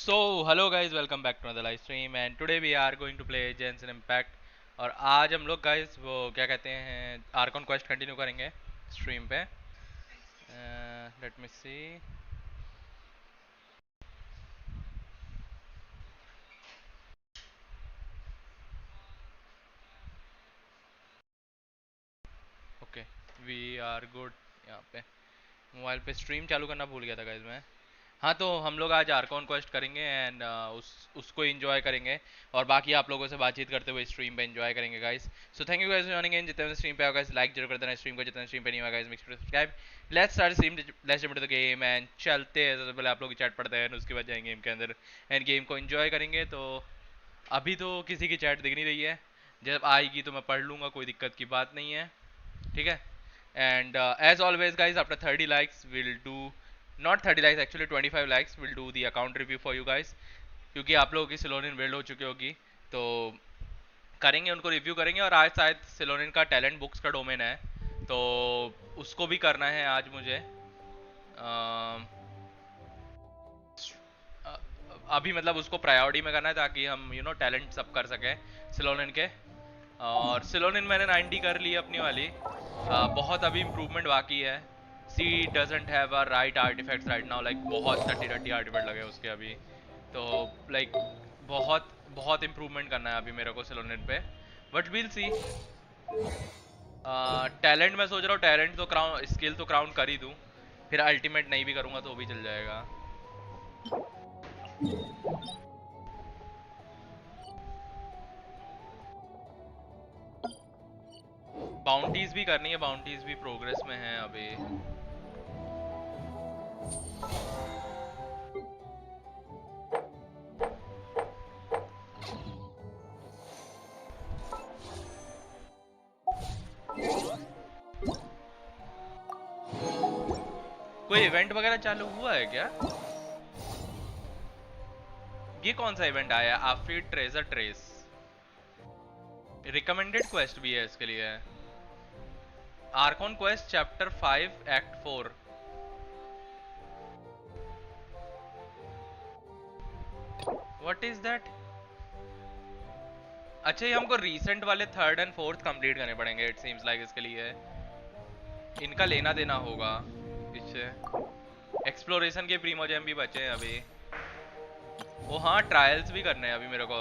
So hello guys, welcome back to another live stream and today we are going to play GENSHIN Impact। और आज हम लोग guys वो क्या कहते हैं आर्कॉन क्वेस्ट कंटिन्यू करेंगे स्ट्रीम पे। Let me see. Okay, we are good. यहाँ पे मोबाइल पे स्ट्रीम चालू करना भूल गया था गाइस मैं। हाँ, तो हम लोग आज आर्कॉन क्वेस्ट करेंगे एंड उसको एंजॉय करेंगे और बाकी आप लोगों से बातचीत करते हुए स्ट्रीम पे एंजॉय करेंगे guys. So thank you guys for joining इन। जितने स्ट्रीम पे आओ गाइस लाइक जरूर कर देना स्ट्रीम को, जितने स्ट्रीम पे नहीं हुआ guys make sure to subscribe. Let's start stream, let's jump into the game and चलते हैं। सबसे पहले आप लोग चैट पढ़ते हैं, उसके बाद जाएंगे गेम के अंदर एंड गेम को एंजॉय करेंगे। तो अभी तो किसी की चैट दिख नहीं रही है, जब आएगी तो मैं पढ़ लूँगा, कोई दिक्कत की बात नहीं है, ठीक है। And as always guys, after 30 likes we'll do, not 30 likes actually 25 likes, we'll do the account review for you guys। क्योंकि आप लोगों की सिलोनिन बिल्ड हो चुकी होगी तो करेंगे, उनको रिव्यू करेंगे। और आज शायद सिलोनिन का टैलेंट बुक्स का डोमेन है तो उसको भी करना है आज मुझे। अभी मतलब उसको प्रायोरिटी में करना है ताकि हम टैलेंट सब कर सकें सिलोनिन के। और सिलोनिन मैंने 90 कर ली अपनी वाली। बहुत अभी इम्प्रूवमेंट बाकी है। She doesn't have a right artifacts right now, like बहुत टट्टी आर्टिफैक्ट लगे उसके अभी। तो लाइक बहुत बहुत इम्प्रूवमेंट करना है अभी मेरे को सिलोनिन पे, बट विल सी। टैलेंट मैं सोच रहा हूँ टैलेंट तो क्राउन, स्किल तो क्राउन कर ही दूँ, फिर अल्टीमेट नहीं भी करूँगा तो भी चल जाएगा। बाउंटीज भी करनी है, बाउंटीज भी प्रोग्रेस में है अभी। कोई इवेंट वगैरह चालू हुआ है क्या? ये कौन सा इवेंट आया? आफ्री ट्रेजर ट्रेस रिकमेंडेड क्वेस्ट भी है इसके लिए। Archon quest chapter 5 act 4। What is that? अच्छा, ये हमको रीसेंट वाले 3rd and 4th कंप्लीट करने पड़ेंगे इट सीम्स लाइक। इसके लिए इनका लेना देना होगा इससे। एक्सप्लोरेशन के प्रीमोजेम भी बचे हैं अभी। ओ हाँ, ट्रायल्स भी करने हैं अभी मेरे को।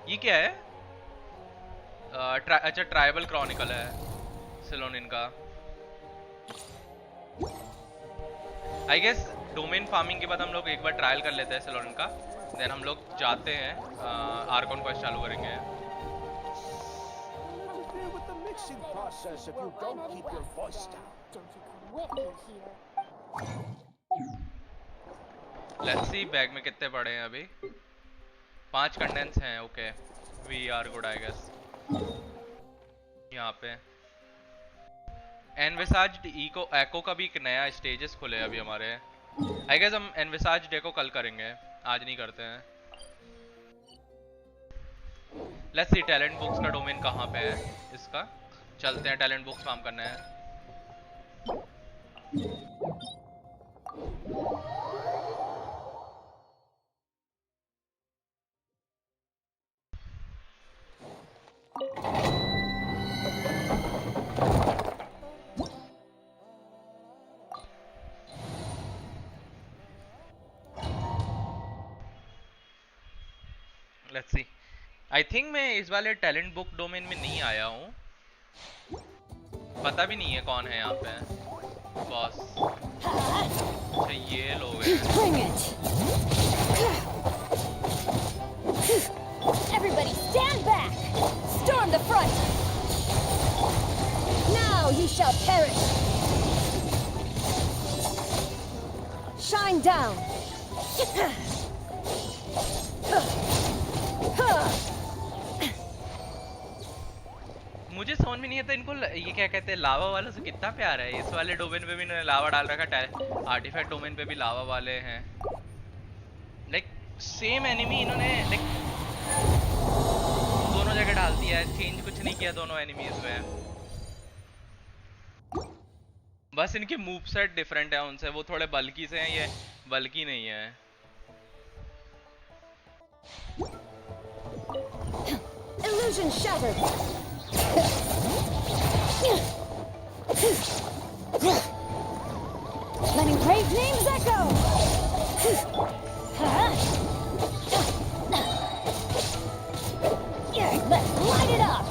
ये क्या है? अच्छा, ट्राइबल क्रॉनिकल है सिलोनिन का। आई गेस डोमेन फार्मिंग के बाद हम लोग एक बार ट्रायल कर लेते हैं सिलोनिन का, देन हम लोग जाते हैं आर्कॉन क्वेस्ट चालू करेंगे। लेट्स सी बैग में कितने पड़े हैं अभी। 5 कंडेंस हैं। Okay, we are good I guess. यहाँ पे एनविसाज्ड इको एको का भी एक नया स्टेजेस खुले अभी हमारे। आई गेस हम एनविसाज्ड एको कल करेंगे, आज नहीं करते हैं। लेट्स सी टैलेंट बुक्स का डोमेन कहाँ पे है इसका। चलते हैं, टैलेंट बुक्स फार्म करना है। Let's see. आई थिंक मैं इस वाले टैलेंट बुक डोमेन में नहीं आया हूँ, पता भी नहीं है कौन है यहाँ पे बॉस। अच्छा, ये लोग हैं। Everybody stand back! Storm the front! Now you shall perish! Shine down! मुझे समझ में नहीं आता इनको ये क्या कहते हैं, लावा वालों से कितना प्यार है। इस वाले डोमेन पे भी इन्होंने लावा डाल रखा, आर्टिफैक्ट डोमेन पे भी लावा वाले हैं। लाइक सेम एनिमी इन्होंने लाइक दोनों जगह डाल दिया है, चेंज कुछ नहीं किया दोनों एनिमीज में। बस इनके मूव सेट डिफरेंट है उनसे, वो थोड़े बल्कि से हैं, ये बल्कि नहीं है। Illusion shattered. Letting brave names echo. Let's light it up.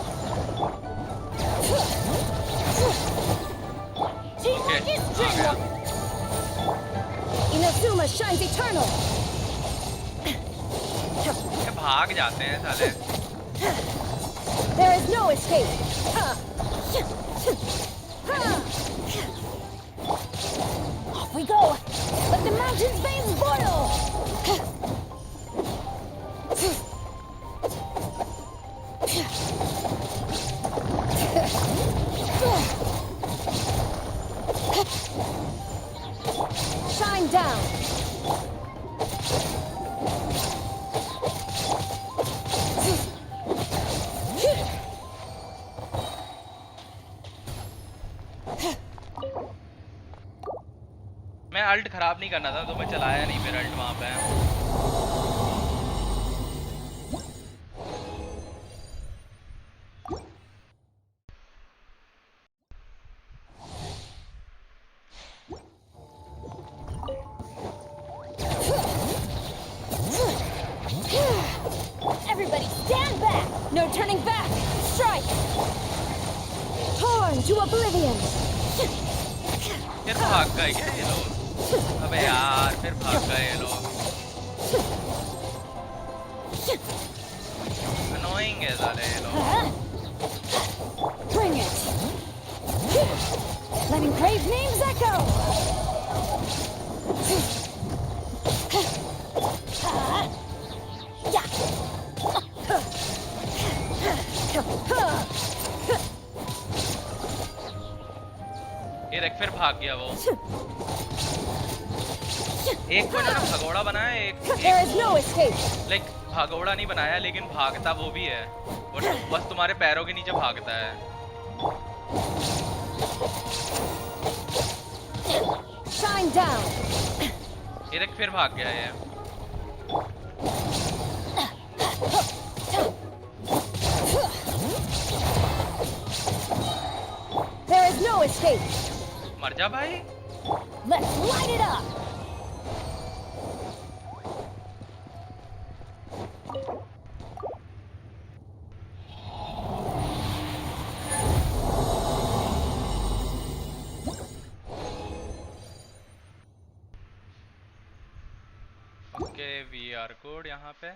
Teamwork is dreamwork. Inazuma shines eternal. ये भाग जाते हैं साले। There is no escape. Off we go. Let the mountain's veins boil. Shine down. मैं अल्ट खराब नहीं करना था तो मैं चलाया नहीं फिर अल्ट वहां पे। Everybody stand back. No turning back. Strike. Torn to oblivion. फिर भाग गए क्या ये लोग? अबे यार फिर भाग गए ये लोग। अनोइंग है साले ये लोग। Bring it. Letting brave names echo. ये देख फिर भाग गया वो। एक को ना भगोड़ा बनाया There is no escape. Like भगोड़ा नहीं बनाया लेकिन भागता वो भी है। बस तुम्हारे पैरों के नीचे भागता है। Shine down. ये देख फिर भाग गया ये। There is no escape. मर जा भाई। Let's light it up. Okay VR code यहाँ पे।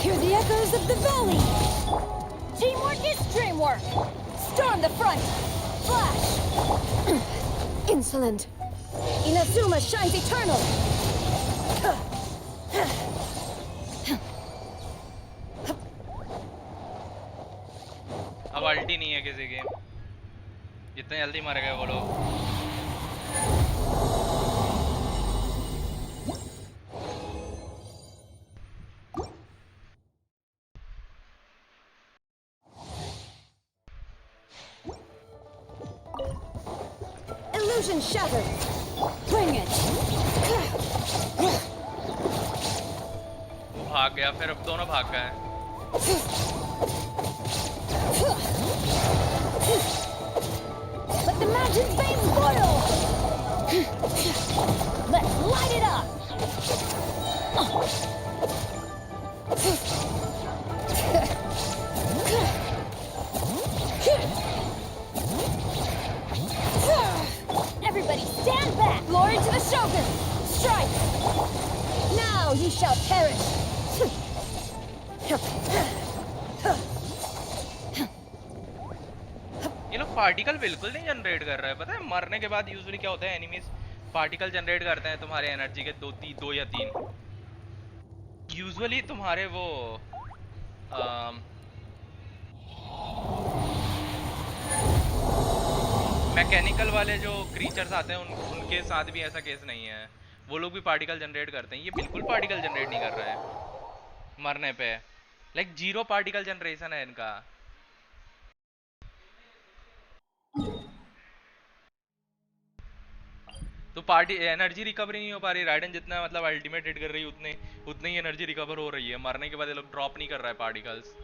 Hear the echoes of the valley. Teamwork is dreamwork. Storm the front. Flash. Insolent. Inazuma shines eternal. अब अल्टी नहीं है किसी की। जितने जल्दी मर गए वो लोग। Illusion shattered. Bring it. वो भाग गया फिर अब दोनों भाग गए। Let the mountain's veins boil. Let's light it up. Everybody stand back. Glory to the Shogun. Strike. Now ye shall perish. ये लोग पार्टिकल बिल्कुल नहीं जनरेट कर रहा है। पता है मरने के बाद यूजुअली क्या होता है, एनिमीज पार्टिकल जनरेट करते हैं तुम्हारे एनर्जी के दो या तीन। यूजुअली तुम्हारे वो मैकेनिकल वाले जो क्रीचर्स आते हैं उनके साथ भी ऐसा केस नहीं है। वो लोग भी पार्टिकल जनरेट करते हैं, ये बिल्कुल पार्टिकल जनरेट नहीं कर रहा है मरने पे। लाइक जीरो पार्टिकल जनरेशन है इनका। तो पार्टी एनर्जी रिकवरी नहीं हो पा रही। राइडन जितना मतलब अल्टीमेट हिट कर रही है उतने उतनी ही एनर्जी रिकवर हो रही है। मरने के बाद ये लोग ड्रॉप नहीं कर रहा है पार्टिकल्स।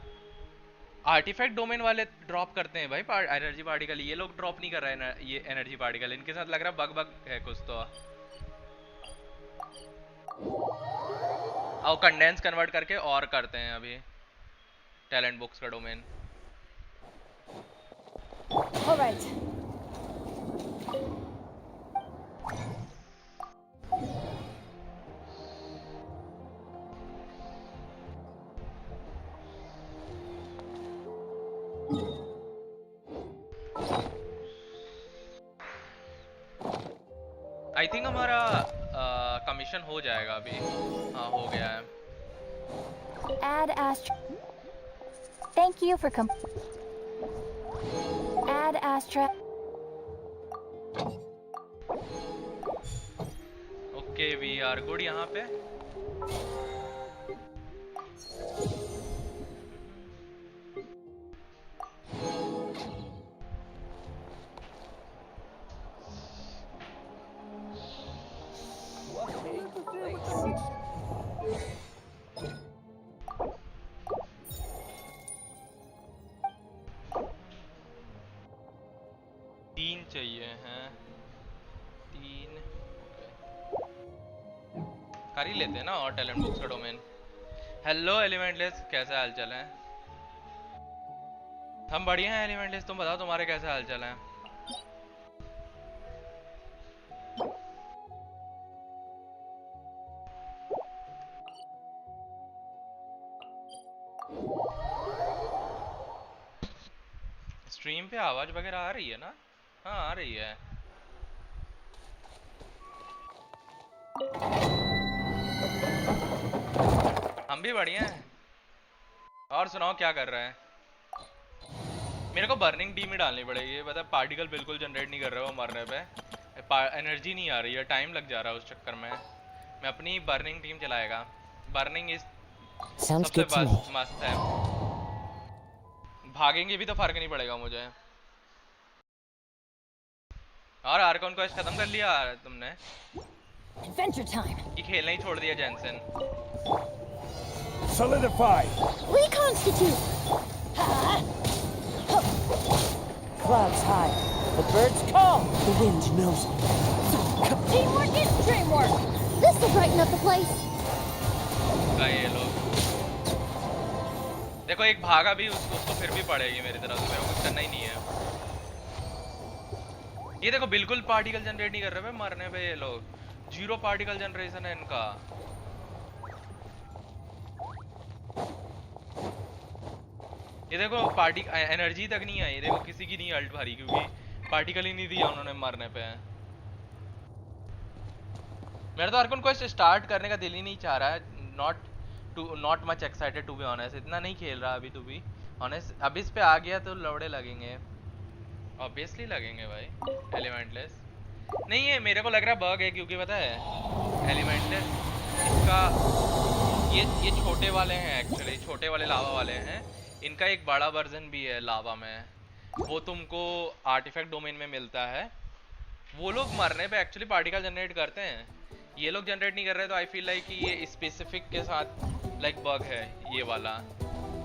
आर्टिफैक्ट डोमेन वाले ड्रॉप करते हैं भाई एनर्जी पार्टिकल, ये लोग ड्रॉप नहीं कर रहे हैं ये एनर्जी पार्टिकल। इनके साथ लग रहा है बग बग है कुछ तो। और कंडेंस कन्वर्ट करके और करते हैं अभी टैलेंट बुक्स का domain. All right. I think हमारा कमीशन हो जाएगा अभी। हाँ हो गया है। Add Astra. Thank you for Add Astra. Okay we are good यहाँ पे। तीन चाहिए हैं, तीन कर ही लेते हैं ना। और टैलेंट बुक्स का डोमेन। हेलो एलिमेंटलेस, कैसे हाल चाल है? हम बढ़िया हैं एलिमेंटलेस, तुम बताओ तुम्हारे कैसे हाल चाल है? स्ट्रीम पे आवाज वगैरह आ रही है ना? हाँ आ रही है। हम भी बढ़िया हैं। और सुनाओ क्या कर रहे हैं? मेरे को बर्निंग टीम ही डालनी पड़ेगी, मतलब पार्टिकल बिल्कुल जनरेट नहीं कर रहा वो मरने पे। एनर्जी नहीं आ रही है, टाइम लग जा रहा है उस चक्कर में। मैं अपनी बर्निंग टीम चलाएगा। बर्निंग इस सबसे मस्त है। भागेंगे भी तो फर्क नहीं पड़ेगा मुझे। और आर्कॉन क्वेस्ट खत्म कर लिया तुमने? Adventure time. कि खेलना ही छोड़ दिया Jensen? Solidify. Reconstitute. Clouds high. The birds call. The wind knows it. Teamwork is dreamwork. This will brighten up the place. ये लोग देखो, एक भागा भी उसको फिर भी पड़ेगी मेरी तरफ से। मेरे को कुछ करना ही नहीं है। ये देखो बिल्कुल पार्टिकल जनरेट नहीं कर रहे मरने पे ये लोग। जीरो पार्टिकल जनरेशन है इनका। ये देखो एनर्जी तक नहीं आई। देखो किसी की नहीं अल्ट भरी, क्योंकि पार्टिकल ही नहीं दिया उन्होंने मरने पे। मेरा तो आर्कॉन क्वेस्ट स्टार्ट करने का दिल ही नहीं चाह रहा है। Not much excited to be honest. इतना नहीं खेल रहा अभी टू बी ऑनेस्ट। अब इस पे आ गया तो लौड़े लगेंगे, ऑब्वियसली लगेंगे भाई। एलिमेंटलेस नहीं है, मेरे को लग रहा है बग है, क्योंकि पता है एलिमेंटलेस इसका ये छोटे वाले हैं एक्चुअली, छोटे वाले लावा वाले हैं। इनका एक बड़ा वर्जन भी है लावा में, वो तुमको आर्टिफैक्ट डोमेन में मिलता है। वो लोग मरने पे एक्चुअली पार्टिकल जनरेट करते हैं, ये लोग जनरेट नहीं कर रहे। तो आई फील लाइक कि ये स्पेसिफिक के साथ लाइक बग है ये वाला,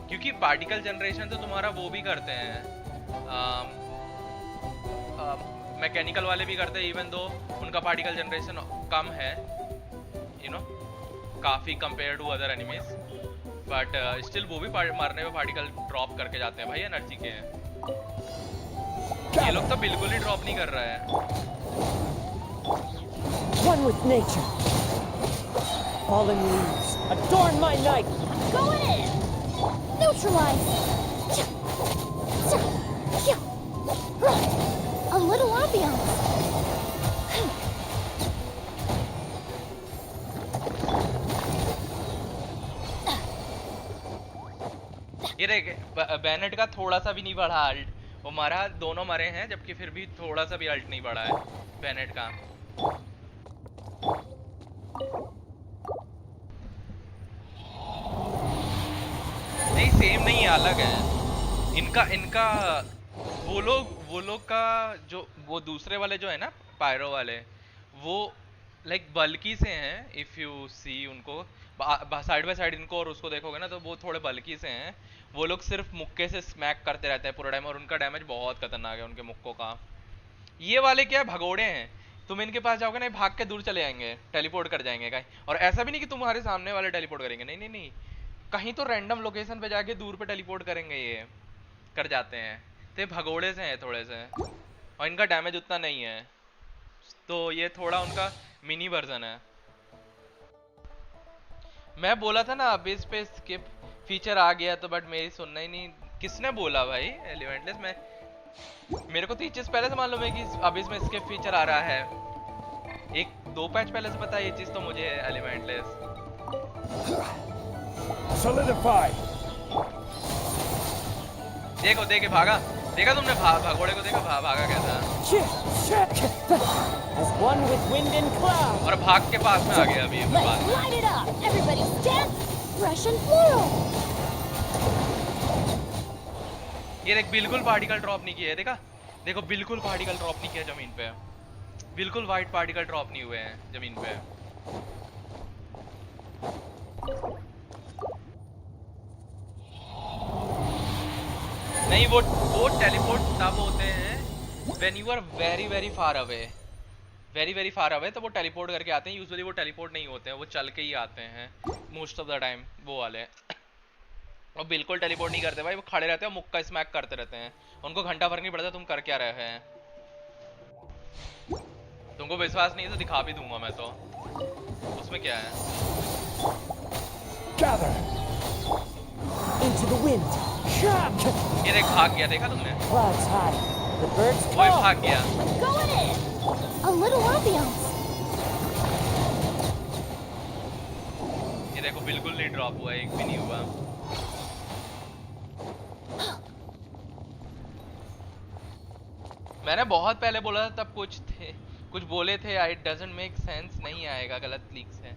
क्योंकि पार्टिकल जनरेशन तो तुम्हारा वो भी करते हैं, मैकेनिकल वाले भी करते हैं, इवन दो उनका पार्टिकल जनरेशन कम है, यू नो, काफ़ी compare to other enemies. But still वो भी मारने में पार्टिकल ड्रॉप करके जाते हैं भाई, एनर्जी के हैं। ये लोग तो बिल्कुल ही ड्रॉप नहीं कर रहा है। One with nature. Falling leaves adorn my night. Going in. Neutralize. A little ambiance. ये देख बैनेट का थोड़ा सा भी नहीं बढ़ा अल्ट, वो मारा, दोनों मरे हैं, जबकि फिर भी थोड़ा सा भी अल्ट नहीं बढ़ा है बैनेट का। नहीं सेम नहीं है, अलग है इनका इनका वो लोग का जो वो दूसरे वाले जो है ना पायरो वाले, वो लाइक बल्की से हैं। इफ यू सी उनको साइड बाय साइड इनको और उसको देखोगे ना तो वो थोड़े बल्की से हैं। वो लोग सिर्फ मुक्के से स्मैक करते रहते हैं पूरा टाइम और उनका डैमेज बहुत खतरनाक है उनके मुक्कों का। ये वाले क्या है, भगोड़े हैं। तुम इनके पास जाओगे ना भाग के दूर चले जाएंगे, टेलीपोर्ट कर जाएंगे कहीं। और ऐसा भी नहीं कि तुम्हारे सामने वाले टेलीपोर्ट करेंगे, नहीं नहीं नहीं, कहीं तो रैंडम लोकेशन पे जाके दूर पे टेलीपोर्ट करेंगे, ये कर जाते हैं। तो ये भगोड़े से हैं थोड़े से, और इनका डैमेज उतना नहीं है, तो ये थोड़ा उनका मिनी वर्जन है। मैं बोला था ना अबिस पे स्किप फीचर आ गया तो, बट मेरी सुनना ही नहीं। किसने बोला भाई एलिमेंटलेस? मैं मेरे को तो ये चीज पहले से मालूम है कि अबिस में स्किप फीचर आ रहा है, 1-2 पैच पहले से पता है ये चीज तो मुझे एलिमेंटलेस। Solidify. देखो देखे भागा, देखा तुमने भगोड़े को देखा भागा कैसा, As one with wind and cloud. और भाग के पास में आ गया अभी Let's बाद में। light it up! Everybody stand! Russian floral! ये देख बिल्कुल पार्टिकल ड्रॉप नहीं किया है, देखा? देखो बिल्कुल पार्टिकल ड्रॉप नहीं किया जमीन पे, बिल्कुल वाइट पार्टिकल ड्रॉप नहीं हुए हैं जमीन पे। नहीं वो टेलीपोर्ट तब होते हैं when you are very very far away, very very far away, तो वो टेलीपोर्ट करके आते हैं। यूजुअली वो टेलीपोर्ट नहीं होते हैं, वो चल के ही आते हैं मोस्ट ऑफ द टाइम वो वाले। वो बिल्कुल टेलीपोर्ट नहीं करते भाई, वो खड़े रहते हैं मुक्का स्मैक करते रहते हैं, उनको घंटा फर्क नहीं पड़ता तुम कर क्या रहे हैं। तुमको विश्वास नहीं है तो दिखा भी दूंगा मैं तो, उसमें क्या है। Gather. Into the wind. ये देख भाग गया, देखा तुमने? Clouds high. The birds वो call. भाग गया। Going in! A little ambiance! ये देखो बिल्कुल नहीं ड्रॉप हुआ, एक भी नहीं हुआ। मैंने बहुत पहले बोला था तब कुछ बोले थे इट डजंट मेक सेंस, नहीं आएगा, गलत लीक से।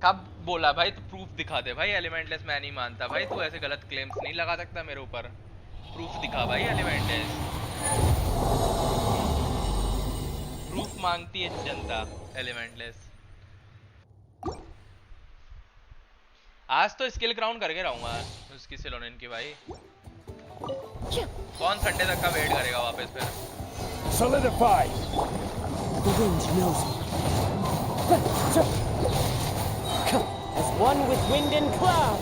कब बोला भाई? तो प्रूफ दिखा दे भाई एलिमेंटलेस, मैं नहीं मानता भाई, तू ऐसे गलत क्लेम्स नहीं लगा सकता मेरे ऊपर। प्रूफ दिखा भाई एलिमेंटलेस, प्रूफ मांगती है जनता एलिमेंटलेस। आज तो स्किल ग्राउंड करके रहूंगा उसकी सिलोनिन की भाई। कौन संडे तक का वेट करेगा वापस फिर? Solidify. The wind knows me. As one with wind and cloud.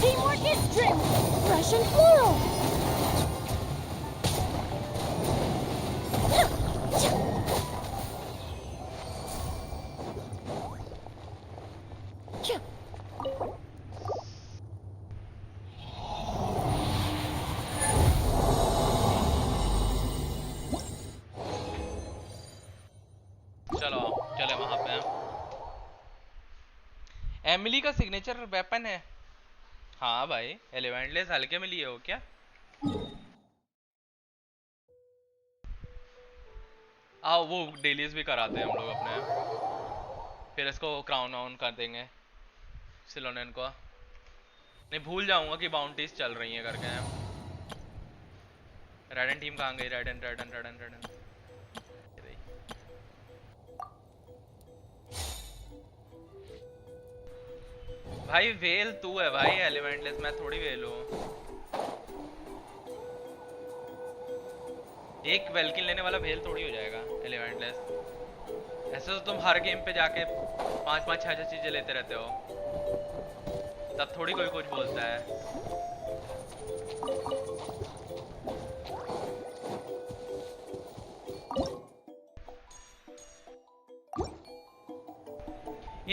Teamwork is strength! Russian floral! चलो चले वहां पे। एमिली का सिग्नेचर वेपन है। हाँ भाई एलिमेंटलेस हल्के में लिए हो क्या? आओ वो डेलीज भी कराते हैं हम लोग अपने, फिर इसको क्राउन ऑन कर देंगे सिलोनिन को। नहीं भूल जाऊंगा कि बाउंटीज चल रही हैं करके। रेडन टीम कहाँ गई? रेडन भाई वेल तू है भाई एलिमेंटलेस, मैं थोड़ी वेल हूँ। एक वेल किल लेने वाला वेल थोड़ी हो जाएगा एलिमेंटलेस। ऐसे तो तुम हर गेम पे जाके 5-5 6-6 चीजें लेते रहते हो, तब थोड़ी कोई कुछ बोलता है।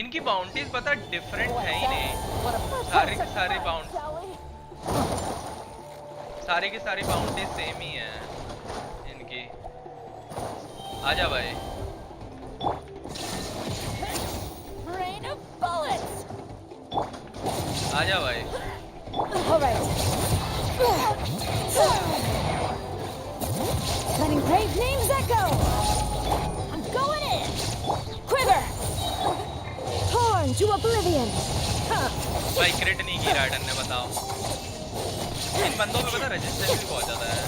इनकी बाउंटीज पता डिफरेंट है ही नहीं, सारी की सारी बाउंटीज सेम ही है इनकी। आजा भाई। Rain of bullets! आजा भाई। All right. Letting brave names echo! I'm going in! into oblivion. Huh. भाई क्रिट नहीं की राइडन ने, बताओ। इन बंदों पे पता रेजिस्टेंस भी बहुत ज्यादा है।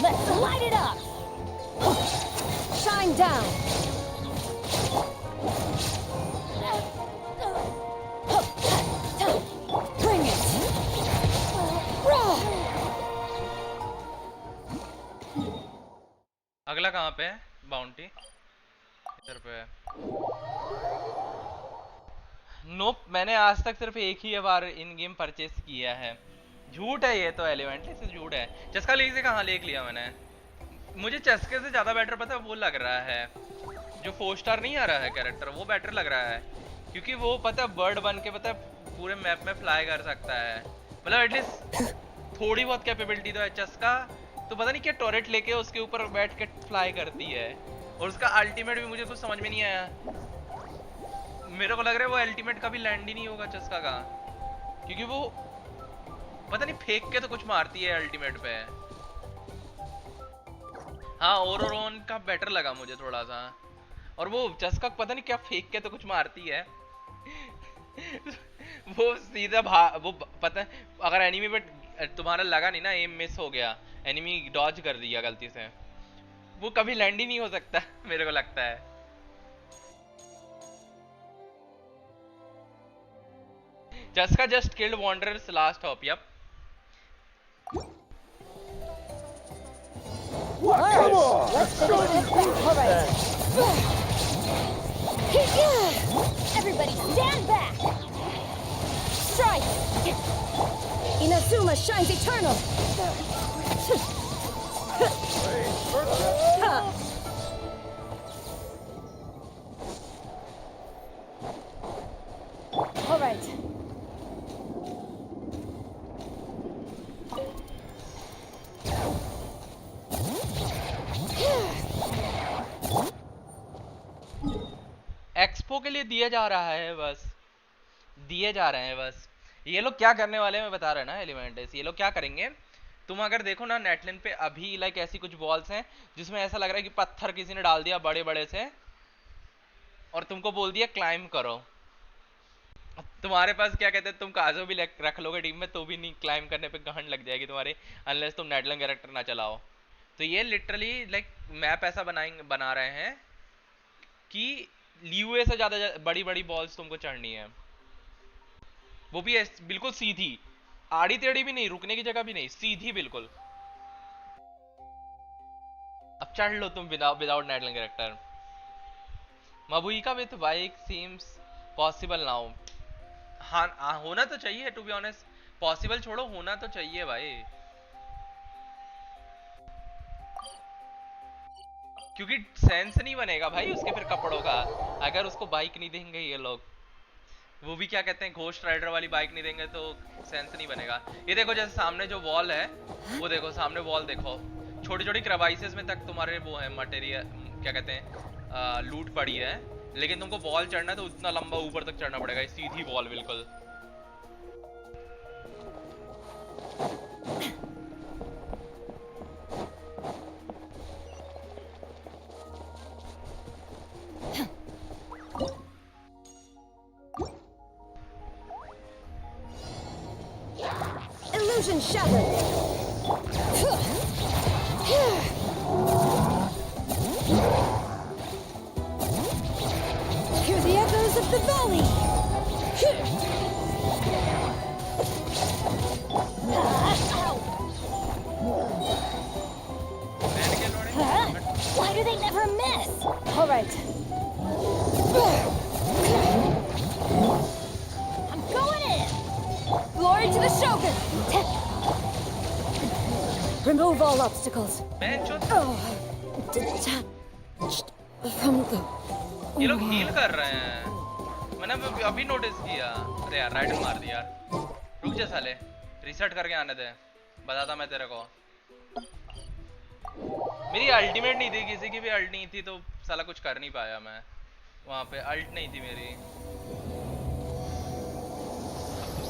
Let's light it up. Shine down. Bring it. अगला कहाँ पे है? बाउंटी इधर पे है। नोप, मैंने आज तक सिर्फ एक ही बार इन गेम परचेस किया है। झूठ है ये तो, एलिमेंटली से झूठ है। चस्का लीग से कहाँ लेक लिया मैंने? मुझे चस्के से ज्यादा बेटर पता है वो लग रहा है, जो 4 स्टार नहीं आ रहा है कैरेक्टर, वो बेटर लग रहा है। क्योंकि वो पता है बर्ड बन के पता है पूरे मैप में फ्लाई कर सकता है। मतलब एटलीस्ट थोड़ी बहुत कैपेबिलिटी तो है। चस्का तो पता नहीं क्या टॉरेट लेके उसके ऊपर बैठ के फ्लाई करती है, और उसका अल्टीमेट भी मुझे कुछ समझ में नहीं आया। मेरे को लग रहा है वो अल्टीमेट कभी लैंड ही नहीं होगा चस्का का, क्योंकि वो पता नहीं फेंक के तो कुछ मारती है अल्टीमेट पे। हाँ, ओरोन का बेटर लगा मुझे थोड़ा सा, और वो चस्का पता नहीं क्या फेंक के तो कुछ मारती है। वो सीधा वो पता है, अगर एनिमी पे तुम्हारा लगा नहीं ना, एम मिस हो गया, एनिमी डॉज कर दिया गलती से, वो कभी लैंड ही नहीं हो सकता मेरे को लगता है। Chasca just killed wanderers last hop. Yup, Come on! Let's finish this thing. All right. Everybody stand back. Strike. Inazuma shines eternal. All right. Expo के लिए दिए जा रहा है, बस दिए जा रहे हैं बस। ये लोग क्या करने वाले हैं मैं बता रहा ना एलिमेंट्स, ये लोग क्या करेंगे, तुम अगर देखो ना नेटलिन पे अभी लाइक ऐसी कुछ बॉल्स हैं जिसमें ऐसा लग रहा है कि पत्थर किसी ने डाल दिया बड़े बड़े से और तुमको बोल दिया क्लाइंब करो। तुम्हारे पास क्या कहते हैं, तुम काजो भी रख लोगे टीम में तो भी नहीं क्लाइंब करने पे घंट लग जाएगी तुम्हारी, अनलेस तुम नेटलिन कैरेक्टर ना चलाओ। तो ये लिटरली लाइक मैप ऐसा बना रहे हैं कि लीवे से ज्यादा बड़ी बड़ी बॉल्स तुमको चढ़नी है, वो भी बिल्कुल सीधी, आड़ी टेढ़ी भी नहीं, रुकने की जगह भी नहीं, सीधी बिल्कुल। अब चढ़ लो तुम without Natlan character. Mavuika with bike seems possible now. हाँ, होना तो चाहिए टू बी ऑनेस्ट, पॉसिबल छोड़ो, होना तो चाहिए भाई, क्योंकि सेंस नहीं बनेगा भाई उसके फिर कपड़ों का अगर उसको बाइक नहीं देंगे ये लोग, वो भी क्या कहते हैं घोस्ट राइडर वाली बाइक नहीं देंगे तो सेंस नहीं बनेगा। ये देखो जैसे सामने जो वॉल है, वो देखो सामने वॉल देखो, छोटी छोटी क्रेवाइसेस में तक तुम्हारे वो है मटेरियल, क्या कहते हैं लूट पड़ी है, लेकिन तुमको वॉल चढ़ना है तो उतना लंबा ऊपर तक चढ़ना पड़ेगा, सीधी वॉल बिल्कुल। Illusion shattered. Hear the echoes of the valley. Why do they never miss? All right. I'm going in. Glory to the Shogun. Remove all obstacles. Detached from the. ये लोग हील कर रहे हैं, मैंने अभी नोटिस किया। अरे यार राइडर मार दिया यार, रुक जा साले, रिसेट करके आने दे, बताता मैं तेरे को। मेरी अल्टीमेट नहीं थी, किसी की भी अल्ट नहीं थी तो साला कुछ कर नहीं पाया मैं, वहां पे अल्ट नहीं थी मेरी।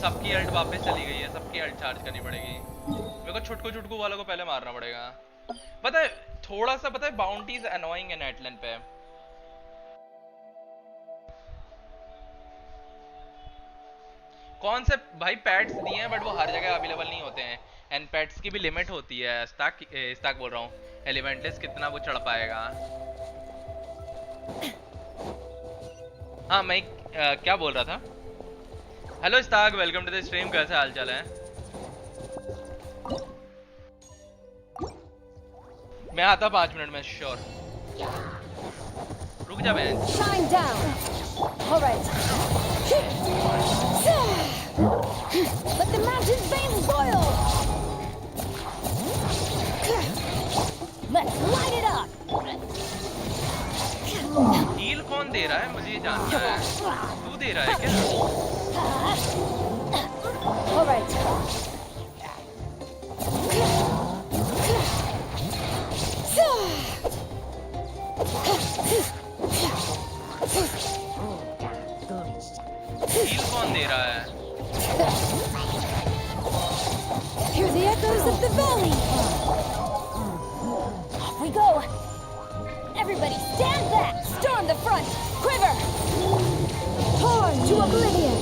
सबकी अल्ट वापस चली गई है, सबकी अल्ट चार्ज करनी पड़ेगी मेरे को। छुटकू छुटकू वालों को पहले मारना पड़ेगा। पता है थोड़ा सा, पता है बाउंटीज अनोइंग है नेटलैंड पे। कौन से भाई पैट्स दिए हैं बट वो हर जगह अवेलेबल नहीं होते हैं, एंड पैट्स की भी लिमिट होती है। स्टाक बोल रहा हूँ, एलिमेंटलेस कितना वो चढ़ पाएगा। हाँ मैं क्या बोल रहा था। Hello stack, welcome to the stream. कैसे हाल चाल है? मैं आता 5 मिनट में श्योर। रुक जा बहन। Shine down. All right. Let the mountain's veins boil. Let's light it up. Heal कौन दे रहा है मुझे ये जानना है। तू दे रहा है क्या? All right. हील कौन दे रहा है? Hear the echoes of the valley. Off we go. Everybody stand back. Storm the front. Quiver. Torn to oblivion.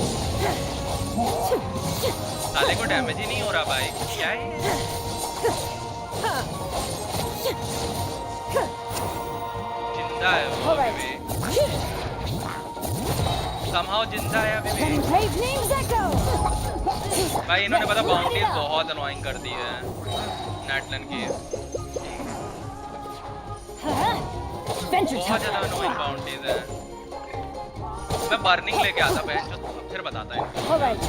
साले को डैमेज ही नहीं हो रहा भाई, क्या है? जिंदा है वो अभी भी। Somehow जिंदा है अभी भी। Brave names echo. भाई इन्होंने पता बाउंटीज बहुत अनोइंग कर दी है नेटलैंड की। Venture बहुत ज्यादा अनोइंग बाउंटीज है। मैं बर्निंग लेके आता बहन जो, फिर बताता है। All right.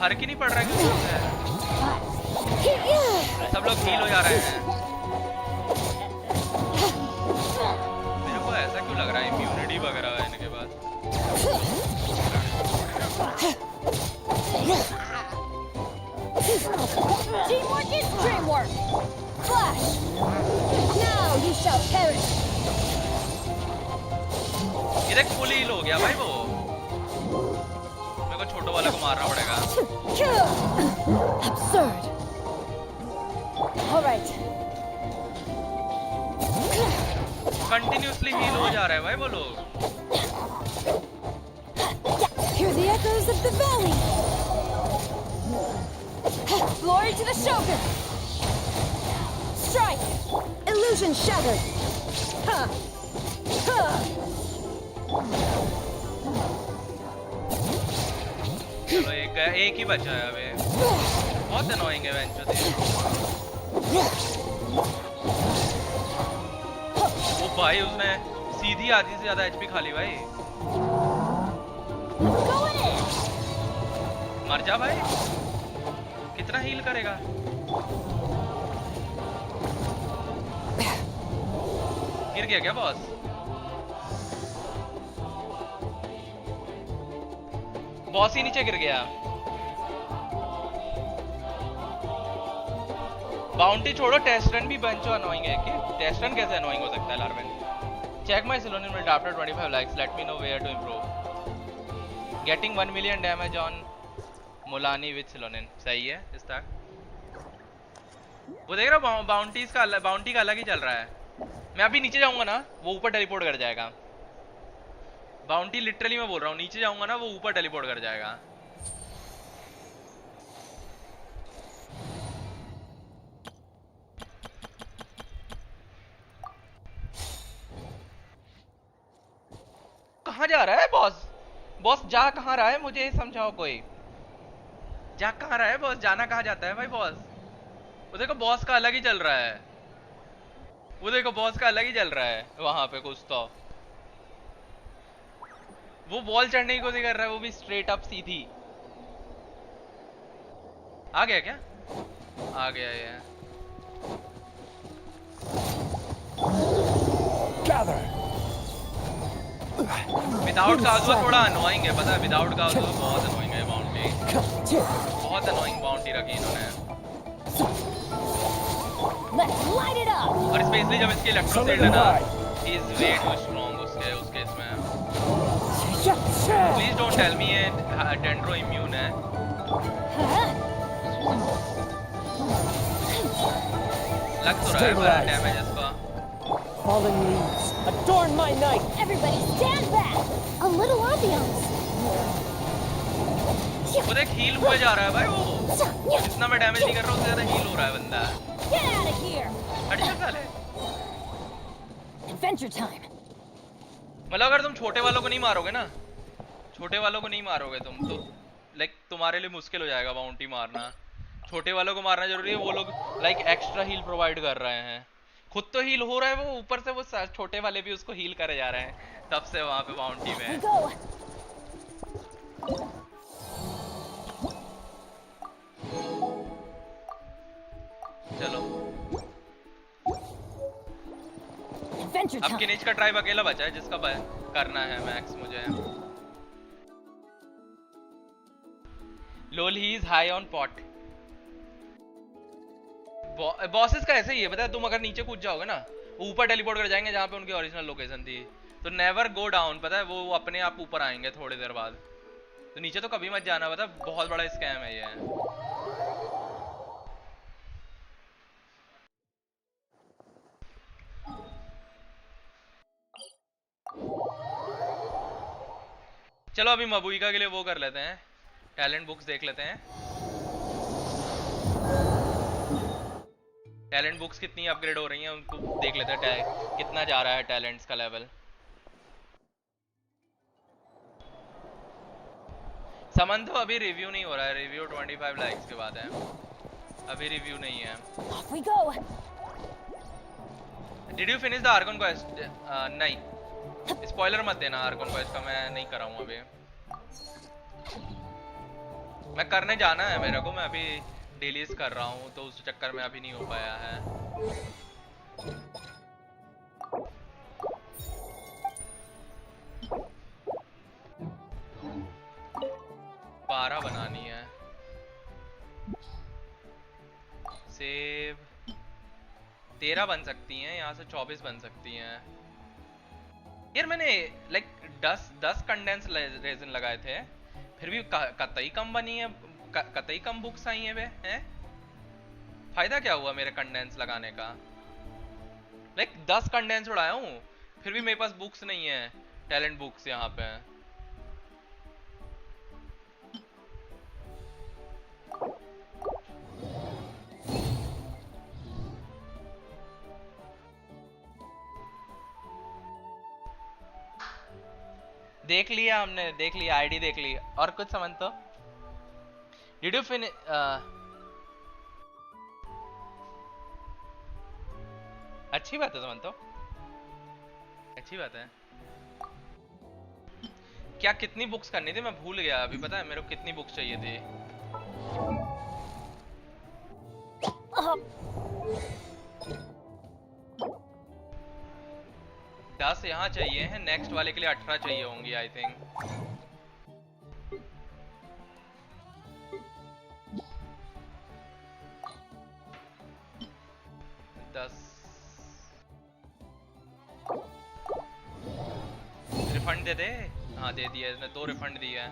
फर्क ही नहीं पड़ रहा है क्यों है। सब लोग हील हो जा रहे हैं। मेरे को ऐसा क्यों लग रहा है इम्यूनिटी वगैरह है इनके पास। Teamwork is dreamwork. Flash. Now you shall perish. ये देख फुल हील हो गया भाई वो। मेरे को छोटो वाले को मारना पड़ेगा। Absurd. All right. Continuously heal हो जा रहा है भाई वो लोग। Hear the echoes of the valley. Glory to the Shogun. Strike. Illusion shattered. Huh. Huh. चलो एक ही बचा है अबे। बहुत अनोइंग है वेंचर। वो भाई उसने सीधी आधी से ज्यादा एचपी खा ली भाई। मर जा भाई, कितना हील करेगा। गिर गया क्या बॉस? बॉस ही नीचे गिर गया। बाउंटी छोड़ो, टेस्ट रन भी बंचो अनोइंग है। कि टेस्ट रन कैसे अनोइंग हो सकता है Larven? Check my Xilonen rate after 25 likes, let me know where to improve. Getting 1 million damage on Mualani with Xilonen. सही है इस तक। वो देख रहा बाउंटी का अलग ही चल रहा है। मैं अभी नीचे जाऊंगा ना वो ऊपर टेलीपोर्ट कर जाएगा। बाउंटी लिटरली मैं बोल रहा हूँ, नीचे जाऊंगा ना वो ऊपर टेलीपोर्ट कर जाएगा। कहाँ जा रहा है बॉस? बॉस जा कहाँ रहा है मुझे समझाओ कोई। जा कहाँ रहा है बॉस? जाना कहाँ जाता है भाई बॉस? वो देखो बॉस का अलग ही चल रहा है। वो देखो बॉस का अलग ही चल रहा है वहां पे कुछ तो। वो बॉल चढ़ने की कोशिश कर रहा है, वो भी स्ट्रेट अप सीधी। आ गया क्या? आ गया ये। विदाउट का आसुआ थोड़ा अनोइंग है, पता है? विदाउट का आसुआ बहुत अनोइंग है। बाउंटी बहुत अनोइंग बाउंटी रखी इन्होंने। और स्पेशली जब इसकी इलेक्ट्रो फील्ड है ना, he is way too strong उसके इसमें। प्लीज डोंट टेल मी ये डेंड्रो इम्यून है। लग तो रहा है पर डैमेज इसका। Fallen leaves, adorn my night! Everybody stand back! A little ambiance. वो देख हील हुए जा रहा है भाई वो। जितना मैं डैमेज नहीं कर रहा हूँ उससे ज्यादा हील हो रहा है बंदा। Get out of here! हट जा साले। Adventure time. मतलब अगर तुम छोटे वालों को नहीं मारोगे ना, छोटे वालों को नहीं मारोगे तुम तो लाइक तुम्हारे लिए मुश्किल हो जाएगा बाउंटी मारना। छोटे वालों को मारना जरूरी है, वो लोग लाइक एक्स्ट्रा हील प्रोवाइड कर रहे हैं। खुद तो हील हो रहा है वो, ऊपर से वो छोटे वाले भी उसको हील करे जा रहे हैं, तब से वहां पे बाउंटी में है। Go. चलो Adventure अब time. किनेज का ट्राइब अकेला बचा है जिसका करना है मैक्स मुझे। Lol he is high on pot. Bosses का ऐसे ही है, पता है, तुम अगर नीचे कूद जाओगे ना ऊपर टेलीपोर्ट कर जाएंगे जहाँ पे उनकी ओरिजिनल लोकेशन थी। तो नेवर गो डाउन, पता है, वो अपने आप ऊपर आएंगे थोड़ी देर बाद। तो नीचे तो कभी मत जाना, पता है, बहुत बड़ा स्कैम है ये। चलो अभी मबुइका के लिए वो कर लेते हैं, टैलेंट बुक्स देख लेते हैं। टैलेंट बुक्स कितनी अपग्रेड हो रही हैं उनको देख लेते हैं, कितना जा रहा है टैलेंट्स का लेवल। समन तो अभी रिव्यू नहीं हो रहा है, रिव्यू 25 लाइक्स के बाद है, अभी रिव्यू नहीं है। Off we go. Did you finish the Arkan quest? नहीं, स्पॉइलर मत देना आर्कन क्वेस्ट का, मैं नहीं कर रहा हूँ अभी। मैं करने जाना है मेरे को, मैं अभी डेलीज कर रहा हूँ तो उस चक्कर में अभी नहीं हो पाया है। 12 बनानी है। सेव 13 बन सकती हैं, यहाँ से 24 बन सकती हैं। यार मैंने लाइक 10 कंडेंस रेजिन लगाए थे, फिर भी कतई कम बनी है, कतई कम बुक्स आई हैं वे हैं। फायदा क्या हुआ मेरे कंडेंस लगाने का? लाइक 10 कंडेंस उड़ाया हूँ, फिर भी मेरे पास बुक्स नहीं है, टैलेंट बुक्स यहाँ पे। देख लिया हमने, देख लिया, आईडी देख ली। और कुछ समझ तो डिड यू फिनिश? अच्छी बात है समझ तो, अच्छी बात है। क्या कितनी बुक्स करनी थी मैं भूल गया अभी, पता है मेरे को कितनी बुक्स चाहिए थी? दस यहाँ चाहिए हैं, नेक्स्ट वाले के लिए 18 चाहिए होंगी आई थिंक। रिफंड दे दे। हाँ दे दिया इसने, 2 रिफंड दिया है,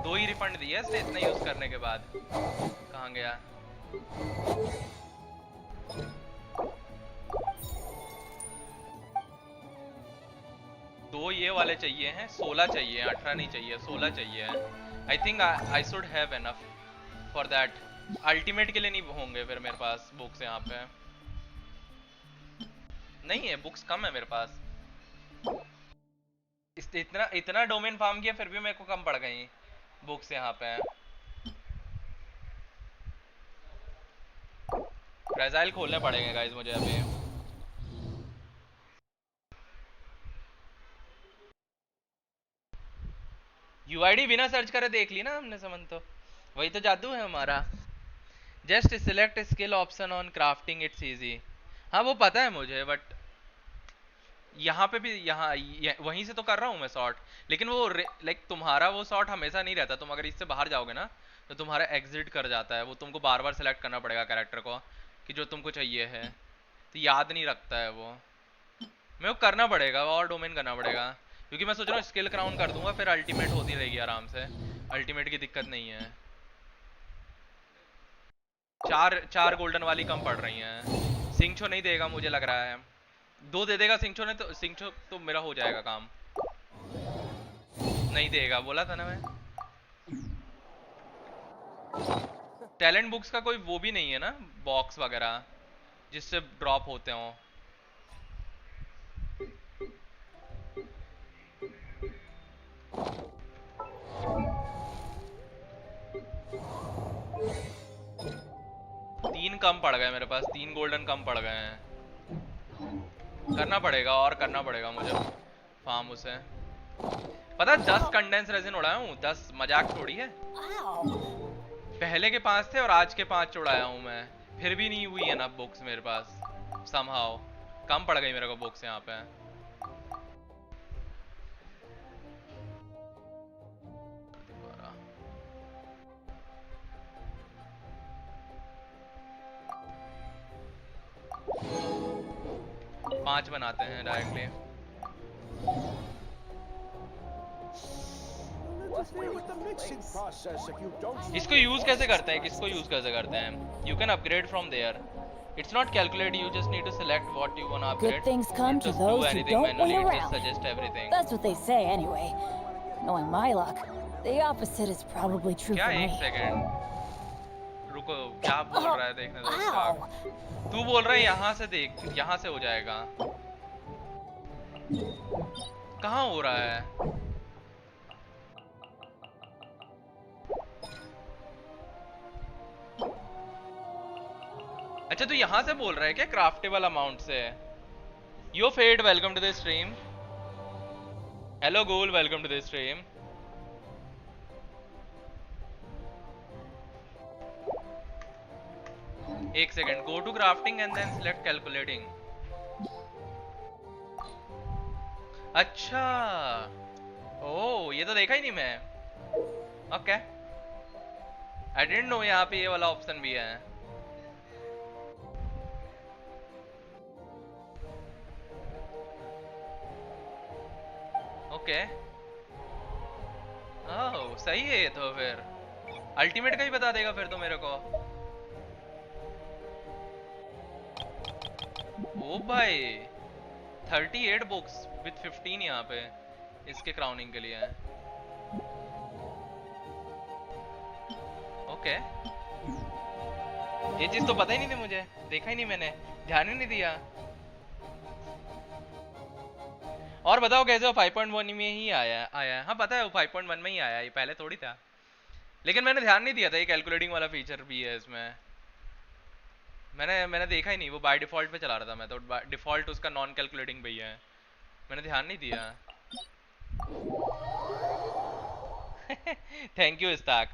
2 ही रिफंड दिया इसने इतना यूज करने के बाद। कहाँ गया? दो ये वाले चाहिए हैं, 16 चाहिए, 18 नहीं चाहिए, 16 चाहिए। I think I should have enough for that. Ultimate के लिए नहीं होंगे फिर मेरे पास बुक्स, यहाँ पे नहीं है बुक्स, कम है मेरे पास। इतना डोमेन फार्म किया फिर भी मेरे को कम पड़ गई बुक्स यहाँ पे। फ्रेजाइल खोलने पड़ेंगे गाइस मुझे अभी। यूआईडी बिना सर्च करे देख ली ना हमने समन तो, वही तो जादू है हमारा। Just select skill option on crafting it's easy. हाँ वो पता है मुझे, बट यहाँ पे भी वहीं से तो कर रहा हूँ मैं शॉट, लेकिन वो लाइक तुम्हारा वो शॉट हमेशा नहीं रहता। तुम अगर इससे बाहर जाओगे ना तो तुम्हारा एग्जिट कर जाता है, वो तुमको बार बार सेलेक्ट करना पड़ेगा कैरेक्टर को कि जो तुमको चाहिए है, तो याद नहीं रखता है वो। मेरे को करना पड़ेगा और डोमेन करना पड़ेगा, क्योंकि मैं सोच रहा हूँ स्किल क्राउन कर दूंगा, फिर अल्टीमेट होती रहेगी आराम से, अल्टीमेट की दिक्कत नहीं है। चार गोल्डन वाली कम पड़ रही हैं। सिंचो नहीं देगा मुझे लग रहा है, 2 दे देगा सिंचो ने, तो सिंचो तो मेरा हो जाएगा काम। नहीं देगा, बोला था ना मैं। टैलेंट बुक्स का कोई वो भी नहीं है ना, बॉक्स वगैरह जिससे ड्रॉप होते हो। तीन कम पड़ गए मेरे पास, 3 गोल्डन कम पड़ गए हैं। करना पड़ेगा और करना पड़ेगा मुझे फार्म उसे। पता है 10 कंडेंस रेजिन उड़ाया हूँ, 10, मजाक थोड़ी है। पहले के 5 थे और आज के 5 उड़ाया हूँ मैं, फिर भी नहीं हुई है ना बुक्स मेरे पास। समहाउ कम पड़ गई मेरे को बुक्स यहाँ पे। पांच बनाते हैं डायरेक्टली। इसको यूज कैसे करते हैं, किसको यूज कैसे करते हैं? You can upgrade from there, it's not calculate, you just need to select what you want upgrade. Good things come to those who don't wait around. Suggest everything. That's what they say anyway. Knowing my luck, the opposite is probably true क्या for एक me. Second रुको, क्या बोल रहा है देखने दो इसका। तू बोल रहा है यहाँ से देख, यहाँ से हो जाएगा। कहाँ हो रहा है? अच्छा तू यहाँ से बोल रहा है क्या, क्राफ्टेबल अमाउंट से? यो फेड welcome to the stream. Hello गोल, वेलकम टू द स्ट्रीम। एक second, go to crafting and then select calculating. अच्छा ओ, ये तो देखा ही नहीं मैं। ओके, आई डिडंट नो यहाँ पे ये वाला ऑप्शन भी है। ओके ओह सही है ये तो, फिर अल्टीमेट का ही बता देगा फिर तो मेरे को। ओ भाई 38 बुक्स विथ 15 यहाँ पे इसके क्राउनिंग के लिए है। ओके ये चीज तो पता ही नहीं थी मुझे, देखा ही नहीं मैंने, ध्यान ही नहीं दिया। और बताओ कैसे हो? 5.1 में ही आया है। हाँ पता है वो 5.1 में ही आया है, ये पहले थोड़ी था, लेकिन मैंने ध्यान नहीं दिया था ये कैलकुलेटिंग वाला फीचर भी है इसमें। मैंने देखा ही नहीं, वो बाय डिफॉल्ट पे चला रहा था मैं, तो डिफॉल्ट उसका नॉन कैलकुलेटिंग भी है, मैंने ध्यान नहीं दिया। Thank you Istaq.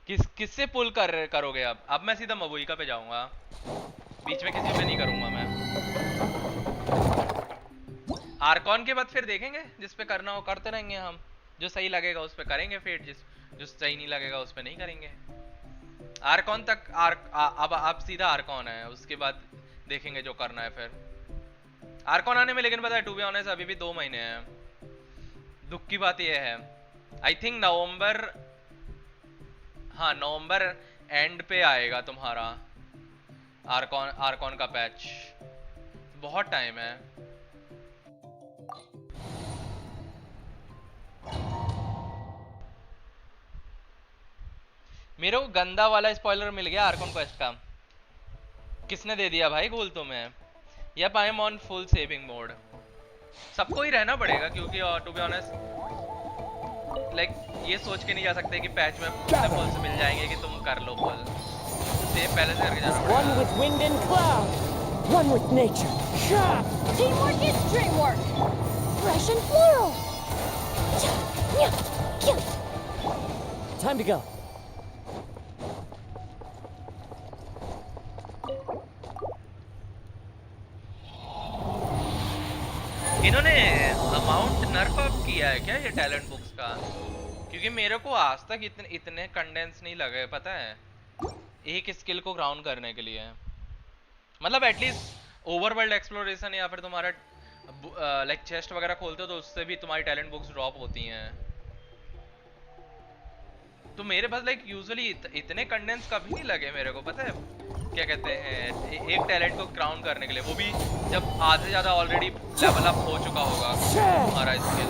किससे पुल करोगे अब मैं सीधा मबुइका पे जाऊंगा, बीच में किसी पे नहीं करूंगा मैं। आर्कॉन के बाद फिर देखेंगे, जिस पे करना हो करते रहेंगे हम, जो सही लगेगा उस पे करेंगे फेट, जो सही नहीं लगेगा उस पे नहीं करेंगे। आर्कॉन तक अब सीधा आर्कॉन है, उसके बाद देखेंगे जो करना है फिर आर्कॉन आने में। लेकिन पता है टू बी ऑनेस्ट अभी भी 2 महीने हैं। दुख की बात यह है, आई थिंक नवंबर, हाँ नवंबर एंड पे आएगा तुम्हारा आर्कॉन का पैच, बहुत टाइम है। मेरे को गंदा वाला स्पॉइलर मिल गया आर्कॉन क्वेस्ट का। किसने दे दिया भाई गोल तुम्हें? Yup I am on full saving mode. सबको ही रहना पड़ेगा क्योंकि टू बी ऑनेस्ट लाइक ये सोच के नहीं जा सकते कि पैच में फुल मिल जाएंगे कि तुम कर लो फुल। सेव पहले से करके जाना पड़ेगा। One with wind and cloud, one with nature. Teamwork is dreamwork. Fresh and floral. Time to go. इन्होंने अमाउंट नर्फ अप किया है क्या ये टैलेंट बुक्स का? क्योंकि मेरे को आज तक इतने कंडेंस नहीं लगे पता है एक स्किल को ग्राउंड करने के लिए। मतलब एटलीस्ट ओवरवर्ल्ड एक्सप्लोरेशन या फिर तुम्हारा लाइक चेस्ट वगैरह खोलते हो तो उससे भी तुम्हारी टैलेंट बुक्स ड्रॉप होती हैं। तो मेरे पास लाइक यूजुअली इतने कंडेंस कभी नहीं लगे मेरे को, पता है क्या कहते हैं, एक टैलेंट को क्राउन करने के लिए, वो भी जब आधे ज्यादा ऑलरेडी लेवल अप हो चुका होगा हमारा skill.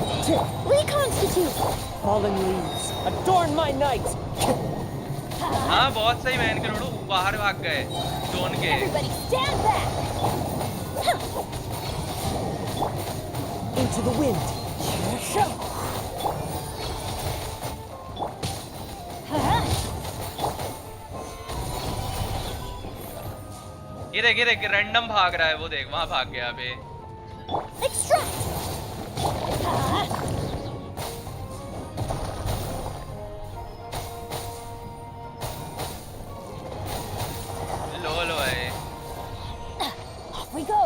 Reconstitute! Fallen leaves, adorn my night! हाँ बहुत सही बहन के लोड़ो, बाहर भाग गए जोन के। Everybody stand back! Into the wind! ये देख रैंडम भाग रहा है, वो देख वहां भाग गया अबे। Extract! लो है। Off we go!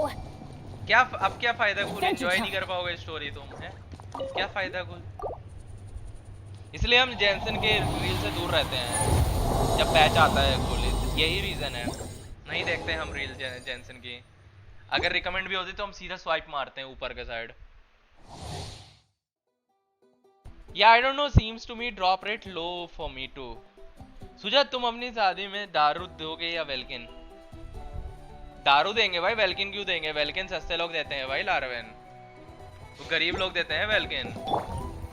क्या अब क्या फायदा कुल, एंजॉय नहीं कर पाओगे स्टोरी तुम, है क्या फायदा कुल। इसलिए हम जेंसन के रील से दूर रहते हैं जब पैच आता है कुल, यही रीजन है, नहीं देखते हम रील जेंसन की। अगर रिकमेंड भी होती तो हम सीधा स्वाइप मारते हैं ऊपर के साइड। या I don't know, seems to me drop rate low for me too. सुजा तुम अपनी शादी में दारू दोगे या वेल्किन? दारू देंगे भाई, वेल्किन क्यों देंगे? वेल्किन सस्ते लोग देते हैं भाई लार्वेन, तो गरीब लोग देते हैं वेल्किन।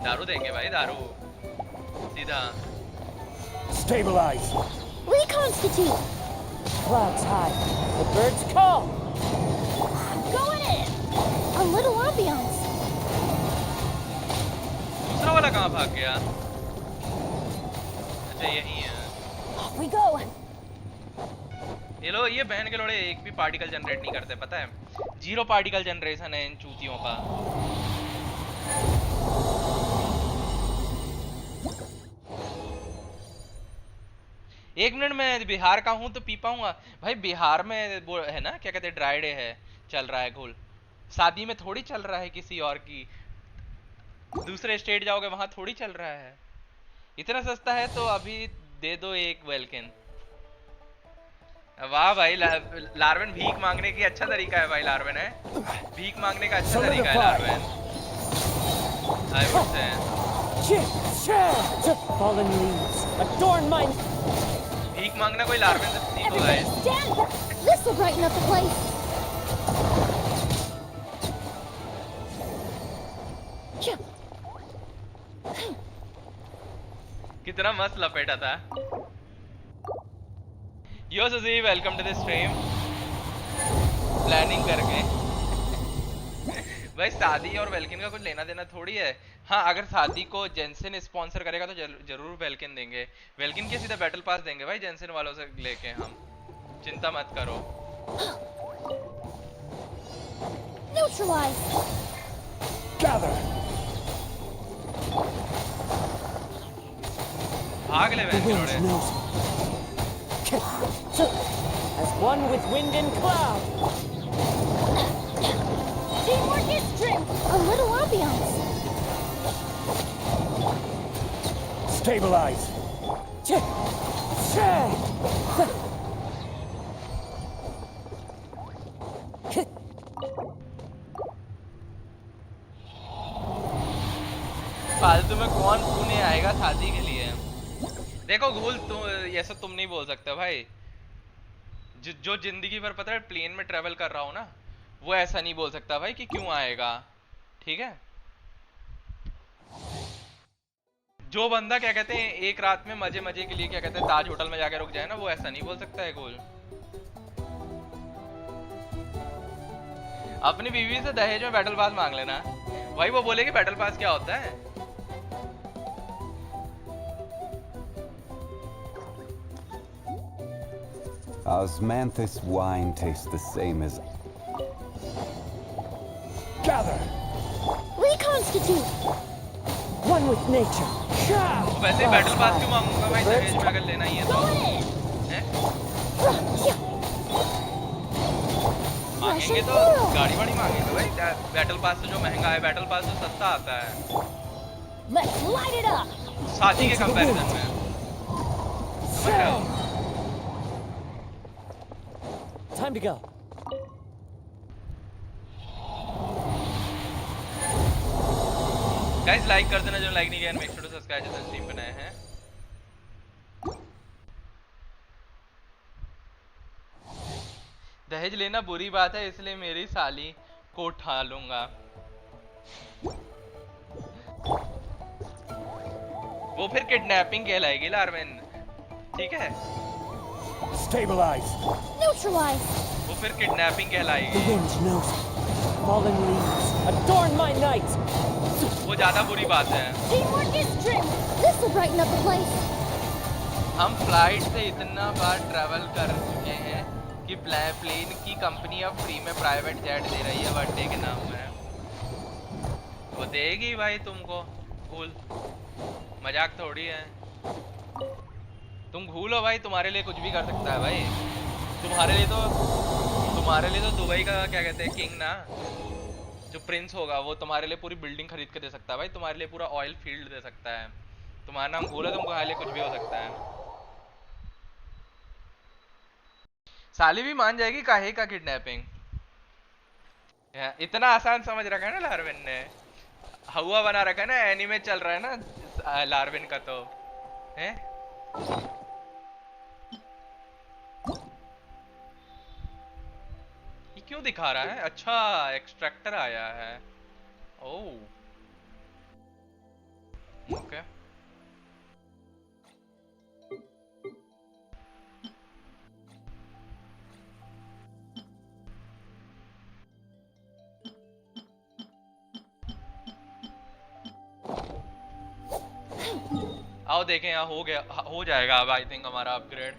दारू देंगे भाई, दारू सीधा। Stabilize. Reconstitute! Clouds high, the birds call! Going in! A little ambiance! दूसरा वाला कहाँ भाग गया? अच्छा यही है। Off we go! ये लो, ये बहन के लोड़े एक भी पार्टिकल जनरेट नहीं करते, पता है? 0 पार्टिकल जनरेशन है इन चूतियों का। एक मिनट में बिहार का हूँ तो पी पाऊंगा भाई। बिहार में वो है ना, क्या कहते हैं, ड्राई डे है, चल रहा है घोल। शादी में थोड़ी चल रहा है किसी और की, दूसरे स्टेट जाओगे वहां थोड़ी चल रहा है। इतना सस्ता है तो अभी दे दो एक वेल्किन। वाह भाई, लार्वेन भीख मांगने की अच्छा तरीका है भाई। लार्वेन है भीख मांगने का अच्छा तरीका है Larven, I would say. Fallen leaves, adorn my... भीख मांगना कोई लार्वेन से सीख होगा। Everybody stand back! This will brighten up the place! कितना मस्त लपेटा था। Yo Suzy, welcome to the stream. Planning करके भाई, शादी और वेल्किन का कुछ लेना देना थोड़ी है। हाँ, अगर शादी को जेंसन स्पॉन्सर करेगा तो जरूर वेल्किन देंगे। वेल्किन के सीधा बैटल पास देंगे भाई जेंसन वालों से लेके, हम चिंता मत करो। Neutralize! Gather. भाग ले The बहन के wind लोड़े। knows me. As one with wind and cloud. Teamwork is strength! A little ambiance! Stabilize. फालतू में कौन पुणे आएगा शादी के लिए? देखो घूल, ये सब तुम नहीं बोल सकते भाई। जो जिंदगी भर पता है प्लेन में ट्रेवल कर रहा हो ना, वो ऐसा नहीं बोल सकता भाई कि क्यों आएगा, ठीक है? जो बंदा क्या कहते हैं एक रात में मजे मजे के लिए क्या कहते हैं ताज होटल में जाके रुक जाए ना, वो ऐसा नहीं बोल सकता है घूल। अपनी बीवी से दहेज में बैटल पास मांग लेना भाई, वो बोलेगी बैटल पास क्या होता है। Osmanthus wine tastes the same as... Gather. Reconstitute! One with nature. वैसे बैटल पास क्यों मांगूंगा भाई दहेज में, अगर लेना ही है तो? Going in! हैं? Fresh मांगेंगे and तो thorough! गाड़ी वाड़ी मांगेंगे भाई। बैटल पास तो जो महंगा है, बैटल पास तो सस्ता आता है Let's light it up! शादी के कंपैरिजन में, समझ रहे हो? Time to go. Guys like कर देना जो लाइक नहीं किया, मेक श्योर टू सब्सक्राइब जो स्ट्रीम पे नए हैं। दहेज लेना बुरी बात है, इसलिए मेरी साली को उठा लूंगा। वो फिर किडनैपिंग कहलाएगी लार्वेन, ठीक है? Stabilize. Neutralize. वो फिर किडनैपिंग कहलाएगी। The wind knows it. Fallen leaves adorn my night. वो ज्यादा बुरी बात है। Teamwork is dream. This will brighten up the place. हम फ्लाइट से इतना बार ट्रैवल कर चुके हैं कि प्लेन की कंपनी अब फ्री में प्राइवेट जेट दे रही है बर्थडे के नाम में। वो देगी भाई तुमको, भूल, मजाक थोड़ी है। तुम भूलो भाई, तुम्हारे लिए कुछ भी कर सकता है भाई। तुम्हारे लिए तो दुबई का क्या कहते हैं किंग ना, जो प्रिंस होगा वो तुम्हारे लिए पूरी बिल्डिंग खरीद के दे सकता है भाई, तुम्हारे लिए पूरा ऑयल फील्ड दे सकता है। तुम्हारा नाम भूलो, तुम्हारे लिए कुछ भी हो सकता है। साली भी मान जाएगी काहे का किडनैपिंग। इतना आसान समझ रखा है ना लार्विन ने, हवा बना रखा है ना, एनीमे चल रहा है ना लार्विन का, तो है। ये क्यों दिखा रहा है? अच्छा एक्सट्रैक्टर आया है। Oh okay. आओ देखें, यहाँ हो गया, हो जाएगा अब आई थिंक हमारा अपग्रेड।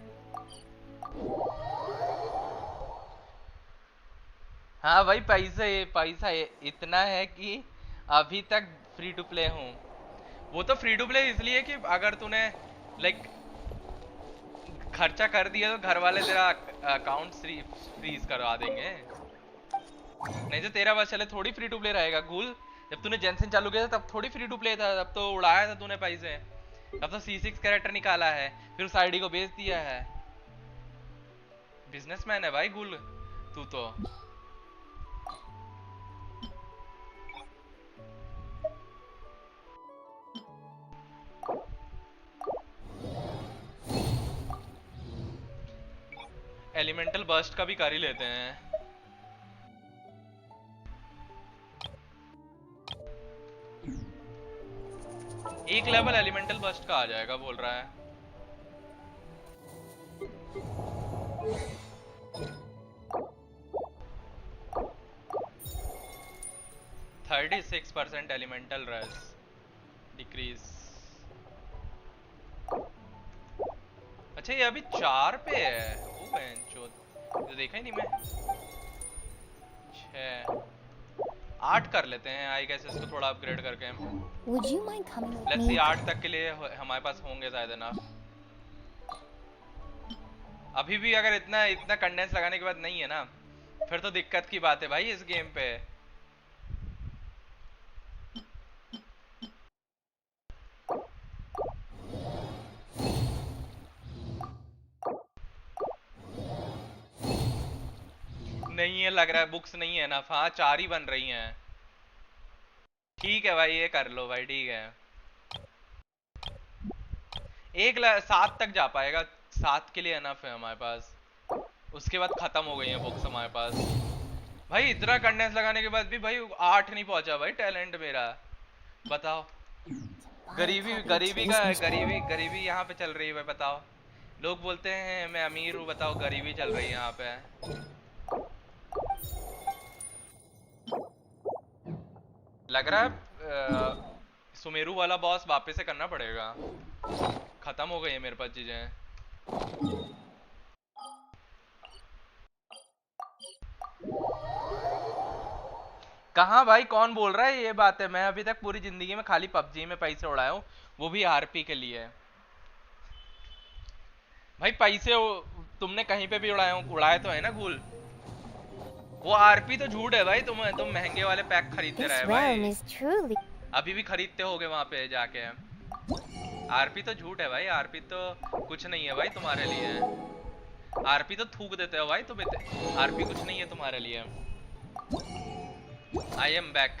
हाँ भाई, पैसा इतना है कि अभी तक फ्री टू प्ले हूँ। वो तो फ्री टू प्ले इसलिए कि अगर तूने लाइक खर्चा कर दिया तो घर वाले तेरा अकाउंट फ्रीज करवा देंगे। नहीं तो तेरा बस चले थोड़ी फ्री टू प्ले रहेगा। गूल, जब तूने जेनशिन चालू किया था तब थोड़ी फ्री टू प्ले था, तब तो उड़ाया था तूने पैसे। तब तो C6 कैरेक्टर निकाला है, फिर उस आईडी को बेच दिया है। बिजनेसमैन है भाई गूल तू तो। एलिमेंटल बर्स्ट का भी कर ही लेते हैं। एक लेवल एलिमेंटल बर्स्ट का आ जाएगा बोल रहा है। %36 एलिमेंटल रश डिक्रीज। अच्छा ये अभी 4 पे है। ओ बेंचोद, तो देखा ही नहीं मैं। 6 8 कर लेते हैं आई गेस इसको थोड़ा अपग्रेड करके। Would you mind coming with let's me? सी 8 तक के लिए हमारे पास होंगे शायद ना। अभी भी अगर इतना कंडेंस लगाने के बाद नहीं है ना, फिर तो दिक्कत की बात है भाई इस गेम पे। नहीं है लग रहा है, बुक्स नहीं है ना। हाँ 4 ही बन रही हैं। ठीक है भाई, ये कर लो भाई, ठीक है। 7 तक जा पाएगा, 7 के लिए एनफ है हमारे पास। उसके बाद खत्म हो गई है बुक्स हमारे पास। भाई इतना कंडेंस लगाने के बाद भी भाई 8 नहीं पहुंचा भाई टैलेंट मेरा। बताओ, गरीबी यहाँ पे चल रही है भाई। बताओ, लोग बोलते हैं मैं अमीर हूँ, बताओ गरीबी चल रही है यहाँ पे। लग रहा है सुमेरु वाला बॉस वापस से करना पड़ेगा। खत्म हो गई है मेरे पास चीजें। कहाँ भाई, कौन बोल रहा है ये बात है? मैं अभी तक पूरी जिंदगी में खाली पबजी में पैसे उड़ाया हूँ, वो भी आरपी के लिए। भाई पैसे तुमने कहीं पे भी उड़ाए तो है ना गूल। वो आरपी तो झूठ है भाई। तुम महंगे वाले पैक खरीदते रहे भाई, अभी भी खरीदते होगे वहां पे जाके। आरपी तो झूठ है भाई, आरपी तो कुछ नहीं है भाई तुम्हारे लिए। आरपी तो थूक देते हो भाई तुम। आरपी कुछ नहीं है तुम्हारे लिए। I am back.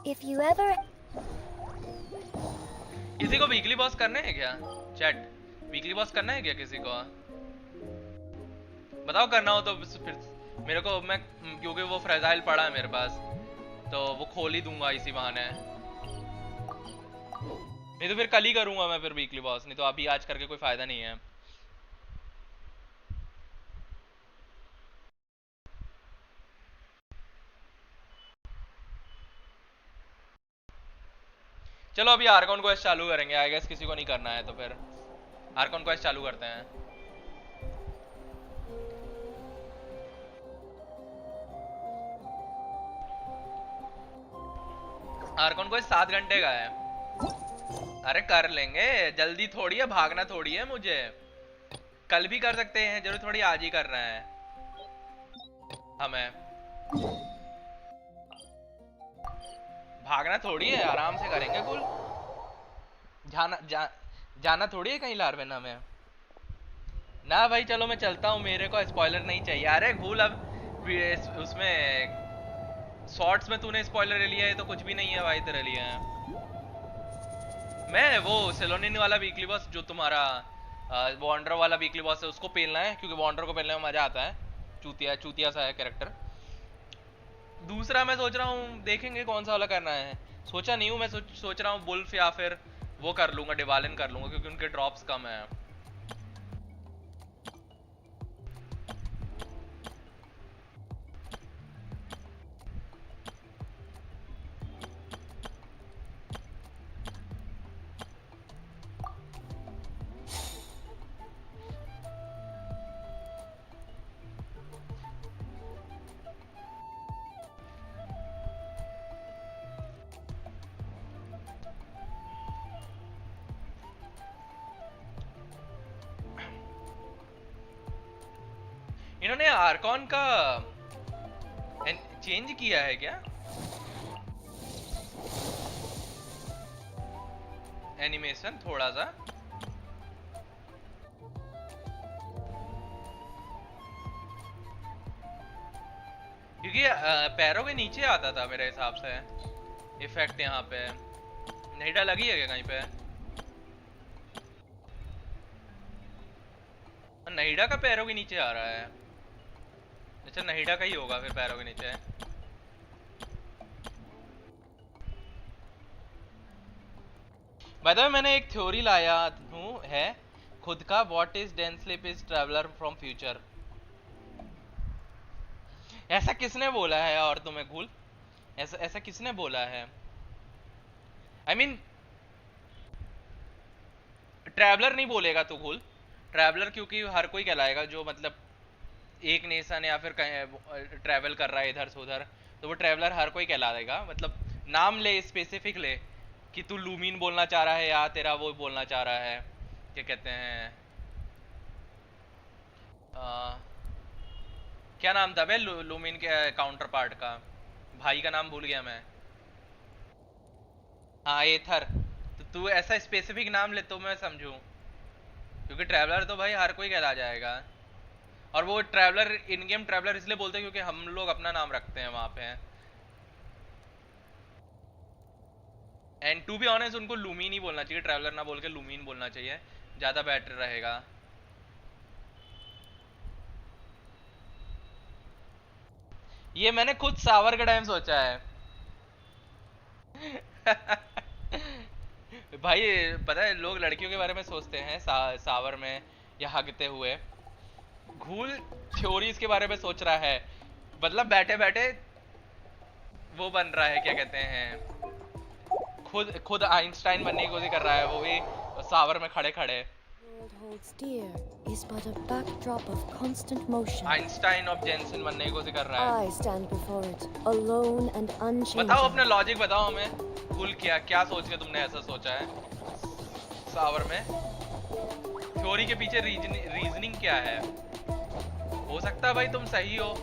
If you ever... किसी को वीकली बॉस करना है क्या? चैट, वीकली बॉस करना है क्या किसी को? बताओ करना हो तो फिर मेरे को, मैं क्योंकि वो फ्रेजाइल पड़ा है मेरे पास, तो वो खोल ही दूंगा इसी बहाने। नहीं तो फिर कल ही करूंगा मैं फिर वीकली बॉस, नहीं तो अभी आज करके कोई फायदा नहीं है। चलो अभी आर्कॉन क्वेस्ट चालू करेंगे। आई गेस किसी को नहीं करना है तो फिर आर्कॉन क्वेस्ट चालू करते हैं। आर्कॉन क्वेस्ट 7 घंटे का है। अरे कर लेंगे, जल्दी थोड़ी है, भागना थोड़ी है मुझे। कल भी कर सकते हैं, जरूर थोड़ी आज ही करना है हमें। भागना थोड़ी है, आराम से करेंगे। कुल जाना थोड़ी है कहीं लारवेना में। ना भाई चलो मैं चलता हूँ, मेरे को स्पॉइलर नहीं चाहिए। अरे भूल, अब उसमें शॉर्ट्स में तूने स्पॉइलर ले लिया है तो कुछ भी नहीं है भाई तेरे लिए। मैं वो सेलोनिन वाला वीकली बॉस जो तुम्हारा वॉन्डर वाला वीकली बॉस है उसको पेलना है, क्योंकि वॉन्डर को पेलने में मजा आता है। चूतिया सा है कैरेक्टर। दूसरा मैं सोच रहा हूँ देखेंगे कौन सा वाला करना है। सोचा नहीं हूँ मैं, सोच रहा हूँ बुल्फ या फिर वो कर लूंगा, डिवालिन कर लूंगा, क्योंकि उनके ड्रॉप्स कम है। इन्होंने आर्कॉन का चेंज किया है क्या एनिमेशन थोड़ा सा? क्योंकि पैरों के नीचे आता था मेरे हिसाब से इफेक्ट। यहाँ पे नहीडा लगी है क्या कहीं पे? नहीडा का पैरों के नीचे आ रहा है। अच्छा नहीडा का ही होगा फिर पैरों के नीचे। बताओ मैंने एक थ्योरी लाया हूँ है खुद का। What is dense sleep is traveller from future. ऐसा किसने बोला है? और तुम्हें भूल, ऐसा किसने बोला है? आई मीन ट्रैवलर नहीं बोलेगा तू भूल। ट्रैवलर क्योंकि हर कोई कहलाएगा जो मतलब एक नेशन या फिर कहीं ट्रैवल कर रहा है इधर से उधर, तो वो ट्रैवलर हर कोई कहला देगा। मतलब नाम ले, स्पेसिफिक ले कि तू लूमीन बोलना चाह रहा है या तेरा वो बोलना चाह रहा है, क्या कहते हैं क्या नाम था बे लूमीन के काउंटर पार्ट का? भाई का नाम भूल गया मैं। हाँ एथर। तो तू ऐसा स्पेसिफिक नाम ले तो मैं समझूं, क्योंकि ट्रैवलर तो भाई हर कोई कहला जाएगा। और वो ट्रैवलर इन गेम ट्रैवलर इसलिए बोलते हैं क्योंकि हम लोग अपना नाम रखते हैं वहां पे। एंड टू बी ऑनेस्ट उनको लूमीन ही बोलना चाहिए, ट्रैवलर ना बोल के लूमीन बोलना चाहिए, ज्यादा बेटर रहेगा। ये मैंने खुद सावर का टाइम सोचा है। भाई पता है लोग लड़कियों के बारे में सोचते हैं सावर में या हगते हुए। घूल थ्योरीज के बारे में सोच रहा है, मतलब बैठे बैठे वो बन रहा है, क्या कहते हैं, खुद आइंस्टाइन बनने की कोशिश कर रहा है, वो भी सावर में खड़े खड़े। Holds dear is but a backdrop of constant motion. Einstein of Genshin बनने की कोशिश कर रहा है। I stand before it, alone and unchanging. बताओ अपना लॉजिक बताओ हमें। कुल क्या सोच के तुमने ऐसा सोचा है सावर में? थ्योरी के पीछे रीजनिंग क्या है? हो सकता है भाई तुम सही हो।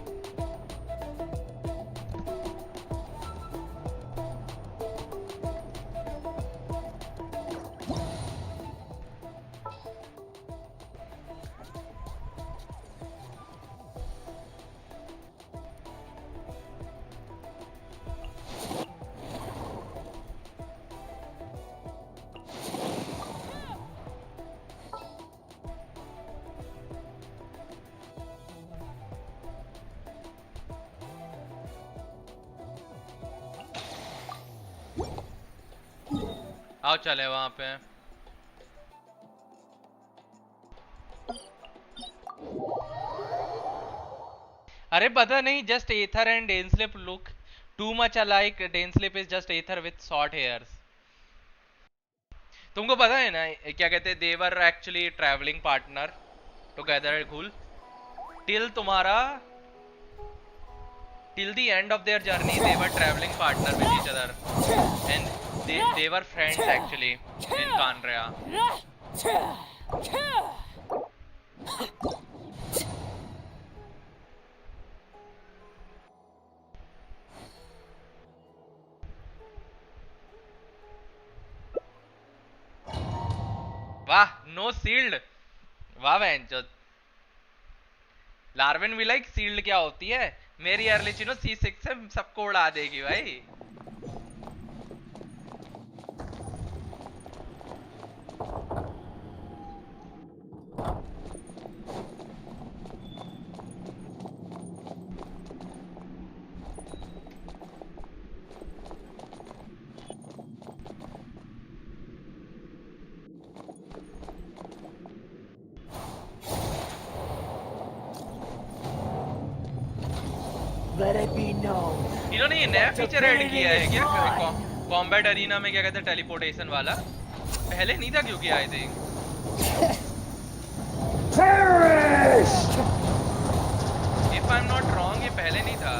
आओ चले वहां पे। अरे पता नहीं, just Aether and Dainsleif look too much alike. Dainsleif is just Aether with short hairs. तुमको पता है ना क्या कहते हैं, they were actually travelling partner together at घुल टिल तुम्हारा till the end of their journey. They were traveling partner with each other, and they were friends actually in Kanraya. वाह, नो सील्ड। वाह बहनचोद। लार्विन भी लाइक सील्ड क्या होती है। मेरी early चिनो C6 से सबको उड़ा देगी भाई। Let it be known. इन्होंने ये नया फीचर ऐड किया है क्या कॉम्बैट अरीना में, क्या कहते हैं टेलीपोर्टेशन वाला? पहले नहीं था क्योंकि I think. Perish! If I am not wrong ये पहले नहीं था।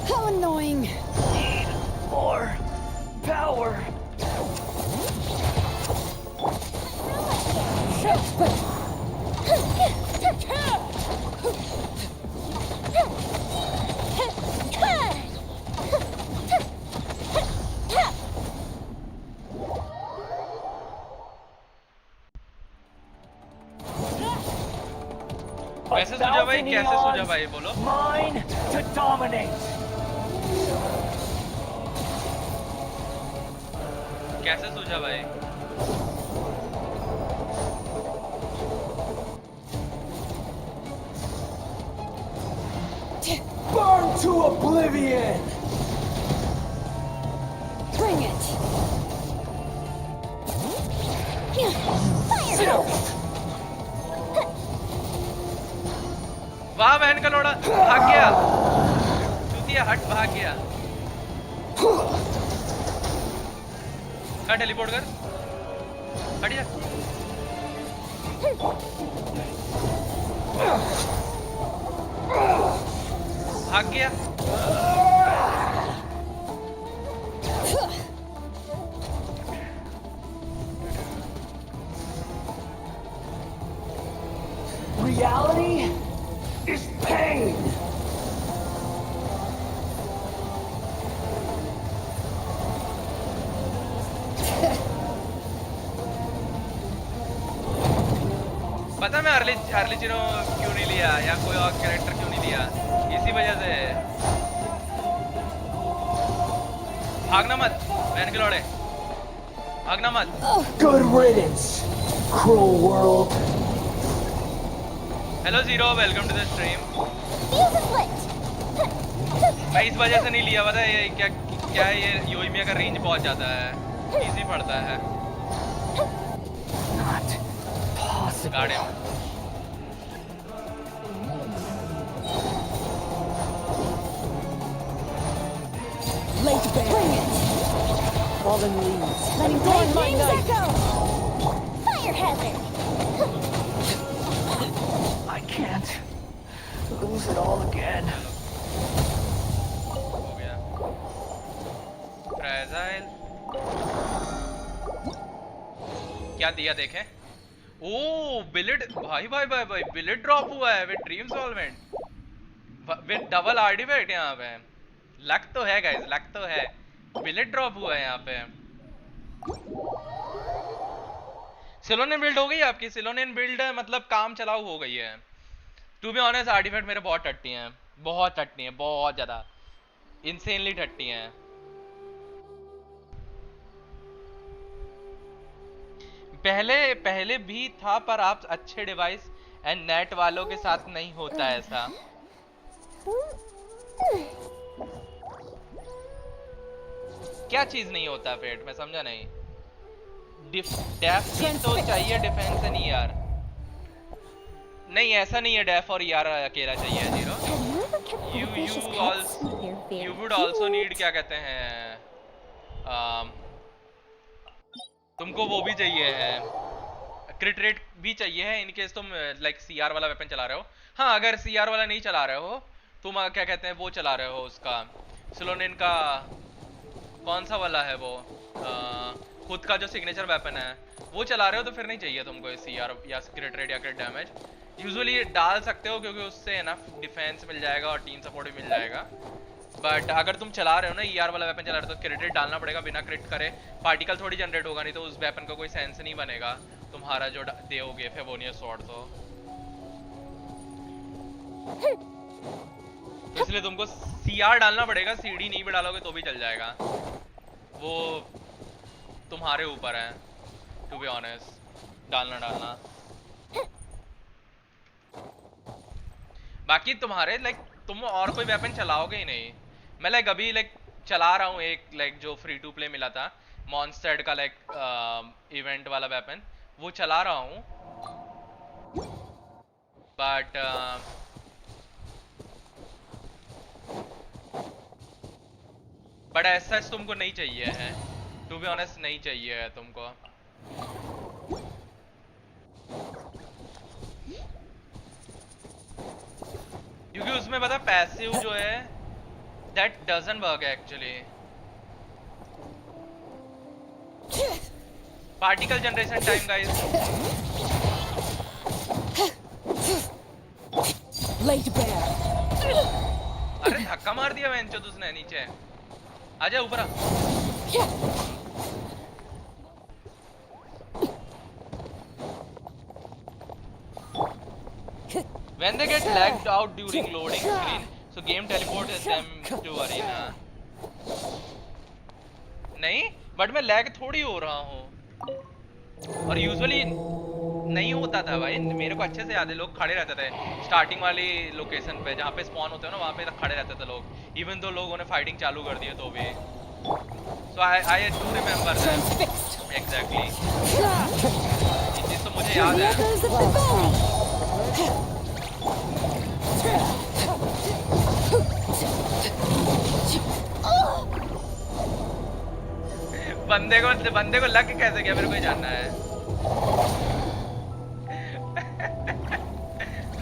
How annoying. More power. कैसे सूझा भाई, कैसे सूझा भाई बोलो। Mine to dominate. कैसे सूझा भाई? Burn to oblivion. Bring it. Fire! वाह बहन का लोड़ा, भाग गया। चूतिया हट, भाग गया। टेलीपोर्ट कर, हट जा। भाग गया। Reality is pain. पता मैं अर्ली चिनो क्यों नहीं लिया या कोई और कैरेक्टर क्यों नहीं लिया? इसी वजह से। भागना मत बहन के लोड़े, भागना मत। Good riddance, cruel world. Hello zero, welcome to the stream. Fuse is lit. मैं इस वजह से नहीं लिया, पता है ये क्या है, ये योइमिया का रेंज बहुत ज्यादा है, इजी पड़ता है। Not possible. गाड़े Late bear. Bring it. Fallen leaves. Letting Go on, my flames knight. echo. Fire hazard. I can't lose it all again. हो गया। फ्रेजाइल क्या दिया देखें। ओ बिलेट, भाई भाई भाई भाई, बिलेट ड्रॉप हुआ है with dream solvent with double artifact. यहाँ पे लक तो है गाइस, लक तो है। बिलेट ड्रॉप हुआ है यहाँ पे। सिलोनियन बिल्ड हो गई आपकी? सिलोनियन बिल्ड मतलब काम चलाऊ हो गई है। टू बी ऑनेस्ट आर्टिफैक्ट मेरे बहुत टट्टी हैं, बहुत टट्टी हैं, बहुत ज्यादा इंसेनली टट्टी हैं। पहले पहले भी था, पर आप अच्छे डिवाइस एंड नेट वालों के साथ नहीं होता ऐसा। क्या चीज नहीं होता पेट, मैं समझा नहीं। डेफ भी तो चाहिए डिफेंस नहीं यार। नहीं ऐसा नहीं है, डेफ और यार अकेला चाहिए zero. Have you ever kept you goldfish's you all pets? They're you very would also need, cute. क्या कहते हैं, तुमको वो भी चाहिए है, क्रिट रेट भी चाहिए है इन केस तुम लाइक सीआर वाला वेपन चला रहे हो। हाँ अगर सीआर वाला नहीं चला रहे हो तुम, क्या कहते हैं, वो चला रहे हो उसका स्लोनिन का, कौन सा वाला है वो, खुद का जो सिग्नेचर वेपन है वो चला रहे हो, तो फिर नहीं चाहिए तुमको सीआर या क्रिट रेट या क्रिट डैमेज। यूजुअली डाल सकते हो क्योंकि उससे है ना डिफेंस मिल जाएगा और टीम सपोर्ट भी मिल जाएगा। बट अगर तुम चला रहे हो ना ईआर वाला वेपन चला रहे हो तो क्रिट रेट डालना पड़ेगा, बिना क्रिट करे पार्टिकल थोड़ी जनरेट होगा, नहीं तो उस वेपन का कोई सेंस नहीं बनेगा तुम्हारा जो दोगे फेवोनियस स्वॉर्ड। तो इसलिए तुमको सीआर डालना पड़ेगा, सीडी नहीं भी डालोगे तो भी चल जाएगा, वो तुम्हारे ऊपर है टू बी ऑनेस्ट, डालना। बाकी तुम्हारे लाइक तुम और कोई वेपन चलाओगे ही नहीं। मैं लाइक अभी लाइक चला रहा हूँ एक लाइक जो फ्री टू प्ले मिला था मॉन्स्टर्ड का लाइक इवेंट वाला वेपन, वो चला रहा हूँ। बट ऐसा तुमको नहीं चाहिए है, टू बी ऑनेस्ट नहीं चाहिए है तुमको। क्योंकि उसमें पता पैसिव जो है that doesn't work actually. Particle generation time guys. Laid bare. अरे धक्का मार दिया वेंचो उसने नीचे। आजा ऊपर आ। When they get lagged out during loading screen, so game teleports them to arena. नहीं, बट मैं लैग थोड़ी हो रहा हूँ। और यूजुअली नहीं होता था भाई, मेरे को अच्छे से याद है, लोग खड़े रहते थे स्टार्टिंग वाली लोकेशन पे जहाँ पे स्पॉन होते हैं ना, वहाँ पे खड़े रहते थे लोग, इवन तो लोगों ने फाइटिंग चालू कर दी है तो भी। So I do remember that exactly, ये चीज़ तो मुझे याद है। Echoes of the valley. बंदे को लग कैसे गया मेरे को ही जानना है।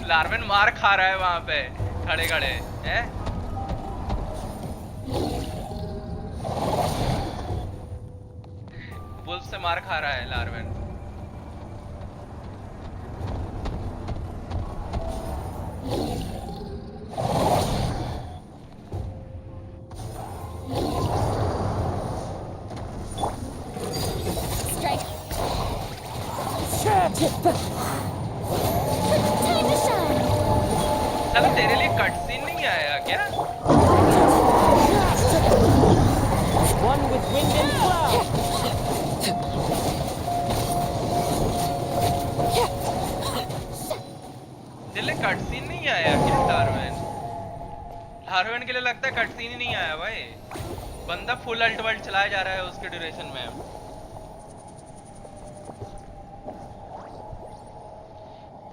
लार्वेन मार खा रहा है वहां पे खड़े खड़े हैं। वुल्फ से मार खा रहा है लार्वेन। Strike. Time to shine. चलो तेरे लिए कट सीन नहीं आया क्या? One with wind and cloud. तेरे लिए कट सीन नहीं आया क्या लार्वेन? लार्वेन के लिए लगता है कट सीन ही नहीं आया भाई, बंदा फुल अल्टवर्ल्ड चलाया जा रहा है उसके ड्यूरेशन में।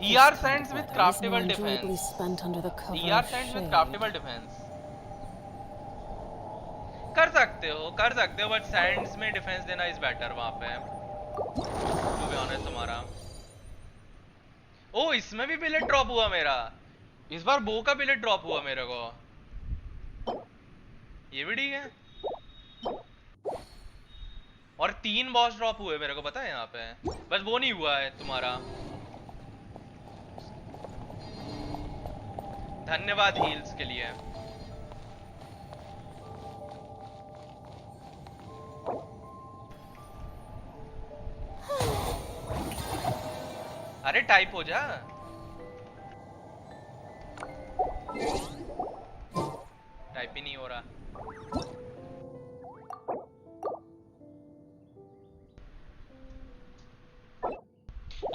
ER sends with craftable defense. Spent under the cover ER of sends with shade. craftable defense. कर सकते हो बट सैंड्स में डिफेंस देना इज बेटर वहां पे टू बी ऑनेस्ट तुम्हारा। ओ इसमें भी बिलेट ड्रॉप हुआ मेरा, इस बार बो का बिलेट ड्रॉप हुआ मेरे को, ये भी ठीक है। और 3 बॉस ड्रॉप हुए मेरे को पता है यहाँ पे, बस वो नहीं हुआ है तुम्हारा। धन्यवाद हील्स के लिए। अरे टाइप हो जा, टाइप ही नहीं हो रहा।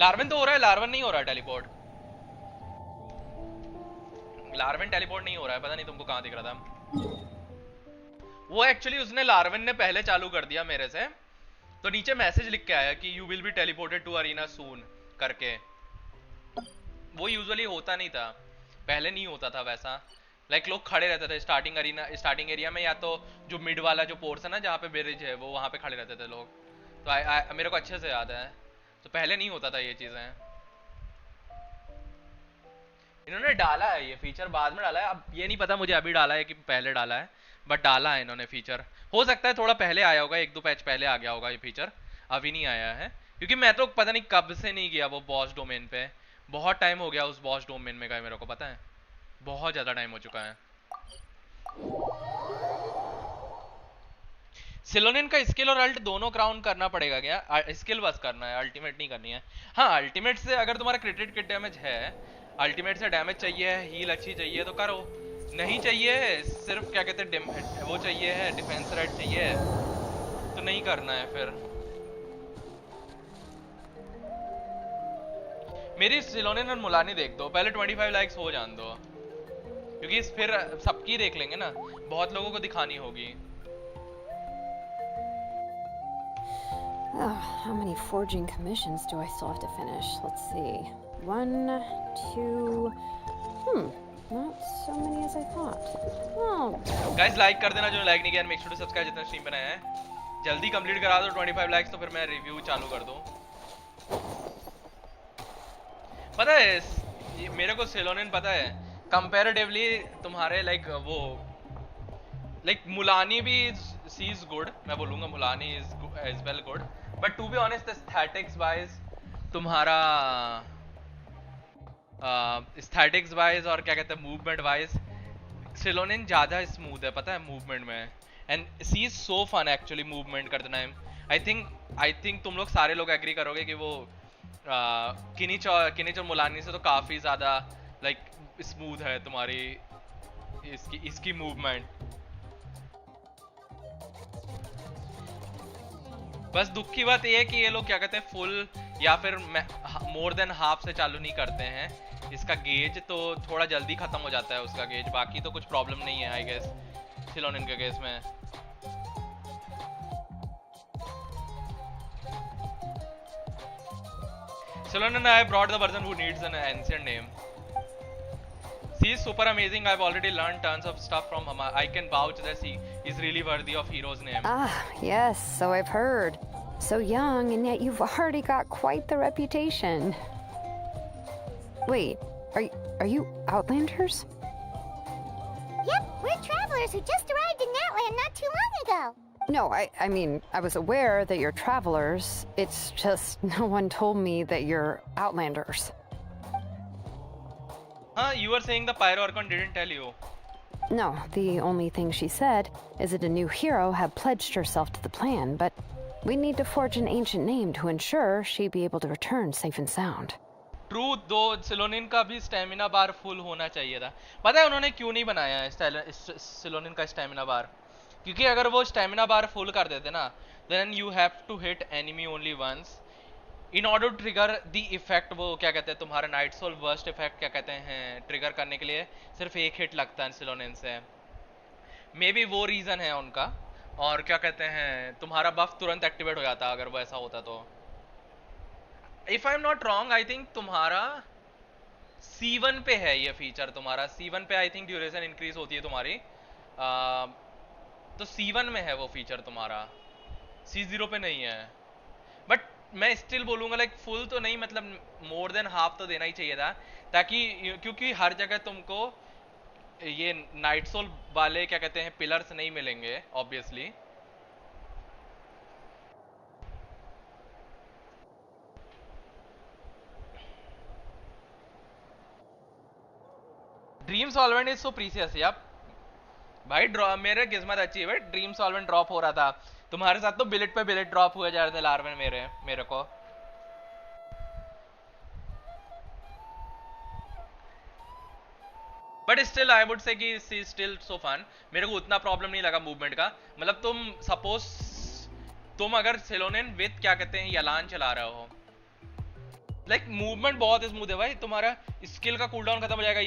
लार्वन तो हो रहा है, लार्वन नहीं हो रहा है टेलीपोर्ट। लार्वन टेलीपोर्ट नहीं हो रहा है, पता नहीं तुमको कहाँ दिख रहा था। वो एक्चुअली उसने लार्वन ने पहले चालू कर दिया मेरे से, तो नीचे मैसेज लिख के आया कि you will be teleported to arena soon करके। वो यूजुअली होता नहीं था, पहले नहीं होता था वैसा। लाइक लोग खड़े रहते थे स्टार्टिंग एरिया में, या तो जो मिड वाला जो पोर्शन है जहाँ पे ब्रिज है वो वहाँ पे खड़े रहते थे लोग। तो मेरे को अच्छे से याद है, तो पहले नहीं होता था ये चीज़ें। इन्होंने डाला है ये फीचर, बाद में डाला है, अब ये नहीं पता मुझे अभी डाला है कि पहले डाला है, बट डाला है इन्होंने फीचर। हो सकता है थोड़ा पहले आया होगा, 1-2 पैच पहले आ गया होगा ये फीचर, अभी नहीं आया है। क्योंकि मैं तो पता नहीं कब से नहीं गया वो बॉस डोमेन पे, बहुत टाइम हो गया उस बॉस डोमेन में गए, मेरे को पता है बहुत ज़्यादा टाइम हो चुका है। सिलोनिन का स्किल और अल्ट दोनों क्राउन करना पड़ेगा क्या? स्किल बस करना है, अल्टीमेट नहीं करनी है। हाँ, अल्टीमेट से अगर तुम्हारा क्रिटिक डैमेज है, अल्टीमेट से डैमेज चाहिए, हील अच्छी चाहिए तो करो, नहीं चाहिए सिर्फ क्या कहते हैं वो चाहिए है, डिफेंस रेट चाहिए तो नहीं करना है फिर। मेरी सिलोनिन और मुलानी देख दो, पहले 25 लाइक्स हो जान दो, क्योंकि फिर सबकी देख लेंगे ना, बहुत लोगों को दिखानी होगी। Oh, how many forging commissions do I still have to finish? Let's see. 1, 2... not so many as I thought. Oh. Guys like कर देना जो लाइक नहीं किया, मेक श्योर टू सब्सक्राइब जितना स्ट्रीम बनाया है। जल्दी कंप्लीट करा दो 25 लाइक्स तो फिर मैं रिव्यू चालू कर दूं। पता है मेरे को सिलोनिन पता है कंपैरेटिवली तुम्हारे लाइक मुलानी भी सी इज गुड, मैं बोलूंगा Mualani is well good, but to be honest aesthetics wise तुम्हारा एस्थेटिक्स वाइज और क्या कहते हैं मूवमेंट वाइज सिलोनिन ज्यादा स्मूथ है, पता है मूवमेंट में। And she is so fun actually movement करना है। आई थिंक तुम लोग सारे लोग एग्री करोगे कि वो किनिच और मुलानी से तो काफी ज्यादा लाइक स्मूथ है तुम्हारी इसकी मूवमेंट। बस दुख की बात ये है कि ये लोग क्या कहते हैं फुल या फिर मोर देन हाफ से चालू नहीं करते हैं इसका गेज, तो थोड़ा जल्दी खत्म हो जाता है उसका गेज। बाकी तो कुछ प्रॉब्लम नहीं है आई गेस सिलोनिन के केस में। Silonin, I brought the person who needs an ancient name. She is super amazing. I've already learned tons of stuff from her. I can vouch that she is really worthy of hero's name. Ah, yes, so I've heard. So young, and yet you've already got quite the reputation. Wait, are you Outlanders? Yep, we're travelers who just arrived in Outland not too long ago. No, I mean, I was aware that you're travelers. It's just no one told me that you're Outlanders. You were saying the Pyro Archon didn't tell you. No, the only thing she said is that a new hero had pledged herself to the plan, but we need to forge an ancient name to ensure she'd be able to return safe and sound. True, दो सिलोनिन का भी stamina बार full होना चाहिए था। पता है उन्होंने क्यों नहीं बनाया है सिलोनिन का स्टेमिना बार? क्योंकि अगर वो स्टेमिना बार फुल कर देते ना, then you have to hit enemy only once in order to trigger the effect. वो क्या कहते हैं तुम्हारा नाइट सोल वर्स्ट इफेक्ट क्या कहते हैं ट्रिगर करने के लिए सिर्फ एक हिट लगता है सिलोनिन से। मे बी वो रीजन है उनका। और क्या कहते हैं तुम्हारा बफ तुरंत एक्टिवेट हो जाता अगर वो ऐसा होता तो। If I am not wrong I think तुम्हारा C1 पे है ये फीचर, तुम्हारा C1 पे आई थिंक ड्यूरेशन इंक्रीज होती है तुम्हारी, तो C1 में है वो फीचर तुम्हारा, C0 पे नहीं है। बट मैं स्टिल बोलूँगा लाइक फुल तो नहीं, मतलब मोर देन हाफ तो देना ही चाहिए था, ताकि क्योंकि हर जगह तुमको ये नाइट सोल वाले क्या कहते हैं पिलर्स नहीं मिलेंगे obviously. Dream solvent is so precious यार भाई। मेरे किस्मत अच्छी है भाई, ड्रीम सॉल्वेंट ड्रॉप हो रहा था, तुम्हारे साथ तो बिलेट पे बिलेट ड्रॉप हुए जा रहे थे लार्वन मेरे को। बट स्टिल आई वुड से कि सी स्टिल सो फन। मेरे को उतना प्रॉब्लम नहीं लगा मूवमेंट का। मतलब तुम सपोज तुम अगर सिलोनिन विद क्या कहते हैं यलान चला रहे हो लाइक मूवमेंट बहुत स्मूथ है भाई, तुम्हारा स्किल का कूलडाउन खत्म हो जाएगा।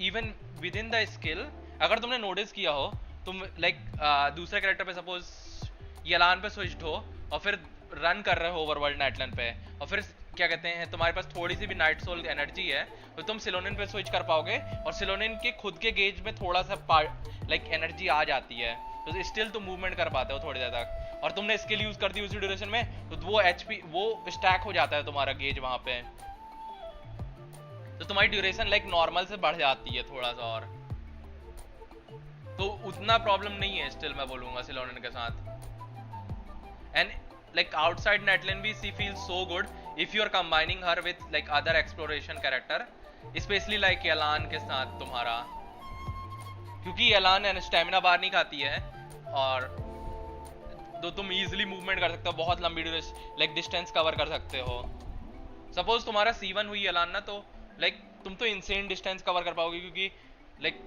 Even with in the skill, अगर तुमने नोटिस किया हो, तुम लाइक दूसरे कैरेक्टर पे सपोज यलान पे स्विच्ड हो और फिर रन कर रहे हो ओवरवर्ल्ड नाइटलैंड पे, और फिर क्या कहते हैं तुम्हारे पास थोड़ी सी भी नाइट सोल एनर्जी है तो तुम सिलोनिन पे स्विच कर पाओगे, और सिलोनिन के खुद के गेज में थोड़ा सा लाइक एनर्जी आ जाती है, तो स्टिल तुम मूवमेंट कर पाते हो थोड़ी देर तक। और तुमने स्किल यूज कर दी उसी ड्यूरेशन में, तो वो एचपी वो स्टैक हो जाता है तुम्हारा गेज वहां पे, तो तुम्हारी ड्यूरेशन लाइक नॉर्मल से बढ़ जाती है थोड़ा सा, और तो उतना प्रॉब्लम नहीं है स्टिल मैं बोलूंगा सिलोनिन के साथ। And like outside Netland we she feels so good if you are combining her with like other exploration character, especially like Yalan के साथ तुम्हारा, क्योंकि Yalan स्टेमिना बार नहीं खाती है और तो तुम इजीली मूवमेंट कर सकते हो, बहुत लंबी लाइक डिस्टेंस कवर कर सकते हो। सपोज तुम्हारा C1 हुई Yalan ना, तो लाइक तुम तो इंसेन डिस्टेंस कवर कर पाओगे, क्योंकि लाइक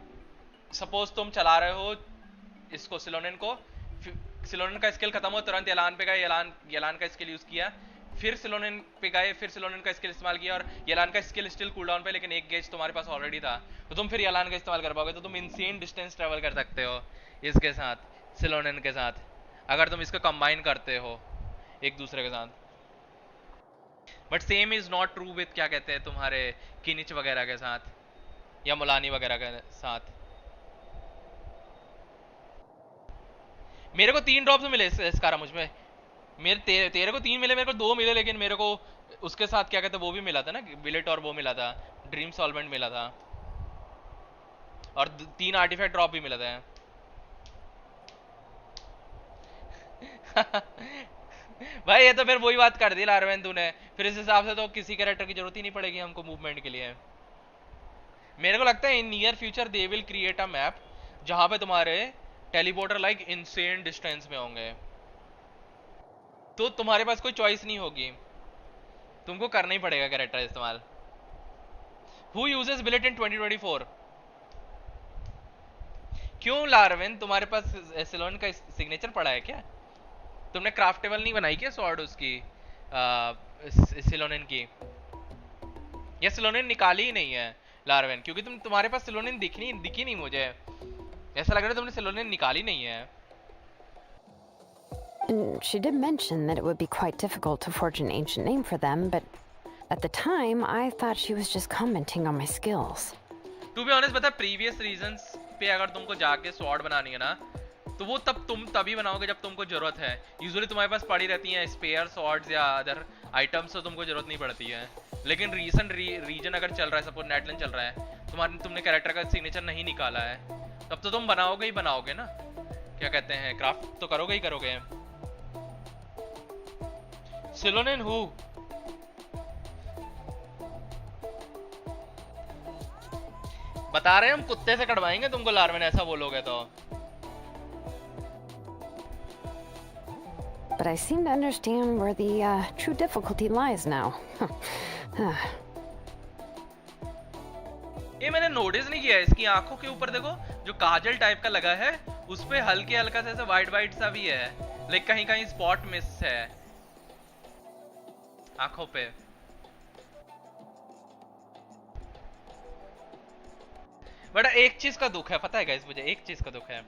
सपोज तुम चला रहे हो इसको सिलोनिन को, सिलोनिन का स्किल खत्म हो तुरंत यलान पे गए, यलान का स्किल यूज किया, फिर सिलोनिन पे गए, फिर सिलोनिन का स्किल इस्तेमाल किया, और यलान का स्किल स्टिल कूलडाउन पे, लेकिन एक गेज तुम्हारे पास ऑलरेडी था, तो तुम फिर यलान का इस्तेमाल कर पाओगे, तो तुम इनसेन डिस्टेंस ट्रेवल कर सकते हो इसके साथ, सिलोनिन के साथ, अगर तुम इसको कंबाइन करते हो एक दूसरे के साथ। But same is not true with क्या कहते हैं तुम्हारे किनिच वगैरह के साथ या मुलानी वगैरह के साथ। मेरे को 3 ड्रॉप्स मिले इसकारा मुझ में, तेरे को 3 मिले, मेरे को 2 मिले, लेकिन मेरे को उसके साथ क्या कहते वो भी मिला था ना, बिलेट, और वो मिला था ड्रीम सॉल्वेंट मिला था, और 3 आर्टिफैक्ट ड्रॉप भी मिला था। भाई ये तो फिर वही बात कर दी लारवेन तूने, फिर इस हिसाब से तो किसी कैरेक्टर की जरूरत ही नहीं पड़ेगी हमको मूवमेंट के लिए। मेरे को लगता है in near future they will create a map जहां पे तुम्हारे टेलीपोर्टर लाइक इनसेन डिस्टेंस में होंगे, तो तुम्हारे पास कोई चॉइस नहीं होगी, तुमको करना ही पड़ेगा कैरेक्टर इस्तेमाल। हु यूजेस बिलेट इन 2024? क्यों लारविन, तुम्हारे पास सिलोन का सिग्नेचर पड़ा है क्या? तुमने क्राफ्टेबल नहीं बनाई क्या स्वॉर्ड उसकी सिलोनिन की? या सिलोनिन निकाली ही नहीं है लारविन? क्योंकि तुम्हारे पास सिलोनिन दिखी नहीं मुझे, ऐसा लग रहा है तुमने सिलोनिन निकाली नहीं है। And she did mention that it would be quite difficult to forge an ancient name for them, but at the time I thought she was just commenting on my skills. To be honest, बता previous reasons पे अगर तुमको जाके sword बनानी है ना, तो वो तुम तभी बनाओगे जब तुमको जरूरत है। यूजुअली तुम्हारे पास पड़ी रहती हैं स्पेयर स्वॉर्ड्स या अदर आइटम्स, तो तुमको जरूरत नहीं पड़ती है। लेकिन रीसेंट रीजन अगर चल रहा है, सपोज नेटलैंड चल रहा है, तुमने कैरेक्टर का सिग्नेचर नहीं निकाला है, तब तो तुम बनाओगे ही बनाओगे ना, क्या कहते हैं क्राफ्ट तो करोगे ही करोगे। सिलोनिन हु? बता रहे हैं हम कुत्ते से कटवाएंगे तुमको लारविन, ऐसा बोलोगे तो। But I seem to understand where the true difficulty lies now. ये मैंने नोटिस नहीं किया, इसकी आंखों के ऊपर देखो जो काजल टाइप का लगा है, उस पे हल्के हल्का सा वाइट सा भी है, लाइक कहीं कहीं स्पॉट मिस है आंखों पे। बट एक चीज का दुख है, पता है गाइस, मुझे एक चीज का दुख है,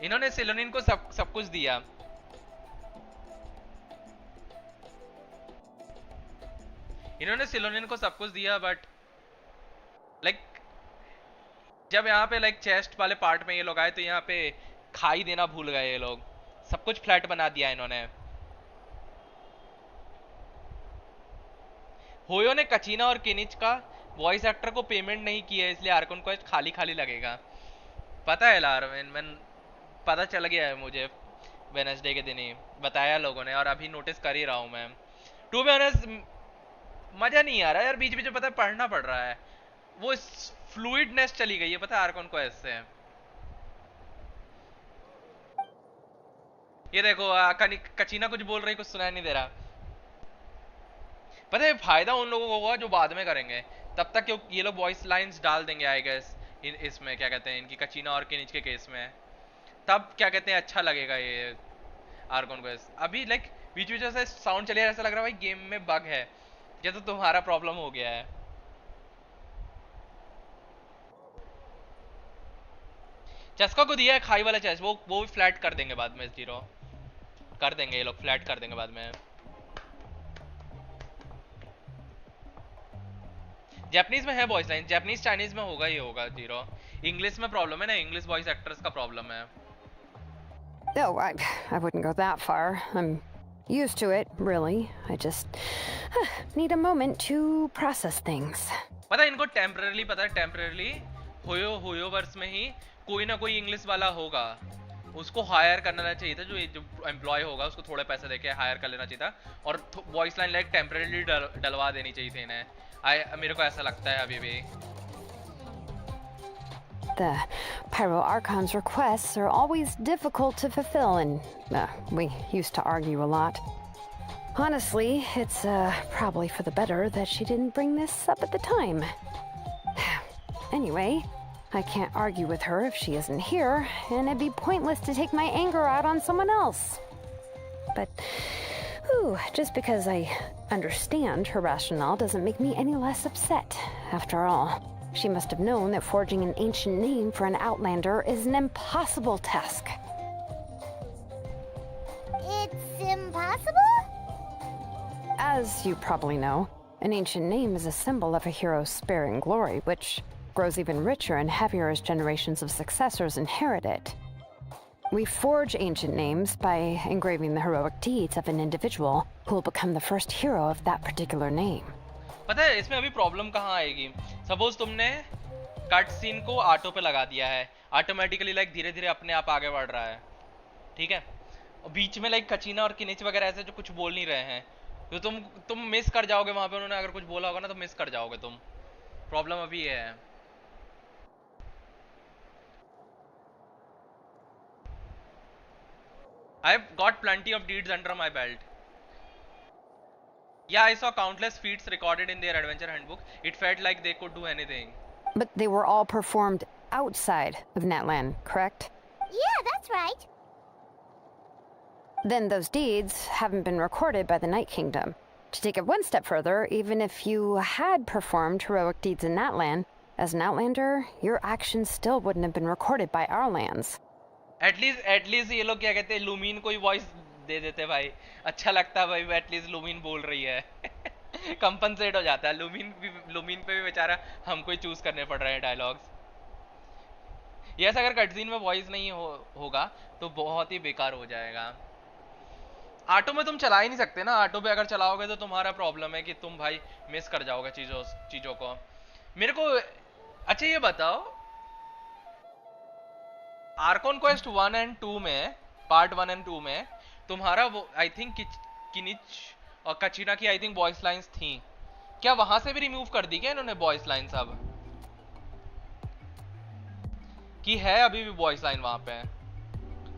इन्होंने सिलोनिन को सब कुछ दिया, बट लाइक जब यहाँ पे लाइक चेस्ट वाले पार्ट में ये लोग आए तो यहाँ पे खाई देना भूल गए ये लोग, सब कुछ फ्लैट बना दिया इन्होंने। होयो ने कचीना और किनिच का वॉइस एक्टर को पेमेंट नहीं किया, इसलिए आर्कोन को खाली खाली लगेगा। पता है लारविन, पता चल गया है मुझे, वेडनेसडे के दिन ही बताया लोगों ने, और अभी नोटिस कर ही रहा हूँ मैं। टू बी ऑनेस्ट मजा नहीं आ रहा यार, बीच बीच में पता है पढ़ना पड़ रहा है, वो फ्लूइडनेस चली गई है पता है आर्कोन को ऐसे। ये देखो कचीना कुछ बोल रही, कुछ सुनाई नहीं दे रहा। पता है फायदा उन लोगों को होगा जो बाद में करेंगे, तब तक ये लोग वॉइस लाइंस डाल देंगे आई गेस इसमें, क्या कहते हैं इनकी कचीना और किनिच के केस में, तब क्या कहते हैं अच्छा लगेगा ये आर्कोन को। अभी लाइक बीच बीच से साउंड चले, ऐसा लग रहा है भाई गेम में बग है, ये तो तुम्हारा प्रॉब्लम हो गया है। चस्का को दिया है खाई वाला चेस्ट, वो भी फ्लैट कर देंगे बाद में, जीरो कर देंगे ये लोग, फ्लैट कर देंगे बाद में। जापानीज में है वॉइस लाइन, जापानीज चाइनीज में होगा ही होगा जीरो। इंग्लिश में प्रॉब्लम है ना, इंग्लिश वॉइस एक्टर्स का प्रॉब्लम है। Oh, I wouldn't go that far. I'm used to it, really. I just need a moment to process things. पता है इनको टेम्पररी, पता है टेम्पररी होयो वर्स में ही कोई ना कोई इंग्लिश वाला होगा, उसको हायर करना चाहिए था। जो एम्प्लॉय होगा उसको थोड़े पैसे देके हायर कर लेना चाहिए था, और वॉइस लाइन लाइक टेम्पररी डलवा देनी चाहिए थी इन्हें। मेरे को ऐसा लगता है अभी भी। The Pyro Archon's requests are always difficult to fulfill, and we used to argue a lot. Honestly, it's probably for the better that she didn't bring this up at the time. Anyway, I can't argue with her if she isn't here, and it'd be pointless to take my anger out on someone else. But, just because I understand her rationale doesn't make me any less upset. After all, she must have known that forging an ancient name for an Outlander is an impossible task. It's impossible? As you probably know, an ancient name is a symbol of a hero's sparing glory, which grows even richer and heavier as generations of successors inherit it. We forge ancient names by engraving the heroic deeds of an individual who will become the first hero of that particular name. पता है इसमें अभी problem कहाँ आएगी? Suppose तुमने cut scene को auto पे लगा दिया है, ऑटोमेटिकली लाइक धीरे धीरे अपने आप आगे बढ़ रहा है, ठीक है, और बीच में लाइक कचीना और किनिच वगैरह ऐसे जो कुछ बोल नहीं रहे हैं, तो तुम मिस कर जाओगे वहां पे। उन्होंने अगर कुछ बोला होगा ना तो मिस कर जाओगे तुम। प्रॉब्लम अभी ये है। I've got plenty of deeds under my belt. Yeah, I saw countless feats recorded in their adventure handbook. It felt like they could do anything. But they were all performed outside of Natlan, correct? Yeah, that's right. Then those deeds haven't been recorded by the Night Kingdom. To take it one step further, even if you had performed heroic deeds in Natlan, as an Outlander, your actions still wouldn't have been recorded by our lands. At least ये लोग क्या कहते हैं, लूमीन को ही voice दे देते भाई, अच्छा लगता है भाई, एटलीस्ट लूमीन बोल रही है। कंपनसेट हो जाता है। लूमीन पे भी बेचारा हमको ही चूज करने पड़ रहे हैं डायलॉग्स। यस, अगर कटसीन में वॉइस नहीं होगा तो बहुत ही बेकार हो जाएगा। ऑटो में तुम चला ही नहीं सकते ना, ऑटो पे अगर चलाओगे तो तुम्हारा प्रॉब्लम है कि तुम भाई मिस कर जाओगे चीजों को। मेरे को अच्छा ये बताओ, आर्कॉन क्वेस्ट 1 एंड 2 में, पार्ट 1 एंड 2 में तुम्हारा वो आई थिंक किनिच और कचीना की आई थिंक वॉइस लाइंस थी, क्या वहां से भी रिमूव कर दी क्या इन्होंने वॉइस लाइंस? अब कि है अभी भी वॉइस लाइन वहां पे,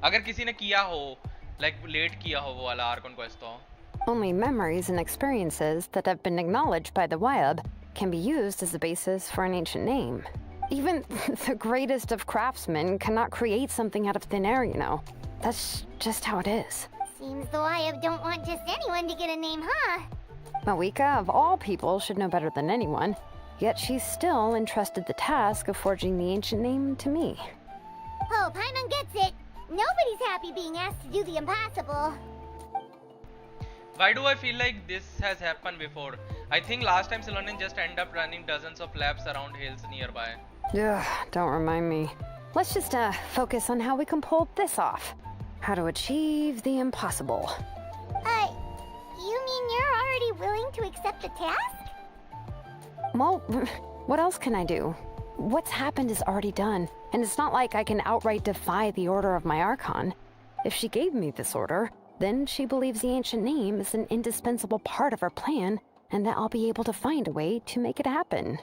अगर किसी ने किया हो, लाइक लेट किया हो वो वाला आर्कॉन क्वेस्ट तो? Only memories and experiences that have been acknowledged by the Wyab can be used as a basis for an ancient name. Even the greatest of craftsmen cannot create something out of thin air, you know. That's just how it is. Seems the Wyab don't want just anyone to get a name, huh? Mawika, of all people, should know better than anyone, yet she's still entrusted the task of forging the ancient name to me. Oh, Paimon gets it. Nobody's happy being asked to do the impossible. Why do I feel like this has happened before? I think last time Silonin just ended up running dozens of laps around hills nearby. Ugh, don't remind me. Let's just focus on how we can pull this off. How to achieve the impossible. You mean you're already willing to accept the task? Well, what else can I do? What's happened is already done, and it's not like I can outright defy the order of my Archon. If she gave me this order, then she believes the ancient name is an indispensable part of her plan, and that I'll be able to find a way to make it happen.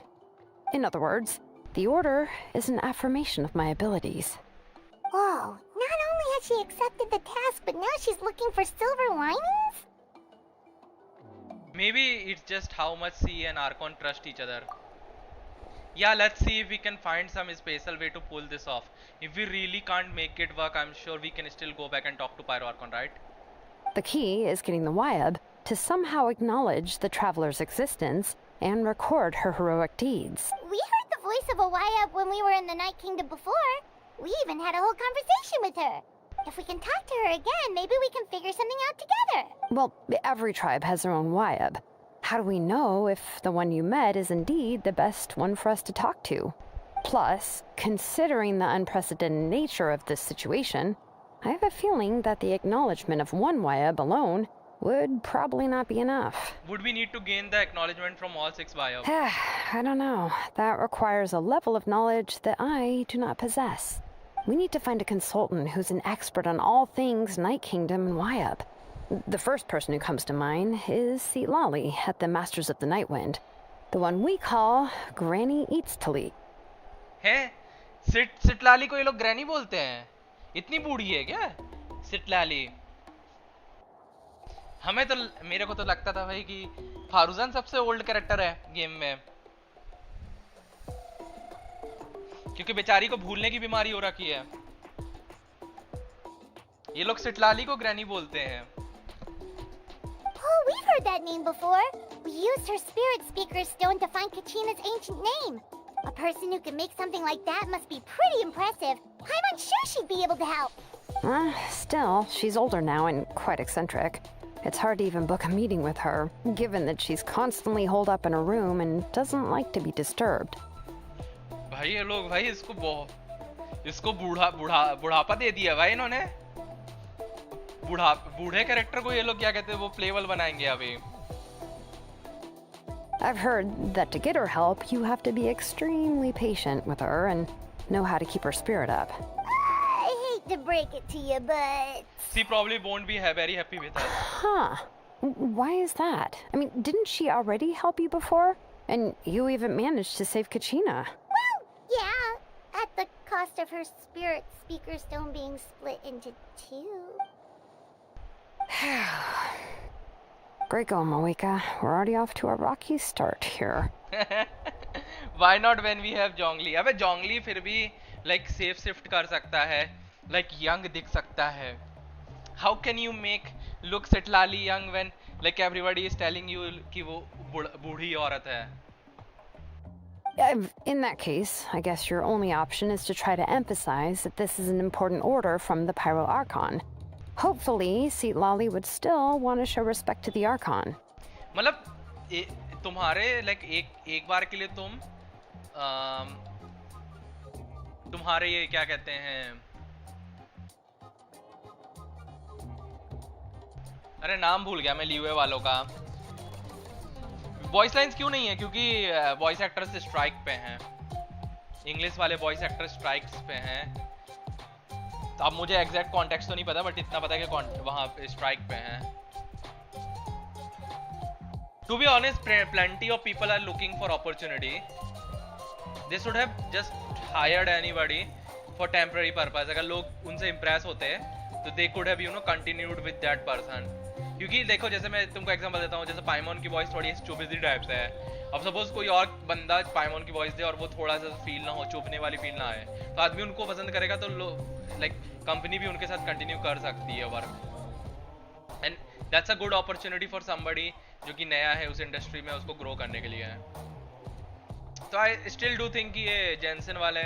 In other words, the order is an affirmation of my abilities. Whoa, not only has she accepted the task, but now she's looking for silver linings? Maybe it's just how much she and Archon trust each other. Yeah, let's see if we can find some special way to pull this off. If we really can't make it work, I'm sure we can still go back and talk to Pyro Archon, right? The key is getting the Wyab to somehow acknowledge the traveler's existence and record her heroic deeds. We heard the voice of a Wyatt when we were in the Night Kingdom before. We even had a whole conversation with her. If we can talk to her again, maybe we can figure something out together. Well, every tribe has their own Wyab. How do we know if the one you met is indeed the best one for us to talk to? Plus, considering the unprecedented nature of this situation, I have a feeling that the acknowledgement of one Wyab alone would probably not be enough. Would we need to gain the acknowledgement from all 6 bios? I don't know. That requires a level of knowledge that I do not possess. We need to find a consultant who's an expert on all things Night Kingdom and Wyab. The first person who comes to mind is Lali at the Masters of the Night Wind, the one we call Granny Eats Tali. है सिटलाली को ये लोग granny बोलते हैं? इतनी बूढ़ी है क्या सिटलाली? हमें तो मेरे को तो लगता था भाई कि फारूजान सबसे ओल्ड कैरेक्टर है गेम में, क्योंकि बेचारी को भूलने की बीमारी हो रखी है। ये लोग सिटलाली को ग्रैनी बोलते हैं। Oh, we've heard that name before. We used her spirit speaker stone to find Kachina's ancient name. A person who can make something like that must be pretty impressive. I'm unsure she'd be able to help. Still, she's older now and quite eccentric. It's hard to even book a meeting with her, given that she's constantly holed up in her room and doesn't like to be disturbed. भाई ये लोग भाई इसको बुढ़ापा दे दिया भाई इन्होंने। बूढ़े कैरेक्टर को ये लोग क्या कहते हैं, वो प्लेबल बनाएंगे अभी। I've heard that to get her help, you have to be extremely patient with her and know how to keep her spirit up. I hate to break it to you, but... She probably won't be very happy with us. Huh. Why is that? I mean, didn't she already help you before? And you even managed to save Kachina. Well, yeah. At the cost of her spirit speaker stone being split into 2. Great going, Moeka. We're already off to a rocky start here. Why not when we have Zhongli? अबे Zhongli फिर भी like safe shift कर सकता है, like young दिख सकता है. How can you make look Sitlali young when like everybody is telling you कि वो बूढ़ी औरत है? In that case, I guess your only option is to try to emphasize that this is an important order from the Pyro Archon. Hopefully, Lali would still want to show respect to the Archon. मतलब तुम्हारे like एक बार के लिए तुम्हारे ये क्या कहते हैं, अरे नाम भूल गया मैं लीवे वालों का। वॉइस लाइंस क्यों नहीं है? क्योंकि वॉइस एक्टर्स स्ट्राइक पे हैं, इंग्लिश वाले वॉइस एक्टर्स स्ट्राइक्स पे हैं। तो अब मुझे एग्जैक्ट कॉन्टेक्स्ट तो नहीं पता, बट इतना पता है कि वहां पे स्ट्राइक पे हैं। To be honest, plenty of people are looking for opportunity. They should have just hired anybody for temporary purpose. अगर लोग उनसे impress होते तो they could have continued with that person. क्योंकि देखो, जैसे मैं तुमको एग्जांपल देता हूँ, जैसे पाइमोन की वॉइस थोड़ी चुभिदी टाइप से है। अब सपोज कोई और बंदा पाइमोन की वॉइस दे और वो थोड़ा सा फील ना हो, चुभने वाली फील ना आए, तो आदमी उनको पसंद करेगा, तो लाइक कंपनी भी उनके साथ कंटिन्यू कर सकती है work. And that's a good opportunity for somebody जो कि नया है उस इंडस्ट्री में, उसको ग्रो करने के लिए है। तो आई स्टिल डू थिंक कि ये जेंसन वाले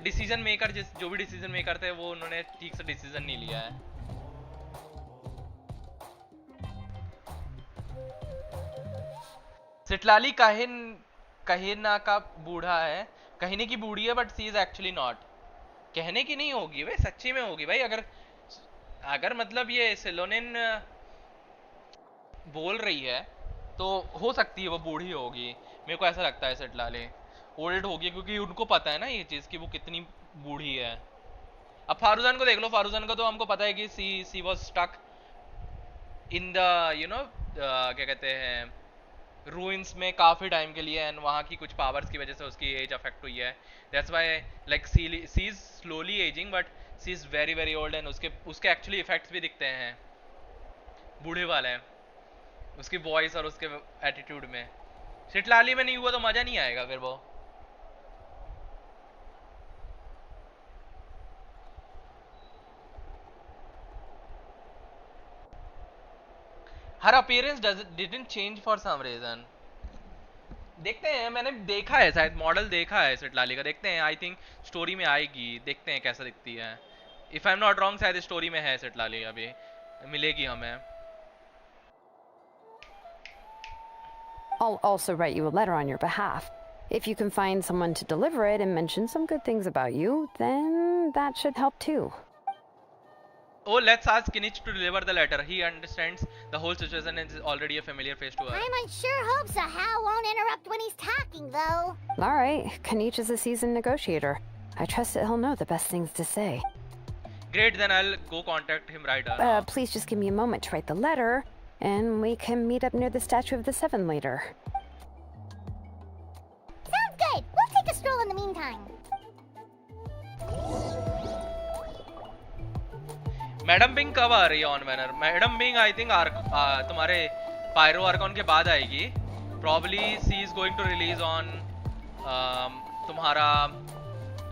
डिसीजन मेकर, जो भी डिसीजन मेकर थे, वो उन्होंने ठीक से डिसीजन नहीं लिया है। सिटलाली कहिना का बूढ़ा है, कहिने की बूढ़ी है, but she is actually not. कहने की नहीं होगी भाई, सच्ची में होगी भाई। अगर मतलब ये सेलोनिन बोल रही है तो हो सकती है वो बूढ़ी होगी। मेरे को ऐसा लगता है सिटलाली ओल्ड होगी, क्योंकि उनको पता है ना ये चीज कि वो कितनी बूढ़ी है। अब फारूजान को देख लो, फारूजान को तो हमको पता है कि she was stuck in the क्या कहते हैं, रूइंस में काफी टाइम के लिए, एंड वहाँ की कुछ पावर्स की वजह से उसकी एज अफेक्ट हुई है। That's why like she is slowly ageing, but she is very very old, and उसके एक्चुअली इफेक्ट्स भी दिखते हैं बूढ़े वाले, उसकी वॉइस और उसके एटीट्यूड में। सिटलाली में नहीं हुआ तो मजा नहीं आएगा फिर वो। Her appearance didn't change for some reason. देखते हैं, मैंने देखा है शायद, मॉडल देखा है सिटलाली का, देखते हैं। आई थिंक स्टोरी में आएगी, देखते हैं कैसा दिखती है। If I am not wrong शायद स्टोरी में है सिटलाली, अभी मिलेगी हमें। I'll also write you a letter on your behalf. If you can find someone to deliver it and mention some good things about you, then that should help too. Oh, let's ask Kinich to deliver the letter. He understands the whole situation and is already a familiar face to her. Paimon sure hopes a Hal won't interrupt when he's talking, though. All right, Kanich is a seasoned negotiator. I trust that he'll know the best things to say. Great, then I'll go contact him right now. Please just give me a moment to write the letter, and we can meet up near the Statue of the Seven later. Sounds good. We'll take a stroll in the meantime. Madam Ping कब आ रही है on banner? Madam Ping I think तुम्हारे pyro archon के बाद आएगी। Probably she is going to release on तुम्हारा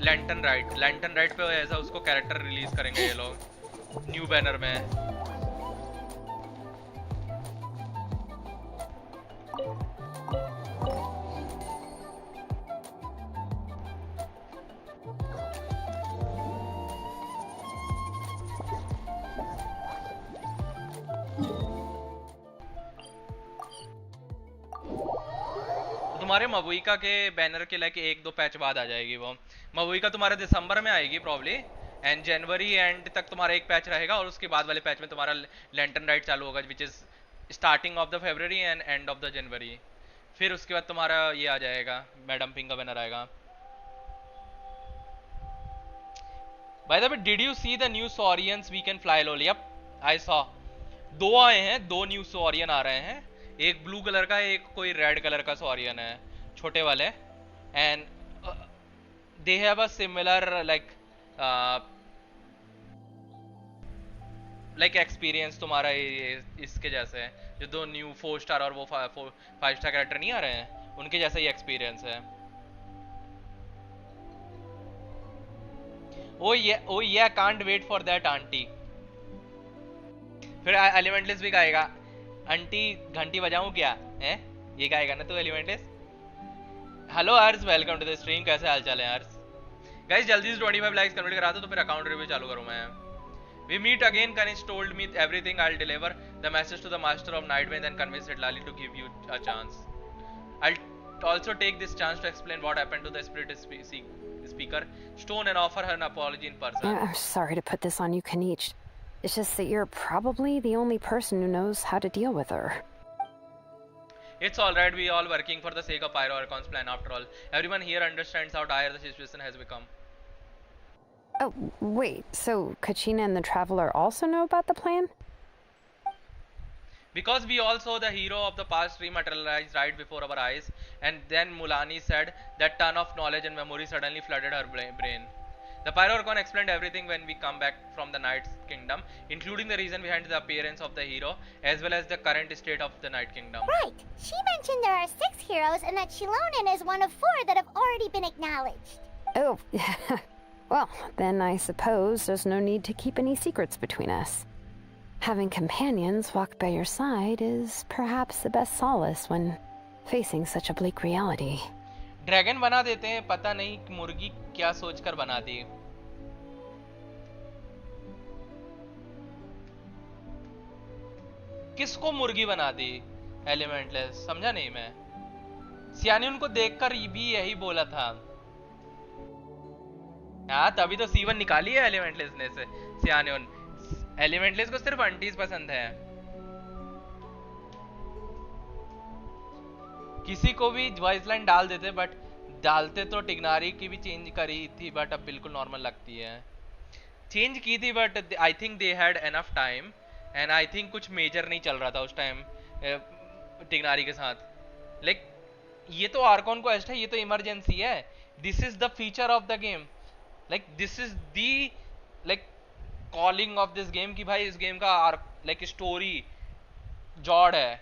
lantern rite पे ऐसा उसको कैरेक्टर रिलीज करेंगे ये लोग न्यू बैनर में। तुम्हारे मबुइका के बैनर के लाइक 1-2 पैच बाद आ जाएगी वो। मबुइका तुम्हारे दिसंबर में आएगी प्रॉब्ली, एंड जनवरी एंड तक तुम्हारा एक पैच रहेगा, और उसके बाद वाले पैच में तुम्हारा लैंटन राइट चालू होगा, which is starting of the February and end of the January. फिर उसके बाद तुम्हारा ये आ जाएगा, मैडम पिंक का बैनर आएगा। By the way, did you see the new saurians we can fly lol? Yup, I saw. 2 आए हैं, 2 न्यू सॉरियन आ रहे हैं, एक ब्लू कलर का, एक कोई रेड कलर का सॉरियन है, छोटे वाले। And they have a similar like experience तुम्हारा इसके जैसे है, जो 2 न्यू 4 स्टार और वो 5 स्टार कैरेक्टर नहीं आ रहे हैं, उनके जैसा ही एक्सपीरियंस है। Oh yeah can't wait for that aunty. फिर एलिमेंटलेस भी गाएगा, आंटी घंटी बजाऊं क्या है, ये गाएगा ना तो एलिमेंटलेस। हेलो आर्स, वेलकम टू द स्ट्रीम। कैसे हाल चाल है आर्स? गाइस जल्दी से 25 लाइक्स कंप्लीट करा दो तो फिर अकाउंट रिव्यू चालू करूं मैं। We meet again, Kinich told me everything, I will deliver the message to the master of night wind and convince Citlali to give you a chance. I will also take this chance to explain what happened to the spirit speaker stone and offer her an apology in person. I'm sorry to put this on you, Kanich. It's just that you're probably the only person who knows how to deal with her. It's alright, we all working for the sake of Pyro Archon's plan after all. Everyone here understands how dire the situation has become. Oh, wait, so Kachina and the Traveler also know about the plan? Because we all saw the hero of the past rematerialize right before our eyes, and then Mulani said that ton of knowledge and memory suddenly flooded her brain. The Pyro Archon explained everything when we come back from the Night's Kingdom, including the reason behind the appearance of the hero, as well as the current state of the Night Kingdom. Right. She mentioned there are 6 heroes and that Shilonen is one of 4 that have already been acknowledged. Oh, well, then I suppose there's no need to keep any secrets between us. Having companions walk by your side is perhaps the best solace when facing such a bleak reality. Dragon बना देते हैं, पता नहीं मुर्गी क्या सोचकर बना दी। किसको मुर्गी बना दी? एलिमेंटलेस, समझा नहीं मैं। सियानी उनको देखकर भी यही बोला था। हाँ, तभी तो C1 निकाली है एलिमेंटलेस ने से। सियानी एलिमेंटलेस को सिर्फ आंटीज पसंद है। किसी को भी वॉइस लाइन डाल देते, बट डालते तो टिग्नारी की भी चेंज करी थी, बट अब बिल्कुल नॉर्मल लगती है। चेंज की थी but I think they had enough time, and I think कुछ मेजर नहीं चल रहा था उस टाइम टिग्नारी के साथ। लाइक ये तो आर्कॉन क्वेस्ट है, ये तो इमरजेंसी है। This is the feature of the game, like this is the like calling of this game कि भाई इस गेम का लाइक स्टोरी जॉड है।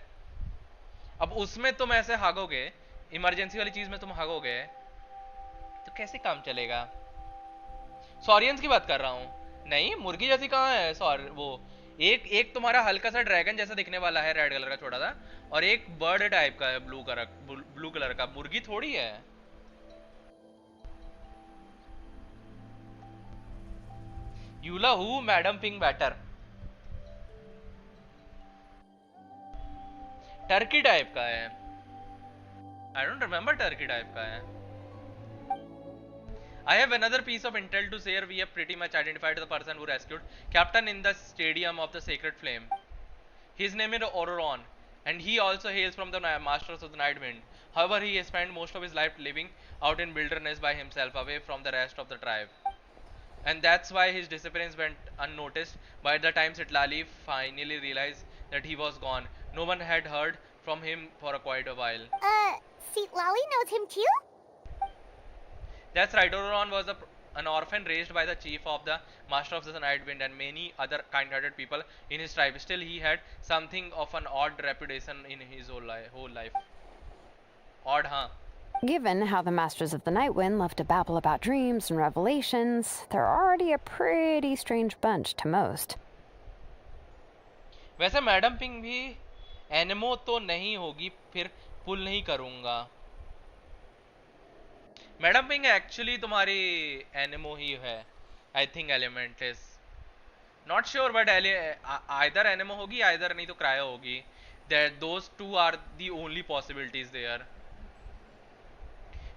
अब उसमें तुम ऐसे हागोगे, इमरजेंसी वाली चीज में तुम हागोगे तो कैसे काम चलेगा? सॉरियंस की बात कर रहा हूँ, नहीं मुर्गी जैसी कहाँ है वो एक एक तुम्हारा हल्का सा ड्रैगन जैसा दिखने वाला है, रेड कलर का छोटा सा, और एक बर्ड टाइप का है, ब्लू कलर का। मुर्गी थोड़ी है। यूला हु Madame Ping better, turkey type का है। I don't remember turkey type का है। I have another piece of intel to share. We have pretty much identified the person who rescued Captain in the Stadium of the Sacred Flame. His name is Auroron, and he also hails from the Masters of the Night Wind. However, he has spent most of his life living out in wilderness by himself, away from the rest of the tribe. And that's why his disappearance went unnoticed. By the time Sitlali finally realized that he was gone, no one had heard from him for quite a while. Seat Lolly knows him too? That's right, Auroron was an orphan raised by the chief of the Master of the Night Wind and many other kind-hearted people in his tribe. Still, he had something of an odd reputation in his whole life. Odd, huh? Given how the Masters of the Night Wind love to babble about dreams and revelations, they're already a pretty strange bunch to most. वैसे madam ping भी एनिमो तो नहीं होगी, फिर पुल नहीं करूंगा। Madam ping actually तुम्हारी Anemo ही है, आई थिंक एलिमेंटलिस, not sure, but either Anemo होगी, आइदर नहीं तो क्रायो होगी। That those two are the only possibilities there.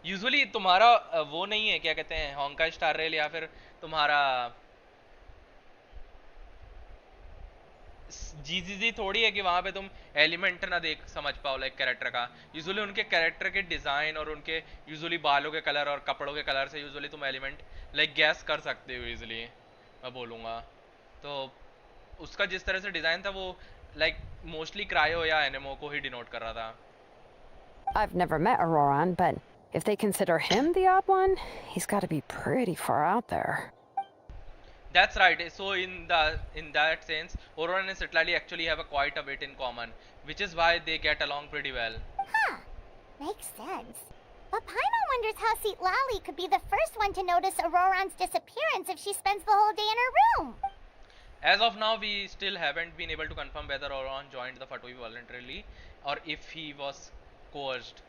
Usually तुम्हारा वो नहीं है, क्या कहते हैं, होंका स्टार रेल, या फिर तुम्हारा जीजीजी थोड़ी है कि वहां पे तुम एलिमेंट ना देख समझ पाओ लाइक कैरेक्टर का। यूजुअली उनके कैरेक्टर के डिजाइन और उनके यूजुअली बालों के कलर और कपड़ों के कलर से यूजुअली तुम एलिमेंट लाइक गैस कर सकते हो इजीली, मैं बोलूँगा। तो उसका जिस तरह से डिजाइन था वो लाइक मोस्टली क्रायो या एनिमो को ही डिनोट कर रहा था। I've never met Auroron, but if they consider him the odd one, he's got to be pretty far out there. That's right. So in that sense, Auroron and Sitlali actually have quite a bit in common, which is why they get along pretty well. Huh. Makes sense. But Paimon wonders how Seatlali could be the first one to notice Auroron's disappearance if she spends the whole day in her room. As of now, we still haven't been able to confirm whether Auroron joined the Fatui voluntarily or if he was coerced.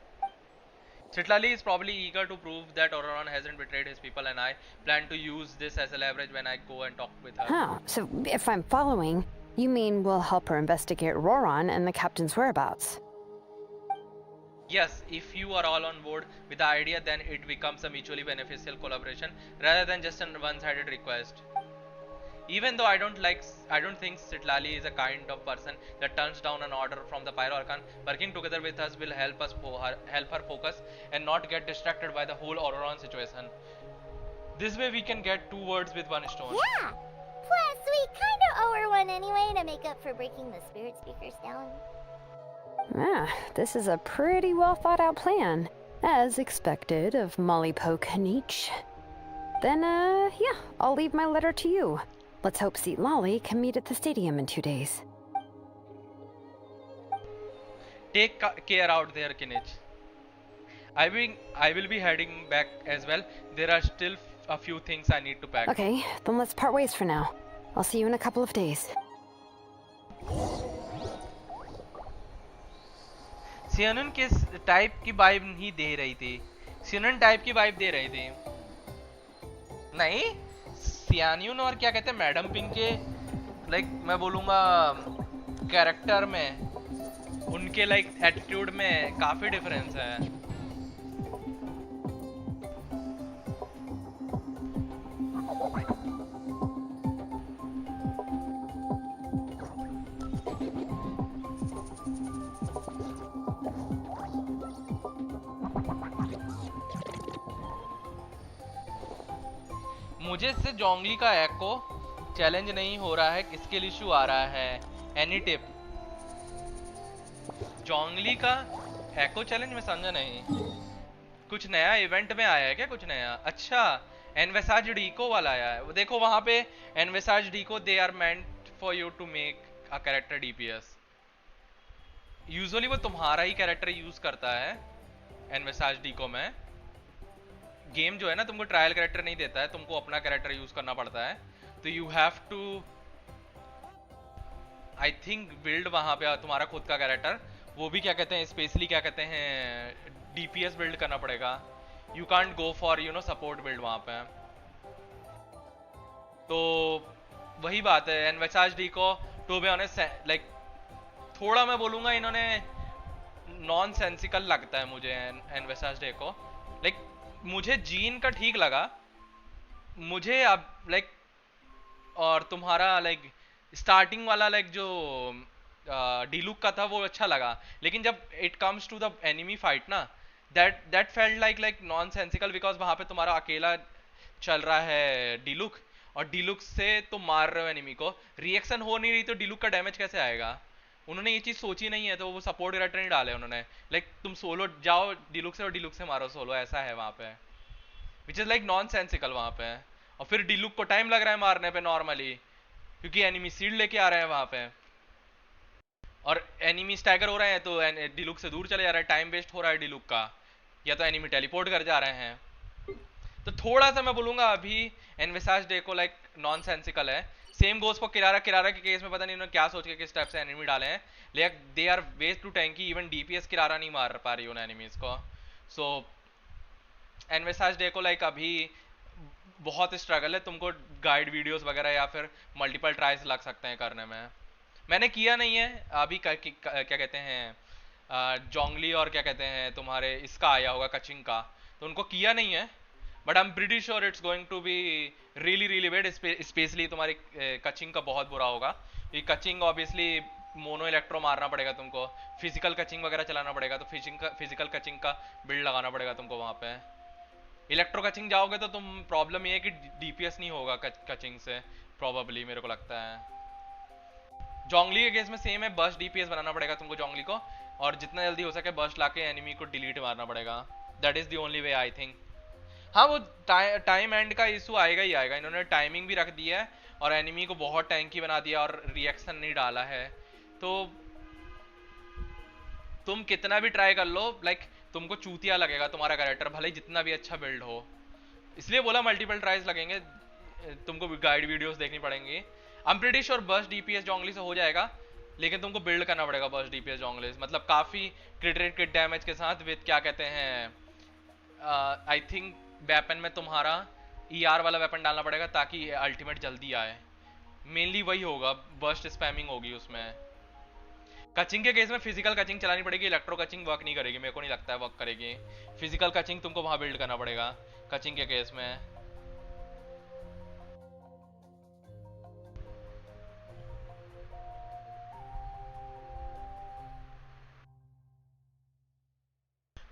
Sitlali is probably eager to prove that Auroron hasn't betrayed his people, and I plan to use this as a leverage when I go and talk with her. Oh, so if I'm following, you mean we'll help her investigate Auroron and the captain's whereabouts? Yes, if you are all on board with the idea, then it becomes a mutually beneficial collaboration rather than just a one-sided request. Even though I don't think Sitlali is a kind of person that turns down an order from the Pyro Archon, working together with us will help her focus and not get distracted by the whole Auroron situation. This way we can get two words with one stone. Yeah. Plus, we kind of owe her one anyway to make up for breaking the spirit speakers down. Ah, this is a pretty well thought out plan, as expected of Molly Poke Nietzsch. Then, yeah, I'll leave my letter to you. Let's hope Seatlali can meet at the stadium in 2 days. Take care out there, Kinich. I will be heading back as well. There are still a few things I need to pack. Okay, then let's part ways for now. I'll see you in a couple of days. सियनन किस type की vibe नहीं दे रही थी? सियनन type की vibe दे रही थी। नहीं, सियान्यून और क्या कहते हैं मैडम पिंक के लाइक मैं बोलूँगा कैरेक्टर में, उनके लाइक एटीट्यूड में काफ़ी डिफरेंस है। मुझे इससे जोंगली का एको चैलेंज नहीं हो रहा है, किसके लिए इशू आ रहा है? Any tip? जोंगली का एको चैलेंज में समझा नहीं। कुछ नया इवेंट में आया है क्या? कुछ नया? अच्छा, एनवेसाज डीको वाला आया है। वो देखो वहां पे एनवेसाज डीको, they are meant for you to make a character DPS. Usually वो तुम्हारा ही कैरेक्टर यूज करता है एनवेसाज डीको में। गेम जो है ना तुमको ट्रायल कैरेक्टर नहीं देता है, तुमको अपना कैरेक्टर यूज करना पड़ता है। तो you have to I think build वहाँ पे तुम्हारा खुद का कैरेक्टर, वो भी क्या कहते हैं स्पेशली क्या कहते हैं डीपीएस बिल्ड करना पड़ेगा। You can't go for you no support build वहाँ पे। तो वही बात है। एनवेसाज डी को टू बी ऑनेस्ट लाइक थोड़ा मैं बोलूँगा इन्होंने नॉन सेंसिकल लगता है मुझे एनवेसाज डे को। लाइक मुझे जीन का ठीक लगा मुझे अब लाइक, और तुम्हारा लाइक स्टार्टिंग वाला लाइक जो डीलुक का था वो अच्छा लगा, लेकिन जब it comes to the enemy fight ना that felt like nonsensical, because वहां पे तुम्हारा अकेला चल रहा है डीलुक और डीलुक से तुम मार रहे हो एनिमी को, रिएक्शन हो नहीं रही तो डीलुक का डैमेज कैसे आएगा। उन्होंने ये चीज सोची नहीं है तो वो सपोर्ट कैरेक्टर नहीं डाले उन्होंने। लाइक तुम सोलो जाओ डीलुक से और डीलुक से मारो सोलो, ऐसा है वहां पे, which is like non sensical वहां पे। और फिर डीलुक को टाइम लग रहा है मारने पे नॉर्मली, क्योंकि एनिमी सील्ड लेके आ रहे हैं वहां पे और एनिमी स्टैगर हो रहे हैं तो डीलुक से दूर चले जा रहे हैं, टाइम वेस्ट हो रहा है डीलुक का, या तो एनिमी टेलीपोर्ट कर जा रहे हैं। तो थोड़ा सा मैं बोलूंगा अभी एनवेसाज डे को लाइक नॉन सेंसिकल है। सेम गोस फॉर किरारा के केस में पता नहीं उन्होंने क्या सोच के किस टाइप से एनिमी डाले हैं, लेकिन दे आर वेज टू टैंकी, इवन डीपीएस किरारा नहीं मार पा रही उन एनिमीज को। सो एनवेसाज डे को लाइक अभी बहुत स्ट्रगल है, तुमको गाइड वीडियोस वगैरह या फिर मल्टीपल ट्राइज लग सकते हैं करने में। मैंने किया नहीं है अभी क्या कहते हैं जोंगली और क्या कहते हैं तुम्हारे इसका आया होगा कचिंग का, तो उनको किया नहीं है, but I am pretty sure it's going to be really bad. Especially तुम्हारी कचिंग का बहुत बुरा होगा। ये कचिंग ऑब्वियसली मोनो इलेक्ट्रो मारना पड़ेगा तुमको, फिजिकल कचिंग वगैरह चलाना पड़ेगा, तो फिजिकल कचिंग का बिल्ड लगाना पड़ेगा तुमको वहाँ पे। इलेक्ट्रो कचिंग जाओगे तो तुम प्रॉब्लम ये है कि डीपीएस नहीं होगा कचिंग से प्रोबेबली, मेरे को लगता है। जोंगली के केस में सेम है, बर्स्ट डीपीएस बनाना पड़ेगा तुमको जोंगली को, और जितना जल्दी हो सके बर्स्ट लाके एनिमी को डिलीट मारना पड़ेगा। That is the only way I think. हाँ वो टाइम एंड का इशू आएगा ही आएगा। इन्होंने टाइमिंग भी रख दी है और एनिमी को बहुत टैंकी बना दिया और रिएक्शन नहीं डाला है, तो तुम कितना भी ट्राई कर लो लाइक तुमको चूतिया लगेगा तुम्हारा कैरेक्टर, भले ही जितना भी अच्छा बिल्ड हो। इसलिए बोला मल्टीपल ट्राइज लगेंगे, तुमको गाइड वीडियोस देखनी पड़ेंगी। I am pretty sure burst DPS Zhongli से हो जाएगा, लेकिन तुमको बिल्ड करना पड़ेगा बर्स्ट डीपीएस जोंगली, मतलब काफी क्रिट रेट क्रिट डैमेज के साथ विद क्या कहते हैं आई थिंक वेपन में तुम्हारा ईआर वाला वेपन डालना पड़ेगा ताकि अल्टीमेट जल्दी आए। मेनली वही होगा, बर्स्ट स्पैमिंग होगी उसमें। कचिंग के केस में फिजिकल कचिंग चलानी पड़ेगी, इलेक्ट्रो कचिंग वर्क नहीं करेगी, मेरे को नहीं लगता है वर्क करेगी। फिजिकल कचिंग तुमको वहां बिल्ड करना पड़ेगा कचिंग के केस में।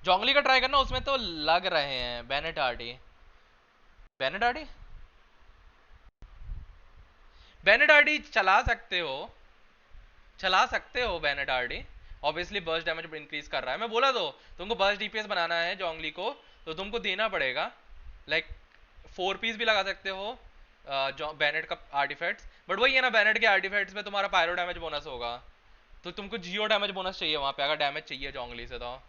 जोंगली का ट्राई करना, उसमें तो लग रहे हैं बेनेडार्डी चला सकते हो बेनेडार्डी। ऑब्वियसली बर्स्ट डैमेज इंक्रीज कर रहा है। मैं बोला तो तुमको बर्स्ट डीपीएस बनाना है जोंगली को तो तुमको देना पड़ेगा लाइक 4 पीस भी लगा सकते हो बैनेट का आर्टिफैक्ट्स, बट वही है ना बैनेट के आर्टिफैक्ट्स में तुम्हारा पायरो डैमेज बोनस होगा, तो तुमको जियो डैमेज बोनस चाहिए वहां पे अगर डैमेज चाहिए जोंगली से। तो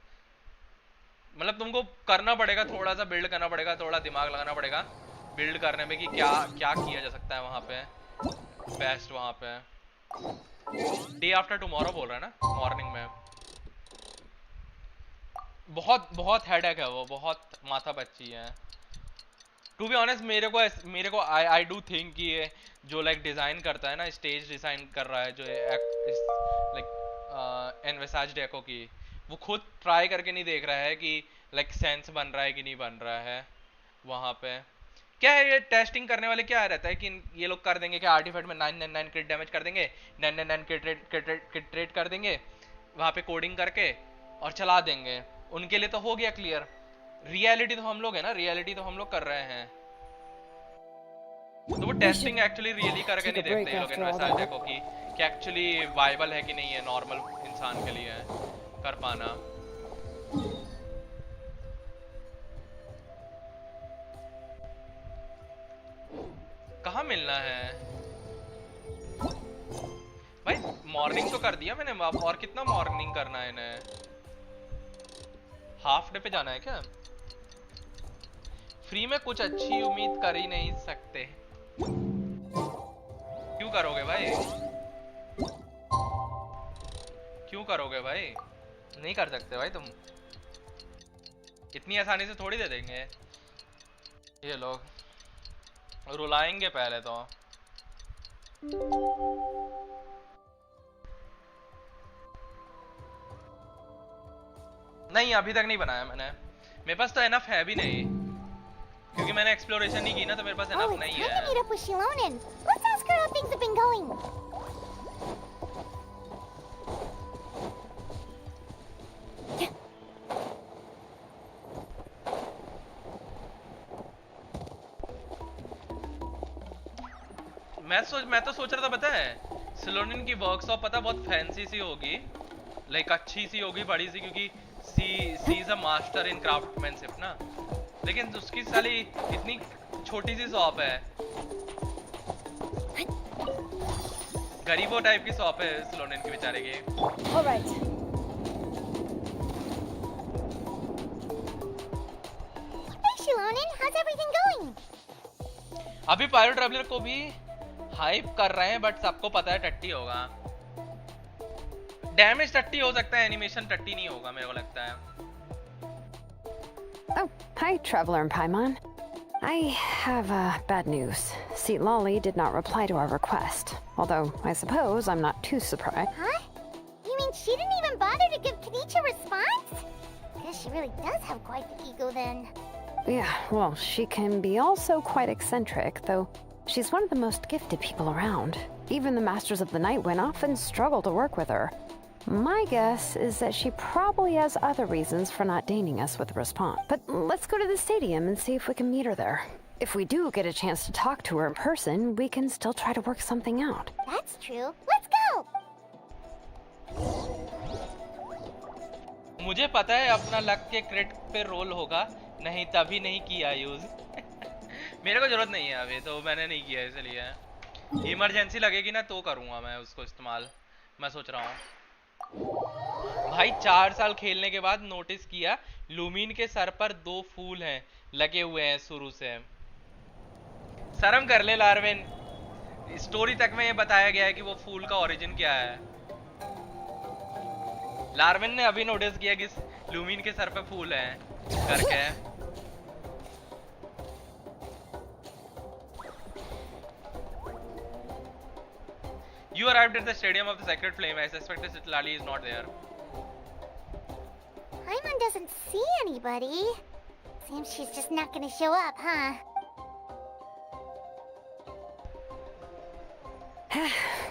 मतलब तुमको करना पड़ेगा, थोड़ा सा बिल्ड करना पड़ेगा, थोड़ा दिमाग लगाना पड़ेगा बिल्ड करने में कि क्या क्या किया जा सकता है वहां पे बेस्ट। वहां पे डे आफ्टर टुमारो बोल रहा है ना, मॉर्निंग में। बहुत हेडेक है वो, बहुत माथा पच्ची है टू बी ऑनेस्ट। मेरे को आई डू थिंक कि ये जो लाइक डिजाइन करता है ना, स्टेज डिजाइन कर रहा है जो लाइक एनवेसाज डेको की, वो खुद ट्राई करके नहीं देख रहा है कि लाइक सेंस बन रहा है कि नहीं बन रहा है वहां पे। क्या है ये टेस्टिंग करने वाले क्या रहता है कि ये लोग कर देंगे कि आर्टिफैक्ट में 999 क्रिट डैमेज कर देंगे, 999 क्रिट रेट कर देंगे वहां पे कोडिंग करके और चला देंगे, उनके लिए तो हो गया क्लियर। रियलिटी तो हम लोग है ना, रियलिटी तो हम लोग कर रहे हैं, तो वो टेस्टिंग एक्चुअली रियली करके नहीं देखते ये लोग एनवेसाज डेको की कि एक्चुअली वायबल है कि नहीं है नॉर्मल इंसान के लिए कर पाना। कहाँ मिलना है भाई? मॉर्निंग तो कर दिया मैंने, और कितना मॉर्निंग करना है इन्हें? हाफ डे पे जाना है क्या? फ्री में कुछ अच्छी उम्मीद कर ही नहीं सकते। क्यों करोगे भाई? करोगे भाई? नहीं कर सकते भाई तुम, इतनी आसानी से थोड़ी दे देंगे ये लोग, रुलाएंगे पहले तो। नहीं अभी तक नहीं बनाया मैंने, मेरे पास तो एनफ है भी नहीं, क्योंकि मैंने एक्सप्लोरेशन नहीं की ना, तो मेरे पास Oh, एनफ it's नहीं time to है। meet up with Shilonen. Let's ask her how things have been going. मैं तो सोच रहा था, पता है सिलोनिन की वर्कशॉप पता बहुत फैंसी सी होगी, लाइक अच्छी सी होगी, बड़ी सी, क्योंकि she is a master in craftsmanship ना, लेकिन उसकी साली इतनी छोटी सी शॉप है, गरीबों टाइप की शॉप है सिलोनिन की बेचारे की। All right. Hey, Shilonen, how's everything going? अभी पायरो ट्रैवलर को भी हाइप कर रहे हैं, बट सबको पता है टट्टी होगा, डैमेज टट्टी हो सकता है, एनिमेशन टट्टी नहीं होगा मेरे को लगता है। Oh, hi, Traveler and Paimon. I have bad news. See, Lolly did not reply to our request. Although, I suppose I'm not too surprised. Huh? You mean she didn't even bother to give Kanicha a response? Guess she really does have quite the ego then. Yeah, well, she can be also quite eccentric, though she's one of the most gifted people around. Even the Masters of the Night Wind often struggle to work with her. My guess is that she probably has other reasons for not deigning us with a response. But let's go to the stadium and see if we can meet her there. If we do get a chance to talk to her in person, we can still try to work something out. That's true. Let's go! मुझे पता है अपना luck के क्रिट पे role होगा, नहीं तभी नहीं किया यूज। मेरे को जरूरत नहीं है अभी, तो मैंने नहीं किया, इसलिए इमरजेंसी लगेगी ना तो करूंगा मैं उसको इस्तेमाल, मैं सोच रहा हूँ। भाई 4 साल खेलने के बाद नोटिस किया लूमिन के सर पर 2 फूल हैं लगे हुए हैं शुरू से। शर्म कर ले लार्विन, स्टोरी तक में ये बताया गया है कि वो फूल का ओरिजिन क्या है। लार्विन ने अभी नोटिस किया कि लूमिन के सर पे फूल हैं करके। You arrived at the stadium of the Sacred Flame. I suspect that Lali is not there. Paimon doesn't see anybody. Seems she's just not gonna show up, huh?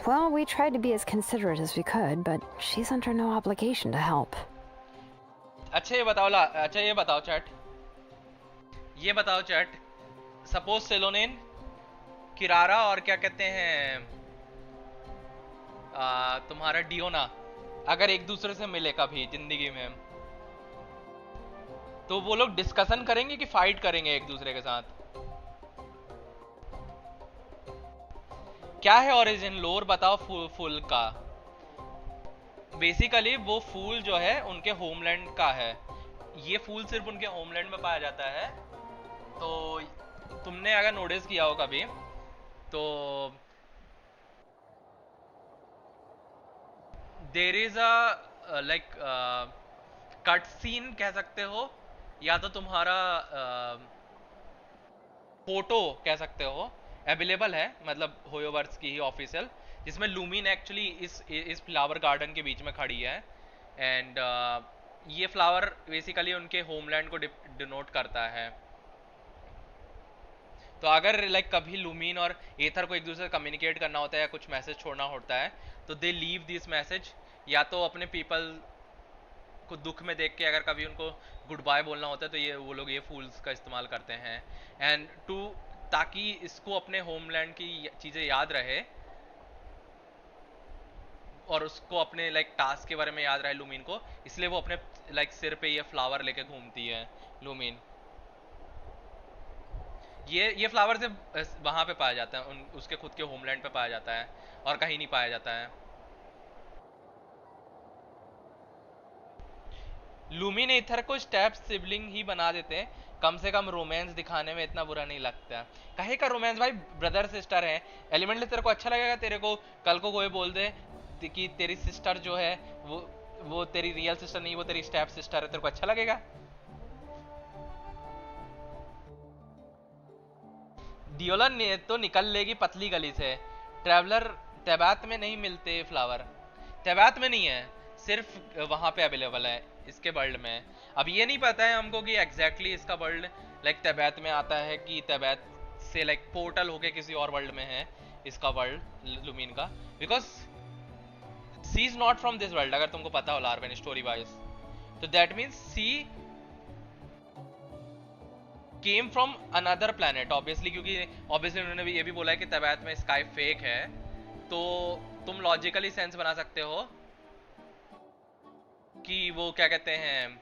Well, we tried to be as considerate as we could, but she's under no obligation to help. अच्छा ये बताओ chat, suppose सेलोनेन, किरारा और क्या कहते हैं तुम्हारा डियोना अगर एक दूसरे से मिले कभी जिंदगी में, तो वो लोग डिस्कशन करेंगे कि फाइट करेंगे एक दूसरे के साथ? क्या है ओरिजिन लोर बताओ फूल का। बेसिकली वो फूल जो है उनके होमलैंड का है, ये फूल सिर्फ उनके होमलैंड में पाया जाता है। तो तुमने अगर नोटिस किया हो कभी तो there is a like cut scene कह सकते हो, या तो तुम्हारा फोटो कह सकते हो, अवेलेबल है, मतलब होयोवर्स की ही ऑफिशियल, जिसमें लूमिन एक्चुअली इस फ्लावर गार्डन के बीच में खड़ी है। एंड ये फ्लावर बेसिकली उनके होमलैंड को डिनोट करता है। तो अगर लाइक कभी लूमिन और एथर को एक दूसरे से कम्युनिकेट करना होता है या कुछ मैसेज छोड़ना होता है, तो दे लीव दिस मैसेज, या तो अपने पीपल को दुख में देख के अगर कभी उनको गुड बाय बोलना होता है तो ये वो लोग ये फूल्स का इस्तेमाल करते हैं। एंड ताकि इसको अपने होमलैंड की चीज़ें याद रहे और उसको अपने लाइक टास्क के बारे में याद रहे लूमिन को, इसलिए वो अपने लाइक सिर पे ये फ्लावर लेके घूमती है लूमिन। ये फ्लावर से वहां पे पाया जाता है, उसके खुद के होमलैंड पे पाया जाता है और कहीं नहीं पाया जाता है। लूमिन एथर को स्टेप सिबलिंग ही बना देते हैं, कम से कम रोमांस दिखाने में इतना बुरा नहीं लगता। कहे का रोमांस भाई, ब्रदर सिस्टर है। एलिमेंटली तेरे को अच्छा लगेगा तेरे को कल को कोई बोल दे कि तेरी सिस्टर जो है वो वो तेरी रियल सिस्टर नहीं, वो तेरी स्टेप सिस्टर है, तेरे को अच्छा लगेगा? डियोलन तो निकल लेगी पतली गली से। ट्रैवलर तेबात में नहीं मिलते फ्लावर, तेबात में नहीं है, सिर्फ वहां पे अवेलेबल है इसके वर्ल्ड में। अब ये नहीं पता है हमको कि एग्जैक्टली इसका वर्ल्ड लाइक तेबात में आता है कि तेबात से लाइक पोर्टल होके किसी और वर्ल्ड में है इसका वर्ल्ड लुमिन का, because she is not from this world. अगर तुमको पता हो लार्वेन स्टोरी वाइज, तो that means she came from another planet obviously, क्योंकि ऑब्वियसली उन्होंने भी ये भी बोला है कि तबैत में स्काई फेक है, तो तुम लॉजिकली सेंस बना सकते हो कि वो क्या कहते हैं,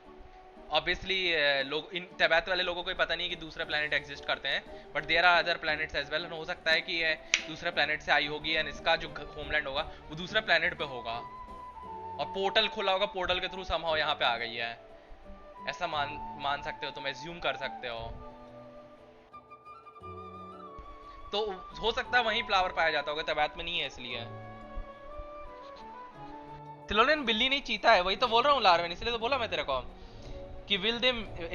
ऑब्वियसली लोग इन तबैत वाले लोगों को ही पता नहीं कि दूसरे प्लैनेट एग्जिस्ट करते हैं, but there are other planets as well. हो सकता है कि ये दूसरे प्लैनेट से आई होगी एंड इसका जो होमलैंड होगा वो दूसरे प्लैनेट पे होगा और पोर्टल खुला होगा, पोर्टल के थ्रू समहाउ यहाँ पे आ गई है, ऐसा मान सकते हो तुम, एज्यूम कर सकते हो। तो हो सकता है वहीं फ्लावर पाया जाता होगा, तबैत में नहीं है इसलिए। सिलोनियन बिल्ली नहीं चीता है, वही तो बोल रहा हूँ लार्वेन, इसलिए तो बोला मैं तेरे को कि will they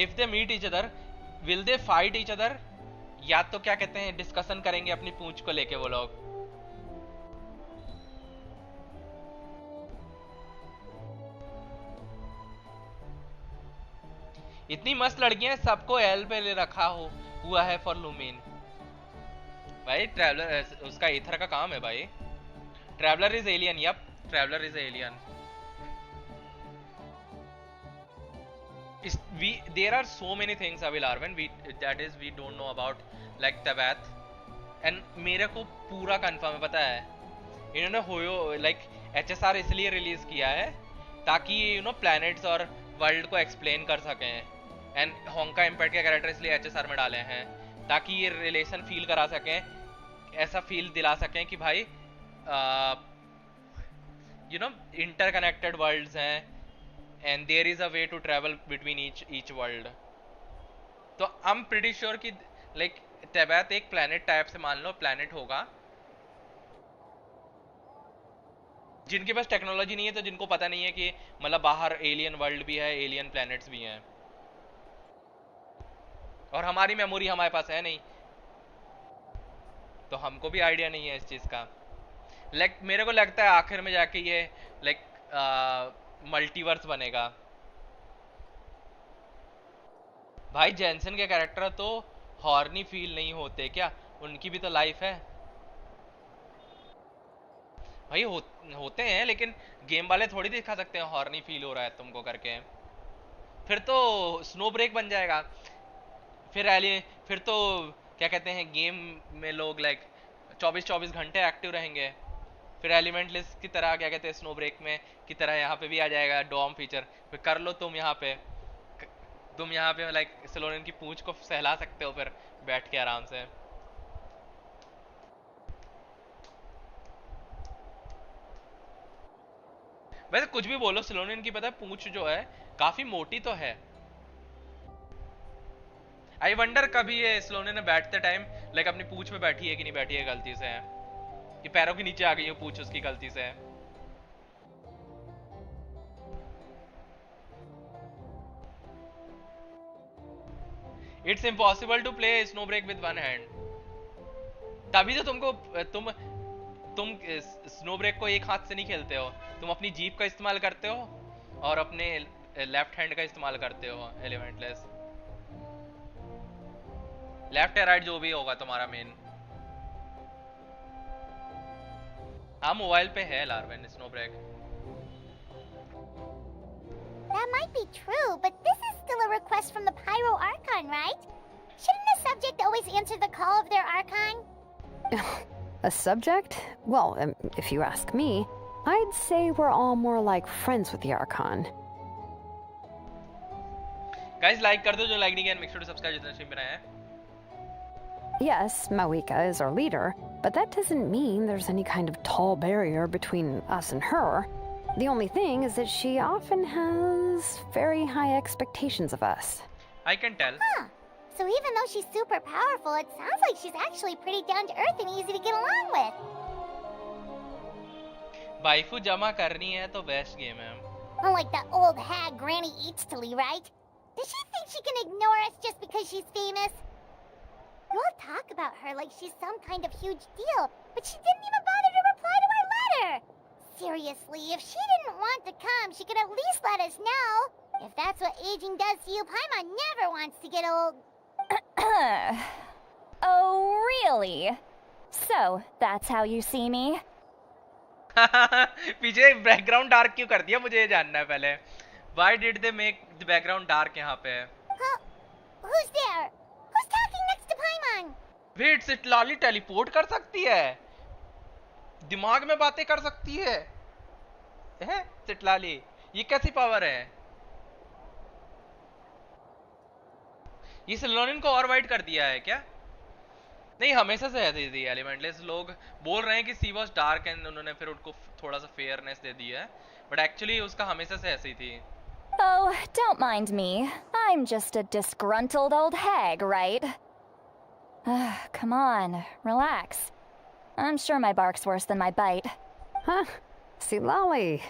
if they meet each other will they fight each other, या तो क्या कहते हैं डिस्कशन करेंगे अपनी पूंछ को लेके वो लोग। इतनी मस्त लड़कियां, सबको एल पे ले रखा हुआ है फॉर लुमिन। भाई ट्रैवलर उसका ईथर का काम है भाई। Traveller is alien, yup traveller is alien. There are so many things Abil Arvin that is we don't know about like Tabath, and मेरे को पूरा कंफर्म है, पता है इन्होंने होयो लाइक HSR इसलिए रिलीज किया है ताकि यू नो प्लैनेट्स और वर्ल्ड को एक्सप्लेन कर सकें, एंड होंका इम्पैक्ट के कैरेक्टर इसलिए HSR में डाले हैं ताकि ये रिलेशन फील करा सकें, ऐसा फील दिला सकें कि भाई यू नो इंटरकनेक्टेड वर्ल्ड्स हैं and there is a way to travel between each world। तो I'm pretty sure कि like तबैत एक planet टाइप से मान लो planet होगा जिनके पास टेक्नोलॉजी नहीं है, तो जिनको पता नहीं है कि मतलब बाहर एलियन वर्ल्ड भी है, एलियन प्लैनेट्स भी हैं, और हमारी मेमोरी हमारे पास है नहीं, तो हमको भी आइडिया नहीं है इस चीज का। लाइक मेरे को लगता है आखिर में जाके ये लाइक मल्टीवर्स बनेगा। भाई जेंसन के कैरेक्टर तो हॉर्नी फील नहीं होते क्या? उनकी भी तो लाइफ है भाई। होते हैं, लेकिन गेम वाले थोड़ी दिखा सकते हैं हॉर्नी फील हो रहा है तुमको करके, फिर तो स्नो ब्रेक बन जाएगा। फिर तो क्या कहते हैं गेम में लोग लाइक 24-24 घंटे एक्टिव रहेंगे, फिर एलिमेंटलेस की तरह क्या कहते हैं स्नो ब्रेक में की तरह यहाँ पे भी आ जाएगा डॉम फीचर, फिर कर लो तुम यहाँ पे लाइक सिलोनियन की पूंछ को सहला सकते हो फिर बैठ के आराम से। वैसे कुछ भी बोलो, सिलोनियन की पता है पूंछ जो है काफी मोटी तो है। आई वंडर कभी ये सिलोनियन ने बैठते टाइम लाइक अपनी पूंछ में बैठी है कि नहीं बैठी है गलती से, कि पैरों के नीचे आ गई है पूंछ उसकी गलती से। It's impossible to play snow break with one hand, तभी तो तुम स्नो ब्रेक को एक हाथ से नहीं खेलते हो, तुम अपनी जीप का इस्तेमाल करते हो और अपने लेफ्ट हैंड का इस्तेमाल करते हो एलिमेंटलेस, लेफ्ट या राइट जो भी होगा तुम्हारा मेन। हाँ मोबाइल पे है Larven snow break. That might be true, but this is still a request from the Pyro Archon, right? Shouldn't the subject always answer the call of their Archon? A subject? Well, if you ask me, I'd say we're all more like friends with the Archon. Guys, like कर दो जो like नहीं किया, make sure to subscribe जितना stream बनाया है। Yes, Mawika is our leader, but that doesn't mean there's any kind of tall barrier between us and her. The only thing is that she often has very high expectations of us. I can tell. Huh. So even though she's super powerful, it sounds like she's actually pretty down to earth and easy to get along with. Waifu जमा करनी है तो best game है। Unlike that old hag Granny Eatstily, right? Does she think she can ignore us just because she's famous? You all talk about her like she's some kind of huge deal, but she didn't even bother to reply to our letter! Seriously, if she didn't want to come, she could at least let us know. If that's what aging does to you, Paimon never wants to get old. Oh, really? So, that's how you see me? पीछे background dark क्यों कर दिया, मुझे ये जानना है पहले. Why did they make the background dark यहाँ पे? Huh? Who's there? Who's talking next to Paimon? Wait, Citlali teleport कर सकती है? दिमाग में बातें कर सकती है? हैं? सिटलाली, ये कैसी पावर है? ये सिलोनिन को और वाइट कर दिया है क्या? नहीं, हमेशा से ऐसी थी एलिमेंटलेस. लोग बोल रहे हैं कि सी वॉज डार्क एंड उन्होंने फिर उनको थोड़ा सा फेयरनेस दे दी है, बट एक्चुअली उसका हमेशा से ऐसी थी. Oh, don't mind me. I'm just a disgruntled old hag, right? Come on, relax. I'm sure my bark's worse than my bite. Huh? Silali.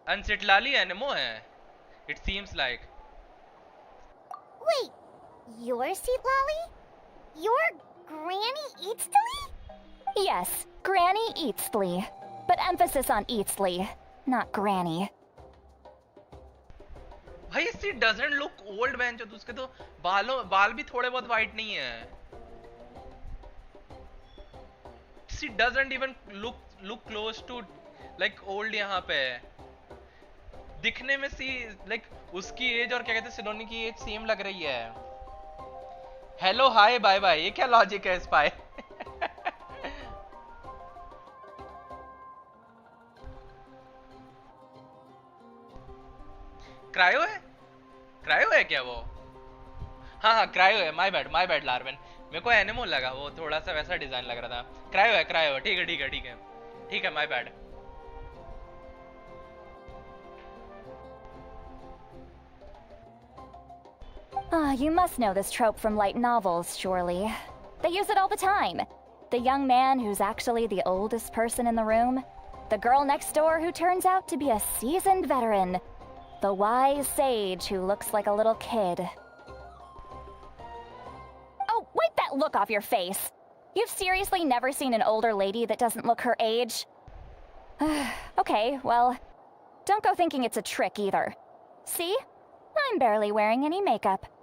And सिटलाली एनिमो है, it seems like. Wait, you're Seatlolly? You're Granny Eatstily? Yes, Granny Eatsley. But emphasis on Eatsley, not Granny. भाई सी doesn't look old बेंचो, तो उसके तो बाल भी थोड़े बहुत white नहीं है. She doesn't even look close to like old यहाँ पे. दिखने में सी like उसकी एज और क्या कहते हैं सिलोनी की एज सेम लग रही है. हेलो हाय बाय बाय, ये क्या लॉजिक है स्पाई? क्रायो है? क्रायो है क्या वो? हाँ क्रायो है. My bad Larven. मेरे को एनिमो लगा, वो थोड़ा सा वैसा डिजाइन लग रहा था. क्रायो है. ठीक है my bad. You must know this trope from light novels, surely. They use it all the time. The young man who's actually the oldest person in the room. The girl next door who turns out to be a seasoned veteran. The wise sage who looks like a little kid. Oh, wipe that look off your face! You've seriously never seen an older lady that doesn't look her age? Okay, well, don't go thinking it's a trick either. See? I'm barely wearing any makeup.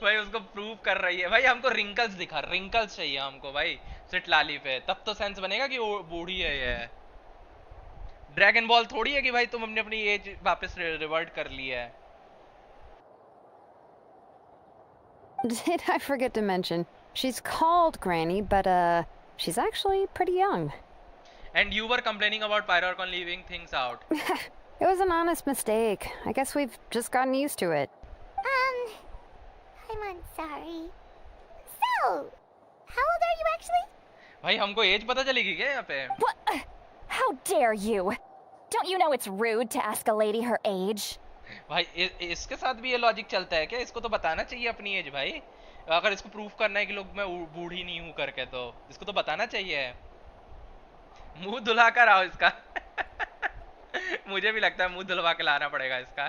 भाई उसको prove कर रही है. भाई हमको wrinkles चाहिए हमको भाई सिटलाली पे, तब तो सेंस बनेगा कि वो बूढ़ी है. ये ड्रैगन बॉल थोड़ी है कि भाई तुम हमने अपनी एज वापस रिवर्ट कर ली है. Did I forget to mention, she's called Granny, but she's actually pretty young. And you were complaining about Pyrorcon leaving things out. It was an honest mistake. I guess we've just gotten used to it. I'm sorry. So, how old are you actually? भाई हमको as पता चलेगी क्या यहाँ पे? What? How dare you? Don't you know it's rude to ask a lady her age? भाई इसके साथ भी ये लॉजिक चलता है क्या? इसको तो बताना चाहिए अपनी एज भाई. अगर इसको प्रूफ करना है कि लोग मैं बूढ़ी नहीं हूँ करके, तो इसको तो बताना चाहिए. मुंह धुला कर आओ इसका. मुझे भी लगता है मुंह धुलवा के लाना पड़ेगा इसका.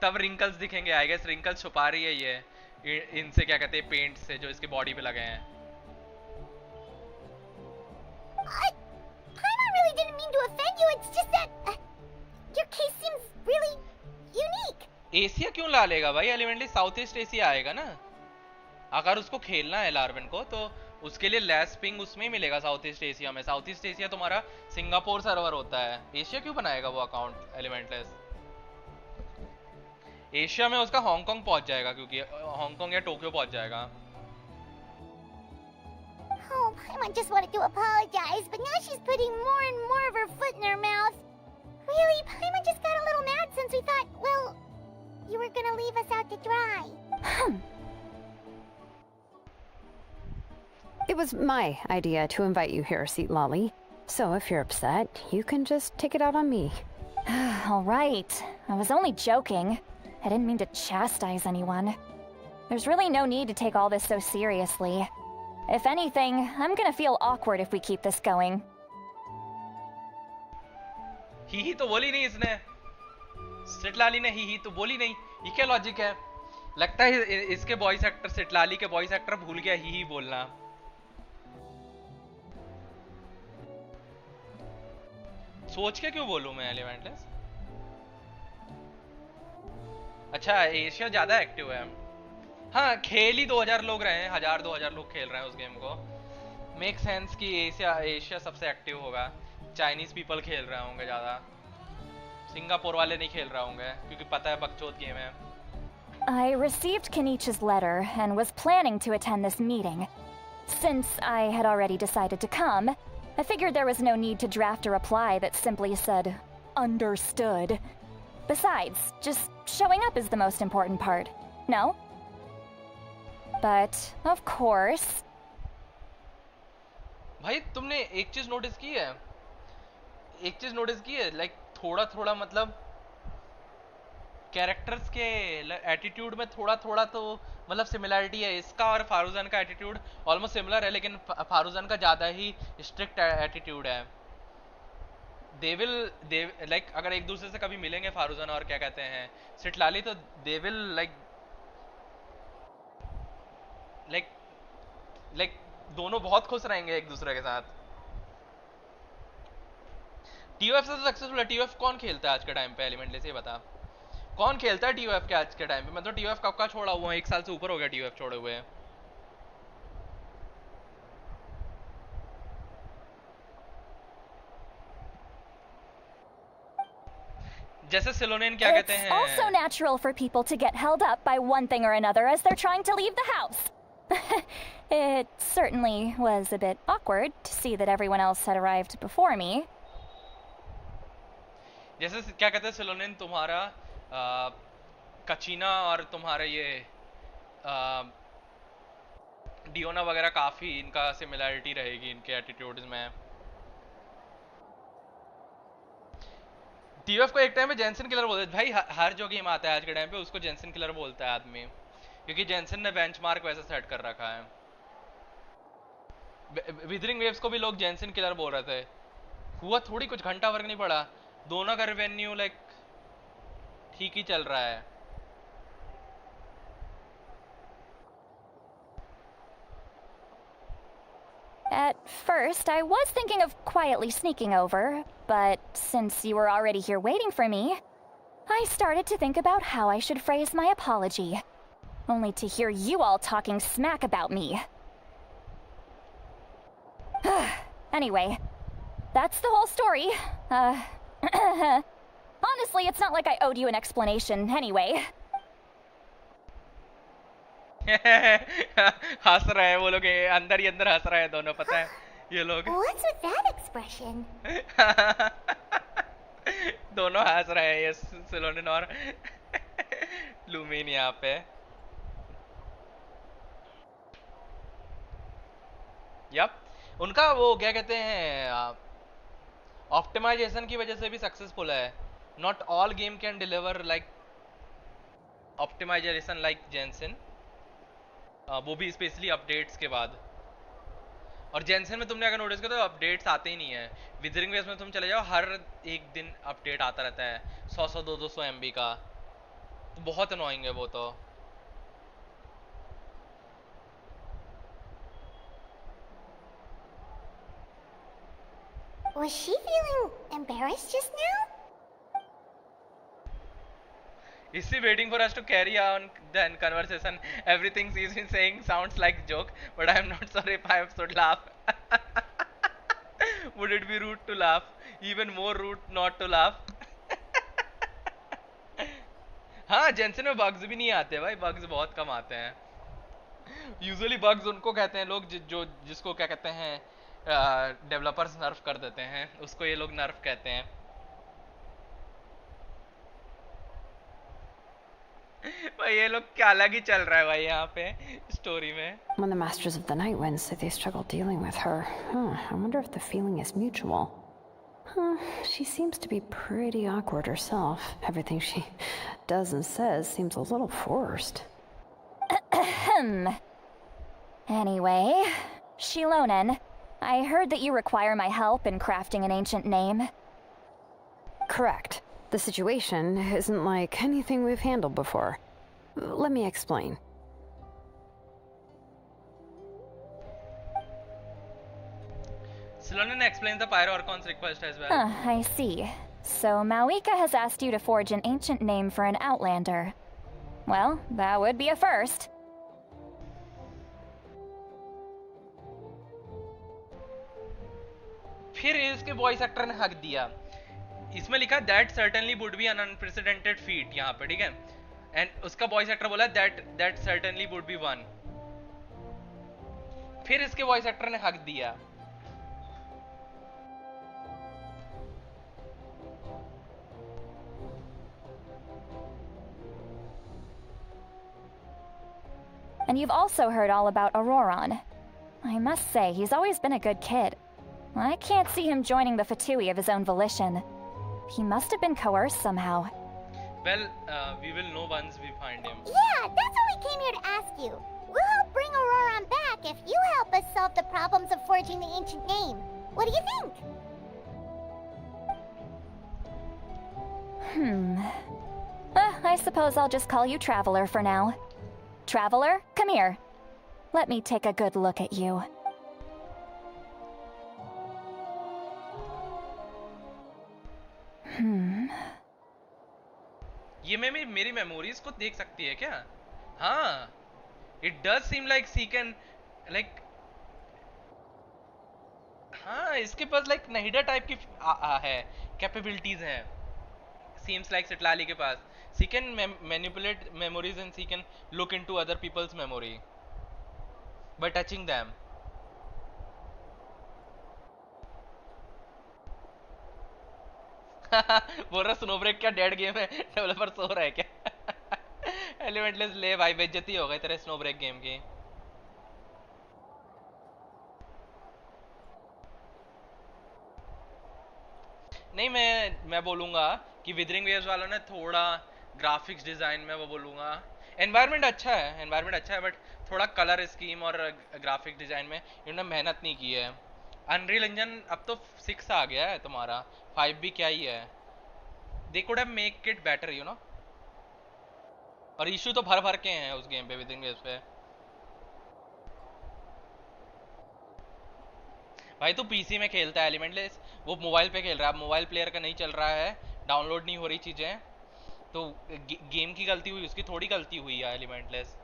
तब रिंकल्स दिखेंगे. आई गेस रिंकल्स छुपा रही है ये इनसे, क्या कहते हैं, पेंट से जो इसके बॉडी पे लगे हैं. Paimon really didn't mean to offend you. It's just that your case seems really unique. Asia क्यों ला लेगा भाई? एलिमेंटली साउथ ईस्ट एशिया आएगा ना. अगर उसको खेलना है लार्वेन को, तो उसके लिए लेस पिंग उसमें ही मिलेगा साउथ ईस्ट एशिया में. साउथ ईस्ट एशिया तुम्हारा सिंगापुर सर्वर होता है. एशिया क्यों बनाएगा वो अकाउंट एलिमेंटलेस? एशिया में उसका हांगकांग पहुंच जाएगा, क्योंकि हांगकांग या टोक्यो पहुंच जाएगा. Oh, Paimon just wanted to apologize, but now she's putting more and more of her foot in her mouth. Really, Paimon just got a little mad since we thought, well, you were gonna leave us out to dry. It was my idea to invite you here, Seatlolly. So if you're upset, you can just take it out on me. All right. I was only joking. I didn't mean to chastise anyone. There's really no need to take all this so seriously. If anything, I'm gonna feel awkward if we keep this going. ही तो बोली नहीं इसने, सिटलाली ने ही तो बोली नहीं, ये क्या लॉजिक है? लगता है इसके वॉइस एक्टर, सिटलाली के वॉइस एक्टर भूल गया ही बोलना। सोच के क्यों बोलूं मैं एलिमेंटलेस? अच्छा एशिया ज्यादा एक्टिव है। हाँ खेल ही 2000 लोग रहे हैं, 1000-2000 लोग खेल रहे हैं उस गेम को। मेक सेंस कि एशिया सबसे एक्टिव होगा। चाइनीज पीपल खेल रहे होंगे ज्यादा, सिंगापुर वाले नहीं खेल रहे होंगे क्योंकि पता है बकचोद गेम है। I received Kenichi's letter and was planning to attend this meeting. Since I had already decided to come, I figured there was no need to draft a reply that simply said, understood. Besides, just showing up is the most important part, no? But, of course... भाई तुमने एक चीज notice की है, like थोड़ा थोड़ा मतलब characters के एटीट्यूड में थोड़ा थोड़ा तो मतलब सिमिलरिटी है। इसका और फारूजान का एटीट्यूड ऑलमोस्ट सिमिलर है, लेकिन फारूजान का ज्यादा ही स्ट्रिक्ट एटीट्यूड है। दे लाइक अगर एक दूसरे से कभी मिलेंगे फारूजान और क्या कहते हैं सिटलाली, तो दे विल लाइक दोनों बहुत खुश रहेंगे एक दूसरे के साथ। टीओएफ से तो सक्सेसफुल है। टीओएफ कौन खेलता है आज के टाइम पे एलिमेंटलेस, ये बता कौन खेलता है टीओएफ के आज के टाइम पे? मैं तो टीओएफ कब का छोड़ा हुआ हूँ, 1 साल से ऊपर हो गया टीओएफ छोड़े हुए। जैसे सिलोनियन क्या कहते हैं, It's also natural for people to get held up by one thing or another as they're trying to leave the house. It certainly was a bit awkward to see that everyone else had arrived before me. जैसे क्या कहते हैं सिलोनियन, तुम्हारा कचीना और तुम्हारे ये डियोना वगैरह काफी इनका सिमिलरिटी रहेगी इनके एटीट्यूड्स में। टीएफ को एक टाइम में जेंसन किलर बोलते थे भाई। हर जो गेम आता है आज के टाइम पे उसको जेंसन किलर बोलता है आदमी, क्योंकि जेंसन ने बेंचमार्क वैसे सेट कर रखा है। विदरिंग वेव्स को भी लोग जेंसन किलर बोल रहे थे, हुआ थोड़ी कुछ घंटा फर्क नहीं पड़ा, दोनों का रेवेन्यू लाइक ठीक ही चल रहा है। At first, I was thinking of quietly sneaking over, but since you were already here waiting for me, I started to think about how I should phrase my apology. Only to hear you all talking smack about me. Anyway, that's the whole story. Honestly, it's not like I owed you an explanation anyway. हंस रहे हैं वो लोग, अंदर ही अंदर हंस रहे हैं दोनों, पता है ये लोग। What's with that expression? दोनों हंस रहे हैं, ये सिलोनिन और लूमिन यहाँ पे। यप, उनका वो क्या कहते हैं ऑप्टिमाइजेशन की वजह से भी सक्सेसफुल है। Not all game can deliver like optimisation like Genshin, वो भी स्पेशली अपडेट्स के बाद। और जेंसन में तुमने अगर नोटिस किया तो अपडेट्स आते ही नहीं है। विदरिंग वेव्स में तुम चले जाओ, हर एक दिन अपडेट आता रहता है 100 200 MB का, तो बहुत अनोइंग है वो तो। Was she feeling embarrassed just now? Is she waiting for us to carry on the conversation? Everything she's been saying sounds like joke, but I am not sure if I should laugh. Would it be rude to laugh? Even more rude not to laugh. हाँ, Jensen में bugs भी नहीं आते भाई, bugs बहुत कम आते हैं। Usually bugs उनको कहते हैं लोग जो जिसको क्या कहते हैं डेवलपर्स नर्फ कर देते हैं, उसको ये लोग नर्फ कहते हैं। भाई ये लोग क्या अलग ही चल रहा है भाई यहाँ पे स्टोरी में। When the Masters of the Night Wind say they struggle dealing with her, I wonder if the feeling is mutual. She seems to be pretty awkward herself. Everything she does and says seems a little forced. Anyway, Shilonen, I heard that you require my help in crafting an ancient name. Correct. The situation isn't like anything we've handled before. Let me explain. Slonen explains the Pyro Archon's request as well. I see. So Mawika has asked you to forge an ancient name for an outlander. Well, that would be a first. फिर इसके voice actor ने हक दिया. इसमें लिखा that certainly would be an unprecedented feet यहाँ पे, ठीक है. एंड उसका वॉइस एक्टर बोला that certainly would be one. फिर इसके वॉइस एक्टर ने हक दिया. And you've also heard all about Auroron. I must say, he's always been a good kid. I can't see him joining the Fatui of his own volition. He must have been coerced somehow. Well, we will know once we find him. Yeah, that's what we came here to ask you. We'll help bring Auroron back if you help us solve the problems of forging the ancient name. What do you think? I suppose I'll just call you Traveler for now. Traveler, come here. Let me take a good look at you. ये मेरी memories को देख सकती है क्या? हाँ, it does seem like she can like हाँ, इसके पास like नहिडा टाइप की है, कैपेबिलिटीज हैं. Seems like सिटलाली के पास. She can manipulate memories and she can look into other people's memory by touching them. बोल रहा स्नोब्रेक क्या डेड गेम है, डेवलपर सो रहा है क्या? एलिमेंटलेस ले भाई, बेइज्जती हो गई तेरे स्नोब्रेक गेम की. नहीं, मैं बोलूंगा कि विदरिंग वेव्स वालों ने थोड़ा ग्राफिक्स डिजाइन में वो बोलूंगा एनवायरनमेंट अच्छा है बट थोड़ा कलर स्कीम और ग्राफिक डिजाइन में इन्होंने मेहनत नहीं की है. अनरियल इंजन अब तो 6 आ गया है तुम्हारा, 5 भी क्या ही है. They could have make it better, you know. और इशू तो भर के हैं उस गेम पे, विदरिंग वेव्स पे. भाई तू पीसी में खेलता है एलिमेंटलेस, वो मोबाइल पे खेल रहा है. मोबाइल प्लेयर का नहीं चल रहा है, डाउनलोड नहीं हो रही चीजें, तो गेम की गलती हुई, उसकी थोड़ी गलती हुई है एलिमेंटलेस.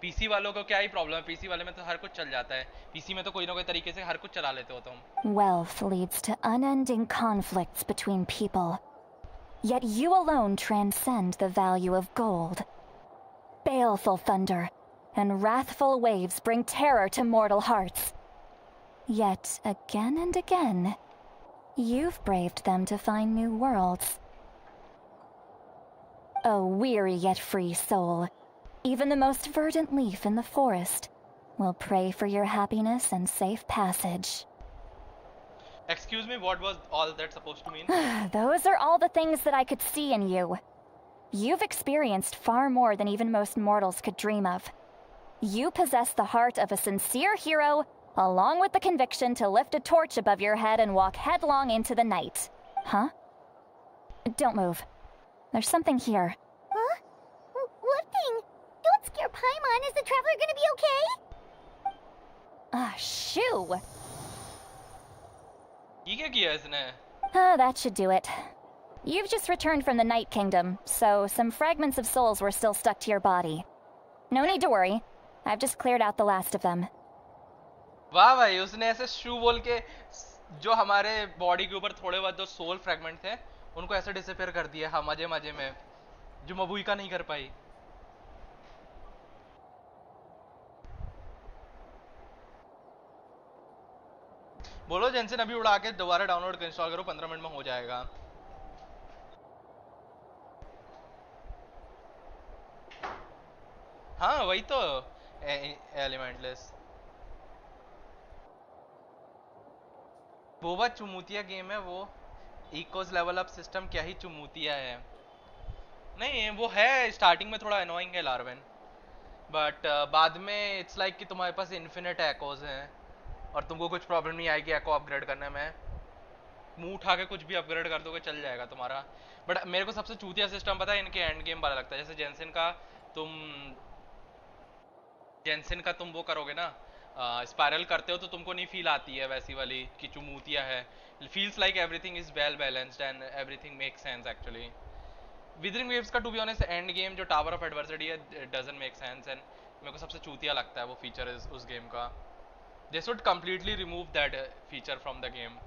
पीसी वालों को क्या ही प्रॉब्लम है? पीसी वाले में तो हर कुछ चल जाता है. पीसी में तो कोई ना कोई तरीके से हर कुछ चला लेते हो तुम. Wealth leads to unending conflicts between people. Yet you alone transcend the value of gold. Baleful thunder and wrathful waves bring terror to mortal hearts. Yet again and again, you've braved them to find new worlds. O weary yet free soul, even the most verdant leaf in the forest will pray for your happiness and safe passage. Excuse me, what was all that supposed to mean? Those are all the things that I could see in you. You've experienced far more than even most mortals could dream of. You possess the heart of a sincere hero, along with the conviction to lift a torch above your head and walk headlong into the night. Huh? Don't move. There's something here. Huh? What thing? Don't scare Paimon. Is the traveler gonna be okay? Shoo! ये क्या किया इसने? That should do it. You've just returned from the Night Kingdom, so some fragments of souls were still stuck to your body. No need to worry. I've just cleared out the last of them. वाह भाई, उसने ऐसे शू बोल के जो हमारे body के ऊपर थोड़े बहुत जो सोल फ्रैगमेंट थे उनको ऐसे डिसअपीयर कर दिया. हाँ, मजे मजे में, जो मबुइका नहीं कर पाई. बोलो जेंसन अभी उड़ा के दोबारा डाउनलोड इंस्टॉल करो, 15 मिनट में हो जाएगा. हाँ वही तो एलिमेंटलेस. बोबा चुमुतिया गेम है वो. इकोस लेवल अप सिस्टम क्या ही चुमुतिया है. नहीं, वो है स्टार्टिंग में थोड़ा अनोइंग है लार्वेन, बट बाद में इट्स लाइक कि तुम्हारे पास इन्फिनिट एकोज हैं और तुमको कुछ प्रॉब्लम नहीं आएगी एको अपग्रेड करने में. मुंह उठा के कुछ भी अपग्रेड कर दोगे चल जाएगा तुम्हारा। बट मेरे को सबसे चूतिया सिस्टम पता है इनके एंड गेम वाला लगता है। जैसे जेंसिन का तुम वो करोगे ना, स्पायरल करते हो तो तुमको नहीं फील आती है वैसी वाली कि चुमूतिया है। Feels like everything is well balanced and everything make sense actually. Wuthering Waves का to be honest endgame जो टावर ऑफ एडवर्सिटी है डजंट मेक सेंस, एंड मेरे को सबसे चूतिया लगता है वो फीचर उस गेम का। They should completely remove that feature from the game.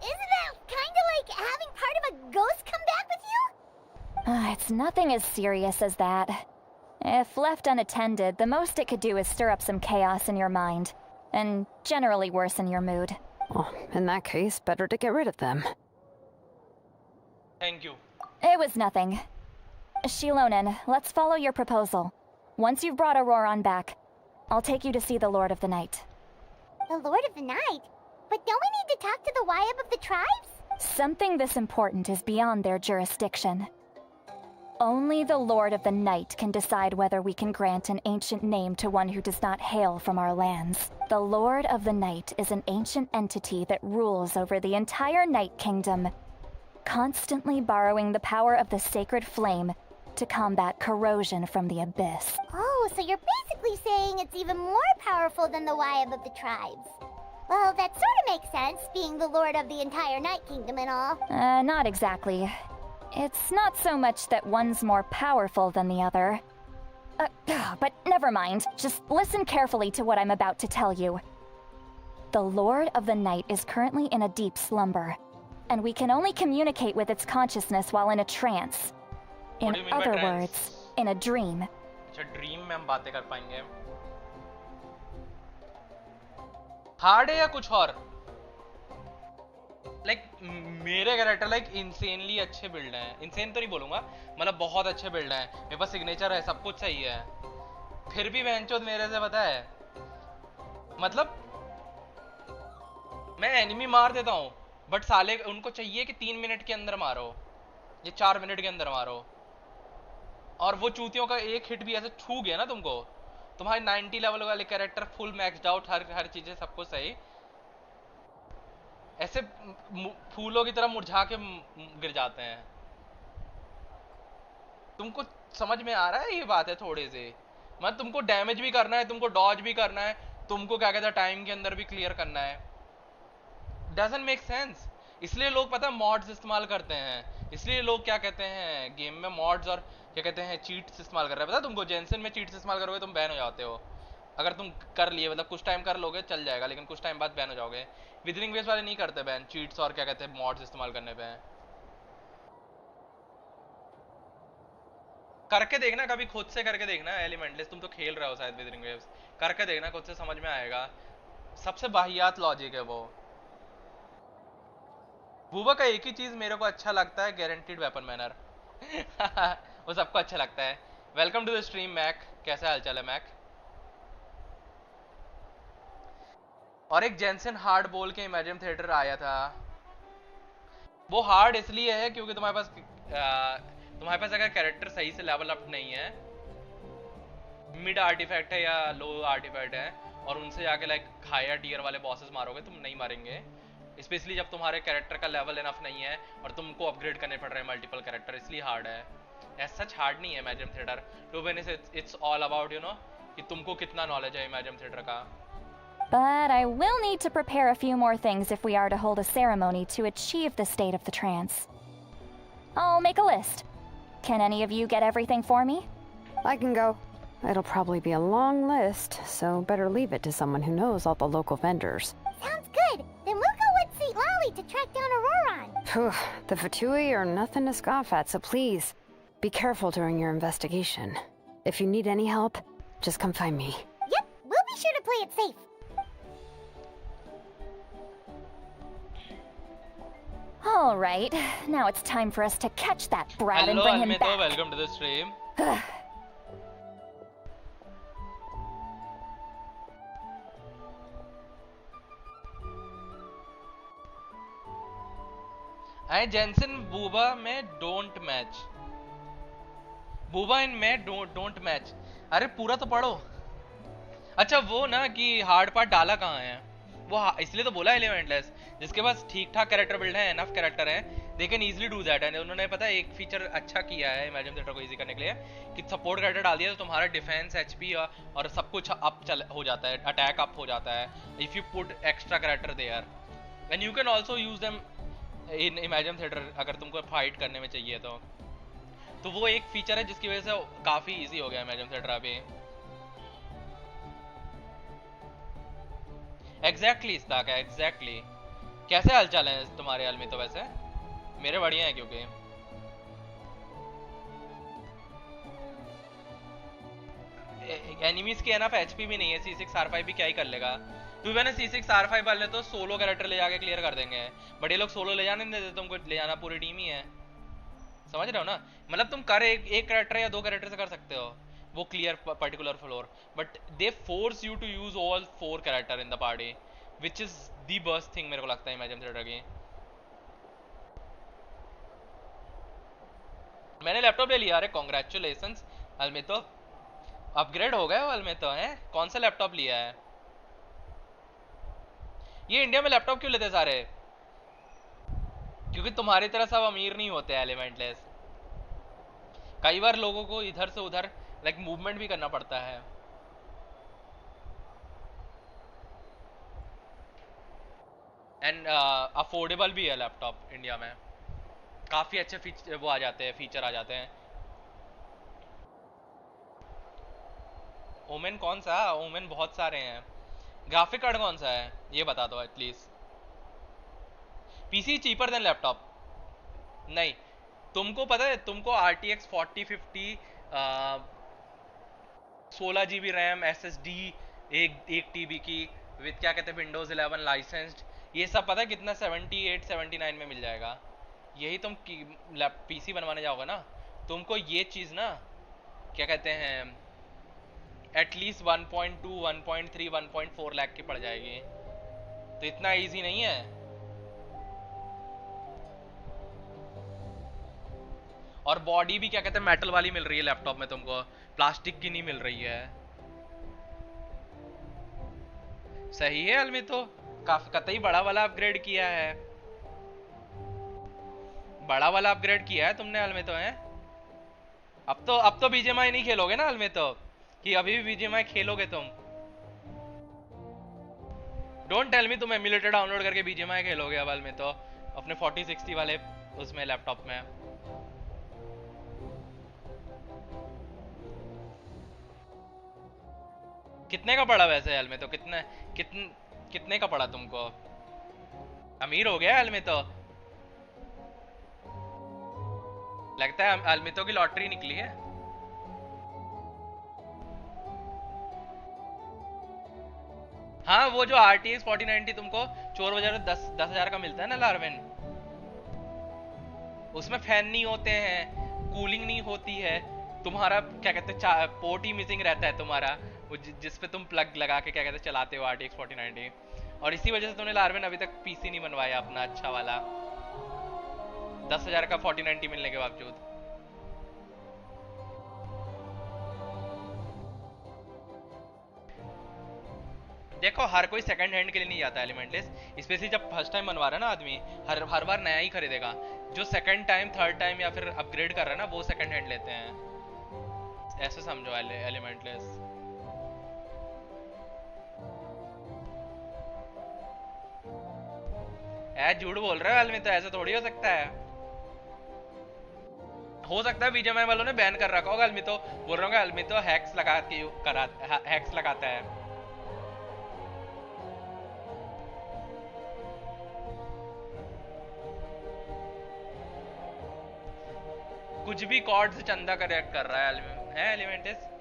Isn't that kind of like having part of a ghost come back with you? It's nothing as serious as that. If left unattended, the most it could do is stir up some chaos in your mind, and generally worsen your mood. Oh, in that case, better to get rid of them. Thank you. It was nothing. Shilonen, let's follow your proposal. Once you've brought Auroron back, I'll take you to see the Lord of the Night. The Lord of the Night? But don't we need to talk to the Wyab of the tribes? Something this important is beyond their jurisdiction. Only the Lord of the Night can decide whether we can grant an ancient name to one who does not hail from our lands. The Lord of the Night is an ancient entity that rules over the entire Night Kingdom, constantly borrowing the power of the sacred flame to combat corrosion from the abyss. Oh, so you're basically saying it's even more powerful than the Wyab of the tribes. Well, that sort of makes sense, being the lord of the entire Night Kingdom and all. Not exactly. It's not so much that one's more powerful than the other. But never mind. Just listen carefully to what I'm about to tell you. The Lord of the Night is currently in a deep slumber, and we can only communicate with its consciousness while in a trance. In What do you mean by other trance? words, in a dream. अच्छा dream में हम बातें कर पाएंगे। Hard है या कुछ और? मेरे कैरेक्टर इंसेनली अच्छे बिल्ड हैं। इंसेन तो नहीं बोलूंगा, मतलब बहुत अच्छे बिल्ड हैं। मेरे पास सिग्नेचर है, सब कुछ सही है, फिर भी बेंचोद मेरे से पता है, मतलब मैं एनिमी मार देता हूँ बट साले उनको चाहिए कि 3 मिनट के अंदर मारो, ये 4 मिनट के अंदर मारो। और वो चूतियों का एक हिट भी ऐसे छू गया ना तुमको, तुम्हारे 90 लेवल वाले कैरेक्टर फुल मैक्सड आउट, हर चीजें सब कुछ सही, ऐसे फूलों की तरह मुरझा के गिर जाते हैं। तुमको समझ में आ रहा है ये बात है थोड़े से? मतलब तुमको डैमेज भी करना है, तुमको डॉज भी करना है, तुमको क्या कहते हैं टाइम के अंदर भी क्लियर करना है। Doesn't make sense. इसलिए लोग पता है मॉड्स इस्तेमाल करते हैं, इसलिए लोग क्या कहते हैं गेम में मॉड्स और क्या कहते हैं चीट्स इस्तेमाल कर रहे हैं। पता है तुमको जेंसन में चीट्स इस्तेमाल करोगे तुम बैन हो जाते हो। अगर तुम कर लिए मतलब कुछ टाइम कर लोगे चल जाएगा, लेकिन कुछ टाइम बाद बैन हो जाओगे। विदरिंग वेव्स वाले नहीं करते बैन चीट्स और क्या कहते हैं मॉड्स इस्तेमाल करने पे। करके देखना कभी, खुद से करके देखना एलिमेंटलेस। तुम तो खेल रहे हो शायद विदरिंग वेव्स, करके देखना खुद से, समझ में आएगा। सबसे वाहियात लॉजिक है वो। बूबा का एक ही चीज मेरे को अच्छा लगता है, गारंटीड वेपन मैनर। वो सबको अच्छा लगता है। Welcome to the stream Mac, कैसा हालचाल है मैक? और एक जेंसन हार्ड बोल के इमेजिन थिएटर आया था। वो हार्ड इसलिए है क्योंकि तुम्हारे पास अगर कैरेक्टर सही से लेवल अप नहीं है, मिड आर्टिफैक्ट है या लो आर्टिफैक्ट है, और उनसे जाके हायर टियर वाले बॉसेस मारोगे, तुम नहीं मारेंगे। स्पेशली जब तुम्हारे कैरेक्टर का लेवल इनफ नहीं है और तुमको अपग्रेड करने पड़ रहे हैं मल्टीपल कैरेक्टर, इसलिए हार्ड है। एज सच हार्ड नहीं है imagine theatre. To be honest it's all about कि तुमको कितना नॉलेज है इमेजिन थिएटर का। But I will need to prepare a few more things if we are to hold a ceremony to achieve the state of the trance. I'll make a list. Can any of you get everything for me? I can go. It'll probably be a long list, so better leave it to someone who knows all the local vendors. Sounds good. Then we'll go with St. Lolly to track down Auroron. Phew, the Fatui are nothing to scoff at, so please, be careful during your investigation. If you need any help, just come find me. Yep, we'll be sure to play it safe. All right, now it's time for us to catch that brat and Hello bring him Almito, back. welcome to the stream. I Jensen Booba में don't match. Booba in में don't match. अरे पूरा तो पढ़ो। अच्छा वो ना कि हार्ड पार्ट डाला कहाँ है, वो इसलिए तो बोला एलिमेंटलेस, जिसके पास ठीक ठाक कैरेक्टर बिल्ड है, एनफ कैरेक्टर है, they can easily do that. And उन्होंने पता है एक फीचर अच्छा किया है इमेजिन थिएटर को इजी करने के लिए, कि सपोर्ट कैरेक्टर डाल दिया तो तुम्हारा डिफेंस, एचपी और सब कुछ अप हो जाता है, अटैक अप हो जाता है if you put extra character there. And you can also use them in imagine theatre अगर तुमको फाइट करने में चाहिए तो वो एक फीचर है जिसकी वजह से काफी इजी हो गया इमेजिन थिएटर अभी। एग्जैक्टली इस्ताक है, एग्जैक्टली। कैसे हालचाल है तुम्हारे हाल में? तो वैसे मेरे बढ़िया है, क्योंकि एनिमीज के एनफ एचपी भी नहीं है, C6R5 भी क्या ही कर लेगा। तो मैंने C6R5 वाले तो सोलो कैरेक्टर ले जाके क्लियर कर देंगे, बट ये लोग सोलो ले जाने नहीं देते, तुमको ले जाना पूरी टीम ही है, समझ रहे हो ना? मतलब तुम कर एक कैरेक्टर या 2 कैरेक्टर से कर सकते हो वो clear particular floor, but they force you to use all 4 character in the party, which is the worst thing मेरे को लगता है इमेजिन थिएटर की। मैंने लैपटॉप ले लिया, अरे कॉन्ग्रेचुलेशंस अलमितो, अपग्रेड हो गए हो अलमितो हैं? कौन सा लैपटॉप लिया है? ये इंडिया में लैपटॉप क्यों लेते सारे? क्योंकि तुम्हारी तरह सब अमीर नहीं होते एलिमेंटलेस, कई बार लोगों को इधर से उधर लाइक मूवमेंट भी करना पड़ता है। एंड अफोर्डेबल भी है लैपटॉप इंडिया में, काफी अच्छे फीचर वो आ जाते हैं, फीचर आ जाते हैं। ओमेन कौन सा? ओमेन बहुत सारे हैं। ग्राफिक कार्ड कौन सा है ये बता दो at least. PC cheaper than laptop नहीं, तुमको पता है, तुमको RTX 4050 16 GB RAM, SSD 1 TB की विद क्या कहते हैं विंडोज 11 लाइसेंस्ड, ये सब पता है कितना 78-79 में मिल जाएगा। यही तुम पीसी बनवाने जाओगे ना, तुमको ये चीज ना क्या कहते हैं एटलीस्ट 1.2 1.3 1.4 लाख की पड़ जाएगी, तो इतना इजी नहीं है। और बॉडी भी क्या कहते हैं मेटल वाली मिल रही है लैपटॉप में, तुमको प्लास्टिक की नहीं मिल रही है। सही है अलमी, तो काफी कतई बड़ा वाला अपग्रेड किया है, बड़ा वाला अपग्रेड किया है तुमने अलमी तो है। अब तो बीजेएमआई नहीं खेलोगे ना अलमी तो, कि अभी भी बीजेएमआई खेलोगे तुम? डोंट टेल मी तुम एमुलेटर डाउनलोड करके बीजेएमआई खेलोगे अब अलमी तो अपने 4060 वाले उसमें लैपटॉप में। कितने का पड़ा वैसे अलमी तो? कितने का पड़ा तुमको? अमीर हो गया अलमी तो, लगता है अलमितो की लॉटरी निकली है। हाँ वो जो RTX 4090 तुमको चोर बाजार 10,000 का मिलता है ना लार्वेन, उसमें फैन नहीं होते हैं, कूलिंग नहीं होती है, तुम्हारा क्या कहते हैं पोर्ट ही मिसिंग रहता है तुम्हारा, वो जिस पे तुम प्लग लगा के क्या कहते हैं चलाते हो RTX 4090, और इसी वजह से तुमने लार्वेन अभी तक पीसी नहीं बनवाया अपना अच्छा वाला 10,000 का 4090 मिलने के बावजूद। देखो हर कोई सेकंड हैंड के लिए नहीं जाता एलिमेंटलेस, स्पेशली जब फर्स्ट टाइम बनवा रहा है ना आदमी, हर बार नया ही खरीदेगा। जो सेकंड टाइम थर्ड टाइम या फिर अपग्रेड कर रहा है ना वो सेकंड हैंड लेते हैं, ऐसे समझो एलिमेंटलेस। झूठ बोल रहे हो अलमी तो, ऐसा थोड़ी हो सकता है। हो सकता है बीजेएमआई वालों ने बैन कर रखा होगा अलमी तो, बोल रहा हूँ अलमी तो हैक्स लगा के हैक्स लगाता है। कुछ भी कॉर्ड से चंदा करेक्ट कर रहा है एलिमेंटिस।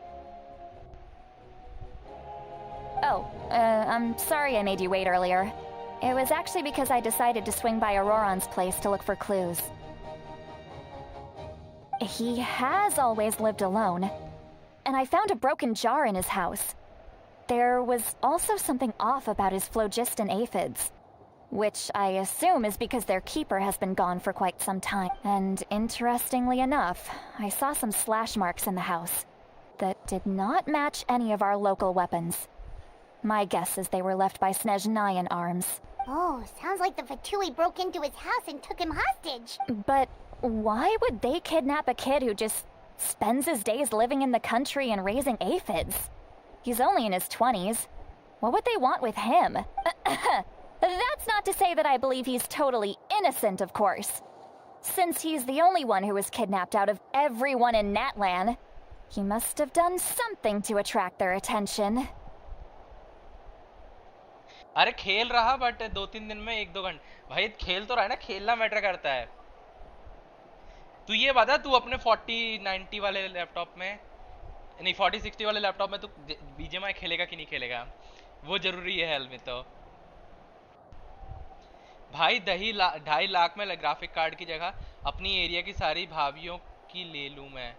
Oh, I'm sorry I made you wait earlier. It was actually because I decided to swing by Auroron's place to look for clues. He has always lived alone, and I found a broken jar in his house. There was also something off about his phlogiston aphids, which I assume is because their keeper has been gone for quite some time. And interestingly enough, I saw some slash marks in the house that did not match any of our local weapons. My guess is they were left by Snezhnaya in arms. Oh, sounds like the Fatui broke into his house and took him hostage. But why would they kidnap a kid who just spends his days living in the country and raising aphids? He's only in his 20s. What would they want with him? That's not to say that I believe he's totally innocent, of course. Since he's the only one who was kidnapped out of everyone in Natlan, he must have done something to attract their attention. अरे खेल रहा but 2-3 दिन में 1-2 घंटे भाई खेल तो रहा है ना खेलना मैटर करता है तू ये बता तू अपने 4090 वाले लैपटॉप में नहीं 4060 वाले लैपटॉप में तू बीजीएमआई खेलेगा कि नहीं खेलेगा वो जरूरी है हेल में तो भाई 2.5 लाख में ग्राफिक कार्ड की जगह अपनी एरिया की सारी भाभीियों की ले लूं मैं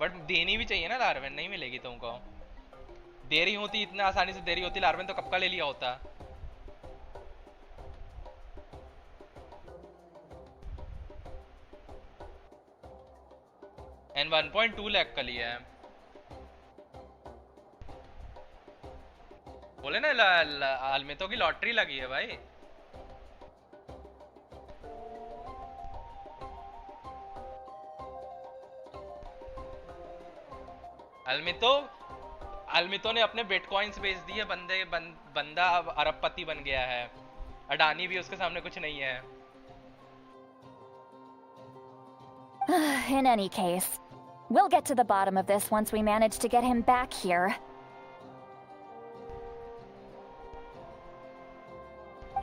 बट देनी भी चाहिए ना लार्वेन नहीं मिलेगी तुमको देरी होती इतना आसानी से देरी होती लार्वेन तो कब का ले लिया होता एंड 1.2 लाख का लिया है बोले ना आलमितों की लॉटरी लगी है भाई अलमितो ने अपने बिटकॉइंस बेच दिए बंदा अब अरबपति बन गया है अडानी भी उसके सामने कुछ नहीं है In any case, we'll get to the bottom of this once we manage to get him back here.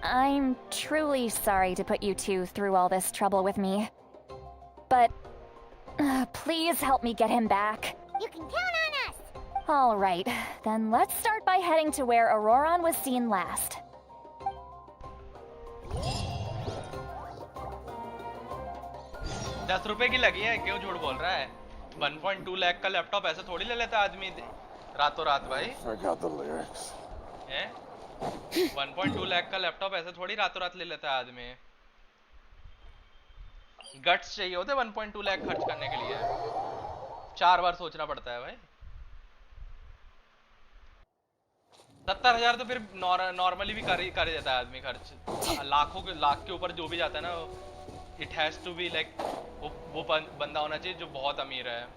I'm truly sorry to put you two through all this trouble with me. But please help me get him back. You can count on us! All right, then let's start by heading to where Auroron was seen last. ₹10 की लगी है क्यों झूठ बोल रहा है 1.2 लाख का laptop ऐसे थोड़ी ले लेता आदमी रातों रात भाई Forgot the lyrics. 1.2 लाख का लैपटॉप ऐसे थोड़ी रातों रात ले लेता है आदमी गट्स चाहिए होते 1.2 लाख खर्च करने के लिए 4 बार सोचना पड़ता है भाई 70,000 तो फिर नॉर्मली भी कर ही देता है आदमी खर्च लाख के ऊपर जो भी जाता है ना it has to be like वो बंदा होना चाहिए जो बहुत अमीर है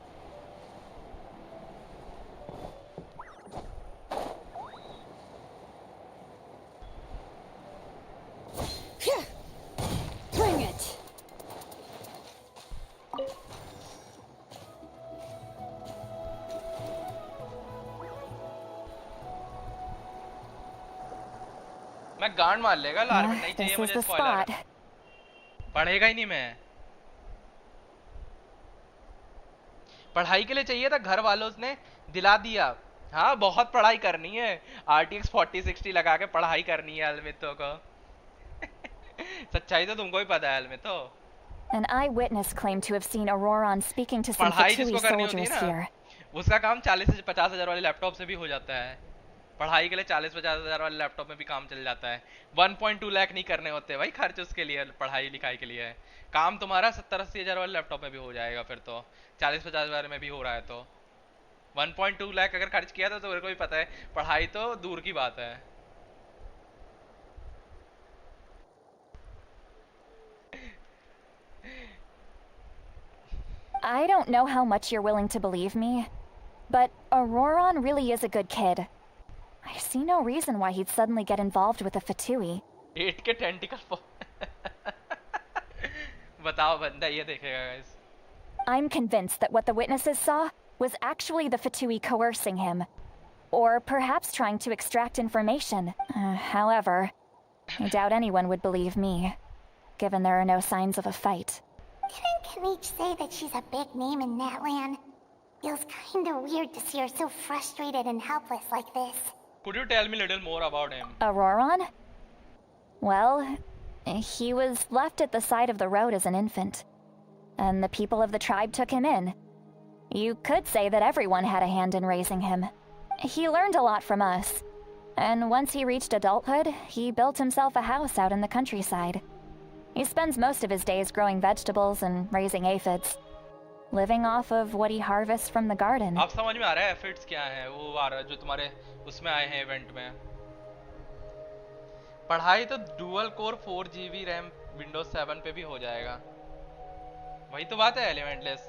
Bring it. मैं गांड मार लेगा लार्वेन नहीं चाहिए This is मुझे the स्पॉइलर spot. पढ़ेगा ही नहीं मैं पढ़ाई के लिए चाहिए था घर वालों ने दिला दिया हाँ बहुत पढ़ाई करनी है RTX 4060 लगा के पढ़ाई करनी है अलमितो को सच्चाई तो तुमको भी पता है अलमितो An eyewitness claimed to have seen Auroron speaking to some पढ़ाई Fatui जिसको करनी होती soldiers है ना here. उसका काम 40 से 50 हजार वाले लैपटॉप से भी हो जाता है पढ़ाई के लिए 40-50 हजार वाले लैपटॉप में भी काम चल जाता है 1.2 लाख नहीं करने होते भाई खर्च उसके लिए पढ़ाई लिखाई के लिए काम तुम्हारा 70-80 हजार वाले लैपटॉप में भी हो जाएगा फिर तो 40-50 हजार में भी हो रहा है तो 1.2 लाख अगर खर्च किया था तो मेरे को भी पता है पढ़ाई तो दूर की बात है I don't know how much you're willing to believe me, but Auroron really is a good kid. I see no reason why he'd suddenly get involved with a Fatui. 8 के टेंटिकल बताओ बंदा ये देखेगा guys I'm convinced that what the witnesses saw was actually the Fatui coercing him. Or perhaps trying to extract information. However, I doubt anyone would believe me, given there are no signs of a fight. Didn't Kanich say that she's a big name in Natlan? Feels kinda weird to see her so frustrated and helpless like this. Could you tell me a little more about him? Auroron? Well, he was left at the side of the road as an infant, and the people of the tribe took him in. You could say that everyone had a hand in raising him. He learned a lot from us, and once he reached adulthood, he built himself a house out in the countryside. He spends most of his days growing vegetables and raising aphids. living off of what he harvests from the garden. अब समझ में आ रहा है एफिट्स क्या है, वो आ रहा है जो तुम्हारे उसमें आए हैं इवेंट में। पढ़ाई तो dual core 4 GB RAM Windows 7 पे भी हो जाएगा, वही तो बात है एलिमेंटलेस।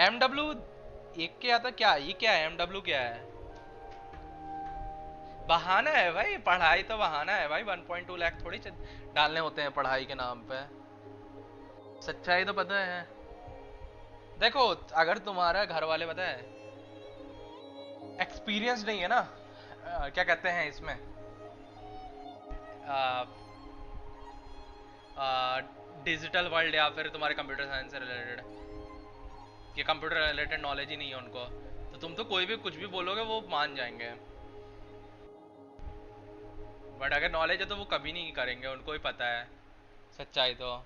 MW एक के आता क्या, ये क्या है MW क्या है? बहाना है भाई, पढ़ाई तो बहाना है भाई। 1.2 लाख थोड़ी डालने होते हैं पढ़ाई के नाम पे, सच्चाई तो पता है। देखो अगर तुम्हारा घर वाले पता है एक्सपीरियंस नहीं है ना, क्या कहते हैं इसमें, डिजिटल वर्ल्ड या फिर तुम्हारे कंप्यूटर साइंस से रिलेटेड, कि कंप्यूटर रिलेटेड नॉलेज ही नहीं है उनको, तो तुम तो कोई भी कुछ भी बोलोगे वो मान जाएंगे। बट अगर नॉलेज है तो वो कभी नहीं करेंगे, उनको ही पता है सच्चाई तो।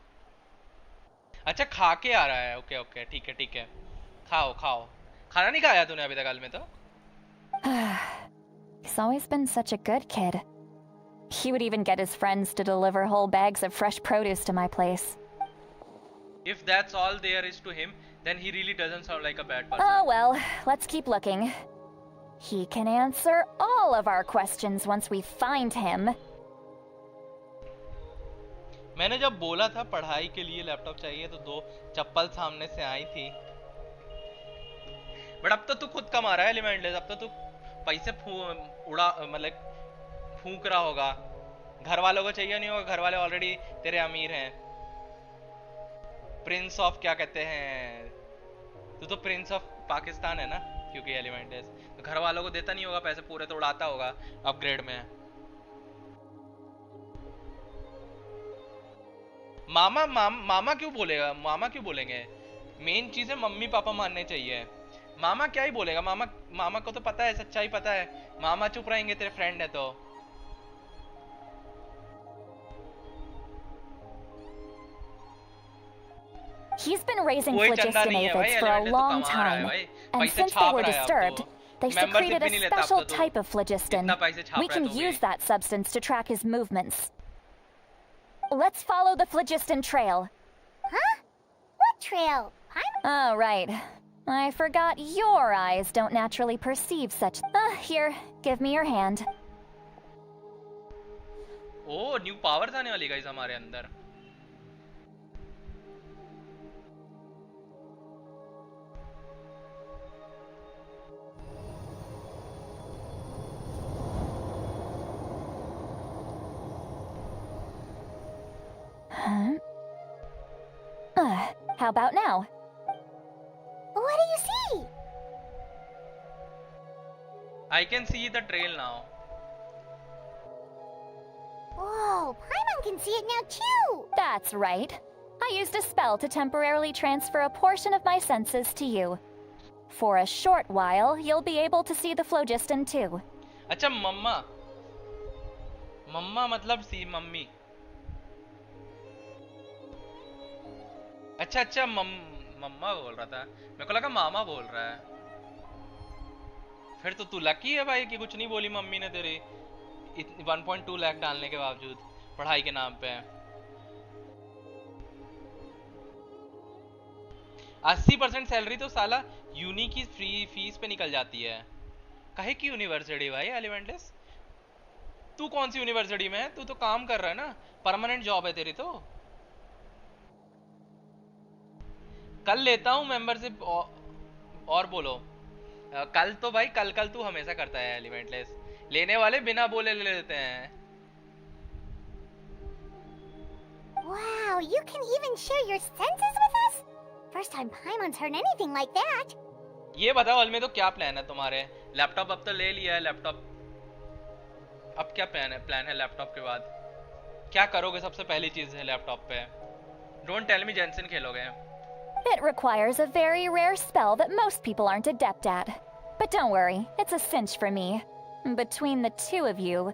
अच्छा खा के आ रहा है, ओके ओके ठीक है ठीक है, खाओ खाओ। खाना नहीं खाया तूने अभी तक हाल में तो? He's always been such a good kid. He would even get his friends to deliver whole bags of fresh produce to my place. If that's all there is to him, then he really doesn't sound like a bad person. Oh well, let's keep looking. He can answer all of our questions once we find him. मैंने जब बोला था पढ़ाई के लिए laptop चाहिए तो 2 चप्पल सामने से आई थी, बट अब तो तू खुद कमा रहा है एलिमेंटलेस, अब तो तू पैसे फूंक रहा होगा। घर वालों को चाहिए नहीं होगा, घर वाले ऑलरेडी तेरे अमीर हैं। प्रिंस ऑफ क्या कहते हैं, तू तो प्रिंस ऑफ पाकिस्तान है ना, क्योंकि एलिमेंटलेस तो घर वालों को देता नहीं होगा पैसे, पूरे तो उड़ाता होगा अपग्रेड में। मामा क्यों बोलेगा, मामा क्यों बोलेंगे? मेन चीज है मम्मी पापा मानने चाहिए। मामा क्या ही बोलेगा, मामा को तो पता है, सच्चाई पता है, मामा चुप रहेंगे, तेरे फ्रेंड है तो। He's been raising phlogiston aphids for a long time, and since they were disturbed, they secreted a special type of phlogiston. We can use that substance to track his movements. Let's follow the phlogiston trail. Huh? What trail? Oh, right. I forgot your eyes don't naturally perceive such... here, give me your hand. Oh, new powers आने वाली guys हमारे अंदर। How about now? What do you see? I can see the trail now. Whoa, Paimon can see it now too! That's right. I used a spell to temporarily transfer a portion of my senses to you. For a short while, you'll be able to see the phlogiston too. अच्छा मम्मा, मम्मा मतलब सी mummy. अच्छा मम्मा बोल रहा था, मेरे को लगा मामा बोल रहा है। फिर तो तू लकी है भाई कि कुछ नहीं बोली मम्मी ने तेरी 1.2 लाख डालने के बावजूद पढ़ाई के नाम पे। 80% सैलरी तो साला यूनी की फ्री फीस पे निकल जाती है। काहे की यूनिवर्सिटी भाई एलिमेंटलेस? तू कौन सी यूनिवर्सिटी में है? तू तो काम कर रहा है ना, परमानेंट जॉब है तेरी तो। कल लेता हूँ मेंबरशिप और बोलो। कल तो भाई कल तू हमेशा करता है एलिमेंटलेस, लेने वाले बिना बोले ले लेते हैं। Wow, you can even share your senses with us? First time Paimon's heard anything like that. ये बताओ अलमे तो क्या प्लान है तुम्हारे? लैपटॉप अब तो ले लिया है लैपटॉप, अब क्या प्लान है लैपटॉप के बाद? क्या करोगे सबसे पहली चीज है लैपटॉप पे? डोंट टेल मी जेंशिन खेलोगे? It requires a very rare spell that most people aren't adept at. But don't worry, it's a cinch for me. Between the two of you,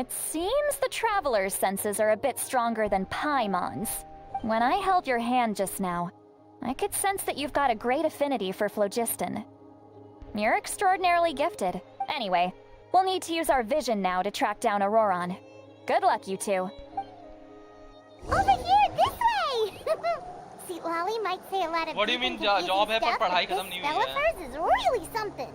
it seems the traveler's senses are a bit stronger than Paimon's. When I held your hand just now, I could sense that you've got a great affinity for phlogiston. You're extraordinarily gifted. Anyway, we'll need to use our vision now to track down Auroron. Good luck, you two. Over here, this way! See, Lolly might say a lot of What do you deep and mean job है confusing पर stuff, पढ़ाई but खत्म नहीं this हुई spell of है? hers is really something.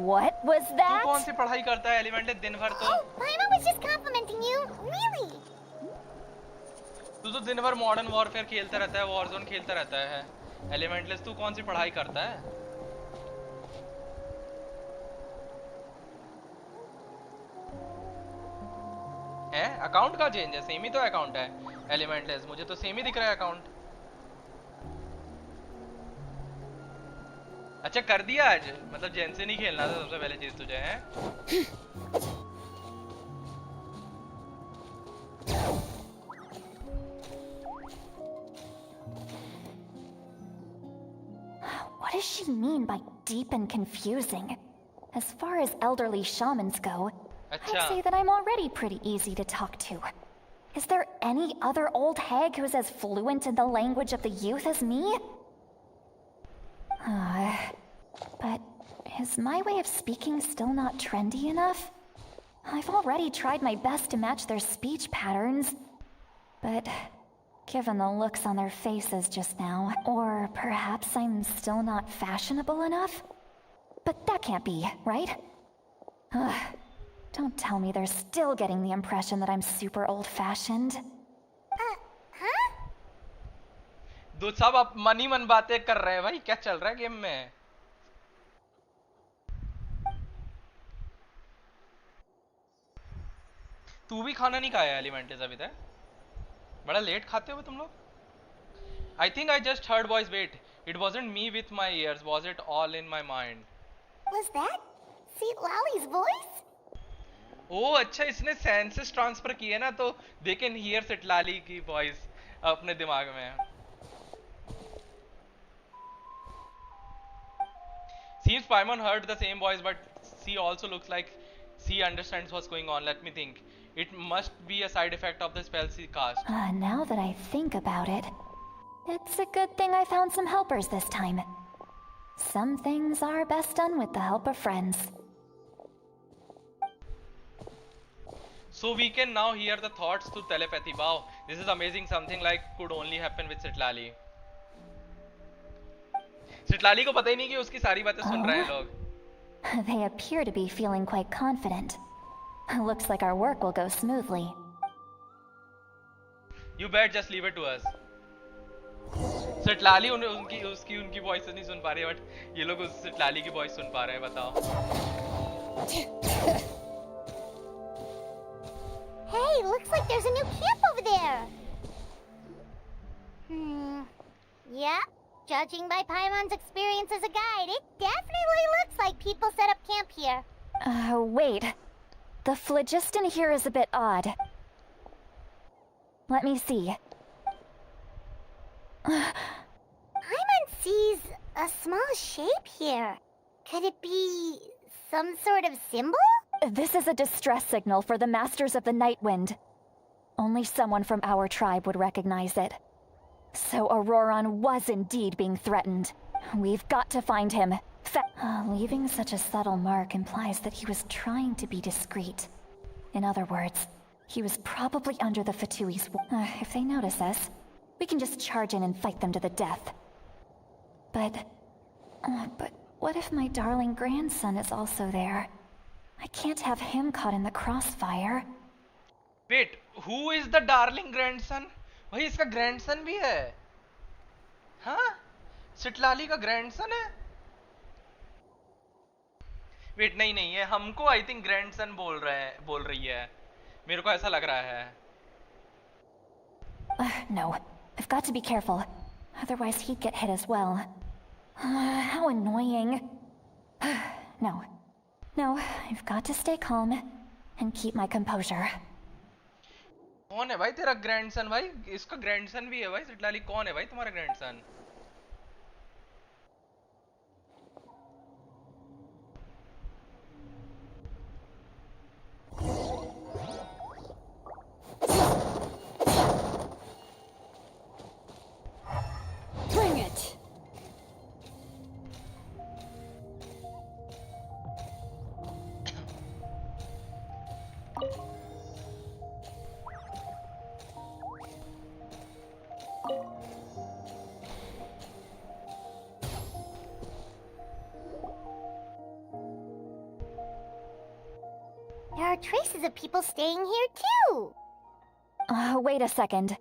What was तू that? कौन सी पढ़ाई करता है एलिमेंटल दिन भर तो? Oh, Paimon was just complimenting you. Really? तू तो दिन भर मॉडर्न वॉरफेयर खेलता रहता है, वॉरजोन खेलता रहता है। एलिमेंटलेस तू कौन सी पढ़ाई करता है? हैं? अकाउंट का चेंज है, सेम ही तो अकाउंट है एलिमेंटलेस, मुझे तो सेम ही दिख रहा है अकाउंट। अच्छा कर दिया आज, मतलब जेनशिन ही खेलना था सबसे पहले चीज तुझे, हैं? What does she mean by deep and confusing? As far as elderly shamans go, अच्छा I'd say that I'm already pretty easy to talk to. Is there any other old hag who's as fluent in the language of the youth as me? But is my way of speaking still not trendy enough? I've already tried my best to match their speech patterns, but given the looks on their faces just now, or perhaps I'm still not fashionable enough? But that can't be, right? Don't tell me they're still getting the impression that I'm super old-fashioned. Huh? दो सब अब मन ही मन बातें कर रहे हैं भाई, क्या चल रहा है गेम में? तू भी खाना नहीं खाया एलिमेंटल्स अभी तक? बड़ा लेट खाते हो तुम लोग? I think I just heard voice. Wait, it wasn't me with my ears. Was it all in my mind? Was that Seat Lolly's voice? ओह अच्छा, इसने सेंसेस ट्रांसफर किए ना, तो दे कैन हियर सिटलाली की वॉइस अपने दिमाग में। Seems Paimon heard the same voice, but she also looks like she understands what's going on. Let me think. It must be a side effect of the spell she cast. Now that I think about it, it's a good thing I found some helpers this time. Some things are best done with the help of friends. So we can now hear the thoughts through telepathy. Wow, this is amazing. Something like could only happen with Sitlali. Sitlali को पता ही नहीं कि उसकी सारी बातें सुन रहे हैं लोग। They appear to be feeling quite confident. Looks like our work will go smoothly. You bet, just leave it to us. सिटलाली उनकी वॉइस नहीं सुन पा रही है, बट ये लोग उस सिटलाली की वॉइस सुन पा रहे हैं। बताओ। Hey, looks like there's a new camp over there. Yeah, judging by Paimon's experience as a guide, it definitely looks like people set up camp here. Wait. The phlogiston here is a bit odd. Let me see. Paimon sees a small shape here. Could it be some sort of symbol? This is a distress signal for the Masters of the Night Wind. Only someone from our tribe would recognize it. So Auroron was indeed being threatened. We've got to find him. Leaving such a subtle mark implies that he was trying to be discreet. In other words, he was probably under the Fatui's if they notice us, we can just charge in and fight them to the death. But what if my darling grandson is also there? I can't have him caught in the crossfire. Wait, who is the darling grandson? भाई इसका grandson भी है? हाँ? सिटलाली का grandson है? Wait, नहीं है, हमको I think grandson बोल रही है। मेरे को ऐसा लग रहा है। No, I've got to be careful. Otherwise he'd get hit as well. How annoying. No, I've got to stay calm and keep my composure. कौन है भाई तेरा grandson? भाई इसका grandson भी है भाई सिटलाली। कौन है भाई तुम्हारा grandson? Bring it. There are traces of people staying here too. Wait a second.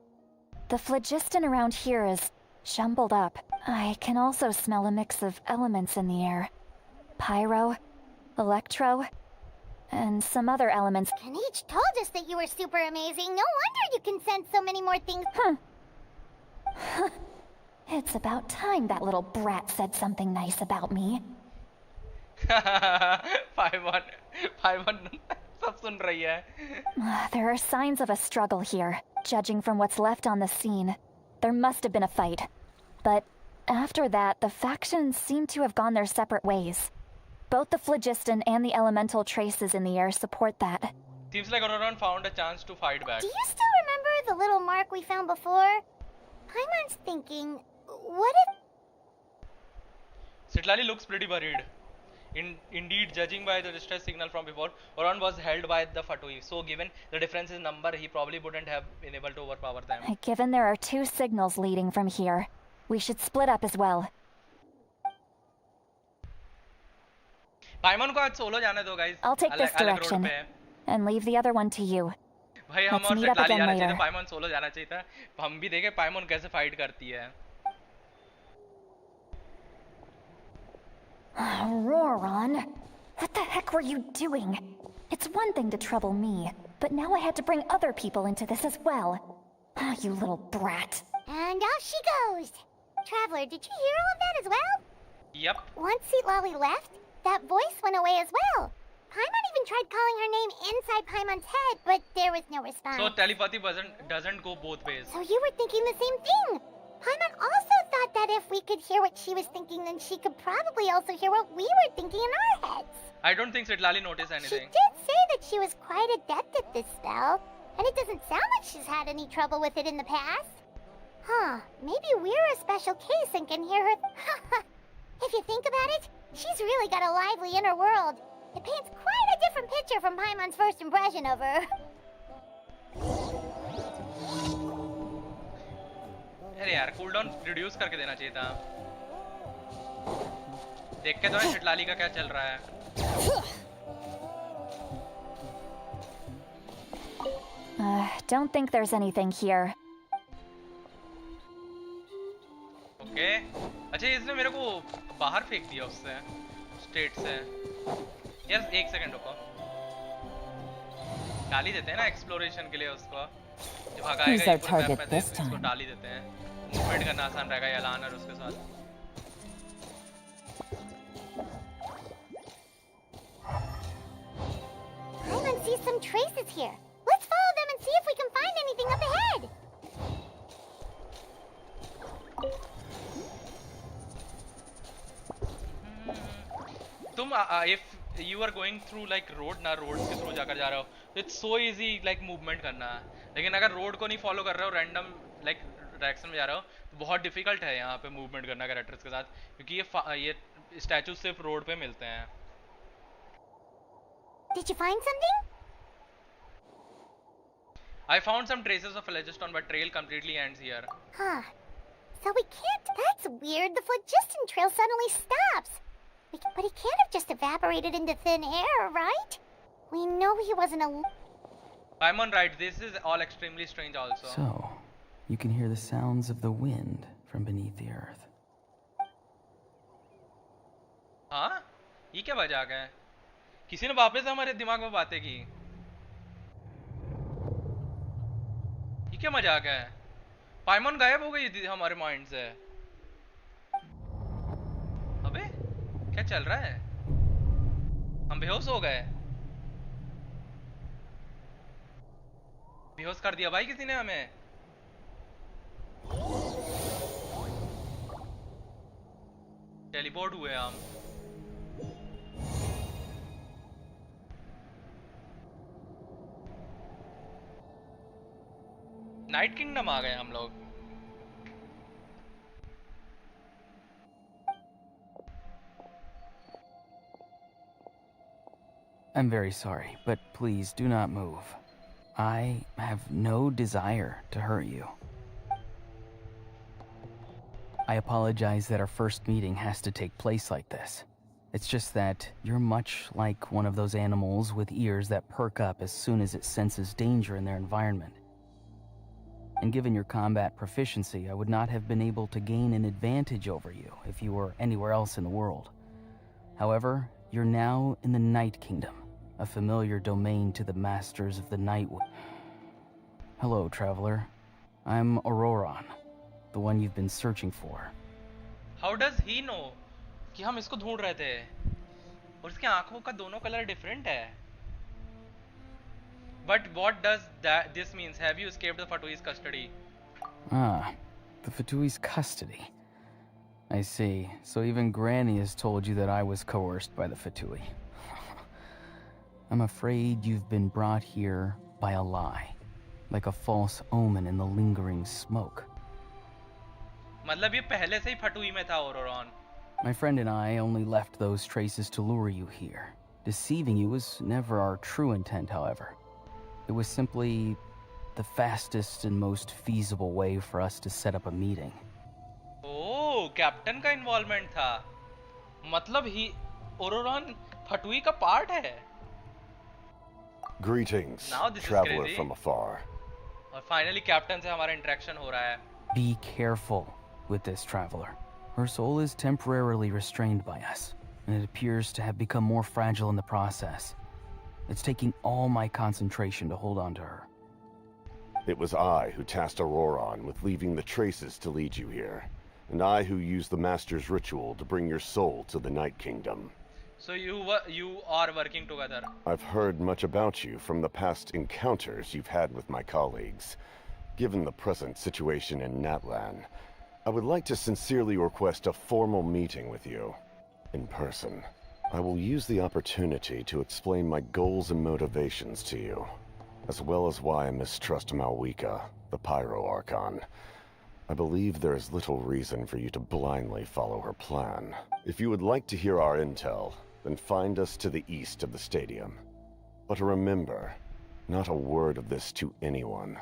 The phlogiston around here is jumbled up. I can also smell a mix of elements in the air. Pyro, electro, and some other elements. Kanich told us that you were super amazing. No wonder you can sense so many more things. It's about time that little brat said something nice about me. 5-1 5-1 सब सुन रही है. There are signs of a struggle here, judging from what's left on the scene. There must have been a fight. But after that, the factions seem to have gone their separate ways. Both the phlogiston and the elemental traces in the air support that. Seems like Auroron found a chance to fight back. Do you still remember the little mark we found before? Paimon's thinking, what if... Citlali looks pretty worried. Indeed, judging by the distress signal from before, Auron was held by the Fatui. So given the difference in number, he probably wouldn't have been able to overpower them. Given there are 2 signals leading from here, we should split up as well. पाइमन को आज solo जाने दो guys. I'll take this direction and leave the other one to you. भाई हम Let's और meet up सिटलाली again जाना चाहिए later. था, पाइमन सोलो जाना चाहिए था. हम भी देखे पाइमन कैसे फाइट करती है. Roran, what the heck were you doing? It's one thing to trouble me, but now I had to bring other people into this as well. Ah, you little brat. And off she goes. Traveler, did you hear all of that as well? Yep. Once Citlali left, that voice went away as well. Paimon even tried calling her name inside Paimon's head, but there was no response. So telepathy doesn't go both ways. So you were thinking the same thing. Paimon also thought that if we could hear what she was thinking, then she could probably also hear what we were thinking in our heads. I don't think Citlali noticed She anything. did say that she was quite adept at this spell, and it doesn't sound like she's had any trouble with it in the past. Huh, maybe we're a special case and can hear her. If you think about it, she's really got a lively inner world. It paints quite a different picture from Paimon's first impression of her. अरे यार cooldown reduce करके देना चाहिए था. देख के तो है चिटलाली का क्या चल रहा है. Don't think there's anything here. Okay. अच्छा इसने मेरे को बाहर फेंक दिया उससे स्टेट से. यार एक सेकंड रुको. गाली देते हैं ना एक्सप्लोरेशन के लिए उसको. जो भगाएगा Who's our ये पूरे मैप target में this इसको time? डाल ही देते हैं. मूवमेंट करना आसान रहेगा यालान और उसके साथ. Paimon sees some traces here. Let's follow them and see if we can find anything up ahead. तुम if you are going through like road ना roads के through जाकर जा रहे हो तो it's so easy like movement करना. लेकिन अगर road को नहीं follow कर रहे हो random like डायरेक्शन में जा रहे हो तो बहुत डिफिकल्ट है यहाँ पे मूवमेंट करना कैरेक्टर्स के साथ क्योंकि ये स्टैचू सिर्फ रोड पे मिलते हैं. Did you find something? I found some traces of phlogiston but trail completely ends here. Huh. So we can't... That's weird. The phlogiston trail suddenly stops. But he can't have just evaporated into thin air, right? We know he wasn't a... Paimon right, this is all extremely strange also. So, you can hear the sounds of the wind from beneath the earth. हाँ? ये क्या मजाक है? किसी ने वापस हमारे दिमाग में बातें की. ये क्या मजाक है? पाइमन गायब हो गई थी हमारे माइंड से. अबे क्या चल रहा है? हम बेहोश हो गए. बेहोश कर दिया भाई किसी ने हमें. टेलीपोर्ट हुए हम. नाइट किंगडम आ गए हम लोग. I'm very sorry, but please do not move. I have no desire to hurt you. I apologize that our first meeting has to take place like this. It's just that you're much like one of those animals with ears that perk up as soon as it senses danger in their environment. And given your combat proficiency, I would not have been able to gain an advantage over you if you were anywhere else in the world. However, you're now in the Night Kingdom, a familiar domain to the masters of the Night. Hello, traveler. I'm Auroron, the one you've been searching for. How does he know कि हम इसको ढूंढ रहे थे? और इसके आंखों का दोनों कलर डिफरेंट है. But what does this means? Have you escaped the Fatui's custody? Ah, the Fatui's custody. I see. So even Granny has told you that I was coerced by the Fatui. I'm afraid you've been brought here by a lie, like a false omen in the lingering smoke. मतलब ये पहले से ही फटुई में था Auroron. My friend and I only left those traces to lure you here. Deceiving you was never our true intent, however. It was simply the fastest and most feasible way for us to set up a meeting. Oh, captain का involvement था. मतलब ही Auroron फटुई का part है. Greetings, Now this is traveler crazy. from afar. और finally captain से हमारा interaction हो रहा है. Be careful with this traveler. Her soul is temporarily restrained by us, and it appears to have become more fragile in the process. It's taking all my concentration to hold on to her. It was I who tasked Auroron with leaving the traces to lead you here, and I who used the Master's ritual to bring your soul to the Night Kingdom. So you are working together. I've heard much about you from the past encounters you've had with my colleagues. Given the present situation in Natlan, I would like to sincerely request a formal meeting with you, in person. I will use the opportunity to explain my goals and motivations to you, as well as why I mistrust Malwika, the Pyro Archon. I believe there is little reason for you to blindly follow her plan. If you would like to hear our intel, then find us to the east of the stadium. But remember, not a word of this to anyone.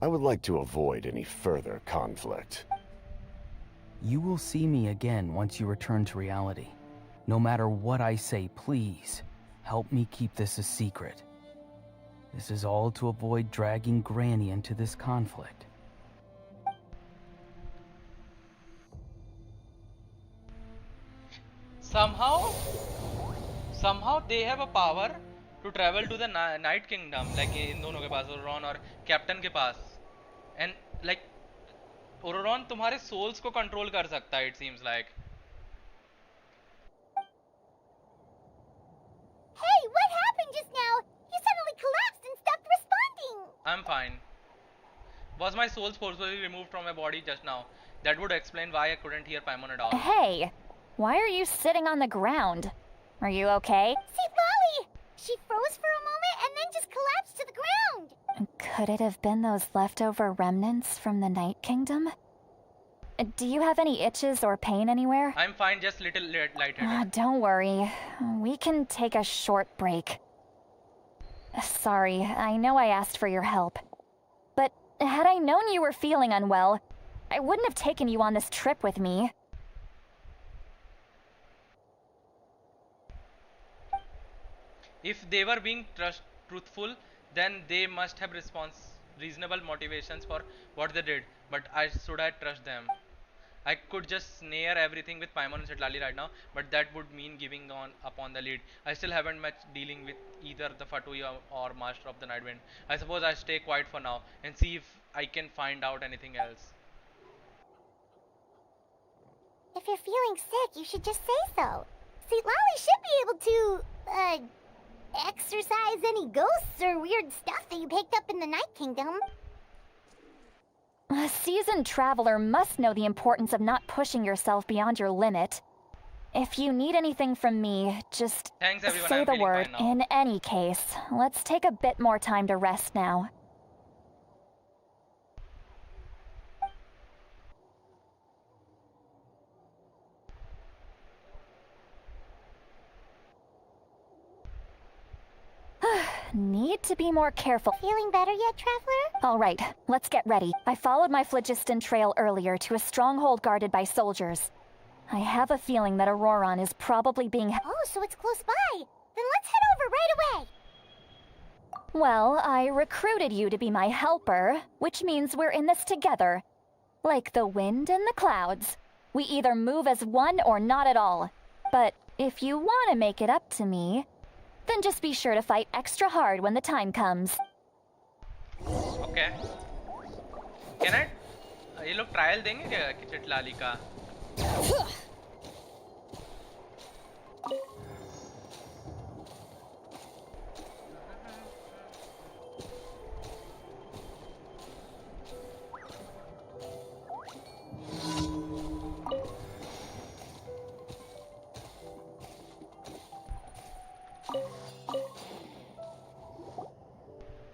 I would like to avoid any further conflict. You will see me again once you return to reality. No matter what I say, please, help me keep this a secret. This is all to avoid dragging Granny into this conflict. Somehow they have a power to travel to the Night Kingdom, like इन दोनों के पास, Auroron और captain के पास. And like Auroron तुम्हारे souls को control कर सकता है, it seems like. Hey, what happened just now? You suddenly collapsed and stopped responding. I'm fine. Was my soul forcibly removed from my body just now? That would explain why I couldn't hear Paimon at all. Hey, why are you sitting on the ground? Are you okay? See, Lolly! She froze for a moment and then just collapsed to the ground. Could it have been those leftover remnants from the Night Kingdom? Do you have any itches or pain anywhere? I'm fine, just little lightheaded. Don't worry. We can take a short break. Sorry, I know I asked for your help. But had I known you were feeling unwell, I wouldn't have taken you on this trip with me. If they were being truthful, then they must have reasonable motivations for what they did. But should I trust them? I could just snare everything with Paimon and Sitlali right now, but that would mean giving up on the lead. I still haven't much dealing with either the Fatui or Master of the Nightwind. I suppose I stay quiet for now and see if I can find out anything else. If you're feeling sick, you should just say so. See, Lolly should be able to, exorcise any ghosts or weird stuff that you picked up in the Night Kingdom. A seasoned traveler must know the importance of not pushing yourself beyond your limit. If you need anything from me, just Thanks, everyone. say I'm the feeling word. fine now. In any case, let's take a bit more time to rest now. need to be more careful. Feeling better yet, Traveler? All right, let's get ready. I followed my phlogiston trail earlier to a stronghold guarded by soldiers. I have a feeling that Auroron is probably being... Oh, so it's close by. Then let's head over right away. Well, I recruited you to be my helper, which means we're in this together. Like the wind and the clouds. We either move as one or not at all. But if you want to make it up to me, then just be sure to fight extra hard when the time comes. Okay. Can I? ये लोग trial देंगे क्या कि चिटलाली का?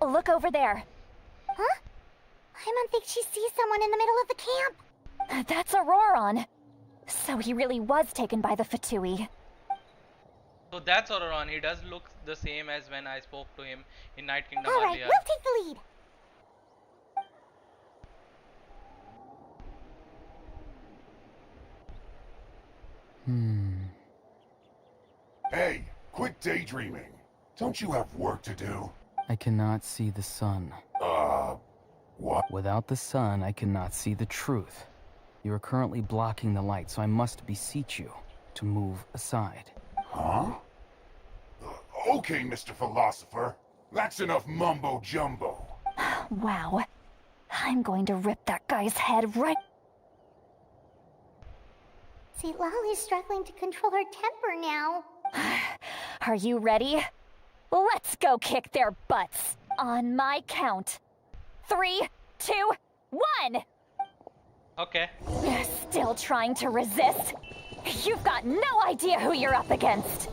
Look over there. Huh? Paimon thinks she sees someone in the middle of the camp. That's Auroron. So he really was taken by the Fatui. So that's Auroron. He does look the same as when I spoke to him in Night Kingdom All right, earlier. we'll take the lead. Hey, quit daydreaming. Don't you have work to do? I cannot see the sun. What? Without the sun, I cannot see the truth. You are currently blocking the light, so I must beseech you to move aside. Huh? Okay, Mr. Philosopher. That's enough mumbo-jumbo. Wow. I'm going to rip that guy's head right... See, Lolly's struggling to control her temper now. Are you ready? Let's go kick their butts. On my count. 3, 2, 1! Okay. You're still trying to resist? You've got no idea who you're up against.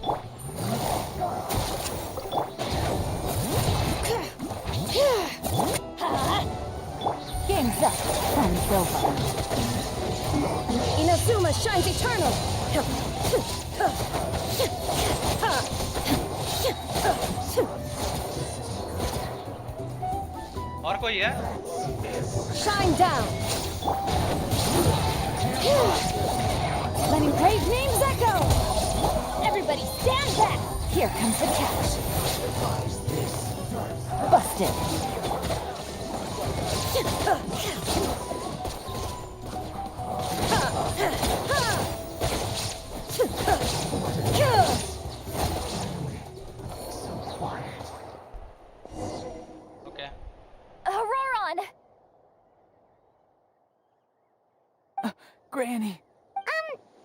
Game's up. Time's over. Inazuma shines eternal. और कोई है? Shine down. Letting brave names echo. Everybody stand back. Here comes the catch. Busted. Okay. Auroron! Granny!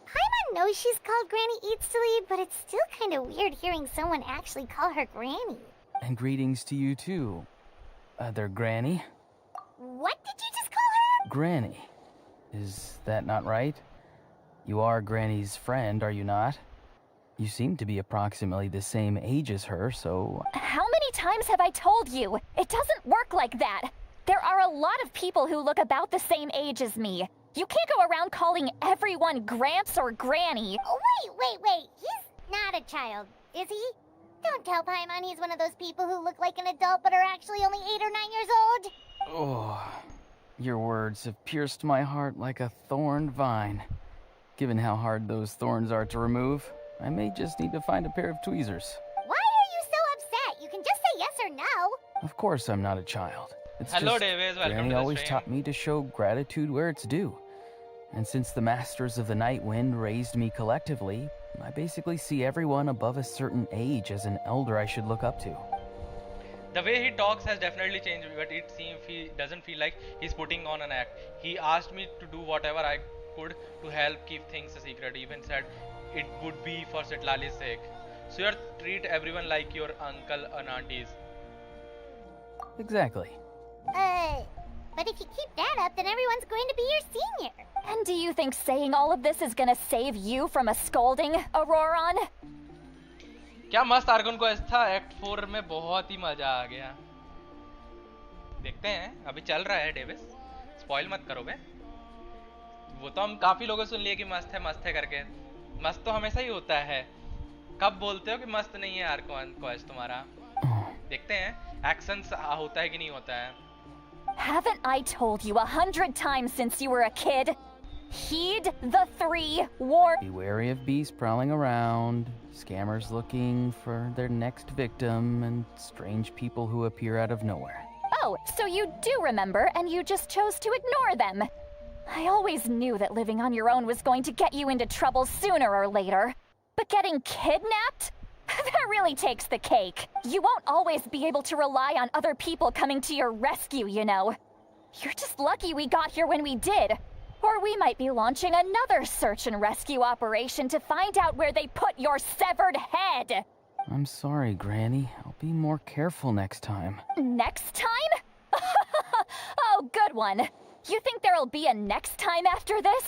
Paimon knows she's called Granny Eats to Lead, but it's still kind of weird hearing someone actually call her Granny. And greetings to you too, other Granny. What did you just call her? Granny. Is that not right? You are Granny's friend, are you not? You seem to be approximately the same age as her, so... How many times have I told you? It doesn't work like that. There are a lot of people who look about the same age as me. You can't go around calling everyone Gramps or Granny. Oh, wait. He's not a child, is he? Don't tell Paimon he's one of those people who look like an adult but are actually only 8 or 9 years old. Oh, your words have pierced my heart like a thorned vine. Given how hard those thorns are to remove, I may just need to find a pair of tweezers. Why are you so upset? You can just say yes or no. Of course I'm not a child. It's Hello, just Davis. Welcome Granny to the always stream. taught me to show gratitude where it's due. And since the Masters of the Night Wind raised me collectively, I basically see everyone above a certain age as an elder I should look up to. The way he talks has definitely changed, but it seems he doesn't feel like he's putting on an act. He asked me to do whatever I could to help keep things a secret. He even said it would be for Citlali's sake. So you treat everyone like your uncle and aunties. Exactly. But if you keep that up, then everyone's going to be your senior. And do you think saying all of this is gonna save you from a scolding, Auroron? क्या मस्त Arkan quest था। Act 4 में बहुत ही मजा आ गया। देखते हैं, अभी चल रहा है डेविस। स्पॉइल मत करो बे। वो तो हम काफी लोगों से सुन लिए कि मस्त है करके। मस्त तो हमेशा ही होता है। कब बोलते हो कि मस्त नहीं है आर्कन क्वेस्ट तुम्हारा? देखते हैं एक्शंस होता है कि नहीं होता है. Haven't I told you 100 times since you were a kid? Heed the 3 warnings. Be wary of beasts prowling around, scammers looking for their next victim, and strange people who appear out of nowhere. Oh, so you do remember, and you just chose to ignore them. I always knew that living on your own was going to get you into trouble sooner or later. But getting kidnapped? That really takes the cake. You won't always be able to rely on other people coming to your rescue, you know. You're just lucky we got here when we did. Or we might be launching another search and rescue operation to find out where they put your severed head. I'm sorry, Granny. I'll be more careful next time. Next time? Oh, good one. You think there'll be a next time after this?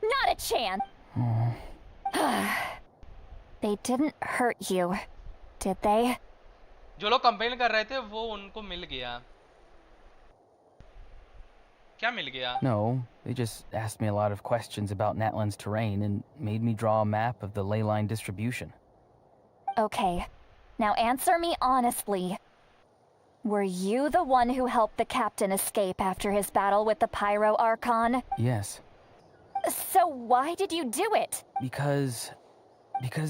Not a chance. They didn't hurt you, did they? जो लोग complain कर रहे थे वो उनको मिल गया. क्या मिल गया? No, they just asked me a lot of questions about Natlan's terrain and made me draw a map of the ley line distribution. Okay, now answer me honestly. Were you the one who helped the captain escape after his battle with the Pyro Archon? Yes. So why did you do it? Because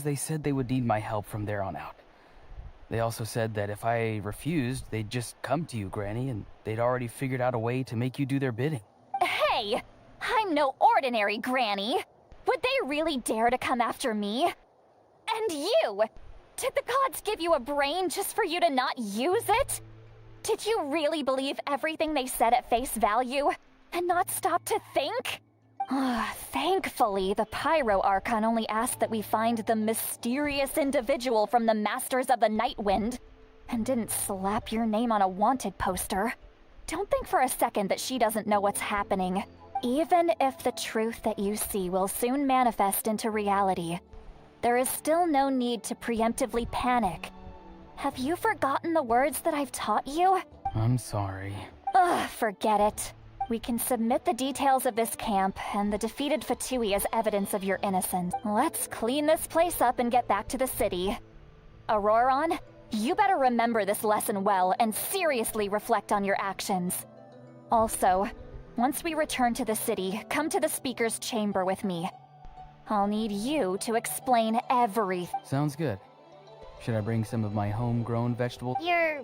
they said they would need my help from there on out. They also said that if I refused, they'd just come to you, Granny, and they'd already figured out a way to make you do their bidding. Hey! I'm no ordinary Granny! Would they really dare to come after me? And you! Did the gods give you a brain just for you to not use it? Did you really believe everything they said at face value, and not stop to think? Thankfully, the Pyro Archon only asked that we find the mysterious individual from the Masters of the Night Wind, and didn't slap your name on a wanted poster. Don't think for a second that she doesn't know what's happening. Even if the truth that you see will soon manifest into reality, there is still no need to preemptively panic. Have you forgotten the words that I've taught you? I'm sorry. Forget it. We can submit the details of this camp and the defeated Fatui as evidence of your innocence. Let's clean this place up and get back to the city. Auroron, you better remember this lesson well and seriously reflect on your actions. Also, once we return to the city, come to the speaker's chamber with me. I'll need you to explain everything. Sounds good. Should I bring some of my homegrown vegetables? Your...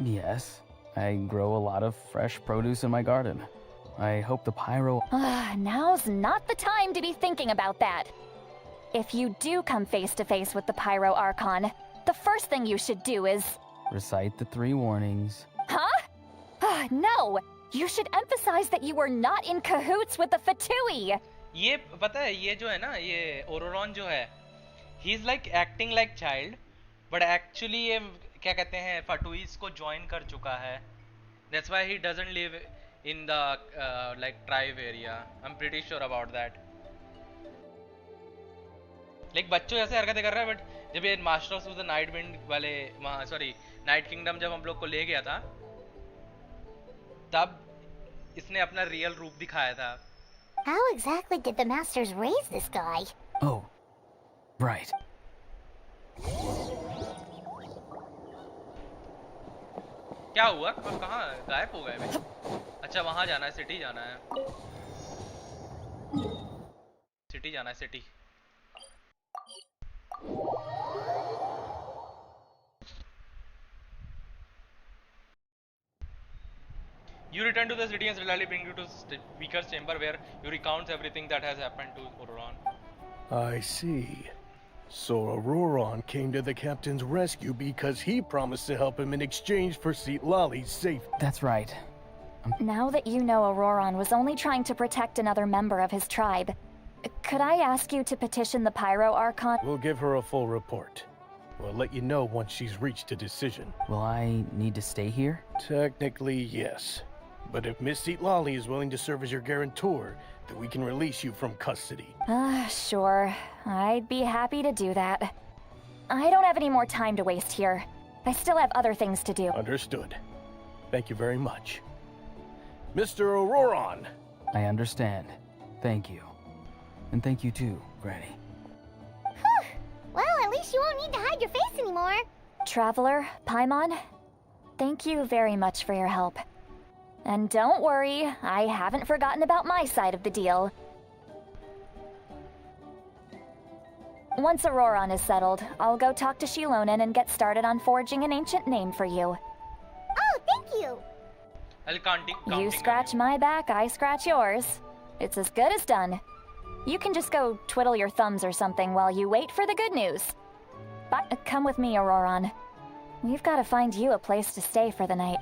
Yes. I grow a lot of fresh produce in my garden. I hope the Pyro... Now's not the time to be thinking about that. If you do come face to face with the Pyro Archon, the first thing you should do is... Recite the 3 warnings. Huh? No! You should emphasize that you were not in cahoots with the Fatui! ये पता है ये जो है ना ये ओरोरॉन जो है he is like acting like child but actually ये क्या कहते हैं फटुइस को join कर चुका है. That's why he doesn't live in the like tribe area. I'm pretty sure about that. Like बच्चों जैसे हरकतें कर रहा है but जब ये masters of the night wind वाले वहाँ सॉरी नाइट किंगडम जब हम लोग को ले गया था तब इसने अपना रियल रूप दिखाया था. How exactly did the masters raise this guy? Oh, right. क्या हुआ? कहाँ गायब हो गए भाई? अच्छा वहाँ जाना है, सिटी जाना है. सिटी जाना है, city. You return to the city and Rilali bring you to Speaker's chamber where you recount everything that has happened to Auroron. I see. So Auroron came to the captain's rescue because he promised to help him in exchange for Lali's safety. That's right. Now that you know Auroron was only trying to protect another member of his tribe, could I ask you to petition the Pyro Archon? We'll give her a full report. We'll let you know once she's reached a decision. Will I need to stay here? Technically, yes. But if Miss Lali is willing to serve as your guarantor, then we can release you from custody. Sure. I'd be happy to do that. I don't have any more time to waste here. I still have other things to do. Understood. Thank you very much. Mr. Auroron! I understand. Thank you. And thank you too, Granny. Well, at least you won't need to hide your face anymore. traveler, Paimon. Thank you very much for your help. And don't worry, I haven't forgotten about my side of the deal. Once Auroron is settled, I'll go talk to Shilonen and get started on forging an ancient name for you. Oh, thank you! You scratch my back, I scratch yours. It's as good as done. You can just go twiddle your thumbs or something while you wait for the good news. But come with me, Auroron. We've got to find you a place to stay for the night.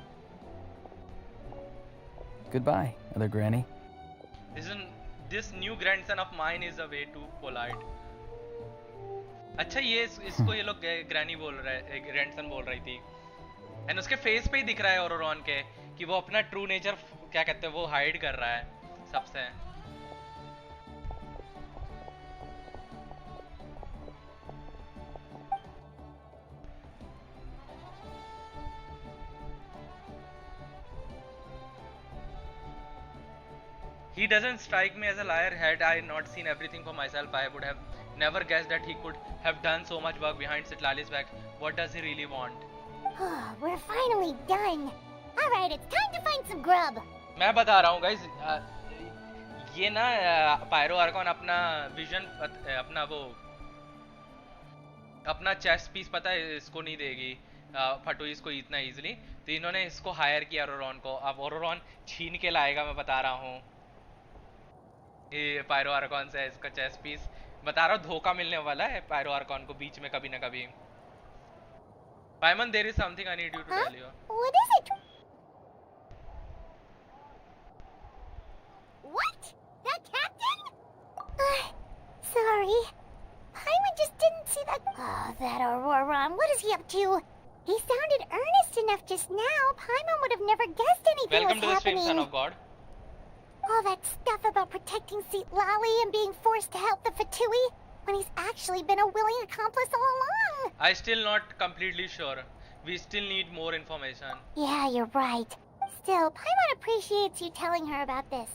Goodbye, other granny. Isn't this new grandson of mine is a way too polite? अच्छा ये इसको ये लोग granny बोल रहे grandson बोल रही थी एंड उसके फेस पे ही दिख रहा है ओरोरॉन के कि वो अपना ट्रू नेचर क्या कहते हैं वो हाइड कर रहा है सबसे. He doesn't strike me as a liar. Had I not seen everything for myself, I would have never guessed that he could have done so much work behind Citlali's back. What does he really want? We're finally done. Alright, it's time to find some grub. मैं बता रहा हूँ guys, ये ना pyro Arcon अपना vision अपना वो अपना चेस्ट पीस पता है इसको नहीं देगी फटुइस को इतना इजीली, तो इन्होंने इसको हायर किया ओरोरॉन को. अब ओरोरॉन छीन के लाएगा, मैं बता रहा हूँ ये पायरो आर्कॉन से इसका चेस्ट पीस. बता रहा हूँ धोखा मिलने वाला है पायरो आर्कॉन को बीच में कभी ना कभी. Paimon, there is something I need you to tell you. What is it? What? That captain? Sorry. Paimon just didn't see that. Oh, that Auroron. What is he up to? He sounded earnest enough just now. Paimon would have never guessed anything Welcome was to the happening. stream, son of God. All that stuff about protecting Citlali and being forced to help the Fatui when he's actually been a willing accomplice all along. I still not completely sure. We still need more information. Yeah, you're right. Still, Paimon appreciates you telling her about this.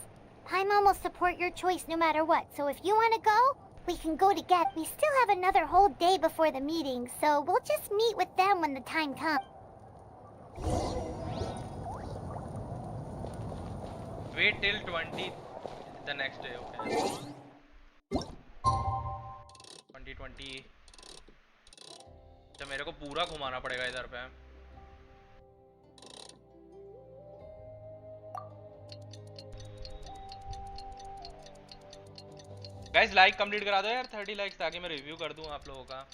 Paimon will support your choice no matter what, so if you want to go, we can go together. We still have another whole day before the meeting, so we'll just meet with them when the time comes. Wait till 20 the next day, okay. 2020. तो मेरे को पूरा घुमाना पड़ेगा इधर पे. Guys like complete करा दो यार 30 लाइक्स ताकि मैं रिव्यू कर दूं आप लोगों का.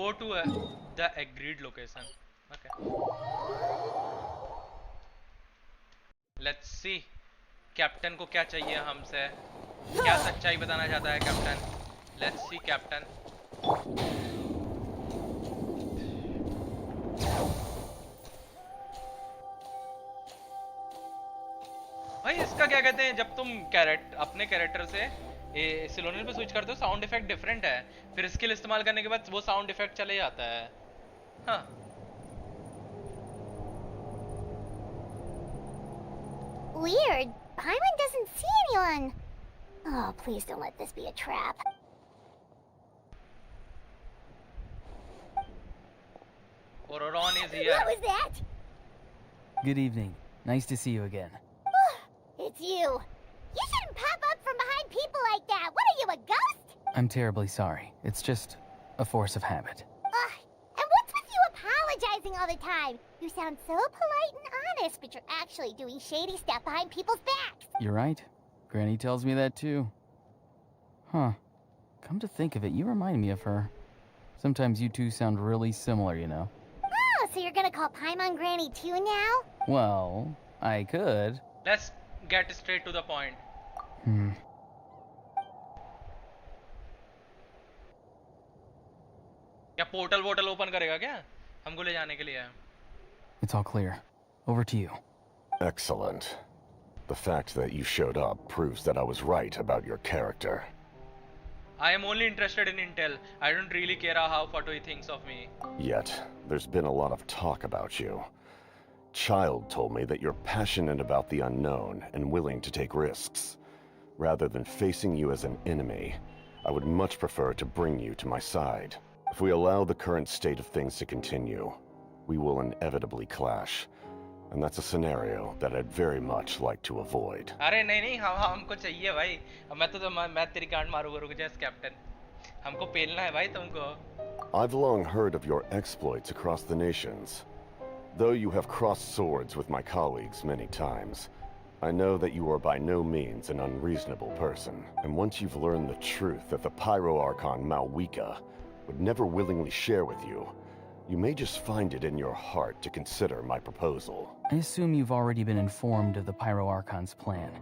Go to the agreed location. Okay. Let's see. Captain को क्या चाहिए हमसे? क्या सच्चाई बताना चाहता है कैप्टन? Let's see captain. भाई इसका क्या कहते हैं जब तुम अपने कैरेक्टर से सिलोनियल पे स्विच करते हो साउंड इफेक्ट डिफरेंट है, फिर स्किल इस्तेमाल करने के बाद वो साउंड इफेक्ट चले जाता है. हाँ Weird. Paimon doesn't see anyone. Oh, please don't let this be a trap. Auroron is here. What was that? Good evening. Nice to see you again. It's you. You shouldn't pop up from behind people like that. What are you, a ghost? I'm terribly sorry. It's just a force of habit. And what's with you apologizing all the time? You sound so polite and honest, but you're actually doing shady stuff behind people's backs. You're right. Granny tells me that too. Huh. Come to think of it, you remind me of her. Sometimes you two sound really similar, you know. Oh, so you're gonna call Paimon Granny too now? Well, I could. Let's get straight to the point. क्या portal open करेगा क्या हमको ले जाने के लिए? It's all clear. Over to you. Excellent. The fact that you showed up proves that I was right about your character. I am only interested in intel. I don't really care how Fatui thinks of me. Yet, there's been a lot of talk about you. child told me that you're passionate about the unknown and willing to take risks. Rather than facing you as an enemy, I would much prefer to bring you to my side. If we allow the current state of things to continue, we will inevitably clash. And that's a scenario that I'd very much like to avoid. अरे नहीं हमको चाहिए भाई. मैं तेरी गांड मारूंगा, रुक जा कैप्टन. हमको पेलना है भाई तुमको. I've long heard of your exploits across the nations. Though you have crossed swords with my colleagues many times, I know that you are by no means an unreasonable person. And once you've learned the truth that the Pyro-Archon Malwika would never willingly share with you, you may just find it in your heart to consider my proposal. I assume you've already been informed of the Pyro-Archon's plan.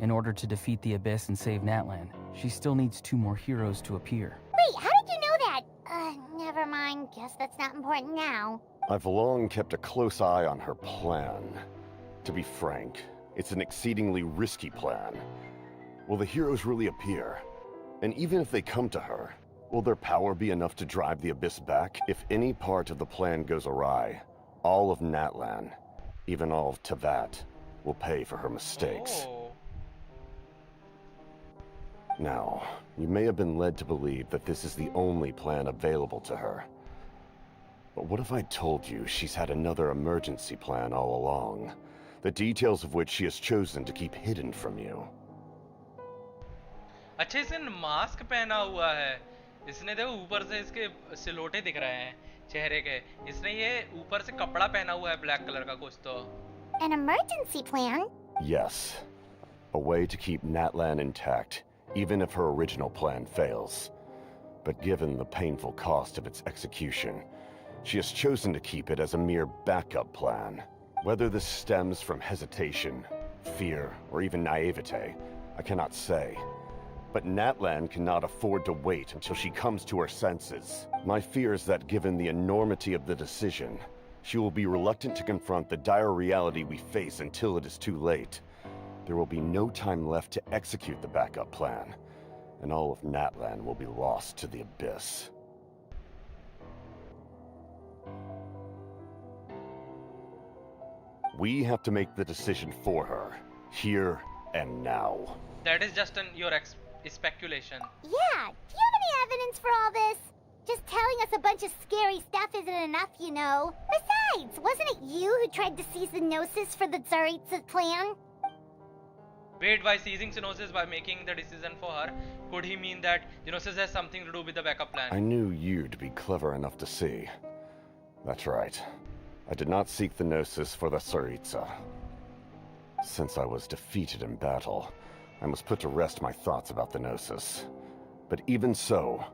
In order to defeat the Abyss and save Natlan, she still needs 2 more heroes to appear. Wait, how did you know that? Never mind. Guess that's not important now. I've long kept a close eye on her plan. To be frank, it's an exceedingly risky plan. Will the heroes really appear? And even if they come to her, will their power be enough to drive the Abyss back? If any part of the plan goes awry, all of Natlan, even all of Tevat, will pay for her mistakes. Oh. Now, you may have been led to believe that this is the only plan available to her. But what if I told you she's had another emergency plan all along, the details of which she has chosen to keep hidden from you? अच्छे से mask पहना हुआ है. इसने देखो ऊपर से इसके सिलोटे दिख रहे हैं चेहरे के. इसने ये ऊपर से कपड़ा पहना हुआ है ब्लैक कलर का कुछ तो. An emergency plan? Yes. A way to keep Natlan intact, even if her original plan fails. But given the painful cost of its execution, she has chosen to keep it as a mere backup plan. Whether this stems from hesitation, fear, or even naivete, I cannot say. But Natlan cannot afford to wait until she comes to her senses. My fear is that given the enormity of the decision, she will be reluctant to confront the dire reality we face until it is too late. There will be no time left to execute the backup plan, and all of Natlan will be lost to the Abyss. We have to make the decision for her, here and now. That is just your speculation. Yeah, do you have any evidence for all this? Just telling us a bunch of scary stuff isn't enough, you know. Besides, wasn't it you who tried to seize the Gnosis for the Tsaritsa plan? Wait, by seizing Gnosis by making the decision for her, could he mean that Gnosis has something to do with the backup plan? I knew you to be clever enough to see. That's right. I did not seek the Gnosis for the Tsaritsa. Since I was defeated in battle, I must put to rest my thoughts about the Gnosis. But even so,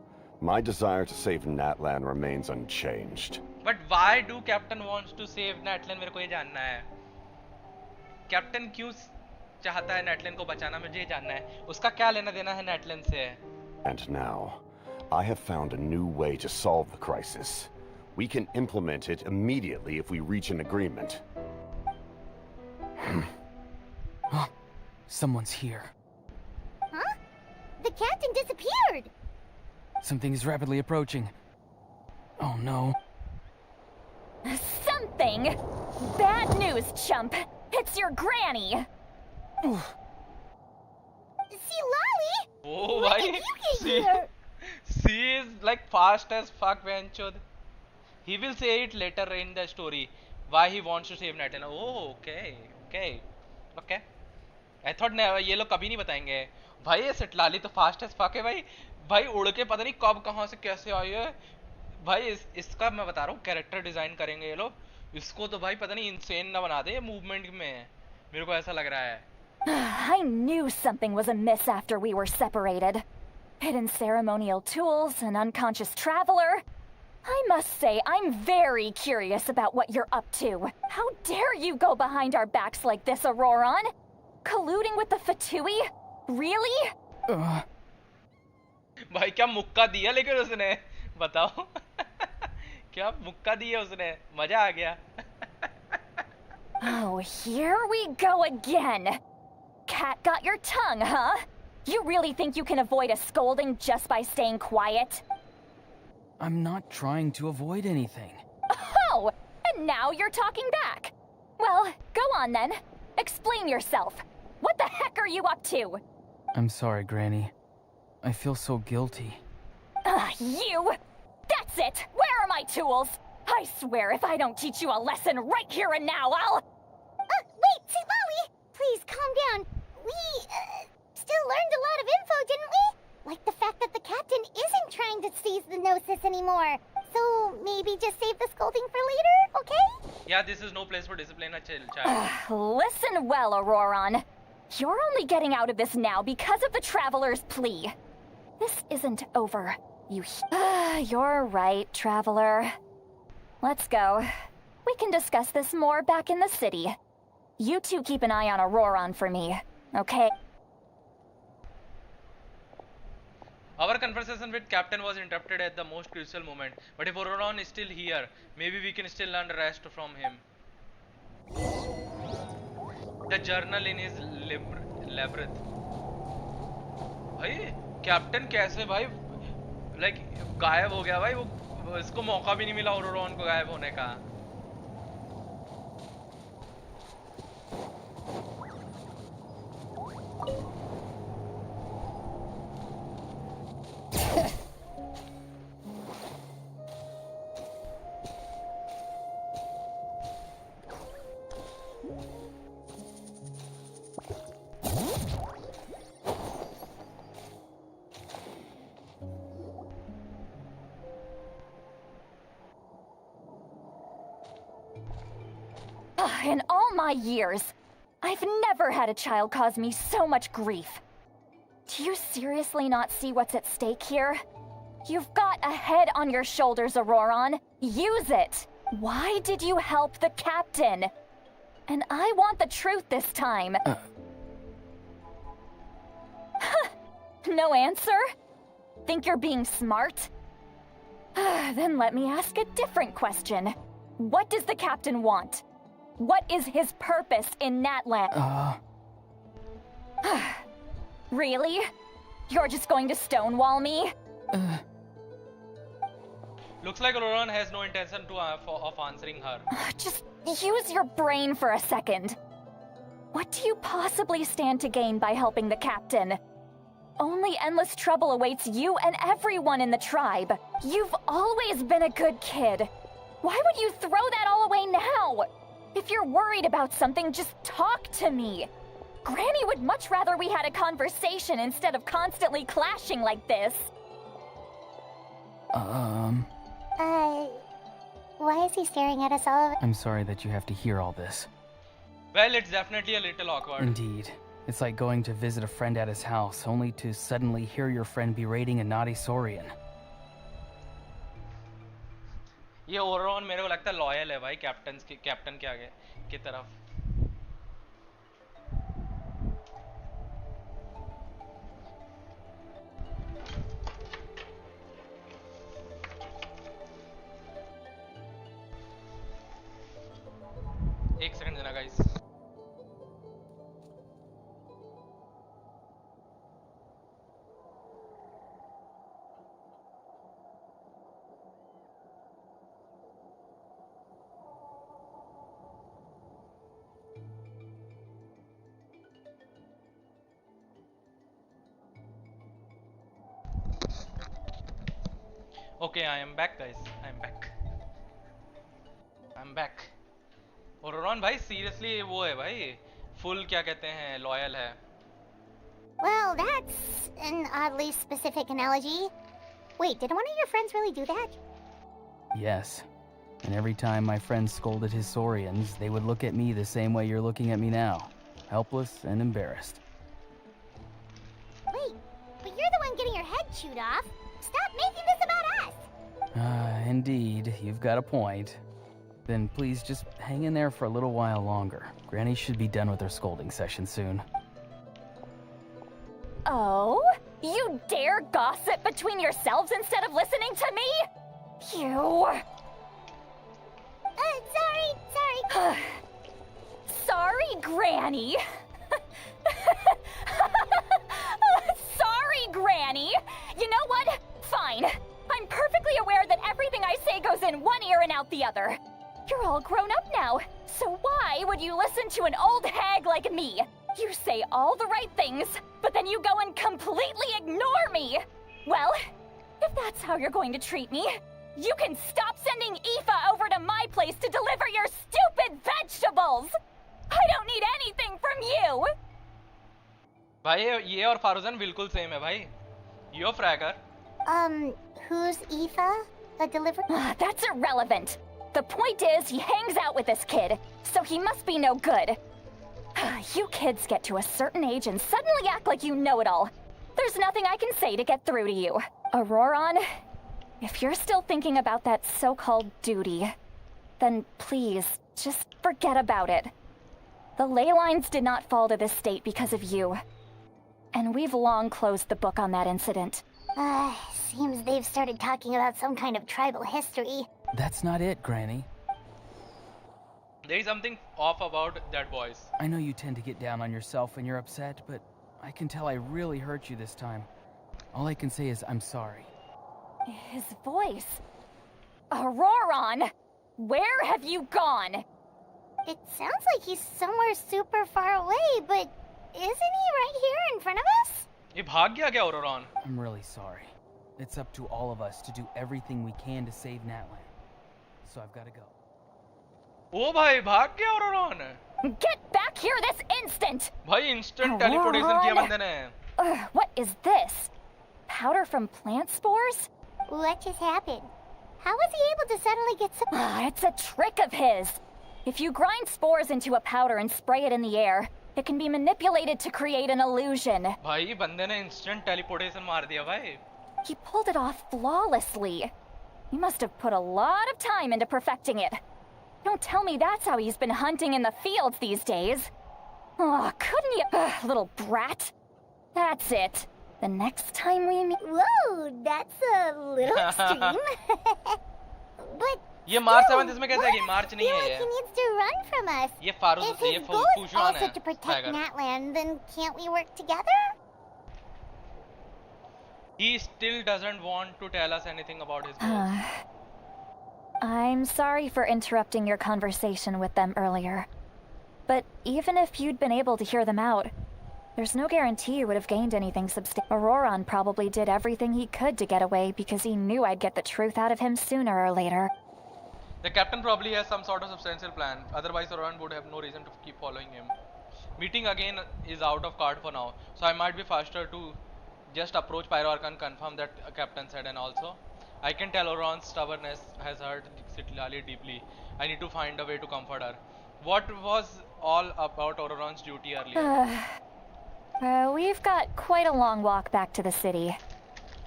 my desire to save Natlan remains unchanged. But why do Captain wants to save Natlan? मेरे को ये जानना है. Captain क्यों चाहता है Natlan को बचाना? मुझे ये जानना है. उसका क्या लेना देना है Natlan से? And now, I have found a new way to solve the crisis. We can implement it immediately if we reach an agreement. Someone's here. Huh? The captain disappeared! Something is rapidly approaching. Oh no. Something? Bad news, chump. It's your granny. See, Lolly? Oh, when why? did you get here? She is like fast as fuck, Venchod. He will say it later in the story. Why he wants to save Natlan. Oh, okay. I thought ये लोग कभी नहीं बताएंगे. भाई ये सिटलाली तो fast as fuck है भाई उड़ के पता नहीं कब कहाँ से कैसे आई है भाई. इसका मैं बता रहा हूँ कैरेक्टर डिजाइन करेंगे ये लोग. इसको तो भाई पता नहीं इंसेन ना बना दे मूवमेंट में. मेरे को ऐसा लग रहा है. I knew something was amiss after we were separated. Hidden ceremonial tools, an unconscious traveler. I must say, I'm very curious about what you're up to. How dare you go behind our backs like this, Auroron? Colluding with the Fatui? Really? भाई क्या मुक्का दिया लेकिन उसने बताओ. क्या मुक्का दिया उसने. मजा आ गया. Oh, here we go again. Cat got your tongue, huh? You really think you can avoid a scolding just by staying quiet? I'm not trying to avoid anything. Oh, and now you're talking back. Well, go on then. Explain yourself. What the heck are you up to? I'm sorry, Granny. I feel so guilty. You! That's it! Where are my tools? I swear if I don't teach you a lesson right here and now, I'll... Wait, Lolly! Please, calm down. We, still learned a lot of info, didn't we? Like the fact that the captain isn't trying to seize the Gnosis anymore. So, maybe just save the scolding for later, okay? Yeah, this is no place for discipline, child. Listen well, Auroron. You're only getting out of this now because of the Traveler's plea. This isn't over. You're right, Traveler. Let's go. We can discuss this more back in the city. You two keep an eye on Auroron for me, okay? Our conversation with Captain was interrupted at the most crucial moment. But if Auroron is still here, maybe we can still learn the rest from him. The journal in his labyrinth. भाई captain कैसे भाई like गायब हो गया भाई वो इसको मौका भी नहीं मिला ऑरोरॉन को गायब होने का In all my years, I've never had a child cause me so much grief. Do you seriously not see what's at stake here? You've got a head on your shoulders, Auroron. Use it! Why did you help the captain? And I want the truth this time. No answer? Think you're being smart? Then let me ask a different question. What does the captain want? What is his purpose in Natlan? Really? You're just going to stonewall me? Looks like Auroron has no intention of answering her. Just use your brain for a second. What do you possibly stand to gain by helping the captain? Only endless trouble awaits you and everyone in the tribe. You've always been a good kid. Why would you throw that all away now? If you're worried about something, just talk to me. Granny would much rather we had a conversation instead of constantly clashing like this. Why is he staring at us all? I'm sorry that you have to hear all this. Well, it's definitely a little awkward. Indeed. It's like going to visit a friend at his house, only to suddenly hear your friend berating a naughty Saurian. ये Aron मेरे को लगता है loyal है भाई captain के आगे की तरफ एक सेकंड देना guys Okay, I am back, guys. I am back. I'm back. Auroron भाई seriously वो है भाई full क्या कहते हैं loyal है. Well, that's an oddly specific analogy. Wait, did one of your friends really do that? Yes. And every time my friend scolded his Saurians, they would look at me the same way you're looking at me now. Helpless and embarrassed. Wait, but you're the one getting your head chewed off. Stop making this about us! Indeed, you've got a point. Then please just hang in there for a little while longer. Granny should be done with her scolding session soon. Oh? You dare gossip between yourselves instead of listening to me? You... Sorry. Sorry, Granny. Sorry, Granny. You know what? Fine. I'm perfectly aware that everything I say goes in one ear and out the other. You're all grown up now, So why would you listen to an old hag like me? You say all the right things, but then you go and completely ignore me! Well, if that's how you're going to treat me, you can stop sending Aoife over to my place to deliver your stupid vegetables! I don't need anything from you! भाई ये और फारूजन बिल्कुल same है भाई. You're fragger. Who's Aoife? The delivery? That's irrelevant. The point is, he hangs out with this kid, so he must be no good. You kids get to a certain age and suddenly act like you know it all. There's nothing I can say to get through to you. Auroron, if you're still thinking about that so-called duty, then please, just forget about it. The ley lines did not fall to this state because of you. And we've long closed the book on that incident. Seems they've started talking about some kind of tribal history. That's not it, Granny. There is something off about that voice. I know you tend to get down on yourself when you're upset, but I can tell I really hurt you this time. All I can say is I'm sorry. His voice. Auroron! Where have you gone? It sounds like he's somewhere super far away, but isn't he right here in front of us? ये भाग गया क्या Auroron? I'm really sorry. It's up to all of us to do everything we can to save Natlan. So I've got to go. ओ भाई भाग गया Auroron. Get back here this instant! भाई instant teleportation किया बंदे ने. What is this? Powder from plant spores? What just happened? How was he able to suddenly get some... It's a trick of his. If you grind spores into a powder and spray it in the air, it can be manipulated to create an illusion. भाई बंदे ने instant teleportation मार दिया भाई. He pulled it off flawlessly. He must have put a lot of time into perfecting it. Don't tell me that's how he's been hunting in the fields these days. Oh, couldn't he... little brat. That's it. The next time we meet... Whoa, that's a little extreme. But... ये मार्च 7 इसमें कैसे गई? मार्च नहीं है ये. He needs to run from us. ये फारूज If his ये goal is फूजान also है. to protect Tiger. Natlan, then can't we work together? He still doesn't want to tell us anything about his goals. I'm sorry for interrupting your conversation with them earlier. But even if you'd been able to hear them out, there's no guarantee you would have gained anything substantial. Auroron probably did everything he could to get away because he knew I'd get the truth out of him sooner or later. The captain probably has some sort of substantial plan. Otherwise, Auroron would have no reason to keep following him. Meeting again is out of card for now, so I might be faster to just approach Pyroarch and confirm that captain said. And also, I can tell Auroron's stubbornness has hurt Citlali deeply. I need to find a way to comfort her. What was all about Auroron's duty earlier? We've got quite a long walk back to the city.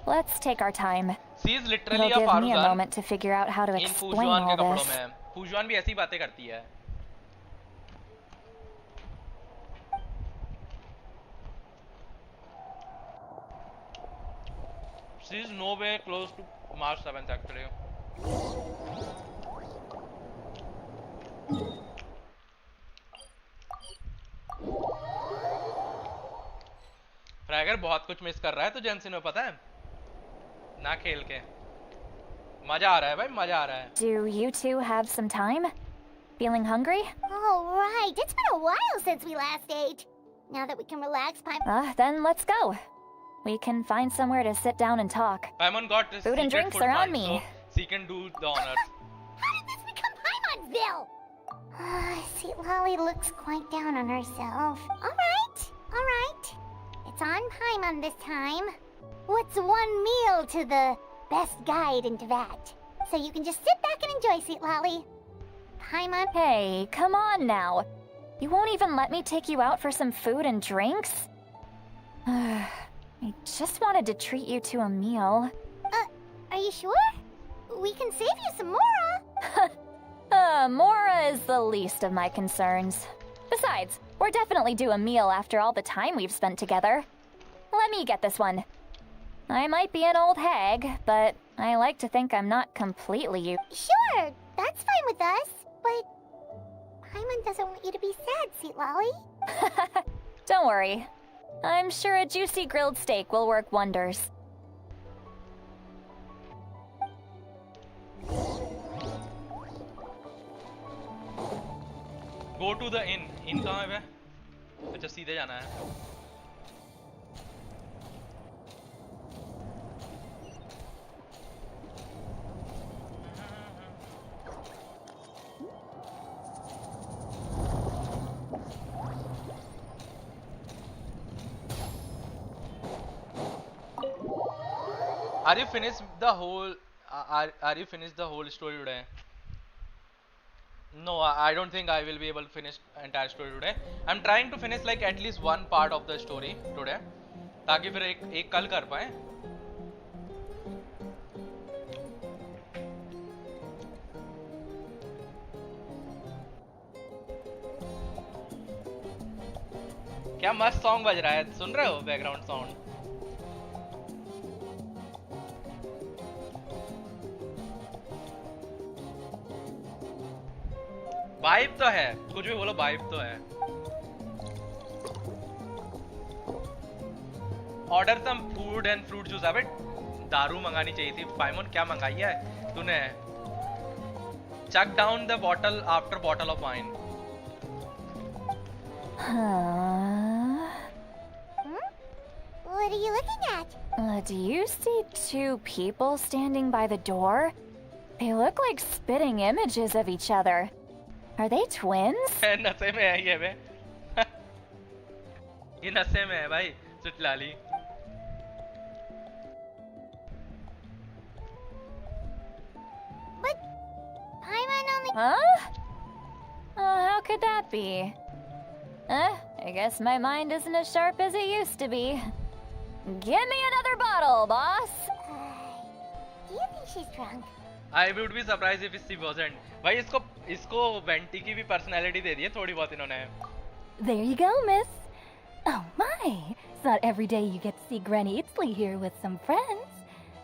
Let's take our time. She is literally It'll a give me a Faruzan moment to figure out how to in explain Fujuan के all कपड़ों this. में. Fujuan भी ऐसी बातें करती है. She is nowhere close to March 7th actually. Fragger बहुत कुछ मिस कर रहा है तो जेंशिन में पता है ना खेल के मजा आ रहा है भाई मजा आ रहा है. Do you two have some time? Feeling hungry? Oh, right. It's been a while since we last ate. Now that we can relax, Then let's go. We can find somewhere to sit down and talk. Paimon got this Food and secret drinks food are on fund, me. so she can do the honors. How did this become Paimon'sville? See, Lolly looks quite down on herself. All right. It's on Paimon this time. What's one meal to the best guide into that? So you can just sit back and enjoy, sweet Lolly. Paimon. Hey, come on now. You won't even let me take you out for some food and drinks? I just wanted to treat you to a meal. Are you sure? We can save you some Mora. Mora is the least of my concerns. Besides, we're definitely due a meal after all the time we've spent together. Let me get this one. I might be an old hag, but I like to think I'm not completely Sure, that's fine with us, but Paimon doesn't want you to be sad, sweet Lolly. Don't worry. I'm sure a juicy grilled steak will work wonders. Go to the inn. Inn कहाँ है? अच्छा सीधे जाना है. Are you finished the whole? Are you finished the whole story today? No, I don't think I will be able to finish entire story today. I'm trying to finish like at least one part of the story today, ताकि फिर एक कल कर पाए. क्या मस्त song बज रहा है, सुन रहे हो बैकग्राउंड साउंड? वाइब तो है, कुछ भी बोलो वाइब तो है. Order some food and fruit juice. अबे दारू मंगानी चाहिए थी. पाइमोन क्या मंगाई है तूने? Chuck down the bottle after bottle of wine. What are you looking at? Do you see two people standing by the door? They look like spitting images of each other. Are they twins? नशे में है ये बे. ये नशे में है भाई चिटलाली. But Paimon only. Huh? How could that be? I guess my mind isn't as sharp as it used to be. Give me another bottle, boss. Do you think she's drunk? I would be surprised if she wasn't. भाई इसको vanity की भी personality दे दी है थोड़ी बहुत इन्होंने. There you go, miss. Oh my, it's not every day you get to see Granny Itzley here with some friends.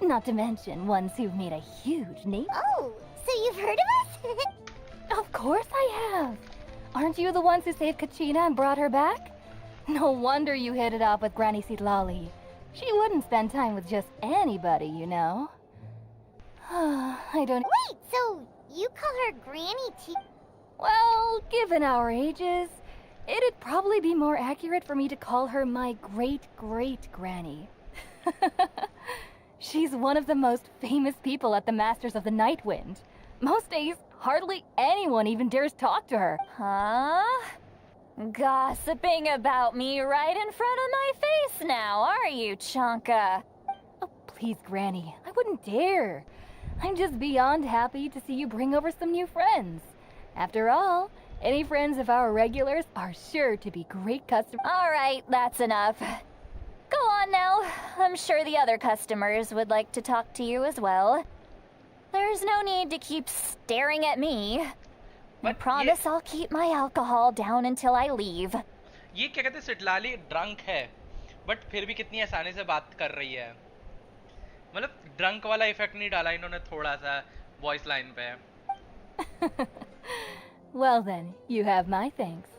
Not to mention ones who've made a huge name. Oh, so you've heard of us? Of course I have. Aren't you the ones who saved Kachina and brought her back? No wonder you hit it off with Granny Sitlali. She wouldn't spend time with just anybody, you know. I don't... Wait, so you call her Granny T? Well, given our ages, it'd probably be more accurate for me to call her my great-great-granny. She's one of the most famous people at the Masters of the Night Wind. Most days, hardly anyone even dares talk to her. Huh? Gossiping about me right in front of my face now, are you, Chonka? Oh, please, Granny, I wouldn't dare. I'm just beyond happy to see you bring over some new friends. After all, any friends of our regulars are sure to be great customers. All right, that's enough. Go on now. I'm sure the other customers would like to talk to you as well. There's no need to keep staring at me. I promise I'll keep my alcohol down until I leave. ये क्या कहते हैं, सिटलाली drunk है but फिर भी कितनी आसानी से बात कर रही है. मतलब ड्रंक वाला इफेक्ट नहीं डाला इन्होंने थोड़ा सा वॉइस लाइन पे. Well then, you have my thanks.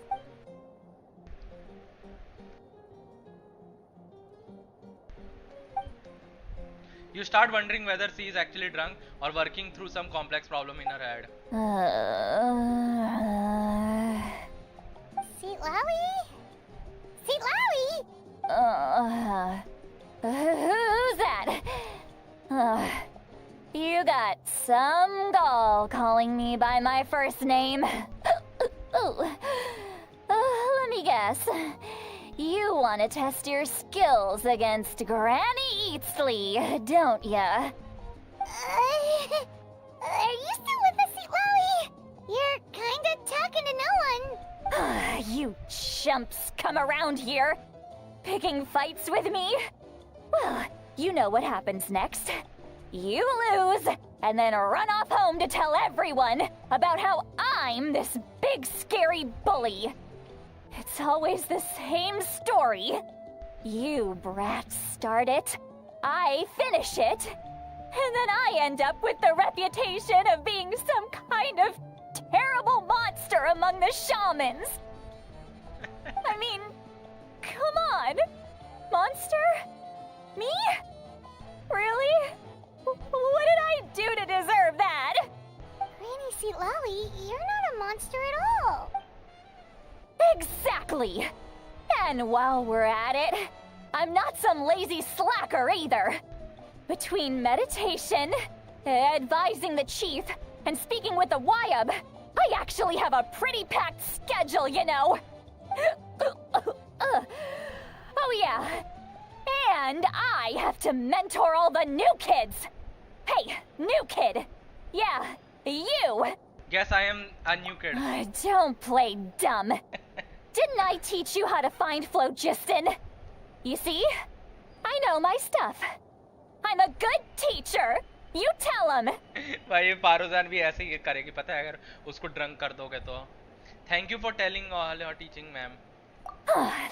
You start wondering whether she is actually drunk or working through some complex problem in her head. Seatlawi? Seatlawi? Who's that? You got some gall calling me by my first name. Let me guess. You want to test your skills against Granny Eatsley, don't ya? Are you still with us, Seatlawi? You're kinda talking to no one. You chumps come around here, picking fights with me? Well, you know what happens next. You lose, and then run off home to tell everyone about how I'm this big scary bully. It's always the same story. You brats start it, I finish it, and then I end up with the reputation of being some kind of terrible monster among the shamans. I mean, come on. Monster? Me? Really? What did I do to deserve that? Granny Seatlawi, you're not a monster at all. Exactly! And while we're at it, I'm not some lazy slacker either. Between meditation, advising the chief, and speaking with the Wyab, I actually have a pretty packed schedule, you know. Oh yeah. And I have to mentor all the new kids. Hey, new kid. Yeah, you. Guess I am a new kid. Don't play dumb. Didn't I teach you how to find phlogiston? You see? I know my stuff. I'm a good teacher. You tell him. भाई पारोजान भी ऐसे ही करेगी पता है अगर उसको drunk कर दोगे तो. Thank you for telling all your teaching, ma'am.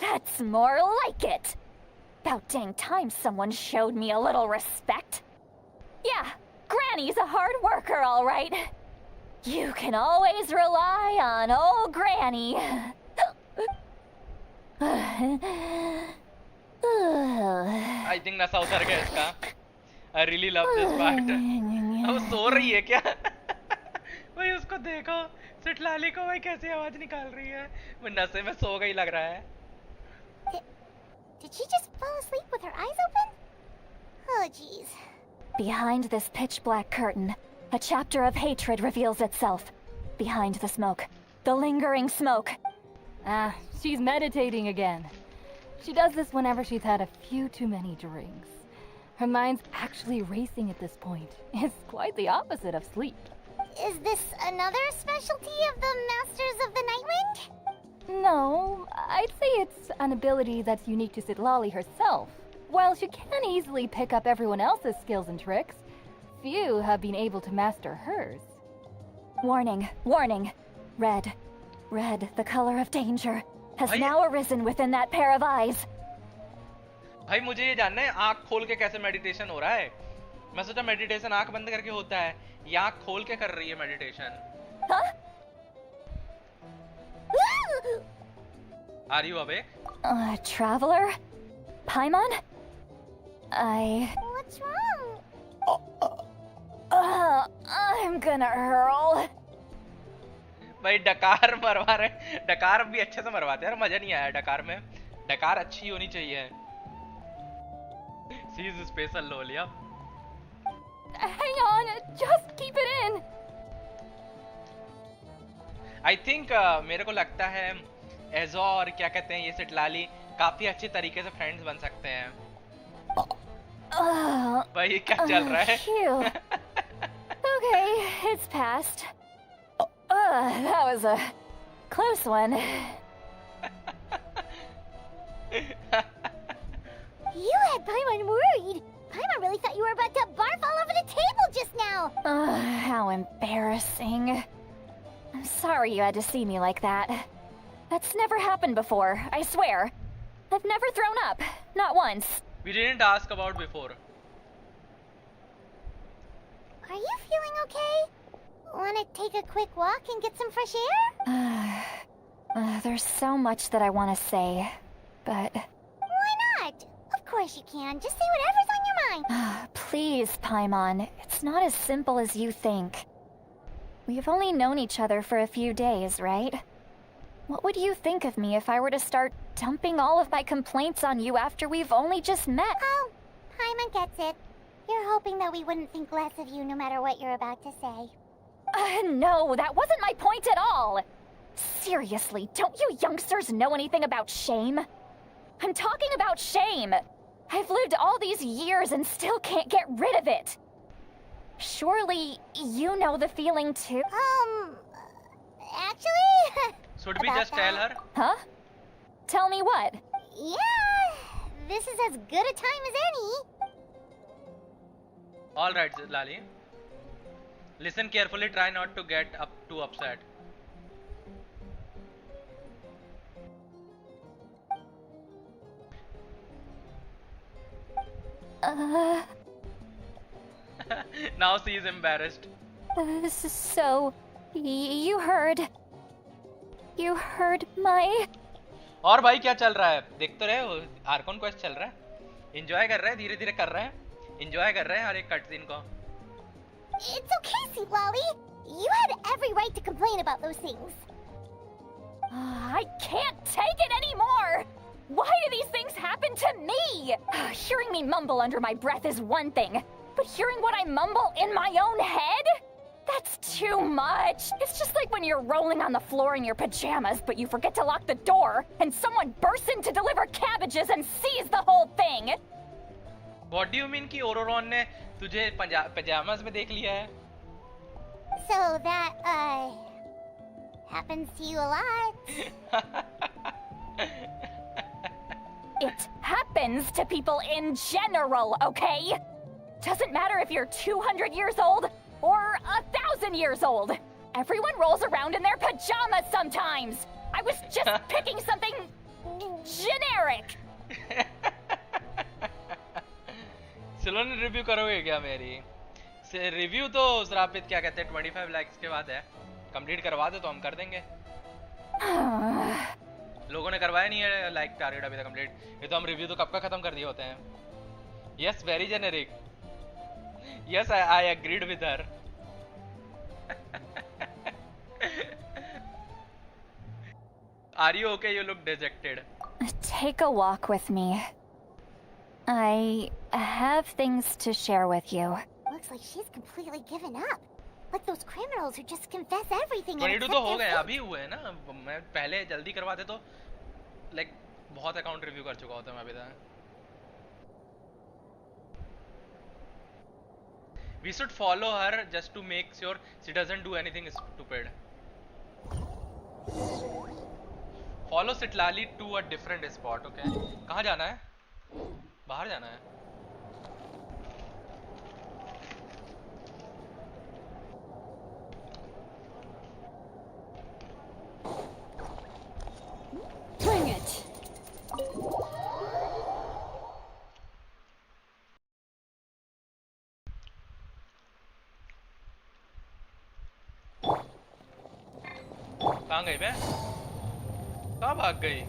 That's more like it. About dang time someone showed me a little respect. Yeah, Granny's a hard worker, all right. You can always rely on old Granny. I think नशा उतर गया इसका. I really love this part. वो सो रही है क्या? भाई उसको देखो. सिटलाली को भाई कैसे आवाज निकाल रही है. वो नशे में सो गई लग रहा है. Did she just fall asleep with her eyes open? Oh, jeez. Behind this pitch-black curtain, a chapter of hatred reveals itself. Behind the smoke, the lingering smoke. Ah, she's meditating again. She does this whenever she's had a few too many drinks. Her mind's actually racing at this point. It's quite the opposite of sleep. Is this another specialty of the Masters of the Nightwind? No, I'd say it's an ability that's unique to Citlali herself. While she can easily pick up everyone else's skills and tricks, few have been able to master hers. Warning, warning. Red, the color of danger, has now arisen within that pair of eyes. भाई मुझे ये जानना है आँख खोल के कैसे meditation हो रहा है. मैं सोचा मेडिटेशन आँख बंद करके होता है. ये आँख खोल के कर रही है meditation. Huh? Are you awake? Traveler? Paimon? What's wrong? I'm gonna hurl. भाई डकार मरवा रहे. डकार भी अच्छे से मरवाते हैं यार. मजा नहीं आया डकार में. डकार अच्छी होनी चाहिए. She's special lol, yeah. Hang on, just keep it in. I think मेरे को लगता है एजो और क्या कहते हैं ये सिटलाली काफी अच्छे तरीके से फ्रेंड्स बन सकते हैं. भाई क्या चल रहा है? Okay, it's passed. That was a close one. You had Paimon worried. Paimon really thought you were about to barf all over the table just now. How embarrassing. I'm sorry you had to see me like that. That's never happened before, I swear. I've never thrown up. Not once. We didn't ask about before. Are you feeling okay? Want to take a quick walk and get some fresh air? There's so much that I want to say, but... Why not? Of course you can. Just say whatever's on your mind. Please, Paimon. It's not as simple as you think. We've only known each other for a few days, right? What would you think of me if I were to start dumping all of my complaints on you after we've only just met? Oh, Paimon gets it. You're hoping that we wouldn't think less of you no matter what you're about to say. No, that wasn't my point at all! Seriously, don't you youngsters know anything about shame? I'm talking about shame! I've lived all these years and still can't get rid of it! Surely, you know the feeling too? Actually... Should we just tell her? Huh? Tell me what? Yeah, this is as good a time as any. Alright, Lali. Listen carefully, try not to get too upset. Now she is embarrassed. So, you heard my... और भाई क्या चल रहा है? देख तो रहे हो आर्कॉन क्वेस्ट चल रहा है. एंजॉय कर रहे हैं, धीरे-धीरे कर रहे हैं. एंजॉय कर रहे हैं हर एक कटसीन को. It's okay, Sweet Lolly. You had every right to complain about those things. I can't take it anymore! Why do these things happen to me? Hearing me mumble under my breath is one thing, but hearing what I mumble in my own head? That's too much. It's just like when you're rolling on the floor in your pajamas, but you forget to lock the door, and someone bursts in to deliver cabbages and sees the whole thing. What do you mean कि ओरोरॉन ने तुझे pajamas में देख लिया है? So that, happens to you a lot. It happens to people in general, okay? Doesn't matter if you're 200 years old or 1,000 years old. Everyone rolls around in their pajamas sometimes. I was just picking something generic. चलो ने review करोगे क्या मेरी? Review तो श्रापित क्या कहते हैं 25 लाइक्स के बाद है. कंप्लीट करवा दे तो हम कर देंगे. लोगों ने करवाया नहीं है लाइक टारगेट अभी तक कंप्लीट. ये तो हम रिव्यू तो कब का खत्म कर दिए होते हैं. Yes very generic. Yes I agreed with her. Are you okay? You look dejected. Take a walk with me. I have things to share with you. Looks like she's completely given up. Like those criminals who just confess everything. 22 तो हो गए अभी हुए ना. मैं पहले जल्दी करवाते तो लाइक बहुत अकाउंट रिव्यू कर चुका होता मैं अभी तक. We should follow her just to make sure she doesn't do anything stupid. Follow Sitlali to a different spot, okay? कहाँ जाना है? बाहर जाना है. Bring it. कहाँ गई बे? कहाँ भाग गई?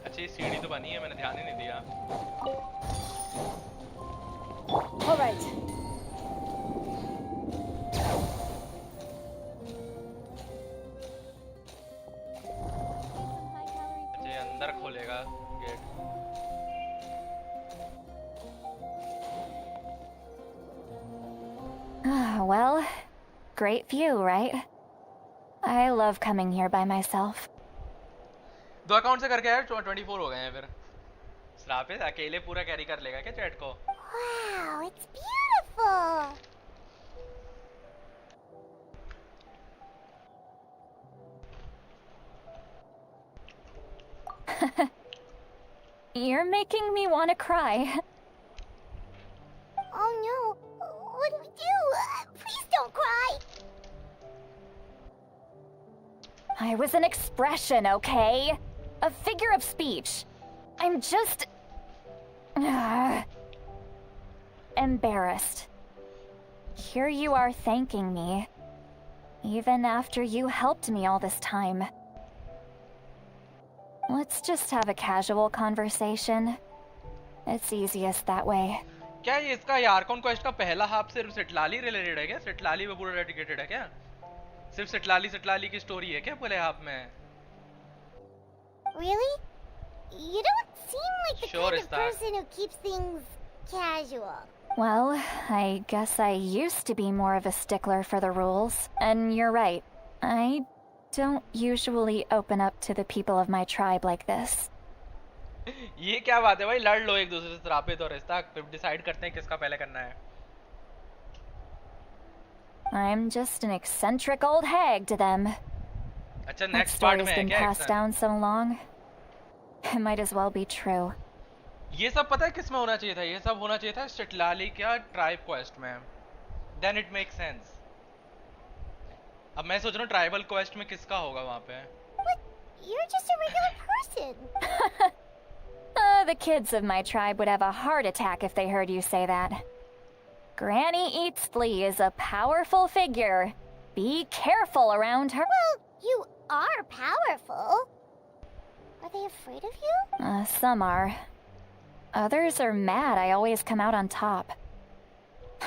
अच्छा ये सीढ़ी तो बनी है मैंने ध्यान ही नहीं दिया. All right. अच्छा ये अंदर खोलेगा gate. Well, great view, right? I love coming here by myself. दो अकाउंट से करके यार 24 हो गए हैं फिर. श्रापित अकेले पूरा कैरी कर लेगा क्या चैट को? Wow, it's beautiful. You're making me want to cry. Oh no, what do we do? Please don't cry. I was an expression, okay? A figure of speech. I'm just... embarrassed. Here you are thanking me. Even after you helped me all this time. Let's just have a casual conversation. It's easiest that way. क्या ये इसका Arcon quest का पहला half सिर्फ सिटलाली related है क्या? सिटलाली पे पूरा डेडिकेटेड है क्या? सिर्फ सिटलाली की स्टोरी है क्या पहले हाफ में? Really? You don't seem like the Sure kind is of that. person who keeps things casual. Well, I guess I used to be more of a stickler for the rules. And you're right. I don't usually open up to the people of my tribe like this. ये क्या बात है भाई? लड़ लो एक दूसरे से श्रापित और रिश्ता फिर डिसाइड करते हैं किसका पहले करना है. I'm just an eccentric old hag to them. अच्छा That नेक्स्ट पार्ट story's में है been क्या passed action? down so long. It might as well be true. ये सब पता है किसमें होना चाहिए था? ये सब होना चाहिए था सिटलाली का ट्राइब क्वेस्ट में. Then it makes sense. अब मैं सोच रहा हूँ ट्राइबल क्वेस्ट में किसका होगा वहाँ पे? But you're just a regular person. The kids of my tribe would have a heart attack if they heard you say that. Granny Eats Flea is a powerful figure. Be careful around her. Well, you are powerful. Are they afraid of you? Some are. Others are mad I always come out on top.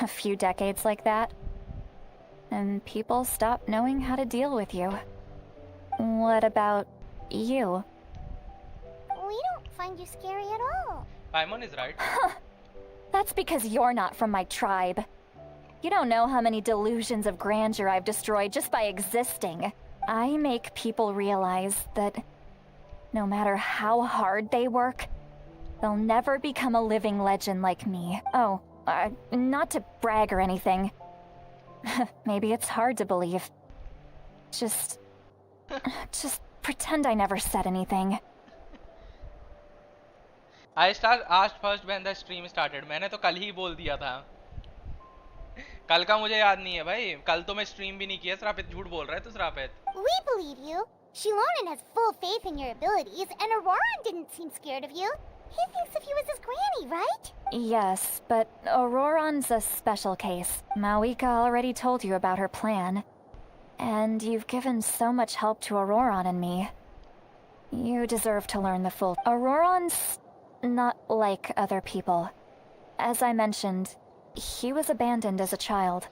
A few decades like that, and people stop knowing how to deal with you. What about you? We don't find you scary at all. Paimon is right. That's because you're not from my tribe. You don't know how many delusions of grandeur I've destroyed just by existing. I make people realize that no matter how hard they work, they'll never become a living legend like me. Oh, not to brag or anything. Maybe it's hard to believe. Just pretend I never said anything. I asked first when the stream started. मैंने तो कल ही बोल दिया था. कल का मुझे याद नहीं है भाई. कल तो मैं स्ट्रीम भी नहीं किया. श्रापित झूठ बोल रहा है तो श्रापित. We believe you. Shilonen has full faith in your abilities, and Auroran didn't seem scared of you. He thinks of you as his granny, right? Yes, but Auroran's a special case. Mawika already told you about her plan. And you've given so much help to Auroran and me. You deserve to learn the full... Auroran's not like other people. As I mentioned, he was abandoned as a child.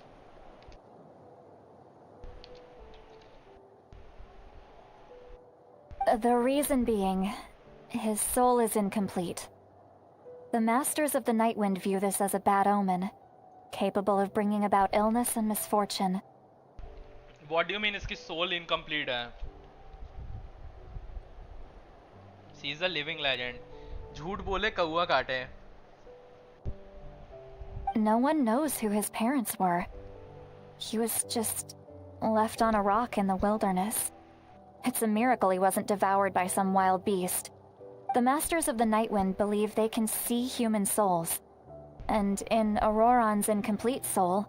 The reason being, his soul is incomplete. The Masters of the Nightwind view this as a bad omen, capable of bringing about illness and misfortune. What do you mean इसकी soul incomplete है? She is a living legend. झूठ बोले कौवा काटे. No one knows who his parents were. He was just left on a rock in the wilderness. It's a miracle he wasn't devoured by some wild beast. The Masters of the Nightwind believe they can see human souls. And in Auroran's incomplete soul,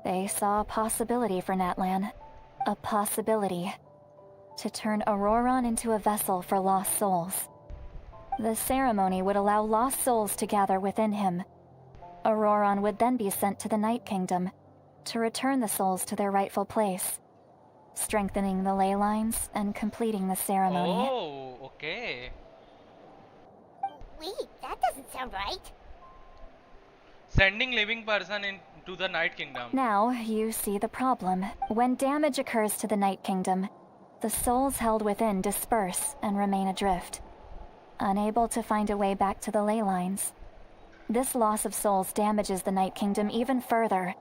they saw a possibility for Natlan. A possibility to turn Auroran into a vessel for lost souls. The ceremony would allow lost souls to gather within him. Auroran would then be sent to the Night Kingdom to return the souls to their rightful place, strengthening the ley lines and completing the ceremony. Oh, okay. Wait, that doesn't sound right. Sending living person into the Night Kingdom. Now, you see the problem. When damage occurs to the Night Kingdom, the souls held within disperse and remain adrift, unable to find a way back to the ley lines. This loss of souls damages the Night Kingdom even further.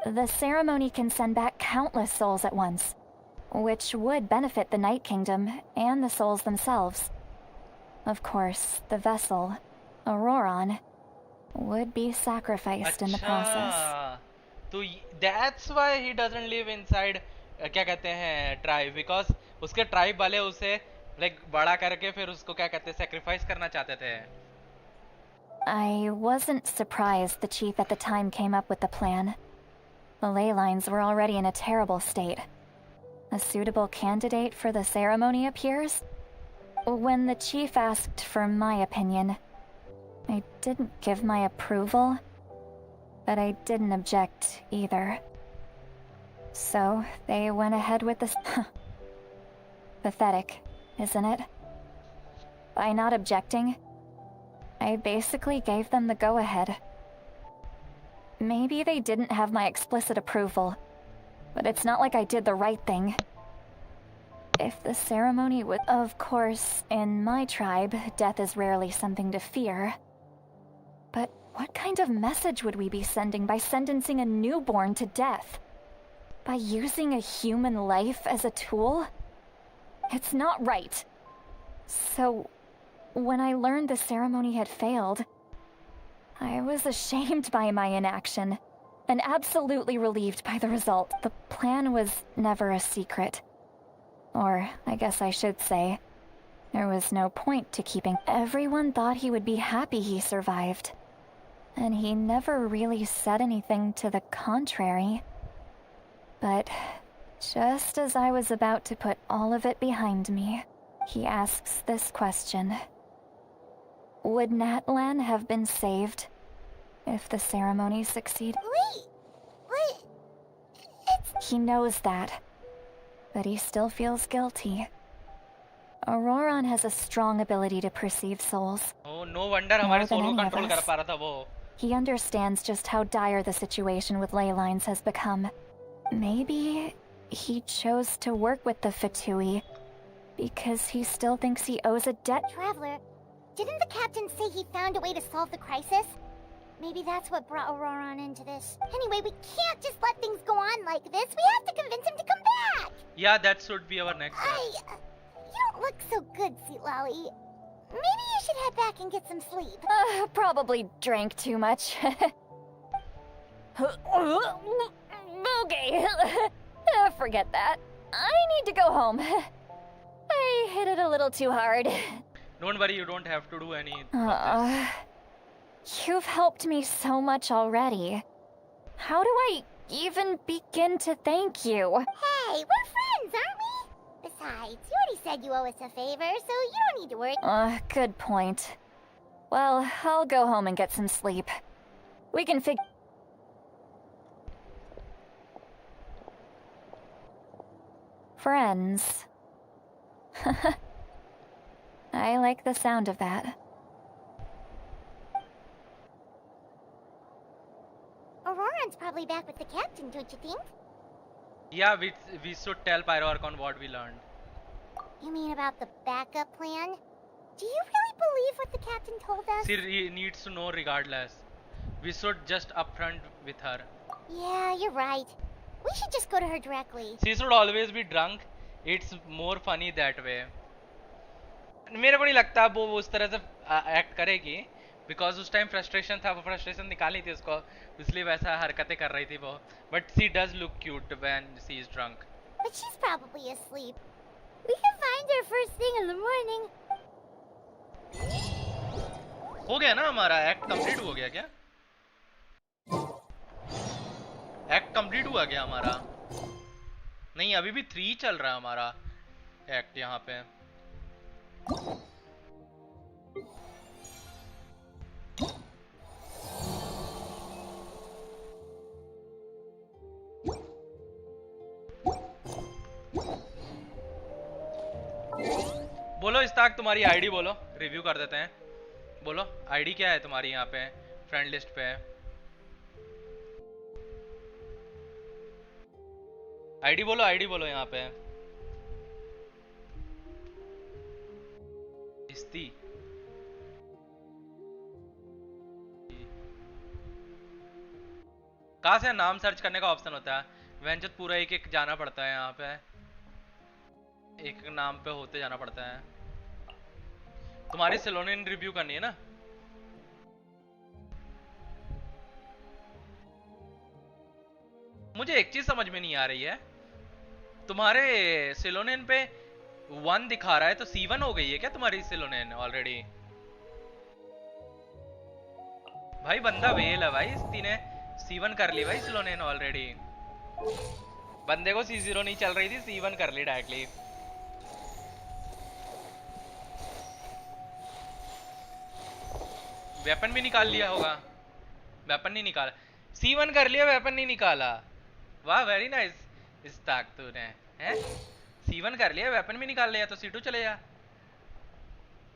The ceremony can send back countless souls at once, which would benefit the Night Kingdom and the souls themselves. Of course, the vessel, Auroran, would be sacrificed in the process. So that's why he doesn't live inside क्या कहते हैं tribe, because उसके tribe वाले उसे like बड़ा करके फिर उसको क्या कहते हैं sacrifice करना चाहते थे. I wasn't surprised the chief at the time came up with the plan. The ley lines were already in a terrible state. A suitable candidate for the ceremony appears? When the chief asked for my opinion, I didn't give my approval, but I didn't object either. So they went ahead with this. Pathetic, isn't it? By not objecting, I basically gave them the go-ahead. Maybe they didn't have my explicit approval, but it's not like I did the right thing. If the ceremony would... Of course, in my tribe, death is rarely something to fear. But what kind of message would we be sending by sentencing a newborn to death? By using a human life as a tool? It's not right. So, when I learned the ceremony had failed, I was ashamed by my inaction, and absolutely relieved by the result. The plan was never a secret. Or, I guess I should say, there was no point to keeping. Everyone thought he would be happy he survived. And he never really said anything to the contrary. But just as I was about to put all of it behind me, he asks this question. Would Natlan have been saved if the ceremony succeeded? Wait, He knows that, but he still feels guilty. Auroran has a strong ability to perceive souls. Oh, no wonder हमारे soul को control कर पा रहा था वो. He understands just how dire the situation with ley lines has become. Maybe he chose to work with the Fatui because he still thinks he owes a debt. Traveler, didn't the captain say he found a way to solve the crisis? Maybe that's what brought Auroron into this. Anyway, we can't just let things go on like this. We have to convince him to come back! Yeah, that should be our next step. You don't look so good, Sweet Lolly. Maybe you should head back and get some sleep. Probably drank too much. Okay. Forget that. I need to go home. I hit it a little too hard. Don't worry, you don't have to do any of this. You've helped me so much already. How do I even begin to thank you? Hey, we're friends, aren't we? Besides, you already said you owe us a favor, so you don't need to worry. Good point. Well, I'll go home and get some sleep. We can figure... Friends. I like the sound of that. Auroron's probably back with the captain, don't you think? Yeah, we should tell Pyro Archon what we learned. You mean about the backup plan? Do you really believe what the captain told us? She needs to know regardless. We should just upfront with her. Yeah, you're right. We should just go to her directly. She should always be drunk. It's more funny that way. मेरे को नहीं लगता वो उस तरह से act करेगी, because उस टाइम फ्रस्ट्रेशन था, वो फ्रस्ट्रेशन निकाली थी उसको, इसलिए वैसा हरकतें कर रही थी वो. But she does look cute when she is drunk. But she's probably asleep. We can find her first thing in the morning. हो गया ना हमारा एक्ट कंप्लीट हो गया क्या? एक्ट कंप्लीट हुआ क्या हमारा? नहीं, अभी भी 3 चल रहा है हमारा एक्ट यहाँ पे. बोलो इस्ताक, तुम्हारी आईडी बोलो, रिव्यू कर देते हैं. बोलो आईडी क्या है तुम्हारी यहाँ पे फ्रेंड लिस्ट पे? आईडी बोलो यहाँ पे. इस्ती कहाँ से नाम सर्च करने का ऑप्शन होता है? वेंचर पूरा एक एक जाना पड़ता है, यहाँ पे एक नाम पे होते जाना पड़ता है. तुम्हारी सेलोनियन रिव्यू करनी है ना? मुझे एक चीज समझ में नहीं आ रही है, तुम्हारे सेलोनियन पे 1 दिखा रहा है, तो C1 हो गई है क्या तुम्हारी सेलोनियन ऑलरेडी? भाई बंदा वेल है भाई, इस ने C1 कर ली भाई सेलोनियन ऑलरेडी. बंदे को C0 नहीं चल रही थी, C1 कर ली डायरेक्टली. वेपन भी निकाल लिया होगा. वेपन नहीं निकाला, C1 कर लिया, वेपन नहीं निकाला. वाह वेरी नाइस इस्ताक, तूने हैं C1 कर लिया, वेपन भी निकाल लिया, तो C2 चले जा.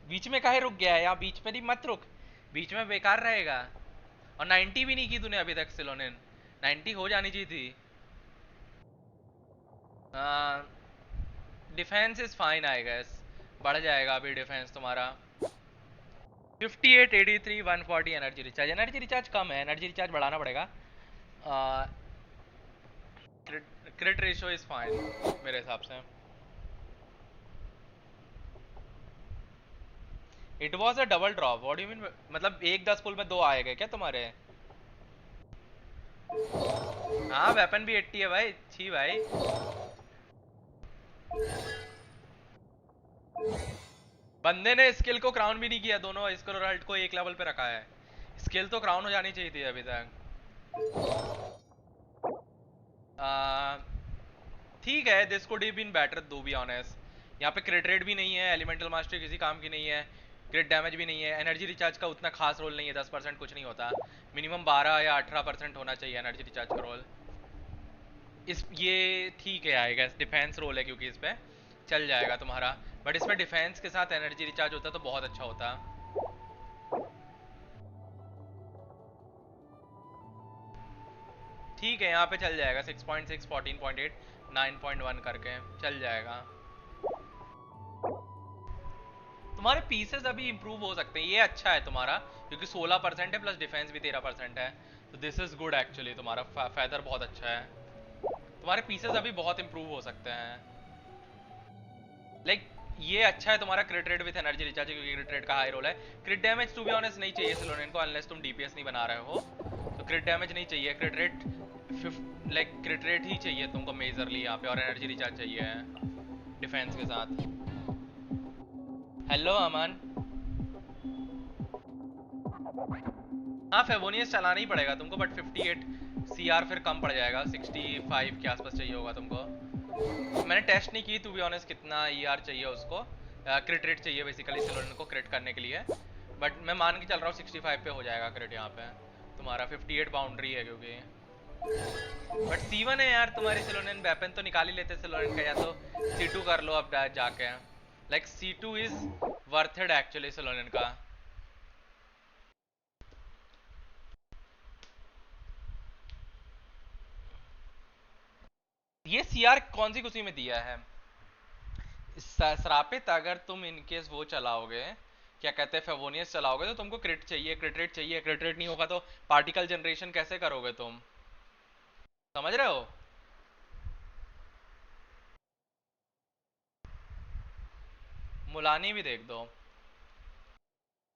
बीच में काहे रुक गया है? यहाँ बीच में भी मत रुक, बीच में बेकार रहेगा. और 90 भी नहीं की तूने अभी तक सेलोनियन. 90 हो जानी चाहिए थी. Defence is fine I guess, बढ़ जाएगा अभी डिफेंस तुम्हारा. 58, 83, 140 एनर्जी रिचार्ज. एनर्जी रिचार्ज कम है, एनर्जी रिचार्ज बढ़ाना पड़ेगा. क्रिट रेशियो इज फाइन मेरे हिसाब से. It was a double drop. What do you mean? मतलब एक 10 पुल में 2 आए गए क्या तुम्हारे? हाँ वेपन भी 80 है भाई. छी भाई, बंदे ने स्किल को क्राउन भी नहीं किया. दोनों स्किल और अल्ट को एक लेवल पे रखा है. स्किल तो क्राउन हो जानी चाहिए थी अभी तक. ठीक है, this could have been better to be honest. यहाँ पे क्रिट रेट भी नहीं है, एलिमेंटल मास्टरी किसी काम की नहीं है, क्रिट डैमेज भी नहीं है. एनर्जी रिचार्ज का उतना खास रोल नहीं है, 10% कुछ नहीं होता. मिनिमम 12 या 18% होना चाहिए एनर्जी रिचार्ज का रोल. ये ठीक है आई गेस, डिफेंस रोल है क्योंकि इस पे चल जाएगा तुम्हारा. बट इसमें डिफेंस के साथ एनर्जी रिचार्ज होता तो बहुत अच्छा होता. ठीक है, यहाँ पे चल जाएगा. 6.6, 14.8 9.1 करके चल जाएगा। तुम्हारे पीसेस अभी इंप्रूव हो सकते हैं, ये अच्छा है तुम्हारा, क्योंकि 16% है प्लस डिफेंस भी 13% है, तो दिस इज गुड एक्चुअली। तुम्हारा फेदर बहुत अच्छा है, तुम्हारे पीसेस अभी बहुत इंप्रूव हो सकते हैं। लाइक ये अच्छा है तुम्हारा crit rate with energy recharge, क्योंकि क्रिट रेट का हाई रोल है। Crit damage to be honest नहीं चाहिए सिलोनियन को, अनलेस तुम डीपीएस नहीं बना रहे हो, तो क्रिट डैमेज नहीं चाहिए। Crit rate like crit rate ही चाहिए तुमको मेजरली यहाँ पे, और एनर्जी रिचार्ज चाहिए डिफेंस के साथ। हेलो अमन। हाँ फेवोनियस चलाना ही पड़ेगा तुमको, बट 58 सीआर फिर कम पड़ जाएगा, 65 के आसपास चाहिए होगा तुमको। मैंने टेस्ट नहीं की टू बी ऑनेस्ट कितना ईआर चाहिए उसको, क्रिट रेट चाहिए बेसिकली सिलोनियन को क्रिट करने के लिए, बट मैं मान के चल रहा हूँ 65 पे हो जाएगा क्रिट यहाँ पे तुम्हारा। 58 बाउंड्री है क्योंकि, बट C1 है यार तुम्हारी सिलोनियन, वेपन तो निकाल ही लेते सिलोनियन का, या तो C2 कर लो अब जाके। Like C2 is worth it actually Xilonen का। ये सीआर कौन सी कुसी में दिया है श्रापित? अगर तुम इनकेस वो चलाओगे, क्या कहते हैं, फेवोनियस चलाओगे, तो तुमको क्रिट चाहिए, क्रिट रेट चाहिए। क्रिट रेट नहीं होगा तो पार्टिकल जनरेशन कैसे करोगे तुम, समझ रहे हो? मुलानी भी देख दो।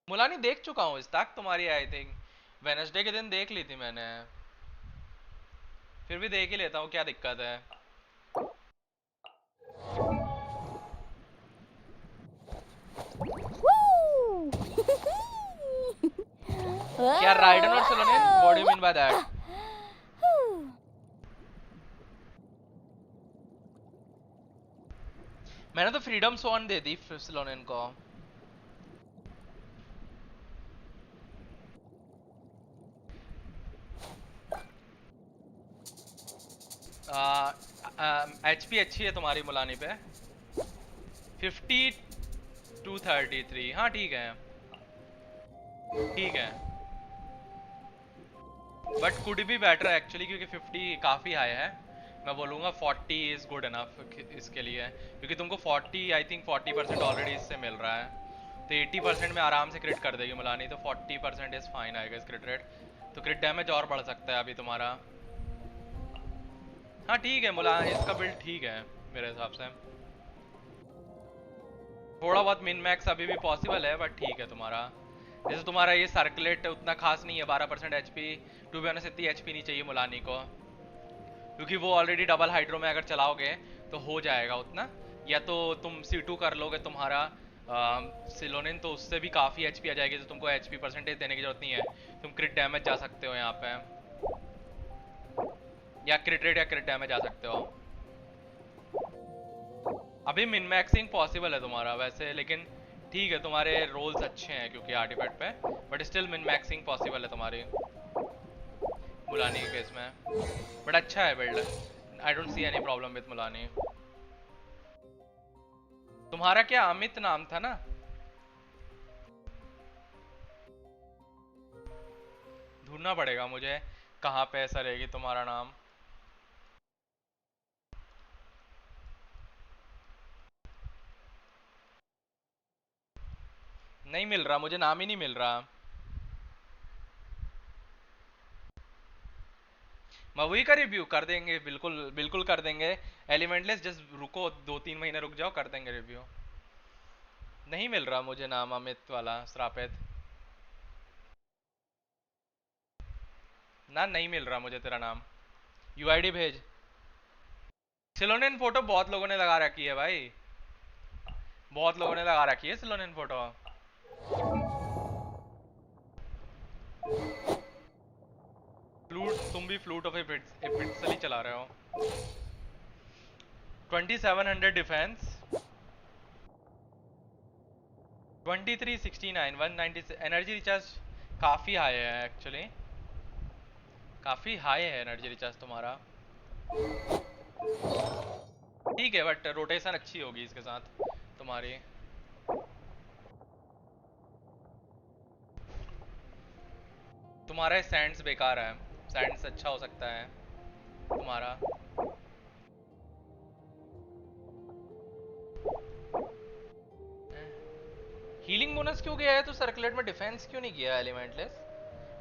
मुलानी देख चुका हूँ इस तक तुम्हारी, आई थिंक वेनसडे के दिन देख ली थी मैंने, फिर भी देख ही लेता हूँ, क्या दिक्कत है। क्या राइडन और Xilonen? What do you mean by that? मैंने तो फ्रीडम स्वॉन दे दी सिलोनियन को। HP अच्छी है तुम्हारी मुलानी पे, 50 to 33। हाँ ठीक है, ठीक है, but could be better actually, क्योंकि 50 काफ़ी हाई है। मैं बोलूँगा 40 इज़ गुड इनफ इसके लिए, क्योंकि तुमको 40 आई थिंक 40% ऑलरेडी इससे मिल रहा है, तो 80% में आराम से क्रिट कर देगी मुलानी, तो 40% इज़ फाइन आएगा इस क्रिट रेट। तो क्रिट डैमेज और बढ़ सकता है अभी तुम्हारा। हाँ ठीक है, मुलानी इसका बिल्ड ठीक है मेरे हिसाब से। थोड़ा बहुत मिन मैक्स अभी भी पॉसिबल है, बट ठीक है तुम्हारा। जैसे तुम्हारा ये सर्कुलेट उतना खास नहीं है, 12% HP, टू बी ऑनेस्ट इतनी HP नहीं चाहिए मुलानी को, क्योंकि वो ऑलरेडी डबल हाइड्रो में अगर चलाओगे तो हो जाएगा उतना, या तो तुम C2 कर लोगे तुम्हारा सिलोनियन, तो उससे भी काफ़ी HP आ जाएगी, तो तुमको HP परसेंटेज देने की जरूरत नहीं है, तुम क्रिट डैमेज जा सकते हो यहाँ पे, या क्रिट रेट या क्रिट डैमेज आ सकते हो। अभी मिन मैक्सिंग पॉसिबल है तुम्हारा वैसे, लेकिन ठीक है तुम्हारे रोल्स अच्छे हैं क्योंकि आर्टिफैक्ट पे, बट स्टिल मिन मैक्सिंग पॉसिबल है तुम्हारी मुलानी के केस में, बट अच्छा है build, I don't see any problem with Mulani. तुम्हारा क्या अमित नाम था ना? ढूंढना पड़ेगा मुझे कहाँ पे ऐसा रहेगी तुम्हारा नाम। नहीं मिल रहा मुझे, नाम ही नहीं मिल रहा। मवी का रिव्यू कर देंगे, बिल्कुल बिल्कुल कर देंगे। एलिमेंटलेस जस्ट रुको, 2-3 महीने रुक जाओ, कर देंगे रिव्यू। नहीं मिल रहा मुझे नाम अमित वाला श्रापित ना, नहीं मिल रहा मुझे तेरा नाम। यूआईडी भेज। सिलोनियन फोटो बहुत लोगों ने लगा रखी है भाई, बहुत लोगों ने लगा रखी है सिलोनियन फोटो। फ्लूट, तुम भी फ्लूट ऑफ एपिट्सल ही चला रहे हो। 2700 डिफेंस, 2369, 190 एनर्जी रिचार्ज, काफ़ी हाई है एक्चुअली, काफ़ी हाई है एनर्जी रिचार्ज तुम्हारा। ठीक है, बट रोटेशन अच्छी होगी इसके साथ तुम्हारी। तुम्हारा सैंड्स बेकार है, सैंड्स अच्छा हो सकता है तुम्हारा। हीलिंग बोनस क्यों गया है तो सर्कुलेट में? डिफेंस क्यों नहीं किया एलिमेंटलेस?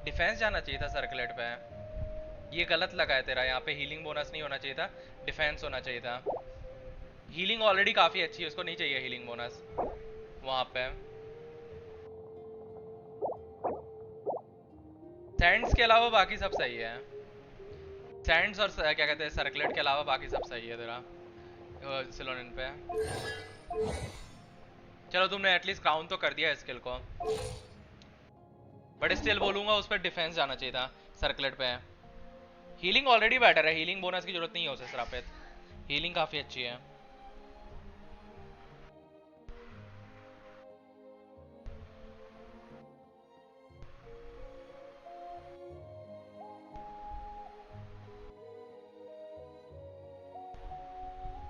डिफेंस जाना चाहिए था सर्कुलेट पे। ये गलत लगा है तेरा, यहाँ पे हीलिंग बोनस नहीं होना चाहिए था, डिफेंस होना चाहिए था। हीलिंग ऑलरेडी काफी अच्छी है, उसको नहीं चाहिए हीलिंग बोनस वहां पे। सैंड्स के अलावा बाकी सब सही है। सैंड्स और क्या कहते हैं सर्कुलेट के अलावा बाकी सब सही है तेरा सिलोनिन पे। चलो तुमने एटलीस्ट क्राउन तो कर दिया स्किल को, बट स्टिल बोलूंगा उस पर डिफेंस जाना चाहिए था सर्कुलेट पे। हीलिंग ऑलरेडी बेटर है, हीलिंग बोनस की जरूरत नहीं है उसे श्रापित, हीलिंग काफी अच्छी है।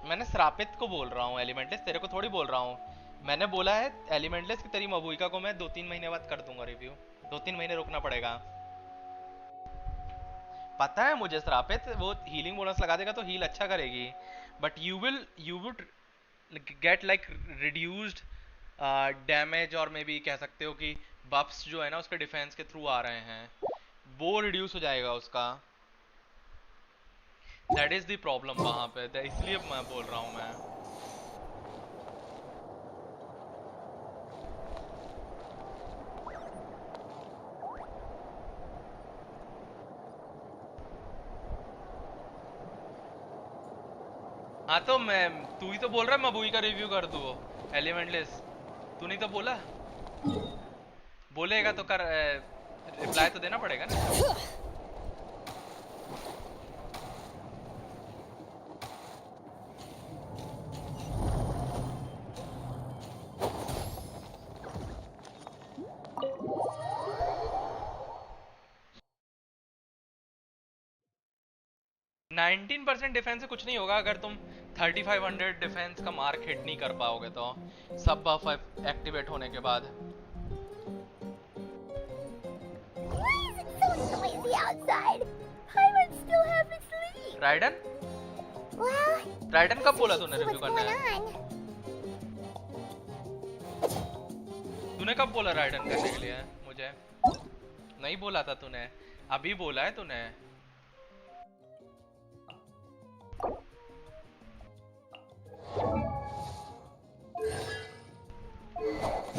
मैंने श्रापित को बोल रहा हूँ एलिमेंटलेस, तेरे को थोड़ी बोल रहा हूँ। मैंने बोला है एलिमेंटलेस की तेरी मबुइका को मैं 2-3 महीने बाद कर दूंगा रिव्यू, 2-3 महीने रुकना पड़ेगा। पता है मुझे श्रापित, वो हीलिंग बोनस लगा देगा तो हील अच्छा करेगी, but you would get like reduced damage, और मे बी कह सकते हो कि बफ्स जो है ना उसके डिफेंस के थ्रू आ रहे हैं, वो रिड्यूस हो जाएगा उसका। दैट इज द प्रॉब्लम वहां पे, इसलिए मैं बोल रहा हूँ मैं। हाँ तो मैं, तू ही तो बोल रहा है मबुई का रिव्यू कर दू एलिमेंटलेस, तू नहीं तो बोला? बोलेगा तो कर, रिप्लाई तो देना पड़ेगा ना। 19% डिफेंस से कुछ नहीं होगा अगर तुम 3500 डिफेंस का मार्क हिट नहीं कर पाओगे तो, सब बफ एक्टिवेट होने के बाद। राइडन? राइडन कब बोला तूने रिव्यू करना है? तूने कब बोला राइडन करने के लिए मुझे? नहीं बोला था तूने, अभी बोला है तूने।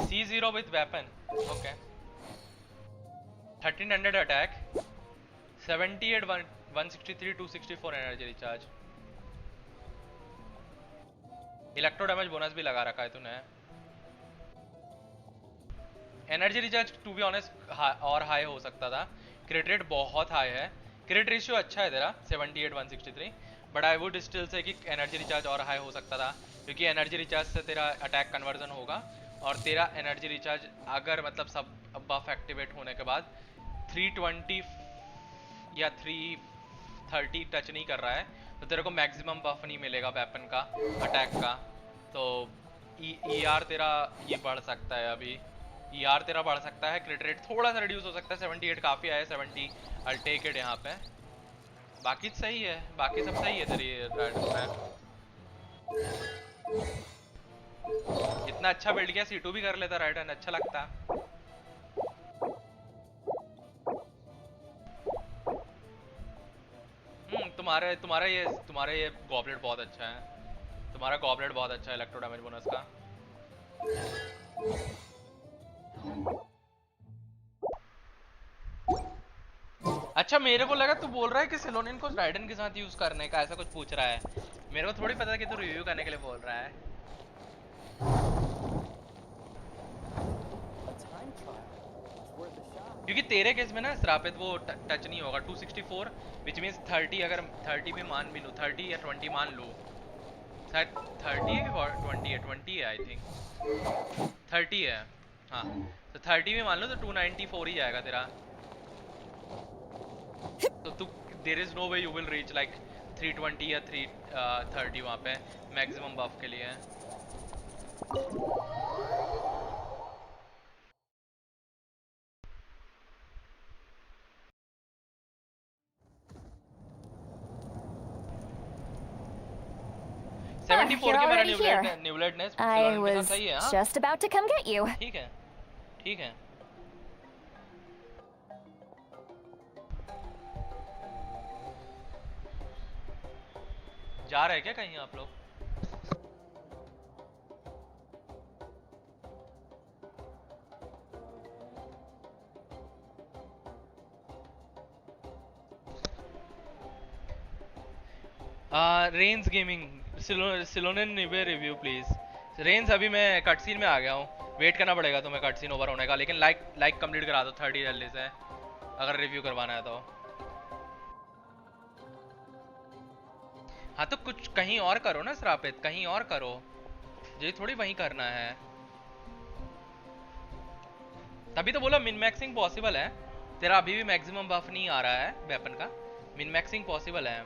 C0 with weapon, okay. 1300 attack, 78 163 264 energy recharge. Electro damage bonus भी लगा रखा है तूने। Energy recharge to be honest और हाई हो सकता था, क्रिट रेट बहुत हाई है, क्रिट रेशियो अच्छा है तेरा 78 163, but I would still say कि एनर्जी रिचार्ज और हाई हो सकता था, क्योंकि एनर्जी रिचार्ज से तेरा अटैक कन्वर्जन होगा, और तेरा एनर्जी रिचार्ज अगर मतलब सब बफ एक्टिवेट होने के बाद 320 या 330 टच नहीं कर रहा है तो तेरे को मैक्सिमम बफ नहीं मिलेगा वेपन का, अटैक का। तो ER तेरा ये बढ़ सकता है, अभी ER तेरा बढ़ सकता है, क्रिट रेट थोड़ा सा रिड्यूस हो सकता है, 78 काफ़ी आया, 70 I'll take it यहाँ पे। बाकी सही है, बाकी सब सही है तेरी राइडर में। इतना अच्छा बिल्ड किया, C2 भी कर लेता राइडर, अच्छा लगता। तुम्हारा ये गॉबलेट बहुत अच्छा है, तुम्हारा गॉबलेट बहुत अच्छा है इलेक्ट्रो डैमेज बोनस का। अच्छा मेरे को लगा तू बोल रहा है कि सिलोनिन को राइडन के साथ यूज करने का, ऐसा कुछ पूछ रहा है। मेरे को थोड़ी पता कि तू रिव्यू करने के लिए बोल रहा है। क्योंकि तेरे केस में ना श्रापित वो टच नहीं होगा 264, विच मीन्स 30, अगर 30 भी मान भी लूँ, 30 या 20 मान लूँ, शायद 30 है कि 20 है, 20 है आई थिंक, 30 है हाँ, तो 30 भी मान लो तो 294 ही जाएगा तेरा। तो तू there is no way you will reach like 320 या 330 वहाँ पे मैक्सिमम बफ के लिए। 94 you're की मेरा already here. न्यूलेटनेस I मेरा was सही है हाँ just about to come get you. ठीक है ठीक है जा रहे हैं क्या कहीं आप लोग रेंज गेमिंग सिलोनियन निवे रिव्यू प्लीज रेंज अभी मैं कटसीन में आ गया हूँ वेट करना पड़ेगा तुम्हें कटसीन ओवर होने का लेकिन लाइक कंप्लीट करा दो 30 जल्दी से अगर रिव्यू करवाना है तो हाँ तो कुछ कहीं और करो ना श्रापित कहीं और करो ये थोड़ी वहीं करना है तभी तो बोला मिन मैक्सिंग पॉसिबल है तेरा अभी भी मैक्सिमम बफ नहीं आ रहा है वेपन का मिन मैक्सिंग पॉसिबल है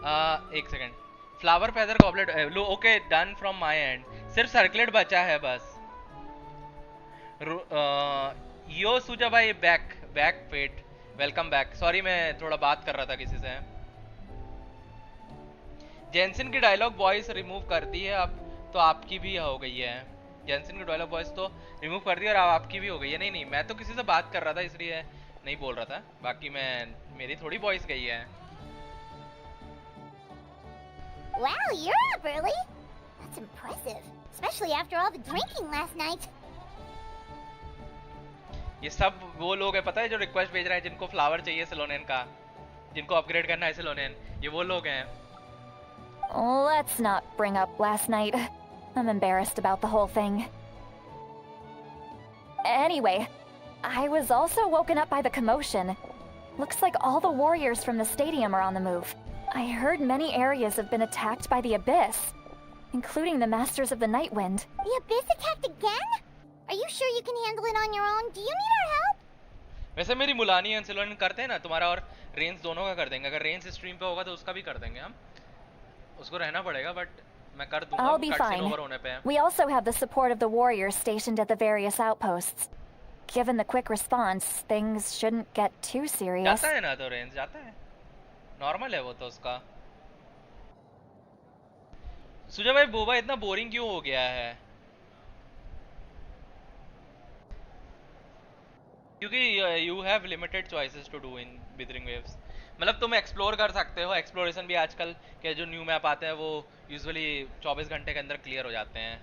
एक सेकंड फ्लावर फेदर गॉबलेट लो okay done from my end सिर्फ सर्कुलेट बचा है बस यो सुजा भाई बैक फेट वेलकम बैक सॉरी मैं थोड़ा बात कर रहा था किसी से जेंसिन की डायलॉग वॉइस रिमूव कर दी है अब तो आपकी भी हो गई है जेंसिन की डायलॉग वॉइस तो रिमूव कर दी और अब आपकी भी हो गई है नहीं मैं तो किसी से बात कर रहा था इसलिए नहीं बोल रहा था बाकी मैं मेरी थोड़ी वॉइस गई है Wow, you're up early. That's impressive, especially after all the drinking last night. ये सब वो लोग हैं पता है जो रिक्वेस्ट भेज रहे हैं जिनको फ्लावर चाहिए सिलोनियन का जिनको अपग्रेड करना है सिलोनियन ये वो लोग हैं Let's not bring up last night. I'm embarrassed about the whole thing. Anyway, I was also woken up by the commotion. Looks like all the warriors from the stadium are on the move. I heard many areas have been attacked by the Abyss, including the Masters of the Night Wind. The Abyss attacked again? Are you sure you can handle it on your own? Do you need our help? वैसे मेरी Mulani and सिलोनियन करते हैं ना तुम्हारा और range दोनों का कर देंगे। अगर रेंज स्ट्रीम पे होगा तो उसका भी कर देंगे हम, उसको रहना पड़ेगा, बट मैं कर दूंगा I'll be cut scene fine. Over होने पे। We also have the support of the warriors stationed at the various outposts. Given the quick response, things shouldn't get too serious. जाता है ना, तो रेंज जाता है, नॉर्मल है वो तो उसका। सुजय भाई बोबा इतना बोरिंग क्यों हो गया है? क्योंकि you have limited choices to do in wuthering waves. मतलब तुम एक्सप्लोर कर सकते हो, एक्सप्लोरेशन भी आजकल के जो न्यू मैप आते हैं वो यूजुअली 24 घंटे के अंदर क्लियर हो जाते हैं।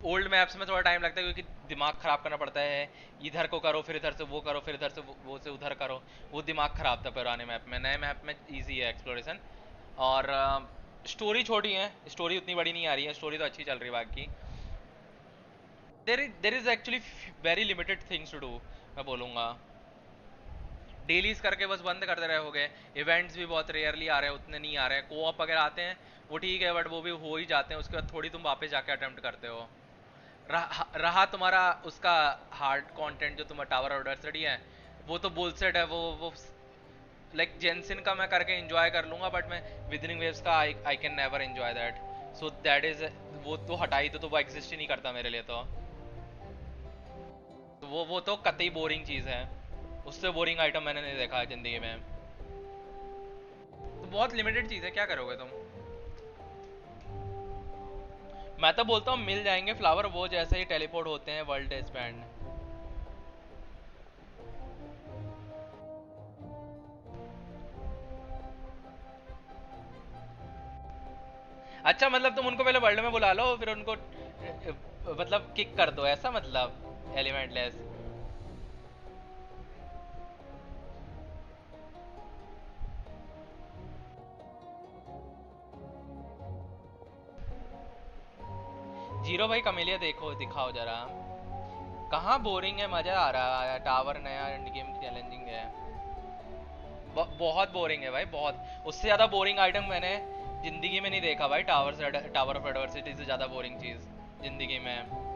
ओल्ड मैप्स में थोड़ा टाइम लगता है क्योंकि दिमाग ख़राब करना पड़ता है, इधर को करो फिर इधर से वो करो फिर इधर से वो से उधर करो, वो दिमाग ख़राब था पुराने मैप में। नए मैप में ईजी है एक्सप्लोरेशन। और स्टोरी छोटी है, स्टोरी उतनी बड़ी नहीं आ रही है, स्टोरी तो अच्छी चल रही है बाकी। There is actually very limited things to do, मैं बोलूँगा। डेलीज करके बस बंद करते रहोगे, इवेंट्स भी बहुत रेयरली आ रहे हैं, उतने नहीं आ रहे हैं। कोऑप अगर आते हैं वो ठीक है, बट वो भी हो ही जाते हैं, उसके बाद थोड़ी तुम वापस जाके अटेम्प्ट करते हो। रहा तुम्हारा उसका हार्ड कंटेंट जो तुम्हारा टावर ऑर्डर्सिटी है, वो तो बुलसेट है। वो लाइक जेंसिन का मैं करके एंजॉय कर लूँगा, बट मैं विदरिंग वेव्स का I can never enjoy that. So that is, वो तो हटाई तो वो एग्जिस्ट ही नहीं करता मेरे लिए। तो वो तो कतई बोरिंग चीज़ है, उससे बोरिंग आइटम मैंने नहीं देखा है ज़िंदगी में। तो बहुत लिमिटेड चीज़ है, क्या करोगे तुम? मैं तो बोलता हूँ मिल जाएंगे फ्लावर, वो जैसे ही टेलीपोर्ट होते हैं वर्ल्ड एक्सपैंड। अच्छा, मतलब तुम उनको पहले वर्ल्ड में बुला लो फिर उनको मतलब किक कर दो, ऐसा मतलब एलिमेंटलेस। जीरो भाई कमेलिया देखो, दिखाओ जरा। कहाँ बोरिंग है, मजा आ रहा है। टावर नया एंड गेम चैलेंजिंग है, बहुत बोरिंग है भाई, बहुत। उससे ज्यादा बोरिंग आइटम मैंने जिंदगी में नहीं देखा भाई। टावर ऑफ एडवर्सिटी से ज्यादा बोरिंग चीज जिंदगी में।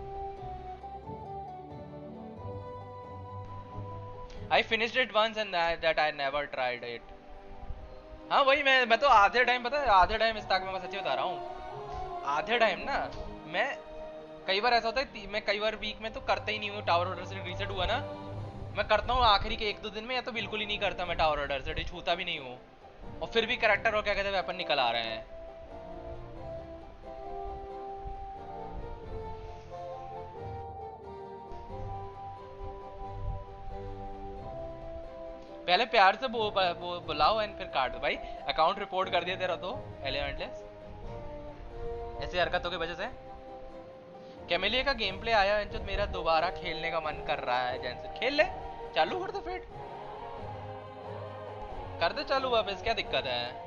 I finished it once and that I never tried it. हाँ वही, मैं तो आधे टाइम, पता है आधे टाइम इस ताक में, मैं सच्ची बता रहा हूँ, आधे टाइम ना मैं, कई बार ऐसा होता है मैं कई बार वीक में तो करता ही नहीं हूँ। टावर ऑर्डर से रीसेट हुआ ना, मैं करता हूँ आखिरी के 1-2 दिन में, या तो बिल्कुल ही नहीं करता मैं टावर ऑर्डर से, छूता भी नहीं हूँ। और फिर भी करेक्टर और क्या कहते हैं वेपन निकल आ रहे हैं। पहले प्यार से वो बुलाओ एंड फिर काट दो भाई। अकाउंट रिपोर्ट कर दिया तेरा तो एलिमेंटलेस, ऐसी हरकतों की वजह से। कैमेलिया का गेम प्ले आया है जो मेरा दोबारा खेलने का मन कर रहा है। जैसे खेल ले, चालू कर दो, फिर कर दे चालू वापस, क्या दिक्कत है?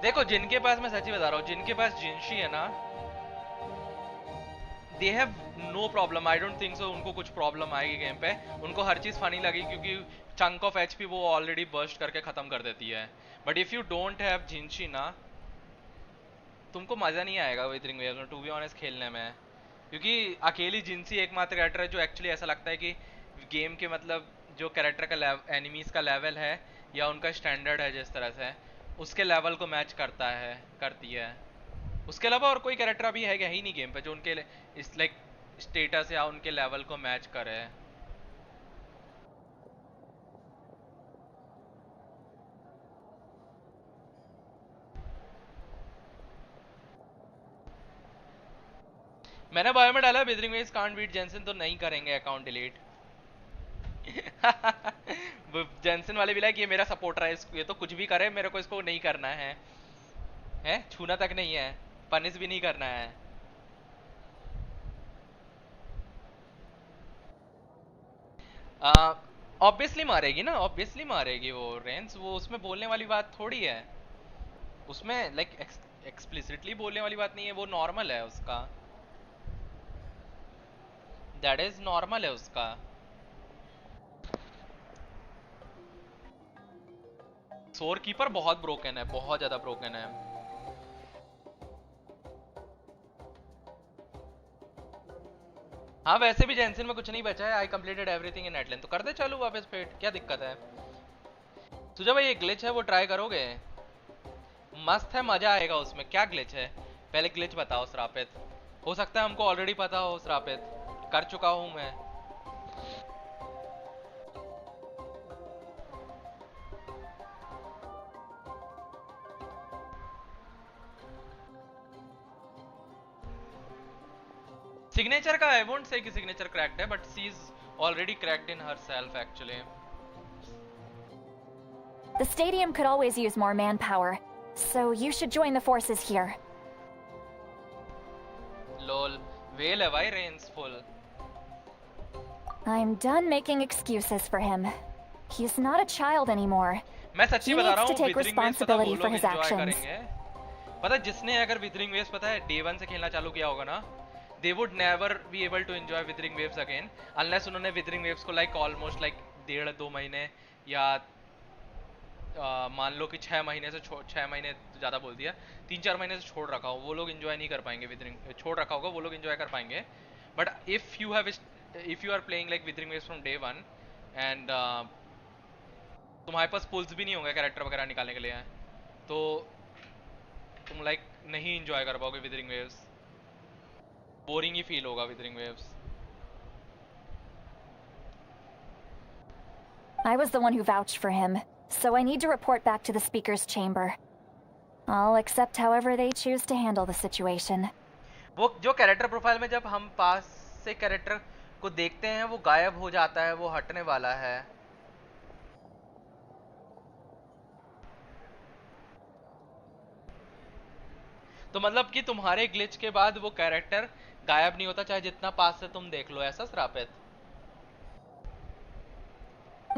देखो जिनके पास, मैं सच्ची बता रहा हूँ, जिनके पास जिनशी है ना, they have no problem. I don't think so उनको कुछ प्रॉब्लम आएगी गेम पे। उनको हर चीज़ फनी लगी क्योंकि चंक ऑफ एचपी वो ऑलरेडी बर्स्ट करके ख़त्म कर देती है। But if you don't have जिनशी ना, तुमको मज़ा नहीं आएगा विदरिंग वेव्स में, टू बी ऑनेस्ट, खेलने में। क्योंकि अकेली जिनसी एकमात्र कैरेक्टर है जो एक्चुअली ऐसा लगता है कि गेम के मतलब जो कैरेक्टर का एनिमीज़ का लेवल है या उनका स्टैंडर्ड है जिस तरह से, उसके लेवल को मैच करती है। उसके अलावा और कोई कैरेक्टर अभी है ही नहीं गेम पे जो उनके इस लाइक स्टेटस या उनके लेवल को मैच करे। मैंने बायो में डाला wuthering waves can't beat Genshin, तो नहीं करेंगे अकाउंट डिलीट। जेंसन वाले भी लाइक ये मेरा सपोर्टर है, ये तो कुछ भी करे, मेरे को इसको नहीं करना है छूना तक नहीं है, पनिश भी नहीं करना है। ऑब्वियसली मारेगी ना, ऑब्वियसली मारेगी वो रेंस, वो उसमें बोलने वाली बात थोड़ी है। उसमें लाइक एक्सप्लिसिटली बोलने वाली बात नहीं है, वो नॉर्मल है उसका, दैट इज नॉर्मल है उसका। सोर कीपर बहुत ब्रोकन है, बहुत ज्यादा ब्रोकन है। हाँ वैसे भी जेंसिन में कुछ नहीं बचा है। I completed everything in Natlan. तो कर दे चालू वापस फेट, क्या दिक्कत है? सुझा भाई ये ग्लिच है वो ट्राई करोगे? मस्त है, मजा आएगा उसमें। क्या ग्लिच है पहले ग्लिच बताओ श्रापित। हो सकता है हमको ऑलरेडी पता हो श्रापित, कर चुका हूं मैं। सिग्नेचर का आई वोंट से कि सिग्नेचर क्रैक्ड है, but she is already cracked in herself actually. The stadium could always use more manpower, so you should join the forces here. Lol, whale है भाई, rains full. I'm done making excuses for him. He's not a child anymore. मैं सच्ची बता रहा हूँ, take responsibility for his actions. पता है जिसने अगर विदरिंग वेव्स पता है डे 1 से खेलना चालू किया होगा ना, they would never be able to enjoy withering waves again unless उन्होंने withering waves को like almost like 1.5-2 महीने या मान लो कि 6 महीने से 6 महीने ज़्यादा बोल दिया, 3-4 महीने से छोड़ रखा हो, वो लोग एंजॉय नहीं कर पाएंगे। विदरिंग छोड़ रखा होगा वो लोग एंजॉय कर पाएंगे। But if you are playing like wuthering waves from day 1 and तुम्हारे पास पुल्स भी नहीं होंगे कैरेक्टर वगैरह निकालने के लिए, तो तुम लाइक नहीं एंजॉय कर पाओगे विदरिंग वेव्स। बोरिंग ही फील होगा withering waves. I was the one who vouched for him, so I need to report back to the speaker's chamber. I'll accept however they choose to handle the situation. वो जो character profile में जब हम पास से character को देखते हैं वो गायब हो जाता है, वो हटने वाला है। तो मतलब कि तुम्हारे ग्लिच के बाद वो कैरेक्टर गायब नहीं होता चाहे जितना पास से तुम देख लो, ऐसा श्रापित?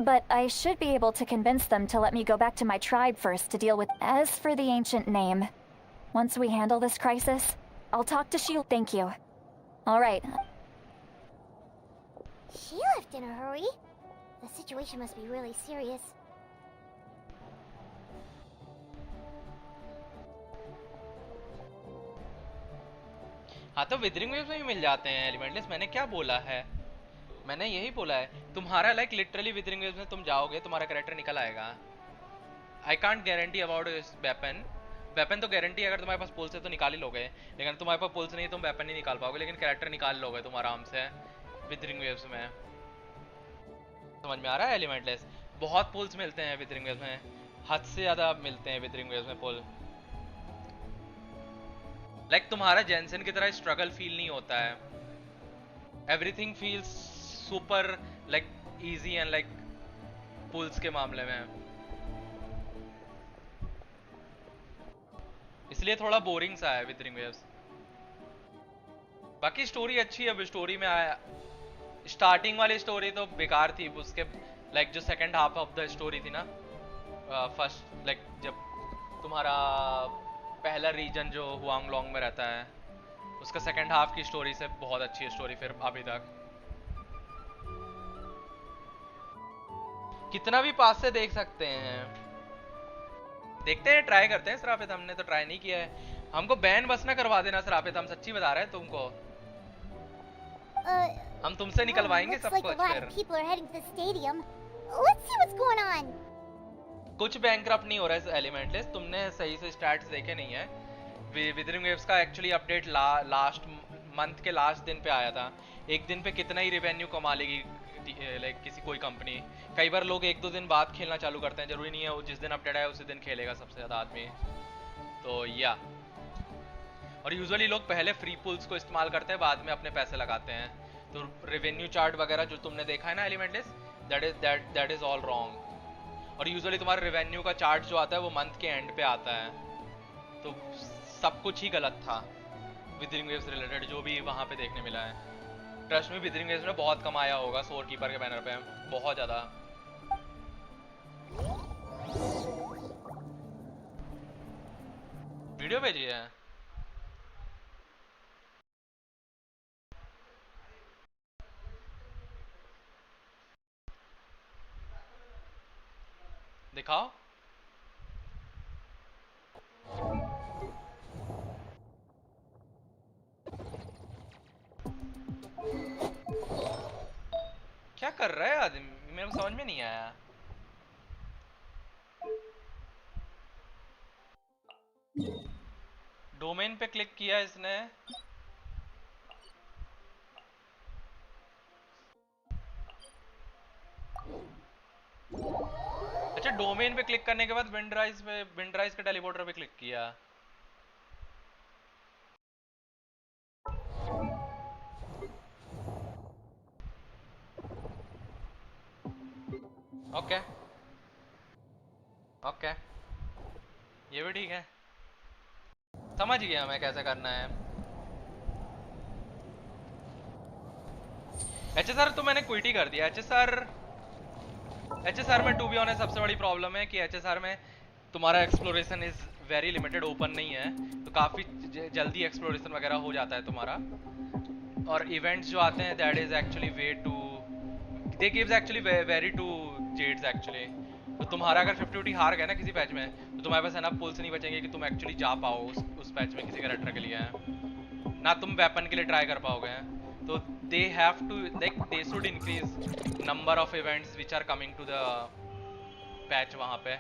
But I should be able to convince them to let me go back to my tribe first to deal with. As for the ancient name, once we handle this crisis, I'll talk to Shield. Thank you. All right. She left in a hurry. The situation must be really serious. हाँ तो withering Waves में भी मिल जाते हैं एलिमेंटलेस। मैंने क्या बोला है? मैंने यही बोला है तुम्हारा लाइक लिटरली विदरिंग वेव्स में तुम जाओगे तुम्हारा कैरेक्टर निकल आएगा। I can't guarantee about this weapon. Weapon तो गारंटी अगर तुम्हारे पास पुल्स है तो निकाल ही लोगे, लेकिन तुम्हारे पास पुल्स नहीं तुम वेपन नहीं निकाल पाओगे, लेकिन कैरेक्टर निकाल लोगे तुम आराम से विदरिंग वेव्स में। समझ में आ रहा है एलिमेंटलेस? बहुत पुल्स मिलते हैं विदरिंग वेव्स में, हद से ज़्यादा मिलते हैं विदरिंग वेव्स में पुल। लाइक तुम्हारा जेंसन की तरह स्ट्रगल फील नहीं होता है। Everything feels super like easy and like pulls के मामले में, इसलिए थोड़ा बोरिंग सा है विदरिंग वेव्स। बाकी स्टोरी अच्छी है। अब स्टोरी में आया, स्टार्टिंग वाली स्टोरी तो बेकार थी, उसके लाइक जो second half of the story थी ना, फर्स्ट लाइक जब तुम्हारा पहला रीजन जो हुआंगलोंग में रहता है उसका सेकंड हाफ की स्टोरी से बहुत अच्छी है स्टोरी फिर अभी तक। कितना भी पास से देख सकते हैं, देखते हैं, ट्राई करते हैं श्रापित। हमने तो ट्राई नहीं किया है। हमको बैन बस ना करवा देना श्रापित, हम सच्ची बता रहे हैं तुमको। हम तुमसे निकलवाएंगे सब कुछ फिर। कुछ बैंकरप्ट नहीं हो रहा है एलिमेंटलेस, तुमने सही से स्टैट्स देखे नहीं है। विदरिंग वेव्स का एक्चुअली अपडेट लास्ट मंथ के लास्ट दिन पे आया था। एक दिन पे कितना ही रेवेन्यू कमा लेगी लाइक किसी कोई कंपनी। कई बार लोग 1-2 दिन बाद खेलना चालू करते हैं, जरूरी नहीं है वो जिस दिन अपडेट आया उसी दिन खेलेगा सबसे ज़्यादा आदमी। तो या और यूजुअली लोग पहले फ्री पुल्स को इस्तेमाल करते हैं, बाद में अपने पैसे लगाते हैं। तो रेवेन्यू चार्ट वगैरह जो तुमने देखा है ना एलिमेंटलेस, दैट इज़ ऑल रॉन्ग। और यूजुअली तुम्हारा रेवेन्यू का चार्ट जो आता है वो मंथ के एंड पे आता है, तो सब कुछ ही गलत था विदरिंग वेव्स रिलेटेड जो भी वहाँ पे देखने मिला है। ट्रस्ट में विदरिंग वेव्स ने बहुत कमाया होगा सोर कीपर के बैनर पे, बहुत ज़्यादा। वीडियो भेजी है? दिखाओ। क्या कर रहा है आदमी, मेरे को समझ में नहीं आया। डोमेन पे क्लिक किया इसने, अच्छा डोमेन पे क्लिक करने के बाद विंडराइज के टेलीपोर्टर पे क्लिक किया। ओके ओके, ये भी ठीक है, समझ गया मैं कैसे करना है। एचएसआर तो मैंने क्विट ही कर दिया। एचएसआर में टू बी ऑनेस्ट सबसे बड़ी प्रॉब्लम है कि एचएसआर में तुम्हारा exploration is very limited, open नहीं है, तो काफ़ी जल्दी एक्सप्लोरेशन वगैरह हो जाता है तुम्हारा। और इवेंट्स जो आते हैं that is actually way too, they gives actually very too jades actually. तो तुम्हारा अगर 50 हार गया ना किसी पैच में, तो तुम्हारे पास एनफ पुल्स नहीं बचेंगे कि तुम एक्चुअली जा पाओ उस पैच में किसी कैरेक्टर के लिए, ना तुम वेपन के लिए ट्राई कर पाओगे। तो they have to like they should increase number of events which are coming to the patch, वहाँ पे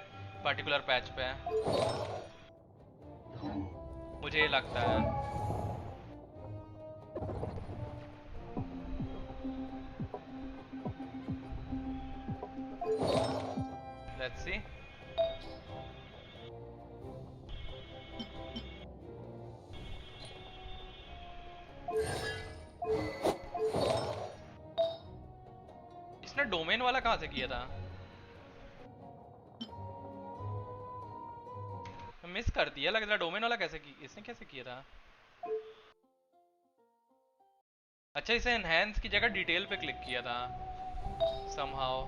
पर्टिकुलर पैच पे, मुझे ये लगता है। Let's see. इसने डोमेन वाला कहाँ से किया था? मिस कर दिया लग रहा। डोमेन वाला इसने कैसे किया था? अच्छा इसे एनहांस की जगह डिटेल पे क्लिक किया था समहाउ।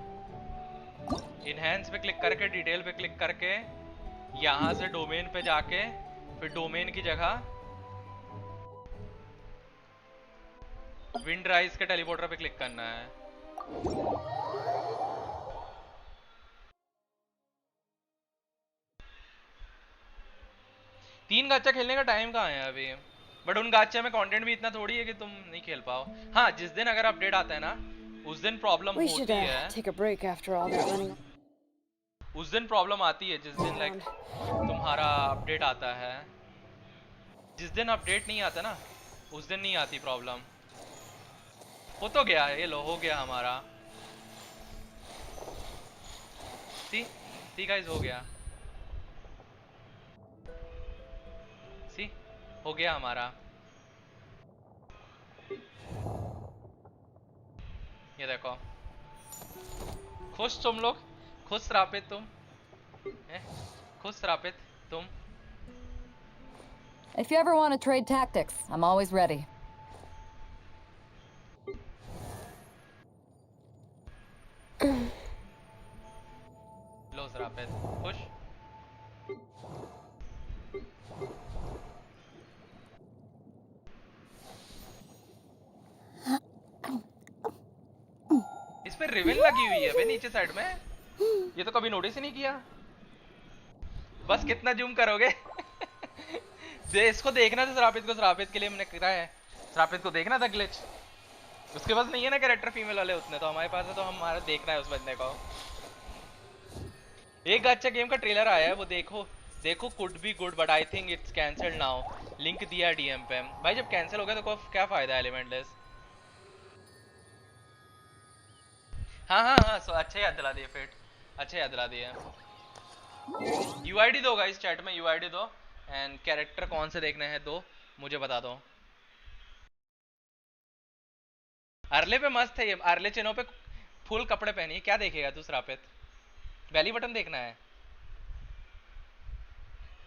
इनहेंस पे क्लिक करके डिटेल पे क्लिक करके यहाँ से डोमेन पे जाके फिर डोमेन की जगह विंड राइज के टेलीपोर्टर पे क्लिक करना है। तीन गाचा खेलने का टाइम कहाँ है अभी? बट उन गाचे में कंटेंट भी इतना थोड़ी है कि तुम नहीं खेल पाओ। हाँ जिस दिन अगर अपडेट आता है ना उस दिन प्रॉब्लम होती है। उस दिन प्रॉब्लम आती है जिस दिन लाइक तुम्हारा अपडेट आता है। जिस दिन अपडेट नहीं आता ना उस दिन नहीं आती प्रॉब्लम। हो तो गया है, ये लो हो गया हमारा। सी गाइस हो गया, सी हो गया हमारा। ये देखो खुश तुम लोग, खुश रापित तुम, खुश रापित तुम। If you ever want to trade tactics, I'm always ready. लो रापित खुश। इस पे रिबन लगी हुई है बे नीचे साइड में, ये तो कभी नोटिस ही नहीं किया। बस कितना जूम करोगे? इसको देखना था श्रापित के लिए मैंने कहा है, श्रापित को देखना था ग्लिच। उसके पास नहीं है ना कैरेक्टर फीमेल वाले उतने, तो हमारे पास है, तो हमारा देखना है उस बंदे को। एक अच्छा गेम का ट्रेलर आया है वो देखो could be good but I think it's cancelled now. Link दिया डीएम पे। भाई जब कैंसिल हो गया तो क्या फायदा है एलिमेंटलेस। हाँ अच्छे याद दिला दिए फिट, अच्छे याद दिला दिए। यूआईडी दो गाइस चैट में, यूआईडी दो एंड कैरेक्टर कौन से देखने हैं दो मुझे बता दो। अर्ले पे मस्त है ये, अर्ले चिन्हों पे फुल कपड़े पहनिए। क्या देखेगा तू श्रापित? बेली बटन देखना है?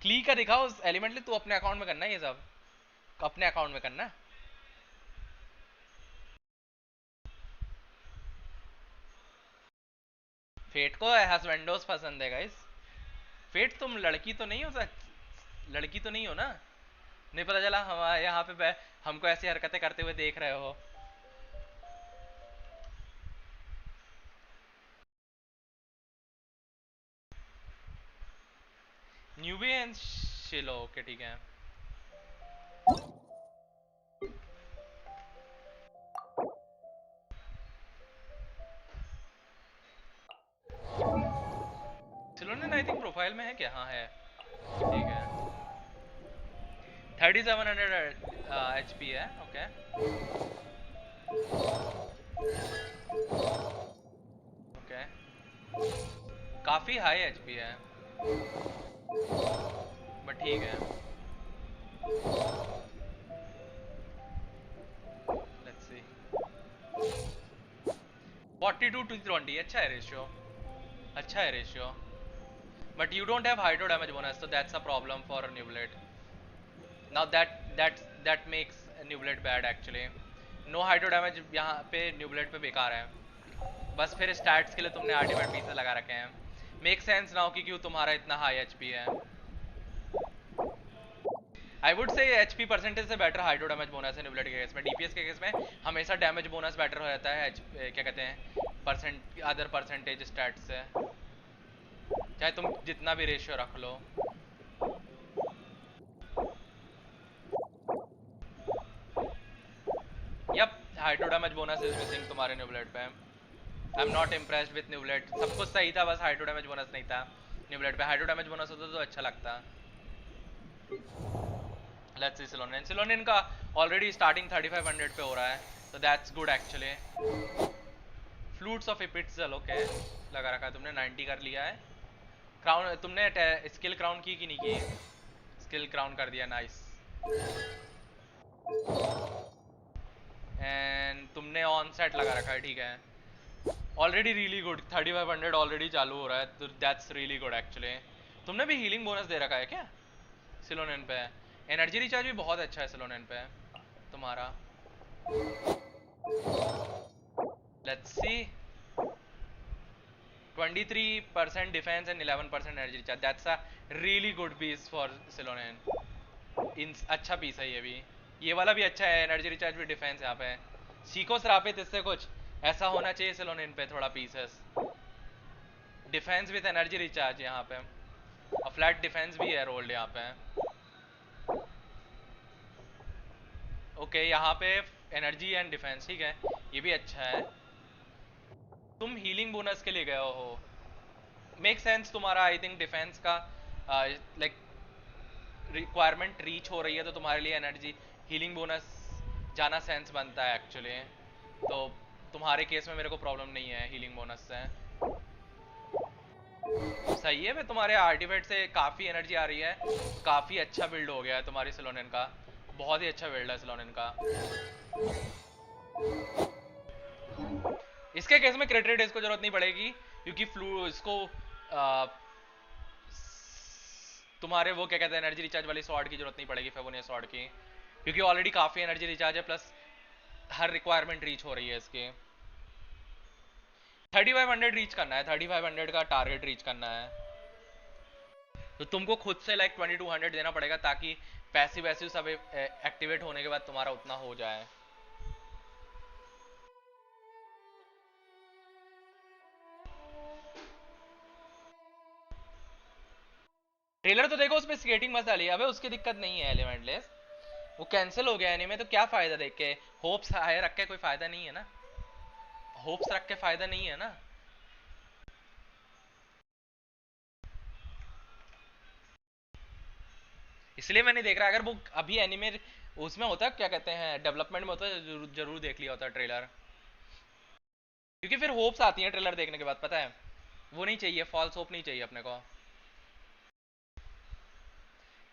क्ली का दिखाओ एलिमेंटली, तू अपने अकाउंट में करना है ये सब, अपने अकाउंट में करना। फेट को हस्बैंडोस पसंद है गाइस। फेट तुम लड़की तो नहीं हो लड़की तो नहीं हो ना? नहीं पता चला हमारे यहाँ पे हमको ऐसी हरकतें करते हुए देख रहे हो। न्यूबी एंड शिलो ओके ठीक है। प्रोफाइल में है क्या? हाँ है, ठीक है। 3700 HP है, ओके। ओके, काफी हाई HP है, बट ठीक है। Let's see. 42-20, अच्छा है रेशियो, अच्छा है ratio. But you don't have hydro damage bonus, so that's a problem for a new blade. Now that makes a new blade bad actually. No hydro damage यहाँ पे new blade पे बेकार है, बस फिर स्टैट्स के लिए तुमने आर्टिफैक्ट पीसेस लगा रखे हैं। मेक सेंस नाउ कि क्यों तुम्हारा इतना हाई एचपी है। आई वुड से एचपी परसेंटेज से बेटर हाइड्रो डैमेज बोनस है न्यू ब्लड के केस में। डीपीएस के केस में हमेशा डैमेज बोनस बेटर हो जाता है क्या कहते हैं परसेंट अदर परसेंटेज स्टैट्स से, चाहे तुम जितना भी रेशियो रख लो। Yup, Hydro damage bonus is missing तुम्हारे न्यू ब्लड पे। I am not impressed with new blood. सब कुछ सही था, बस हाइड्रो डैमेज बोनस नहीं था। न्यू ब्लड पे हाइड्रो डैमेज बोनस होता तो अच्छा लगता। Let's see सिलोनियन। सिलोनियन का ऑलरेडी स्टार्टिंग 3500 पे हो रहा है, तो that's good actually. Flutes of Ezpitzal, okay, लगा रखा है तुमने। 90 कर लिया है। क्राउन तुमने स्किल क्राउन की कि नहीं की? स्किल क्राउन कर दिया, नाइस। एंड तुमने ऑन सेट लगा रखा है, ठीक है। ऑलरेडी रियली गुड, 3500 ऑलरेडी चालू हो रहा है, तो दैट्स रियली गुड एक्चुअली। तुमने भी हीलिंग बोनस दे रखा है क्या सिलोनियन पे? एनर्जी रिचार्ज भी बहुत अच्छा है सिलोनियन पे तुम्हारा। Let's see, 23% defense and 11% energy recharge, that's a really good piece for Xilonen. इन अच्छा पीस है ये भी, ये वाला भी अच्छा है। एनर्जी रिचार्ज भी, डिफेंस यहाँ पे सीखो सरापित, इससे कुछ ऐसा होना चाहिए सिलोनियन पे थोड़ा pieces. Defence with energy recharge यहाँ पे, और फ्लैट डिफेंस भी है रोल्ड यहाँ पे। ओके, यहाँ पे एनर्जी एंड डिफेंस, ठीक है, ये भी अच्छा है। तुम हीलिंग बोनस के लिए गए हो, मेक सेंस तुम्हारा। आई थिंक डिफेंस का लाइक रिक्वायरमेंट रीच हो रही है, तो तुम्हारे लिए एनर्जी हीलिंग बोनस जाना सेंस बनता है एक्चुअली। तो तुम्हारे केस में मेरे को प्रॉब्लम नहीं है हीलिंग बोनस से। सही है, मैं तुम्हारे आर्टिफैक्ट से काफ़ी एनर्जी आ रही है, काफ़ी अच्छा बिल्ड हो गया है तुम्हारी सिलोनियन का, बहुत ही अच्छा बिल्ड है सिलोनियन का। इसके केस में क्रिट रेट इसको जरूरत नहीं पड़ेगी, क्योंकि फ्लू इसको तुम्हारे वो क्या कहते हैं एनर्जी रिचार्ज वाली स्वॉर्ड की जरूरत नहीं पड़ेगी, फेवोनिया स्वॉर्ड की, क्योंकि ऑलरेडी काफ़ी एनर्जी रिचार्ज है, प्लस हर रिक्वायरमेंट रीच हो रही है इसकी। 3500 रीच करना है, 3500 का टारगेट रीच करना है, तो तुमको खुद से लाइक 2200 देना पड़ेगा, ताकि पैसिव वैसिव सब एक्टिवेट होने के बाद तुम्हारा उतना हो जाए। ट्रेलर तो देखो, उसमें स्केटिंग मस्त डाली है। अबे उसकी दिक्कत नहीं है एलिमेंटलेस, वो कैंसिल हो गया एनीमे, तो क्या फायदा देख के? होप्स हाई रख के कोई फायदा नहीं है ना, होप्स रख के फायदा नहीं है ना। इसलिए मैंने देख रहा, अगर वो अभी एनीमे उसमें होता, क्या कहते हैं डेवलपमेंट में होता, जरूर देख लिया होता ट्रेलर, क्योंकि फिर होप्स आती हैं ट्रेलर देखने के बाद, पता है, वो नहीं चाहिए, फॉल्स होप नहीं चाहिए अपने को।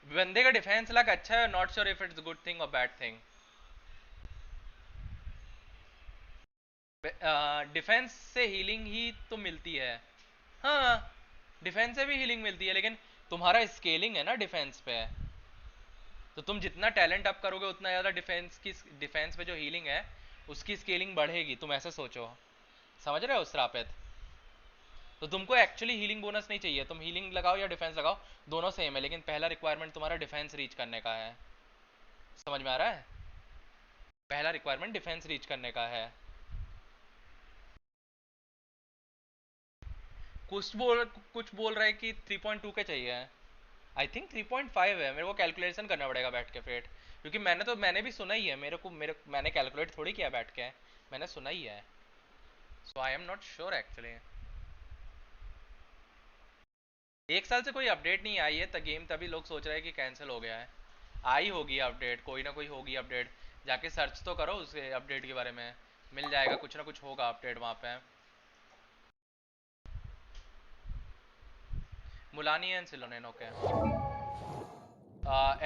बंदे का डिफेंस लक अच्छा है, not sure if it's good thing और बैड थिंग। डिफेंस से हीलिंग ही तो मिलती है, हाँ, डिफेंस से भी हीलिंग मिलती है, लेकिन तुम्हारा स्केलिंग है ना डिफेंस पे, तो तुम जितना टैलेंट अप करोगे उतना ज़्यादा डिफेंस पे जो हीलिंग है उसकी स्केलिंग बढ़ेगी। तुम ऐसे सोचो, समझ रहे हो श्रापित? तो तुमको एक्चुअली हीलिंग बोनस नहीं चाहिए, तुम हीलिंग लगाओ या डिफेंस लगाओ, दोनों सेम है, लेकिन पहला रिक्वायरमेंट तुम्हारा डिफेंस रीच करने का है। समझ में आ रहा है? पहला रिक्वायरमेंट डिफेंस रीच करने का है। कुछ बोल रहे कि 3.2 के चाहिए, आई थिंक 3.5 है, मेरे को कैलकुलेशन करना पड़ेगा बैठ के फिर, क्योंकि मैंने भी सुना ही है, मैंने कैलकुलेट थोड़ी किया बैठ के, मैंने सुना ही है, so I am not sure actually. एक साल से कोई अपडेट नहीं आई है, तो गेम तभी लोग सोच रहे हैं कि कैंसिल हो गया है। आई होगी अपडेट, कोई ना कोई होगी अपडेट, जाके सर्च तो करो उसके अपडेट के बारे में, मिल जाएगा, कुछ ना कुछ होगा अपडेट वहाँ पे। Mualani and Xilonen, okay.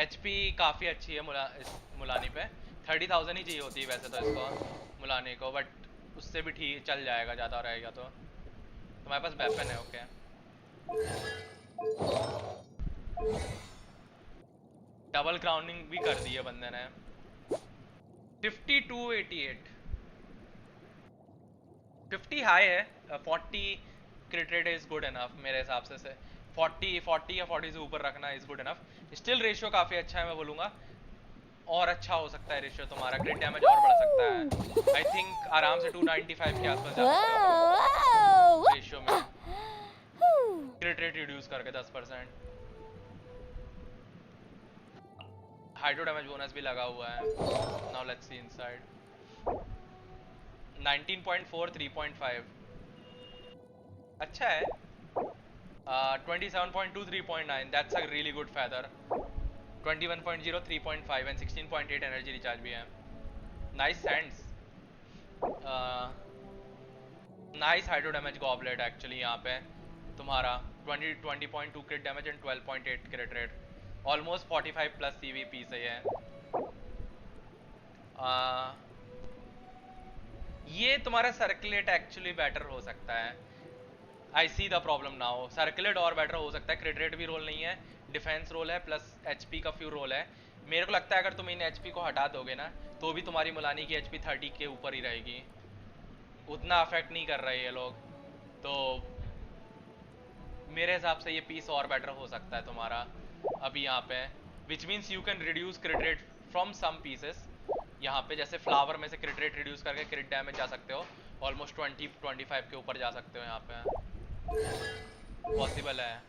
HP काफ़ी अच्छी है मुलानी पे, 30,000 ही चाहिए होती है वैसे तो इसको, मुलानी को, बट उससे भी ठीक चल जाएगा, ज़्यादा रहेगा तो। तुम्हारे पास वेपन है, ओके। डबल क्राउनिंग भी कर दी है बंदे ने। 5288, 50 हाई है, 40 क्रिट रेट इज गुड इनफ मेरे हिसाब से 40 या 40 से ऊपर रखना is good enough. Still ratio काफ़ी अच्छा है मैं बोलूँगा, और अच्छा हो सकता है रेशियो तुम्हारा, क्रिट डैमेज और बढ़ सकता है। आई थिंक आराम से 295 के आसपास जा सकते हो रेशियो में, क्रिट रेट रिड्यूस करके 10%। हाइड्रो डैमेज बोनस भी लगा हुआ है। Now let's see inside. 19.4 3.5 अच्छा है। 27.2 3.9 that's a really good feather. 21.0 3.5 and 16.8 energy recharge भी है। Nice Sands, nice hydro damage goblet actually यहाँ पे तुम्हारा 20.2 क्रिट damage and 12.8 क्रिट rate, almost 45 plus CVP से है। ये तुम्हारा सर्कुलेट एक्चुअली बेटर हो सकता है। I see the problem now, circlet और बेटर हो सकता है। क्रिट रेट भी रोल नहीं है, डिफेंस रोल है, प्लस HP का फ्यू रोल है। मेरे को लगता है अगर तुम इन HP को हटा दोगे ना, तो भी तुम्हारी मुलानी की HP 30 के ऊपर ही रहेगी, उतना अफेक्ट नहीं कर रहे ये लोग। तो मेरे हिसाब से ये पीस और बेटर हो सकता है तुम्हारा अभी यहाँ पे, which means you can reduce crit rate from some pieces. यहाँ पे जैसे फ्लावर में से क्रिट रेट रिड्यूस करके क्रिट डैमेज जा सकते हो, ऑलमोस्ट 20-25 के ऊपर जा सकते हो, यहाँ पे पॉसिबल है।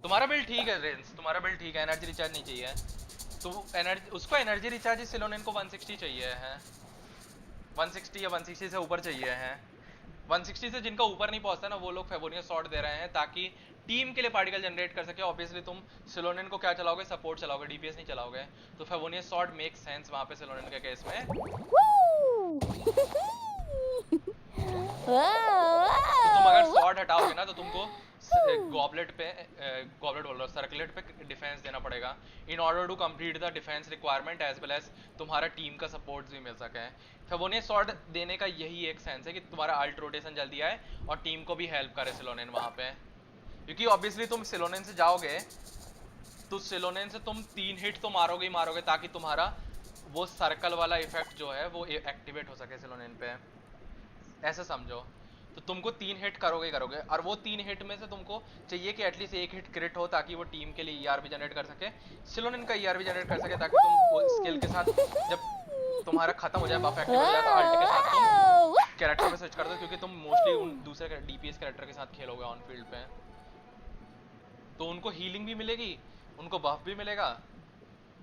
तुम्हारा बिल्ड ठीक है रेंस, तुम्हारा बिल्ड ठीक है, एनर्जी रिचार्ज नहीं चाहिए तो एनर्जी, उसको एनर्जी रिचार्ज सिलोनिन को 160 चाहिए है, 160 या 160 से ऊपर चाहिए है। 160 से जिनका ऊपर नहीं पहुंचता ना, वो लोग फेबोनियस सॉर्ट दे रहे हैं ताकि टीम के लिए पार्टिकल जनरेट कर सके। ऑब्वियसली तुम सिलोनिन को क्या चलाओगे, सपोर्ट चलाओगे, DPS नहीं चलाओगे, तो फेबोनियस सॉर्ट मेक सेंस वहां पे सिलोनिन के केस में। तो तुम अगर सॉर्ट हटाओगे ना, तो तुमको गॉबलेट बोल रहा हूँ, सर्कुलेट पे डिफेंस देना पड़ेगा in order to complete the defence requirement as well as तुम्हारा टीम का सपोर्ट भी मिल सके। फेबोनियस सॉर्ट देने का यही एक सेंस है कि तुम्हारा अल्ट रोटेशन जल्दी आए और टीम को भी हेल्प करे सिलोनिन वहाँ पे, क्योंकि ऑब्वियसली तुम सिलोनिन से जाओगे तो सिलोनिन से तुम 3 हिट तो मारोगे ही मारोगे, ताकि तुम्हारा वो सर्कल वाला इफेक्ट जो है वो एक्टिवेट हो सके सिलोनिन पे, ऐसे समझो। तो तुमको 3 हिट करोगे और वो 3 हिट में से तुमको चाहिए कि एटलीस्ट 1 हिट क्रिट हो, ताकि वो टीम के लिए ER भी जनरेट कर सके, सिलोनिन का ER भी जनरेट कर सके, ताकि तुम वो स्किल के साथ जब तुम्हारा खत्म हो जाए, बफ एक्टिव हो जाए, तो अल्ट के साथ तुम कैरेक्टर पे स्विच कर दो, क्योंकि तुम मोस्टली उन दूसरे DPS कैरेक्टर के साथ खेलोगे ऑन फील्ड पे, तो उनको हीलिंग भी मिलेगी, उनको बफ भी मिलेगा,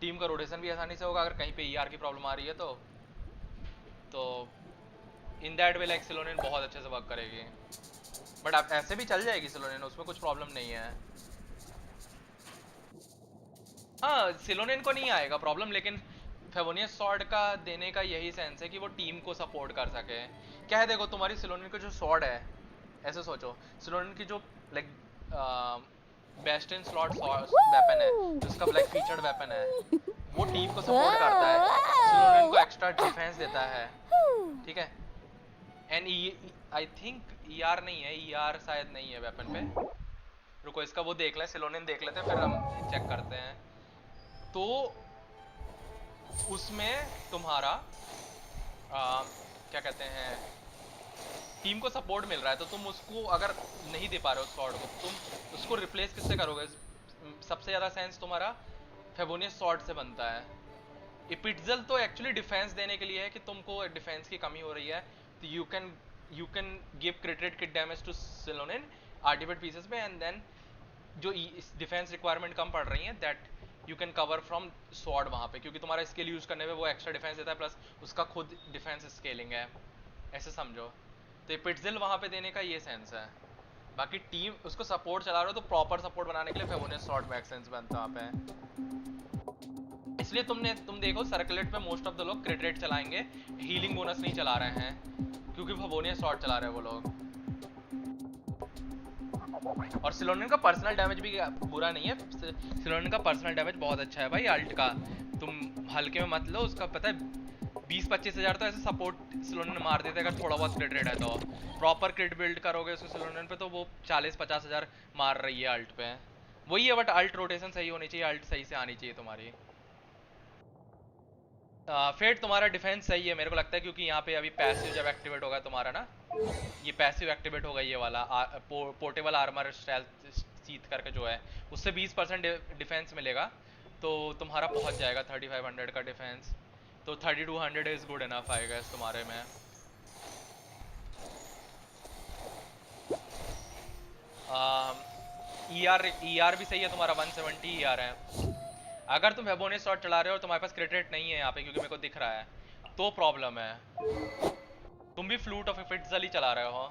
टीम का रोटेशन भी आसानी से होगा अगर कहीं पे ER की प्रॉब्लम आ रही है तो इन दैट वे लाइक सिलोनिन बहुत अच्छे से वर्क करेगी। बट आप ऐसे भी चल जाएगी सिलोनिन, उसमें कुछ प्रॉब्लम नहीं है। हाँ, सिलोनिन को नहीं आएगा प्रॉब्लम, लेकिन फेबोनियस सॉर्ड का देने का यही सेंस है कि वो टीम को सपोर्ट कर सके। क्या है, देखो तुम्हारी सिलोनिन का जो सॉर्ड है, ऐसे सोचो, सिलोनिन की जो like best in slot weapon है, जिसका लाइक फीचर्ड वेपन है, वो टीम को सपोर्ट करता है, सिलोनिन को एक्स्ट्रा डिफेंस देता है, ठीक है। एंड आई थिंक ER नहीं है, ER शायद नहीं है वेपन पे, रुको इसका वो देख लें, सिलोनिन देख लेते हैं, फिर हम चेक करते हैं। तो उसमें तुम्हारा क्या कहते हैं, टीम को सपोर्ट मिल रहा है, तो तुम उसको अगर नहीं दे पा रहे हो सॉर्ड को, तुम उसको रिप्लेस किससे करोगे? सबसे ज़्यादा सेंस तुम्हारा फेबोनियस सॉर्ड से बनता है। इपिटजल तो एक्चुअली डिफेंस देने के लिए है कि तुमको डिफेंस की कमी हो रही है, तो you can give crit damage to Xilonen artifact pieces पे, एंड देन जो डिफेंस रिक्वायरमेंट कम पड़ रही है that you can cover from sword वहाँ पे, क्योंकि तुम्हारा स्किल यूज करने पे वो एक्स्ट्रा डिफेंस देता है, प्लस उसका खुद डिफेंस स्केलिंग है, ऐसे समझो। तो ये पिटजिल वहाँ पे देने का ये सेंस है। बाकी टीम उसको सपोर्ट चला रहे हो तो प्रॉपर सपोर्ट बनाने के लिए फेबोनियस स्वॉर्ड में सेंस बनता है वहाँ पे। इसलिए तुम देखो सर्कुलेट पे मोस्ट ऑफ द लोग क्रिट रेट चलाएंगे, हीलिंग बोनस नहीं चला रहे हैं, क्योंकि फेबोनियस स्वॉर्ड चला रहे हैं वो लोग। और सिलोनियन का पर्सनल डैमेज भी बुरा नहीं है, सिलोनियन का पर्सनल डैमेज बहुत अच्छा है भाई अल्ट का, तुम हल्के में मत लो उसका। पता है 20-25 हज़ार तो ऐसे सपोर्ट सिलोनियन मार देते हैं अगर थोड़ा बहुत क्रिट रेट है तो। प्रॉपर क्रिट बिल्ड करोगे उसको सिलोनियन पे तो वो 40-50 हज़ार मार रही है अल्ट पे, वही है। बट अल्ट रोटेशन सही होनी चाहिए, अल्ट सही से आनी चाहिए तुम्हारी। फेट तुम्हारा डिफेंस सही है मेरे को लगता है, क्योंकि यहाँ पे अभी पैसिव जब एक्टिवेट होगा तुम्हारा ना, ये पैसिव एक्टिवेट होगा ये वाला पोर्टेबल आर्मर स्टेल्थ सीथ करके जो है, उससे 20% डिफेंस मिलेगा, तो तुम्हारा पहुंच जाएगा 3500 का डिफेंस। तो 3200 is good enough I guess तुम्हारे में। ER भी सही है तुम्हारा, 170 ER है। अगर तुम फेबोनियस स्वॉर्ड चला रहे हो और तुम्हारे पास क्रिट रेट नहीं है यहाँ पे, क्योंकि मेरे को दिख रहा है, तो प्रॉब्लम है। तुम भी फ्लूट ऑफ इफिट्जल ही चला रहे हो,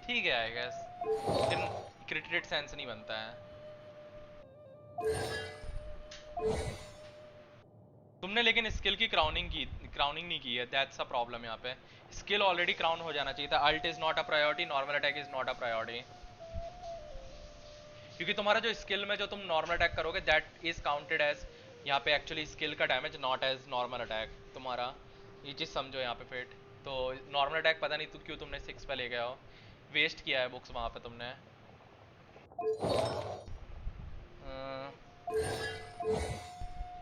ठीक है आई गेस, लेकिन क्रिट रेट सेंस नहीं बनता है। तुमने लेकिन स्किल की क्राउनिंग नहीं की है, दैट्स अ प्रॉब्लम। यहाँ पे स्किल ऑलरेडी क्राउन हो जाना चाहिए था। Alt is not a priority, normal attack is not a priority, क्योंकि तुम्हारा जो स्किल में जो तुम नॉर्मल अटैक करोगे दैट इज काउंटेड एज यहाँ पे एक्चुअली स्किल का damage, not as normal attack तुम्हारा, ये चीज़ समझो यहाँ पे फेट। तो नॉर्मल अटैक पता नहीं क्यों तुमने 6 पे ले गया हो, वेस्ट किया है बुक्स वहाँ पे तुमने।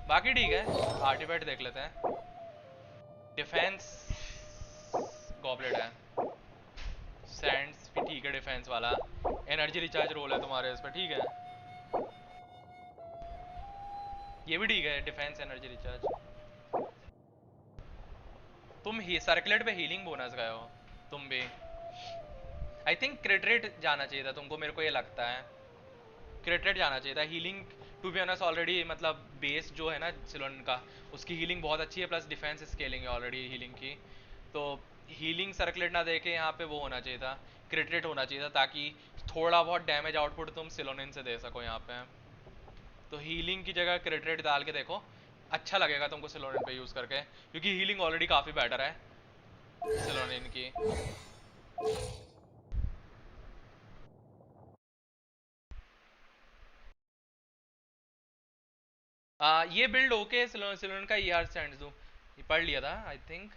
बाकी ठीक है, आर्टिफैक्ट देख लेते हैं। डिफेंस गॉबलेट है, सैंड्स भी ठीक है डिफेंस वाला, एनर्जी रिचार्ज रोल है तुम्हारे इस पर, ठीक है ये भी ठीक है, डिफेंस एनर्जी रिचार्ज। तुम ही सर्कुलेट पे हीलिंग बोनस गए हो तुम भी, आई थिंक क्रिट रेट जाना चाहिए था तुमको, मेरे को ये लगता है क्रिट रेट जाना चाहिए था। Healing to be honest already मतलब बेस जो है ना सिलोन का, उसकी हीलिंग बहुत अच्छी है, प्लस डिफेंस स्केलिंग है ऑलरेडी हीलिंग की, तो हीलिंग सर्कुलेट ना देके यहाँ पे वो होना चाहिए था, क्रिट रेट होना चाहिए था, ताकि थोड़ा बहुत डैमेज आउटपुट तुम सिलोनिन से दे सको यहाँ पे। तो हीलिंग की जगह क्रिट रेट डाल के देखो, अच्छा लगेगा तुमको सिलोनिन पे यूज करके, क्योंकि हीलिंग ऑलरेडी काफी बेटर है सिलोनिन की। ये बिल्ड ओके, सिलोनिन का ER सेंड्स दो, ये पढ़ लिया था I think.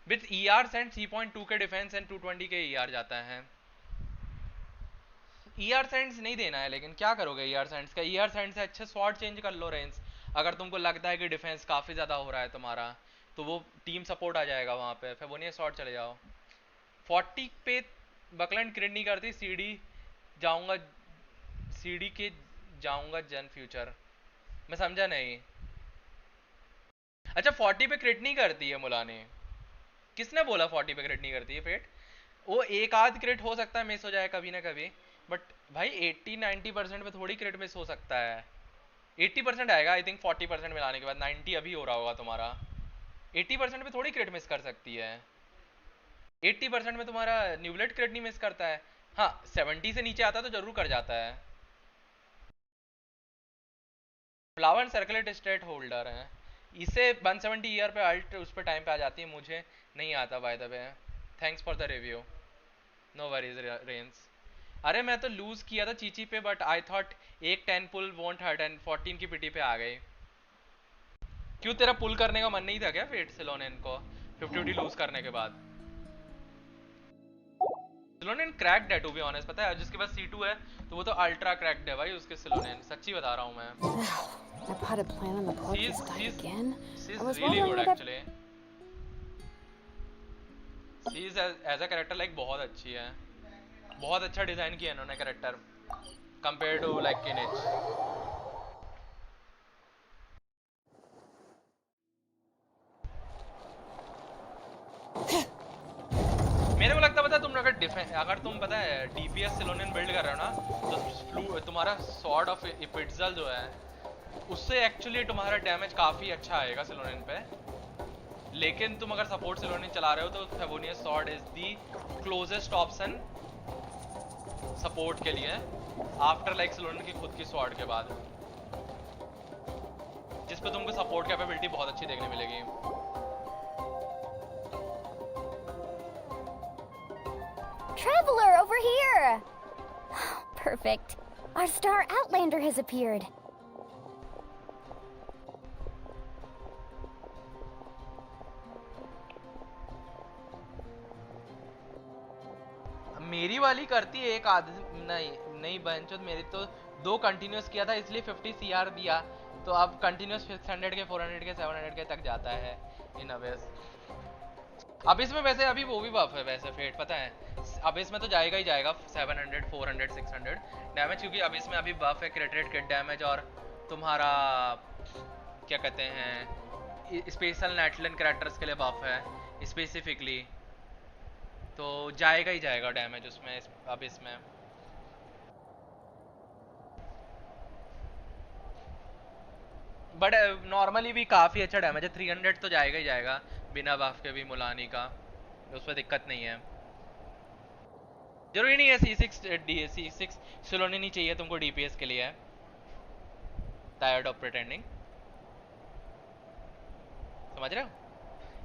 With ER send 3.2 के डिफेंस एंड 220 के ER जाता है। ER सेंड्स नहीं देना है, लेकिन क्या करोगे ER सेंड्स का, ER सेंड से अच्छे स्वॉर्ड चेंज कर लो रेंज। अगर तुमको लगता है कि डिफेंस काफी ज्यादा हो रहा है तुम्हारा, तो वो टीम सपोर्ट आ जाएगा वहां पे, फेबोनियस स्वॉर्ड चले जाओ। 40 पे बकलैंड क्रिट नहीं करती, सीडी के जाऊंगा जन फ्यूचर, मैं समझा नहीं। अच्छा 40 पे क्रिट नहीं करती है मुलानी, किसने बोला 40 पे क्रिट नहीं करती है फेट? वो एक आध क्रिट हो सकता है मिस हो जाए कभी ना कभी, बट भाई 80-90% पे थोड़ी क्रिट मिस हो सकता है। 80% आएगा आई थिंक 40% मिलाने के बाद, 90 अभी हो रहा होगा तुम्हारा, 80% पे थोड़ी क्रिट मिस कर सकती है। 80% में तुम्हारा न्यूबलेट क्रिट नहीं मिस करता है, हाँ 70 से नीचे आता तो जरूर कर जाता है। फ्लावर सर्कुलेट स्टेट होल्डर है, इसे 170 ईयर पे अल्ट उस पर टाइम पे आ जाती है, मुझे नहीं आता by the way. Thanks for the review, no worries रेंस। अरे मैं तो लूज किया था चीची पे, बट आई थॉट एक 10 पुल वोंट हर्ट एंड 14 की पिटी पे आ गई। क्यों तेरा पुल करने का मन नहीं था क्या फेट सिलोनिन को 50-50 लूज करने के बाद? सिलोनिन क्रैक्ड है टू बी ऑनेस्ट, पता है जिसके पास C2 है तो वो तो अल्ट्रा क्रैक्ड है भाई उसके सिलोनिन, सच्ची बता रहा हूँ मैं। I potted plant on the porch this time again. I was really wondering good what actually. She is as a character like बहुत अच्छी है, बहुत अच्छा डिजाइन किया इन्होंने character compare to like kinase. मेरे को लगता पता है तुम अगर तुम पता है DPS सिलोनिन बिल्ड कर रहे हो ना, तो तुम्हारा स्वॉर्ड ऑफ इपिट्जल जो है उससे एक्चुअली तुम्हारा डैमेज काफ़ी अच्छा आएगा सिलोनिन पे, लेकिन तुम अगर सपोर्ट सिलोनिन चला रहे हो तो Favonius sword is the closest option support के लिए आफ्टर लाइक सिलोनिन की खुद की स्वॉर्ड के बाद, जिस पे तुमको सपोर्ट कैपेबिलिटी बहुत अच्छी देखने मिलेगी। Traveler, over here! Perfect. Our star Outlander has appeared. मेरी वाली करती है एक आदमी, नहीं बहनचोद, मेरी तो 2 कंटिन्यूस किया था इसलिए 50 CR दिया, तो अब कंटिन्यूस 600 के 400 के 700 के तक जाता है इन अवेस। अब इसमें वैसे अभी वो भी बफ है वैसे फेट, पता है अब इसमें तो जाएगा ही जाएगा 700 400 600 डैमेज, क्योंकि अब इसमें अभी बफ है क्रिट किट डैमेज और तुम्हारा क्या कहते हैं स्पेशल नेटलन कैरेक्टर्स के लिए बफ है स्पेसिफिकली, तो जाएगा ही जाएगा डैमेज उसमें अब इसमें। बट नॉर्मली भी काफ़ी अच्छा डैमेज है, 300 तो जाएगा ही जाएगा बिना बफ के भी मुलानी का, उस पर दिक्कत नहीं है। जरूरी नहीं है C6 सिलोनी नहीं चाहिए तुमको DPS के लिए, टायर्ड ऑफ प्रिटेंडिंग, समझ रहे हो?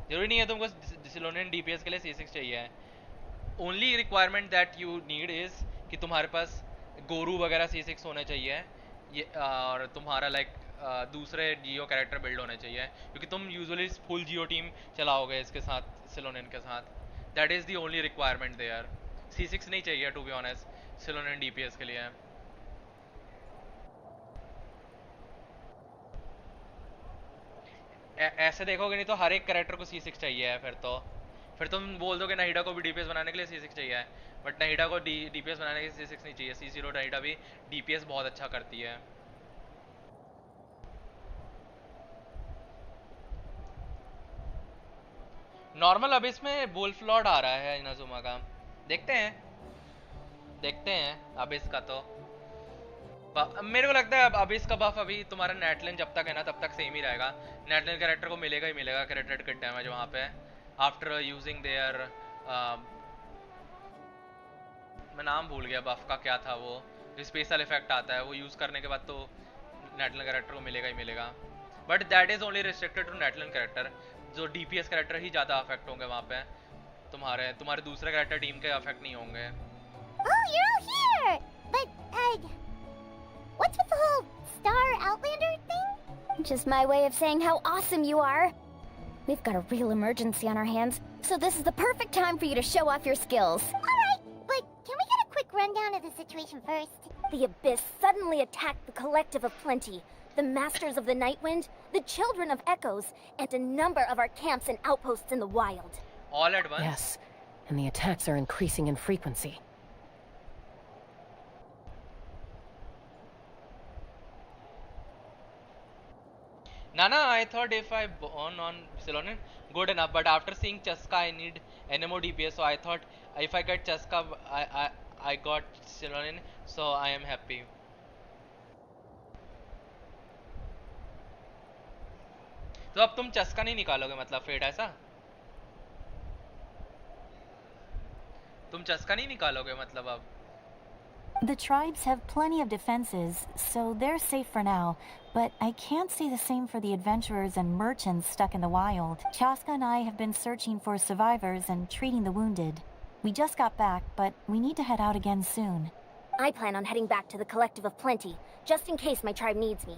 जरूरी नहीं है तुमको सिलोनियन DPS के लिए C6 चाहिए। Only requirement that you need is कि तुम्हारे पास गोरू वगैरह C6 होने चाहिए ये, और तुम्हारा लाइक दूसरे जियो कैरेक्टर बिल्ड होने चाहिए, क्योंकि तुम यूजुअली फुल जियो टीम चलाओगे इसके साथ सिलोनियन के साथ। That is the only requirement there. C6 नहीं चाहिए to be honest Xilonen DPS के लिए। ऐसे देखोगे नहीं तो हर एक कैरेक्टर को C6 चाहिए है, फिर तुम बोल दोगे नाहिडा को भी DPS बनाने के लिए C6 चाहिए, बट नाहिडा को DPS बनाने के लिए C6 नहीं चाहिए। C0 नाहिडा भी DPS बहुत अच्छा करती है। नॉर्मल अब इसमें वुल्फ लॉर्ड आ रहा है इनाजुमा का, देखते हैं अब इसका तो मेरे को लगता है अब इसका बफ अभी तुम्हारा नेटलन जब तक है ना तब तक सेम ही रहेगा। नेटलन कैरेक्टर को मिलेगा ही मिलेगा क्रिट किट डैमेज वहाँ पे आफ्टर यूजिंग देयर मैं नाम भूल गया बफ का क्या था, वो स्पेशल इफेक्ट आता है वो यूज़ करने के बाद तो नेटलन कैरेक्टर को मिलेगा ही मिलेगा, but that is only restricted to Natlan character. जो DPS कैरेक्टर ही ज़्यादा अफेक्ट होंगे वहाँ पे, तुम्हारे दूसरे कैरेक्टर टीम के अफेक्ट नहीं होंगे। Oh, you're all here! But, what's with the whole Star Outlander thing? Just my way of saying how awesome you are. We've got a real emergency on our hands, so this is the perfect time for you to show off your skills. Alright, but can we get a quick rundown of the situation first? The Abyss suddenly attacked the Collective of Plenty, the Masters of the Nightwind, the Children of Echoes, and a number of our camps and outposts in the wild. All at once? Yes, and the attacks are increasing in frequency. Nana, I thought if I burn on Silonin, good enough, but after seeing Chaska, I need NMO DPS, so I thought if I get Chaska, I got Silonin, so I am happy. तो अब तुम चस्का नहीं निकालोगे मतलब fate ऐसा? तुम चस्का नहीं निकालोगे मतलब अब? The tribes have plenty of defenses, so they're safe for now, but I can't say the same for the adventurers and merchants stuck in the wild. Chaska and I have been searching for survivors and treating the wounded. We just got back, but we need to head out again soon. I plan on heading back to the Collective of Plenty, just in case my tribe needs me.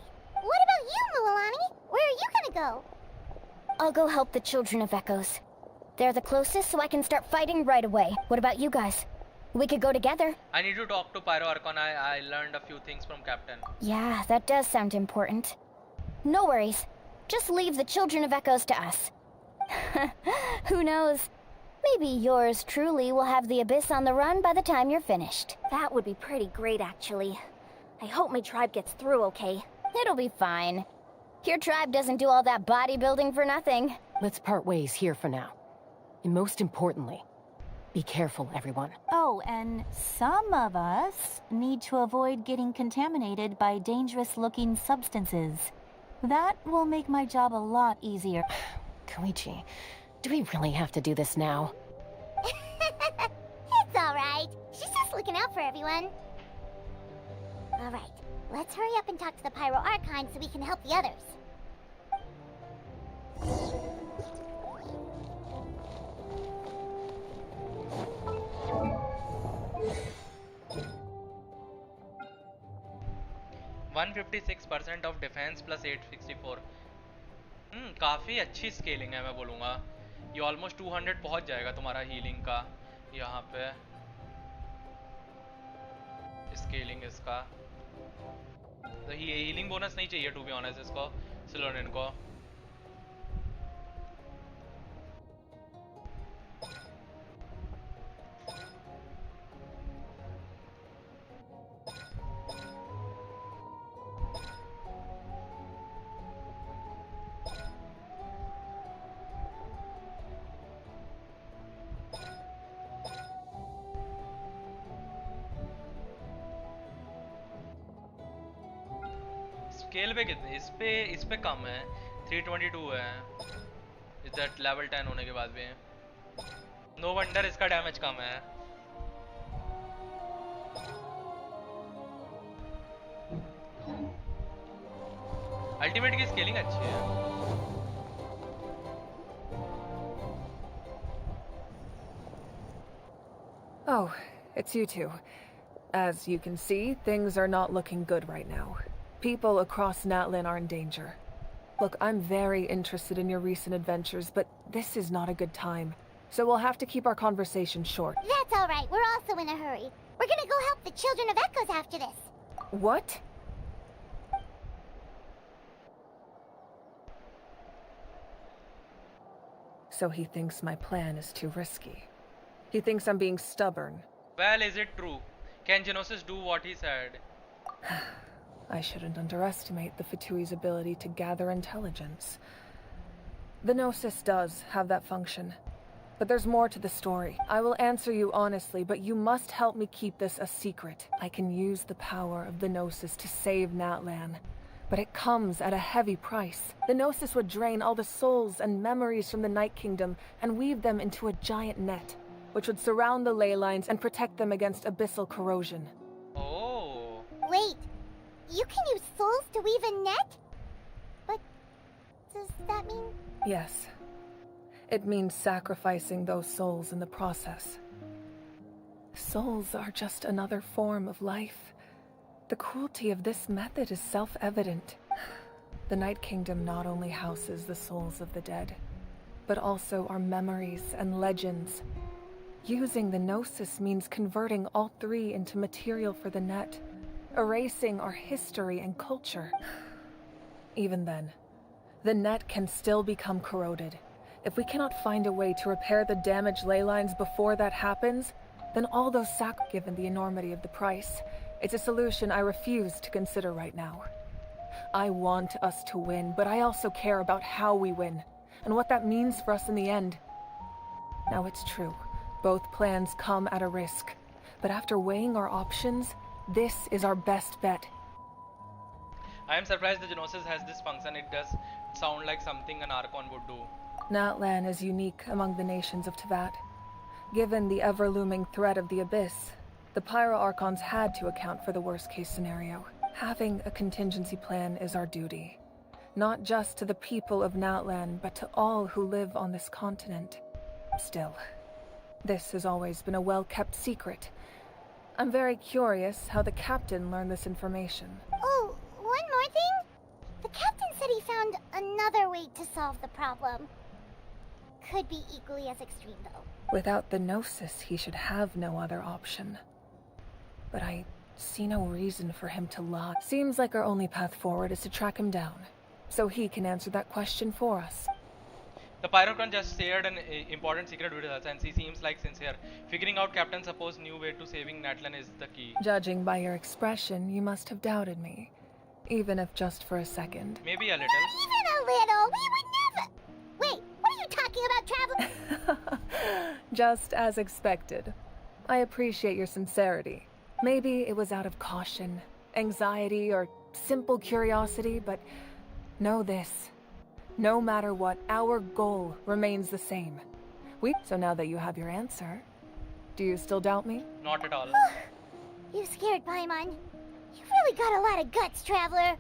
What about you, Mualani? Where are you gonna go? I'll go help the Children of Echoes. They're the closest, so I can start fighting right away. What about you guys? We could go together. I need to talk to Pyro Archon. I learned a few things from Captain. Yeah, that does sound important. No worries. Just leave the Children of Echoes to us. Who knows? Maybe yours truly will have the Abyss on the run by the time you're finished. That would be pretty great, actually. I hope my tribe gets through okay. It'll be fine. Your tribe doesn't do all that bodybuilding for nothing. Let's part ways here for now. And most importantly, Be careful, everyone. Oh, and some of us need to avoid getting contaminated by dangerous-looking substances. That will make my job a lot easier. Koichi, do we really have to do this now? It's alright. She's just looking out for everyone. Alright, let's hurry up and talk to the Pyro Archon so we can help the others. %156% of defense plus 864. काफी अच्छी scaling है मैं बोलूँगा. ये almost 200 पहुंच जाएगा तुम्हारा healing का यहाँ पे. स्केलिंग इसका तो ये हीलिंग बोनस नहीं चाहिए टू बी ऑनेस्ट इसको सिलोनिन को. स्केल पे कितने इस पे कम है 322 है. इस दैट लेवल 10 होने के बाद भी नो वंडर इसका डैमेज कम है. अल्टीमेट की स्केलिंग अच्छी है. Oh, it's you two. As you can see, things are not looking good right now. People across Natlan are in danger. Look, I'm very interested in your recent adventures, but this is not a good time. So we'll have to keep our conversation short. That's alright, we're also in a hurry. We're gonna go help the Children of Echoes after this. What? So he thinks my plan is too risky. He thinks I'm being stubborn. Well, is it true? Can Genosis do what he said? I shouldn't underestimate the Fatui's ability to gather intelligence. The Gnosis does have that function. But there's more to the story. I will answer you honestly, but you must help me keep this a secret. I can use the power of the Gnosis to save Natlan. But it comes at a heavy price. The Gnosis would drain all the souls and memories from the Night Kingdom and weave them into a giant net, which would surround the ley lines and protect them against abyssal corrosion. Oh. Wait. You can use souls to weave a net? But does that mean... Yes. It means sacrificing those souls in the process. Souls are just another form of life. The cruelty of this method is self-evident. The Night Kingdom not only houses the souls of the dead, but also our memories and legends. Using the Gnosis means converting all three into material for the net, erasing our history and culture. Even then, the net can still become corroded. If we cannot find a way to repair the damaged ley lines before that happens, then all those given the enormity of the price, it's a solution I refuse to consider right now. I want us to win, but I also care about how we win, and what that means for us in the end. Now it's true, both plans come at a risk, but after weighing our options, this is our best bet. I am surprised the Genosis has this function. It does sound like something an Archon would do. Natlan is unique among the nations of Teyvat. Given the ever-looming threat of the Abyss, the Pyro Archons had to account for the worst-case scenario. Having a contingency plan is our duty. Not just to the people of Natlan, but to all who live on this continent. Still, this has always been a well-kept secret. I'm very curious how the captain learned this information. Oh, one more thing? The captain said he found another way to solve the problem. Could be equally as extreme, though. Without the Gnosis, he should have no other option. But I see no reason for him to lie. Seems like our only path forward is to track him down, so he can answer that question for us. The Pyrocron just shared an important secret with us and he seems like sincere. Figuring out Captain Suppo's new way to saving Natlan is the key. Judging by your expression, you must have doubted me. Even if just for a second. Maybe a little. Not even a little! We would never... Wait, what are you talking talking about travel? Just as expected. I appreciate your sincerity. Maybe it was out of caution, anxiety, or simple curiosity, but know this. No matter what, our goal remains the same. So now that you have your answer, do you still doubt me? Not at all. You scared Paimon. You really got a lot of guts, Traveler.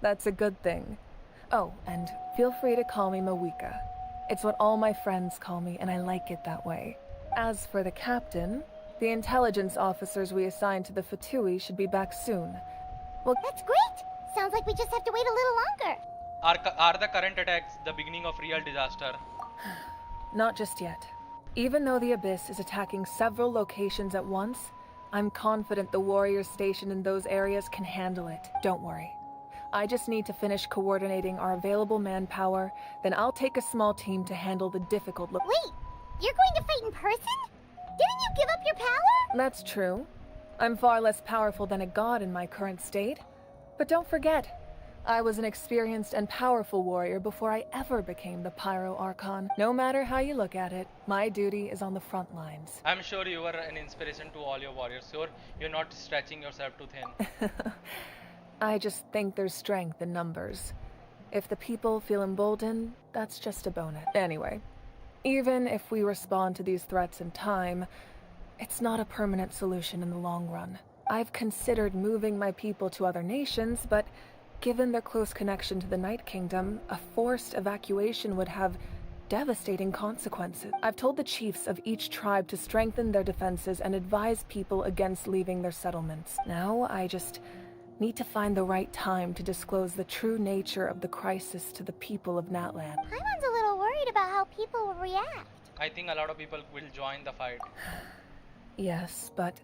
That's a good thing. Oh, and feel free to call me Mawika. It's what all my friends call me, and I like it that way. As for the captain, the intelligence officers we assigned to the Fatui should be back soon. Well, that's great! Sounds like we just have to wait a little longer. Are the current attacks the beginning of real disaster? Not just yet. Even though the Abyss is attacking several locations at once, I'm confident the warriors stationed in those areas can handle it. Don't worry. I just need to finish coordinating our available manpower, then I'll take a small team to handle the difficult Wait! You're going to fight in person? Didn't you give up your power? That's true. I'm far less powerful than a god in my current state. But don't forget, I was an experienced and powerful warrior before I ever became the Pyro Archon. No matter how you look at it, my duty is on the front lines. I'm sure you are an inspiration to all your warriors. You're not stretching yourself too thin. I just think there's strength in numbers. If the people feel emboldened, that's just a bonus. Anyway, even if we respond to these threats in time, it's not a permanent solution in the long run. I've considered moving my people to other nations, but given their close connection to the Night Kingdom, a forced evacuation would have devastating consequences. I've told the chiefs of each tribe to strengthen their defenses and advise people against leaving their settlements. Now, I just need to find the right time to disclose the true nature of the crisis to the people of Natlan. Paimon's a little worried about how people will react. I think a lot of people will join the fight. Yes, but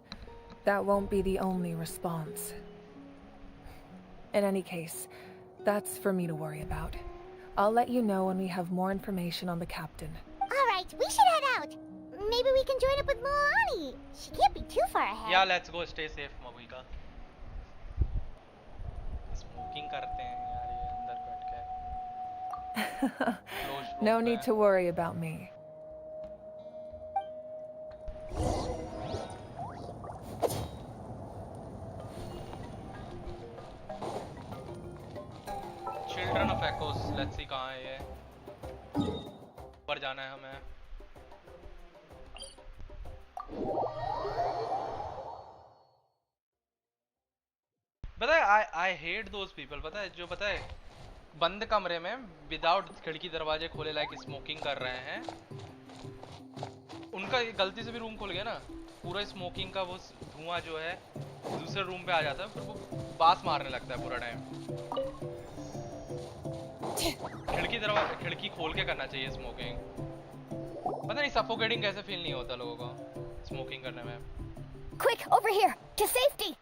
that won't be the only response. In any case, that's for me to worry about. I'll let you know when we have more information on the captain. Alright, we should head out. Maybe we can join up with Moani. She can't be too far ahead. Yeah, let's go. Stay safe, Mawika. Smoking करते हैं यार ये अंदर बैठ के. No need to worry about me. Children of Echoes. Let's see कहाँ है ये. ऊपर जाना है हमें. पता है I hate those people. पता है जो पता है बंद कमरे में विदाउट खिड़की दरवाजे खोले लाइक स्मोकिंग कर रहे हैं. उनका गलती से भी रूम खुल गया ना, पूरा स्मोकिंग का वो धुआं जो है दूसरे रूम पे आ जाता है, फिर वो बास मारने लगता है पूरा टाइम. खिड़की खोल के करना चाहिए स्मोकिंग. पता नहीं सफोकेटिंग कैसे फील नहीं होता लोगों को स्मोकिंग करने में. Quick, over here, to safety!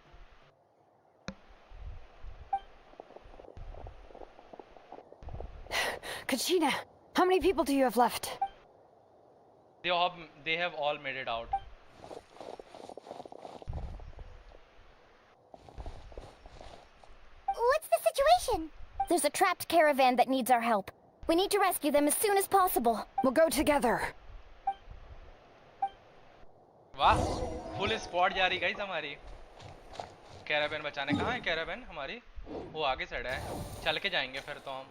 Kachina, how many people do you have left? They have all made it out. What's the situation? There's a trapped caravan that needs our help. We need to rescue them as soon as possible. We'll go together. वाह, full squad जा रही guys हमारी. Caravan बचाने. कहाँ है Caravan हमारी? वो आगे साइड है. चल के जाएंगे फिर तो हम.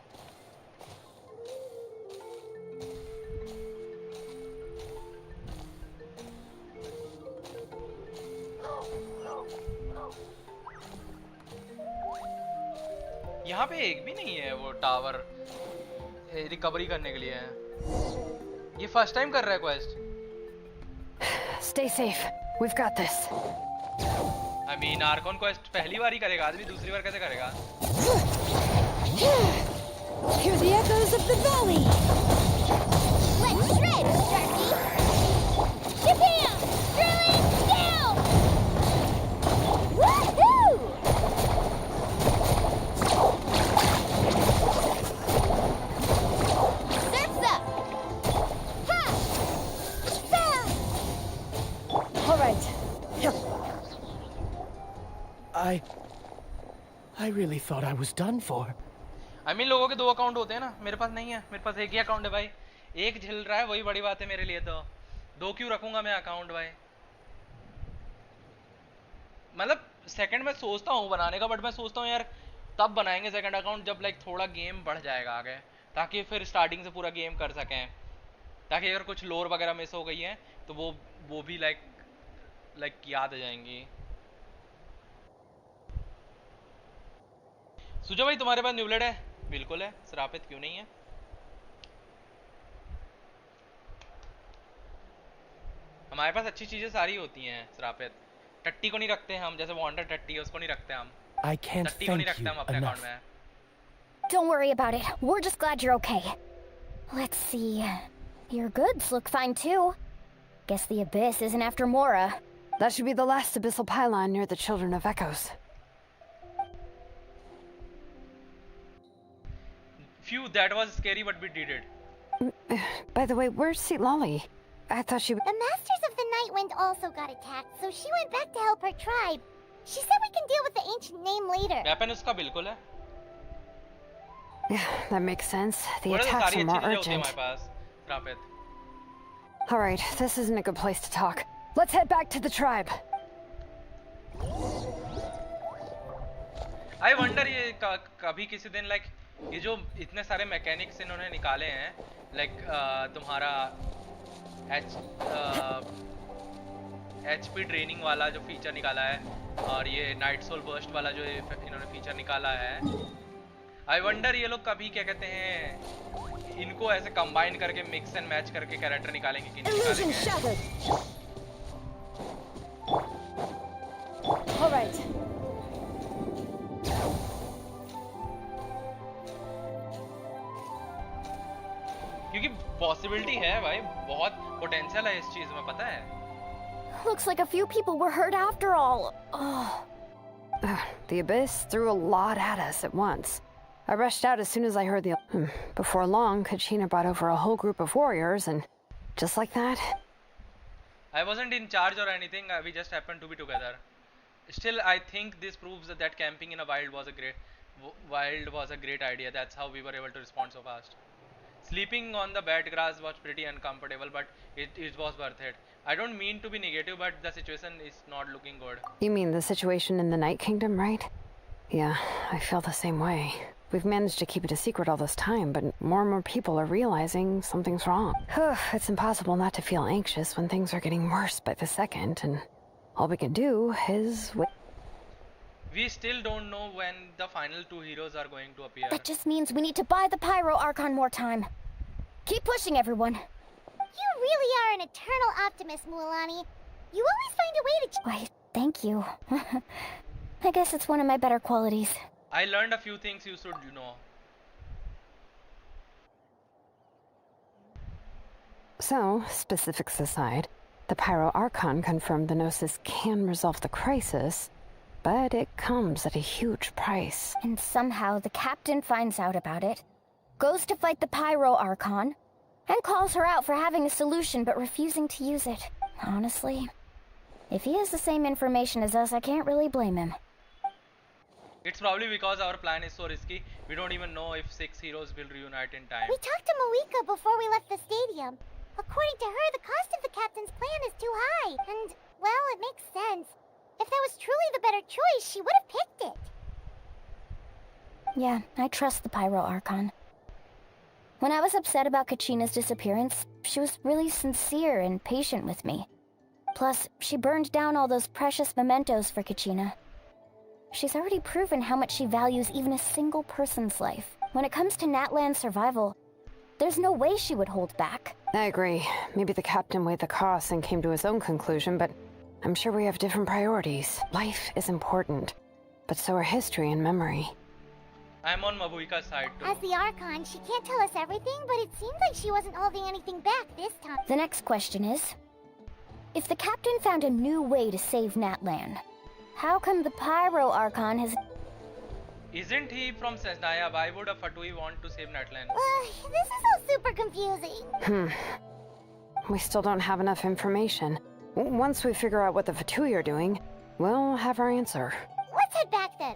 यहाँ पे एक भी नहीं है वो टावर रिकवरी करने के लिए है. ये फर्स्ट टाइम कर रहा है quest. Stay safe. We've got this. I mean, Archon quest पहली बार ही करेगा आदमी, दूसरी बार कैसे करेगा? Hear the echoes of the valley. Let's shred, Sharky. Japan, drilling down. Woohoo! Surf's up. Ha! All right. I really thought I was done for. I mean, लोगों के 2 account होते हैं ना, मेरे पास नहीं है. मेरे पास एक ही अकाउंट है भाई. एक झिल रहा है वही बड़ी बात है मेरे लिए। तो 2 क्यों रखूंगा मैं अकाउंट भाई? मतलब सेकंड में सोचता हूँ बनाने का, बट मैं सोचता हूँ यार तब बनाएंगे सेकंड अकाउंट जब लाइक थोड़ा गेम बढ़ जाएगा आगे, ताकि फिर स्टार्टिंग से पूरा गेम कर सकें, ताकि अगर कुछ लोर वगैरह मिस हो गई है तो वो भी लाइक याद आ जाएंगी। सुजा भाई तुम्हारे पास न्यूब्लेड है? बिल्कुल है, श्रापित क्यों नहीं है? हमारे पास अच्छी चीजें सारी होती हैं श्रापित। टट्टी को नहीं रखते हम, जैसे वांडर टट्टी है उसको नहीं रखते हम। I can't टट्टी को नहीं thank रखते you हम अपने अकाउंट enough. में। Don't worry about it. We're just glad you're okay. Let's see. Your goods look fine too. Guess the Abyss isn't after Mora. That should be the last abyssal pylon near the Children of Echoes. Phew, that was scary, but we did it. By the way, where's Seat Lolly? I thought she... The Masters of the Night Wind also got attacked, so she went back to help her tribe. She said we can deal with the ancient name later. Weapon उसका बिल्कुल है। Yeah, that makes sense. The बोले तो attacks सारी are more अच्छी चीजें होती हैं urgent. हमारे पास श्रापित। Alright, this isn't a good place to talk. Let's head back to the tribe. I wonder ये कभी किसी दिन लाइक ये जो इतने सारे मैकेनिक्स इन्होंने निकाले हैं, लाइक तुम्हारा HP ड्रेनिंग वाला जो फीचर निकाला है, और ये नाइट सोल बर्स्ट वाला जो इन्होंने फीचर निकाला है, आई वंडर ये लोग कभी क्या कहते हैं इनको ऐसे कंबाइन करके मिक्स एंड मैच करके कैरेक्टर निकालेंगे कि नहीं निकालेंगे। Alright. क्योंकि पॉसिबिलिटी है भाई, बहुत पोटेंशियल है इस चीज में, पता है। Looks like a few people were hurt after all. Oh. The Abyss threw a lot at us at once. I rushed out as soon as I heard the... Before long, Kotion brought over a whole group of warriors, and just like that... I wasn't in charge or anything, we just happened to be together. Still, I think this proves that camping in a wild was a great idea. That's how we were able to respond so fast. Sleeping on the bed grass was pretty uncomfortable, but it was worth it. I don't mean to be negative, but the situation is not looking good. You mean the situation in the Night Kingdom, right? Yeah, I feel the same way. We've managed to keep it a secret all this time, but more and more people are realizing something's wrong. It's impossible not to feel anxious when things are getting worse by the second, and all we can do is wait. We still don't know when the final 2 heroes are going to appear. That just means we need to buy the Pyro Archon more time. Keep pushing, everyone. You really are an eternal optimist, Mualani. You always find a way to... Why, thank you. I guess it's one of my better qualities. I learned a few things you should know. So, specifics aside, the Pyro Archon confirmed the Gnosis can resolve the crisis, but it comes at a huge price. And somehow the captain finds out about it, goes to fight the Pyro Archon, and calls her out for having a solution but refusing to use it. Honestly, if he has the same information as us, I can't really blame him. It's probably because our plan is so risky, we don't even know if 6 heroes will reunite in time. We talked to Malika before we left the stadium. According to her, the cost of the captain's plan is too high. And, well, it makes sense. If that was truly the better choice, she would have picked it. Yeah, I trust the Pyro Archon. When I was upset about Kachina's disappearance, she was really sincere and patient with me. Plus, she burned down all those precious mementos for Kachina. She's already proven how much she values even a single person's life. When it comes to Natlan's survival, there's no way she would hold back. I agree. Maybe the captain weighed the costs and came to his own conclusion, but I'm sure we have different priorities. Life is important, but so are history and memory. I'm on Mabuika's side too. As the Archon, she can't tell us everything, but it seems like she wasn't holding anything back this time. The next question is, if the captain found a new way to save Natlan, how come the Pyro Archon has... Isn't he from Sesnaya? Why would a Fatui want to save Natlan? This is all super confusing. We still don't have enough information. Once we figure out what the Fatui are doing, we'll have our answer. Let's head back then.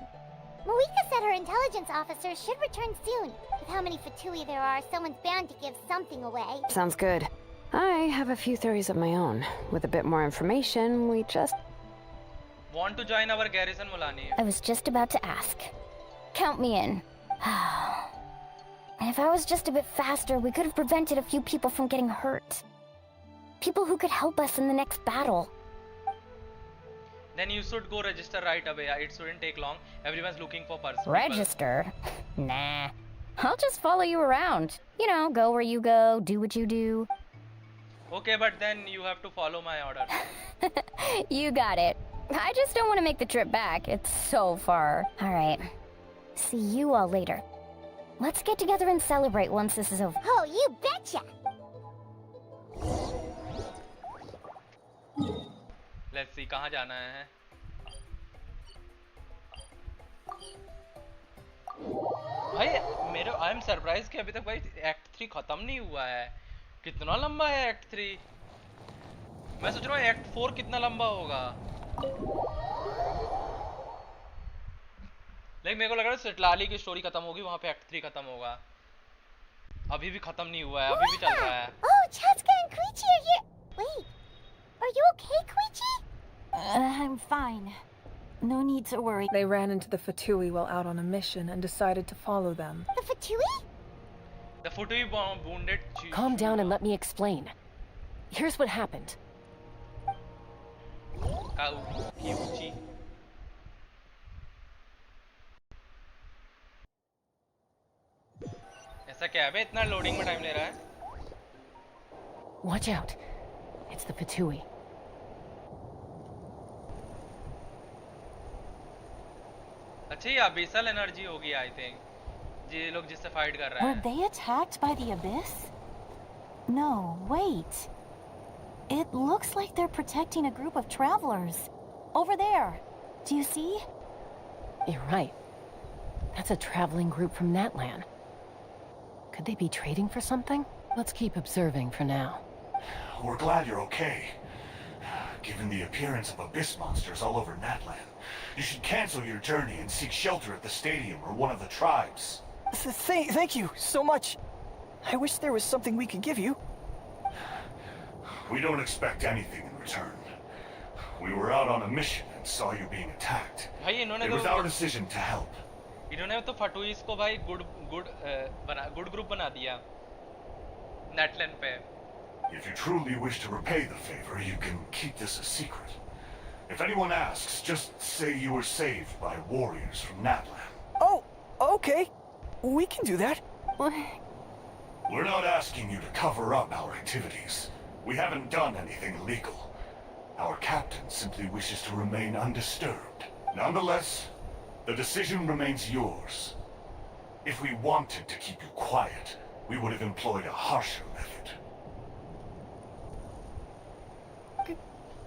Moika said her intelligence officer should return soon. With how many Fatui there are, someone's bound to give something away. Sounds good. I have a few theories of my own. With a bit more information, we just... Want to join our garrison, Mulani? I was just about to ask. Count me in. If I was just a bit faster, we could have prevented a few people from getting hurt. People who could help us in the next battle. Then you should go register right away. It shouldn't take long. Everyone's looking for person. Register? Nah. I'll just follow you around. You know, go where you go, do what you do. Okay, but then you have to follow my order. You got it. I just don't want to make the trip back. It's so far. All right. See you all later. Let's get together and celebrate once this is over. Oh, you betcha! Let's see, कहाँ जाना है? भाई मेरे I am surprise कि अभी तक भाई act 3 खत्म नहीं हुआ है. कितना लंबा है एक्ट 3? मैं सोच रहा हूँ एक्ट 4 कितना लंबा होगा. लेकिन मेरे को लग रहा है सिटलाली की स्टोरी खत्म होगी, वहाँ पे एक्ट 3 खत्म होगा. अभी भी खत्म नहीं हुआ है, अभी भी चल रहा है. Oh, Chaska and Koichi are here. Wait, are you okay, Koichi? I'm fine. No need to worry. They ran into the Fatui while out on a mission and decided to follow them. The Fatui? The Fatui wounded. Calm down and let me explain. Here's what happened. ऐसा क्या है इतना loading में time ले रहा है? Watch out. It's the Fatui. अच्छा ये अबिसल एनर्जी होगी आई थिंक. ये लोग जिससे फाइट कर रहे हैं. Were they attacked by the abyss? No, wait. It looks like they're protecting a group of travelers. Over there. Do you see? You're right. That's a traveling group from Natlan. Could they be trading for something? Let's keep observing for now. We're glad you're okay. Given the appearance of abyss monsters all over Natlan, you should cancel your journey and seek shelter at the stadium or one of the tribes. Thank you so much. I wish there was something we could give you. We don't expect anything in return. We were out on a mission and saw you being attacked. It was our decision to help. इन्होंने तो फटुइस को भाई good group बना दिया नेटलैंड पे. If you truly wish to repay the favor, you can keep this a secret. If anyone asks, just say you were saved by warriors from Natlan. Oh, okay. We can do that. We're not asking you to cover up our activities. We haven't done anything illegal. Our captain simply wishes to remain undisturbed. Nonetheless, the decision remains yours. If we wanted to keep you quiet, we would have employed a harsher method.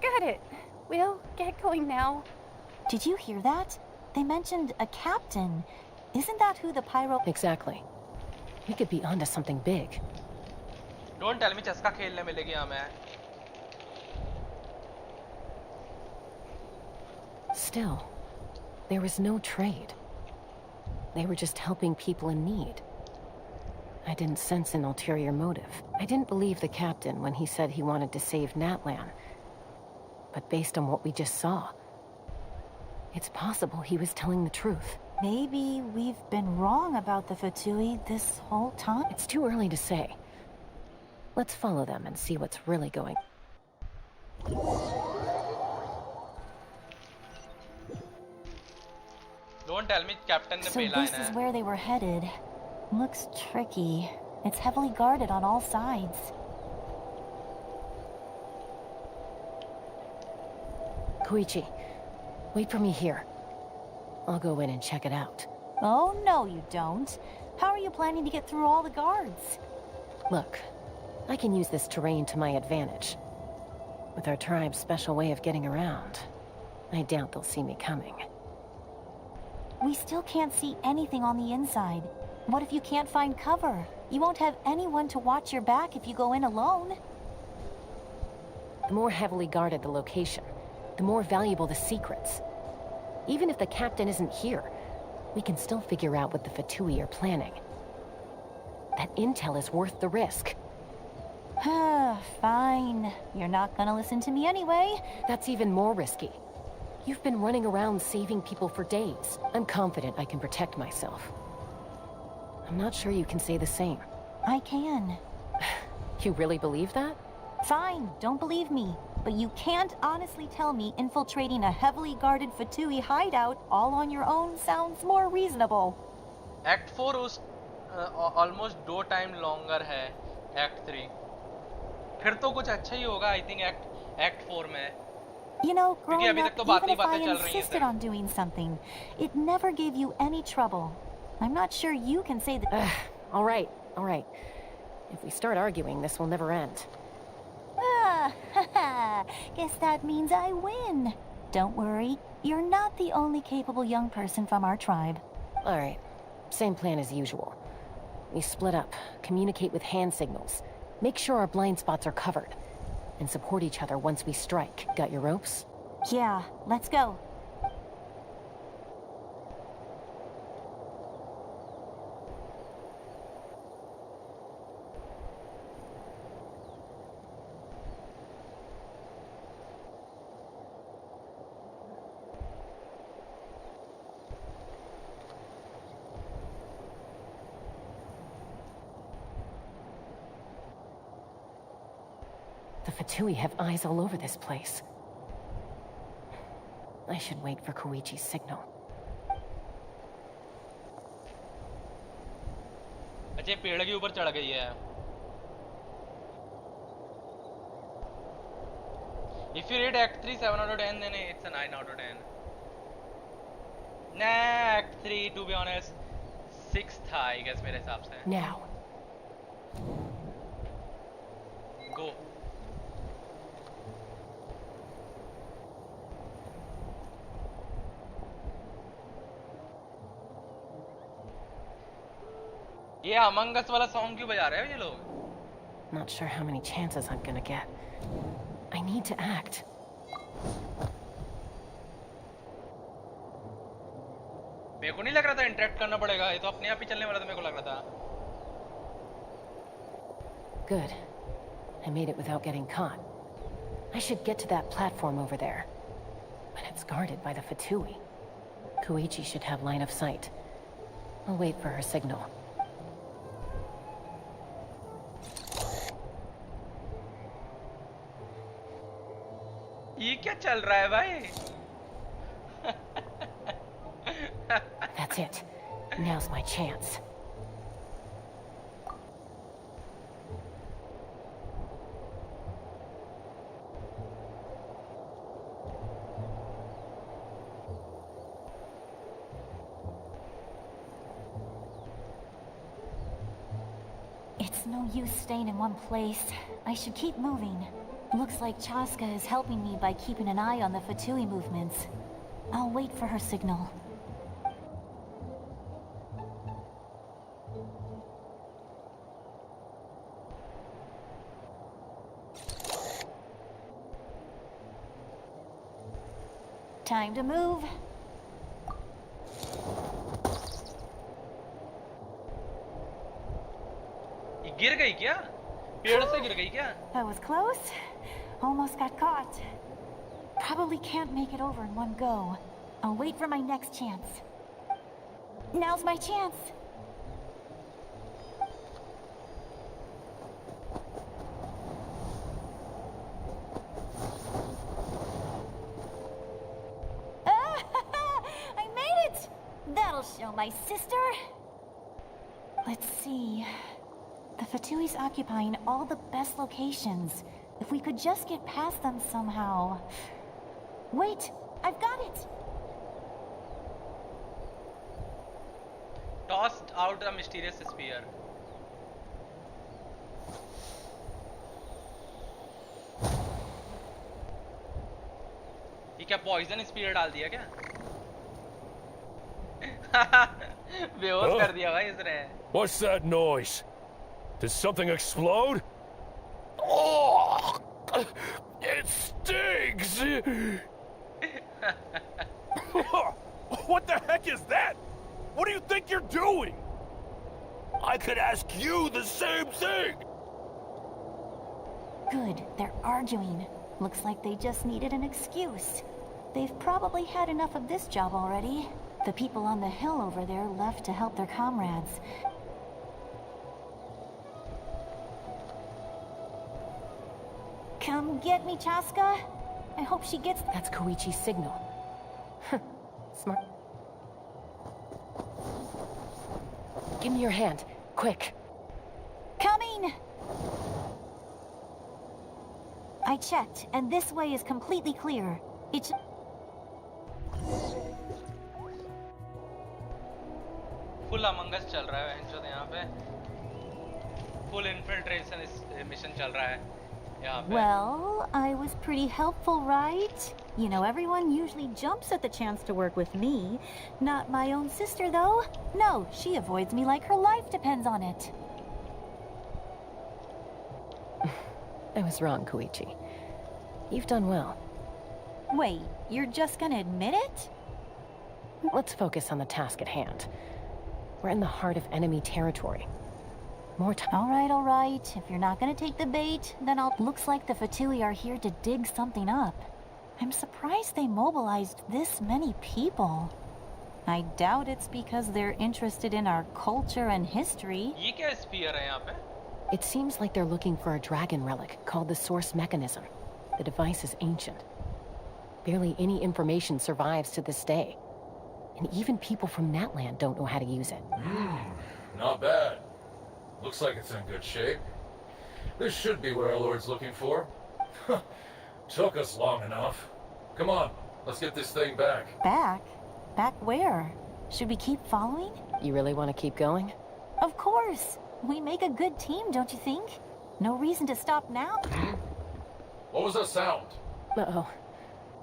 Got it. We'll get going now. Did you hear that? They mentioned a captain. Isn't that who the pyro... Exactly. We could be onto something big. Don't tell me चस्का खेलने मिलेगी हमें. Still, there was no trade. They were just helping people in need. I didn't sense an ulterior motive. I didn't believe the captain when he said he wanted to save Natlan. But based on what we just saw, it's possible he was telling the truth. Maybe we've been wrong about the Fatui this whole time? It's too early to say. Let's follow them and see what's really going on. Don't tell me Captain ने So पेला this है. is where they were headed. Looks tricky. It's heavily guarded on all sides. Koichi, wait for me here. I'll go in and check it out. Oh, no you don't. How are you planning to get through all the guards? Look, I can use this terrain to my advantage. With our tribe's special way of getting around, I doubt they'll see me coming. We still can't see anything on the inside. What if you can't find cover? You won't have anyone to watch your back if you go in alone. The more heavily guarded the location, the more valuable the secrets. Even if the captain isn't here, we can still figure out what the Fatui are planning. That intel is worth the risk. Fine. You're not gonna listen to me anyway. That's even more risky. You've been running around saving people for days. I'm confident I can protect myself. I'm not sure you can say the same. I can. You really believe that? Fine, don't believe me. But you can't honestly tell me infiltrating a heavily guarded Fatui hideout all on your own sounds more reasonable. Act 4 उस almost 2 time longer है Act 3. फिर तो कुछ अच्छा ही होगा I think Act 4 में. You know, क्योंकि growing अभी up, तक तो even बातें if I बातें चल रही हैं insisted on doing something, it never gave you any trouble. I'm not sure you can say that. All right. If we start arguing, this will never end. Guess that means I win. Don't worry, you're not the only capable young person from our tribe. All right, same plan as usual. We split up, communicate with hand signals, make sure our blind spots are covered, and support each other once we strike. Got your ropes? Yeah, let's go. The Fatui have eyes all over this place. I should wait for Koichi's signal. अच्छा पेड़ के ऊपर चढ़ गई है. If you rate Act 3 7 out of 10, then it's a 9 out of 10. Nah, Act 3 to be honest 6 था I guess मेरे हिसाब से. Now. Go. ये अमंग अस वाला सॉन्ग क्यों बजा रहे हैं ये लोग? Not sure how many chances I'm gonna get. I need to act. मेरे को नहीं लग रहा था इंटरेक्ट करना पड़ेगा, ये तो अपने आप ही चलने वाला था मेरे को लग रहा था. Good. I made it without getting caught. I should get to that platform over there. But it's guarded by the Fatui. Koichi should have line of sight. I'll wait for her signal. ये क्या चल रहा है भाई? That's it. Now's my chance. It's no use staying in one place. I should keep moving. Looks like Chaska is helping me by keeping an eye on the Fatui movements. I'll wait for her signal. Time to move. ये गिर गई क्या? पेड़ से गिर गई क्या? That was close. Almost got caught. Probably can't make it over in one go. I'll wait for my next chance. Now's my chance. I made it! That'll show my sister. Let's see. The Fatui's occupying all the best locations. If we could just get past them somehow. Wait, I've got it! Tossed out a mysterious spear. ये क्या poison spear डाल दिया क्या? बेहोश कर दिया भाई इसने. What's that noise? Did something explode? Oh, it stinks! What the heck is that? What do you think you're doing? I could ask you the same thing! Good, they're arguing. Looks like they just needed an excuse. They've probably had enough of this job already. The people on the hill over there left to help their comrades. Come get me, Chaska. I hope she gets... That's Koichi's signal. Smart. Give me your hand, quick. Coming! I checked, and this way is completely clear. It's... full Among Us चल रहा है जो यहाँ पे full infiltration mission चल रहा है यहाँ पे. Well, I was pretty helpful, right? You know, everyone usually jumps at the chance to work with me. Not my own sister, though. No, she avoids me like her life depends on it. I was wrong, Koichi. You've done well. Wait, you're just gonna admit it? Let's focus on the task at hand. We're in the heart of enemy territory. More time. All right. If you're not gonna take the bait, then I'll... Looks like the Fatui are here to dig something up. I'm surprised they mobilized this many people. I doubt it's because they're interested in our culture and history. ये क्या sphere है यहाँ पे? It seems like they're looking for a dragon relic called the Source Mechanism. The device is ancient. Barely any information survives to this day. And even people from Natland don't know how to use it. Not bad. Looks like it's in good shape. This should be where our Lord's looking for. Took us long enough. Come on, let's get this thing back. Back? Back where? Should we keep following? You really want to keep going? Of course. We make a good team, don't you think? No reason to stop now. What was that sound? Uh-oh.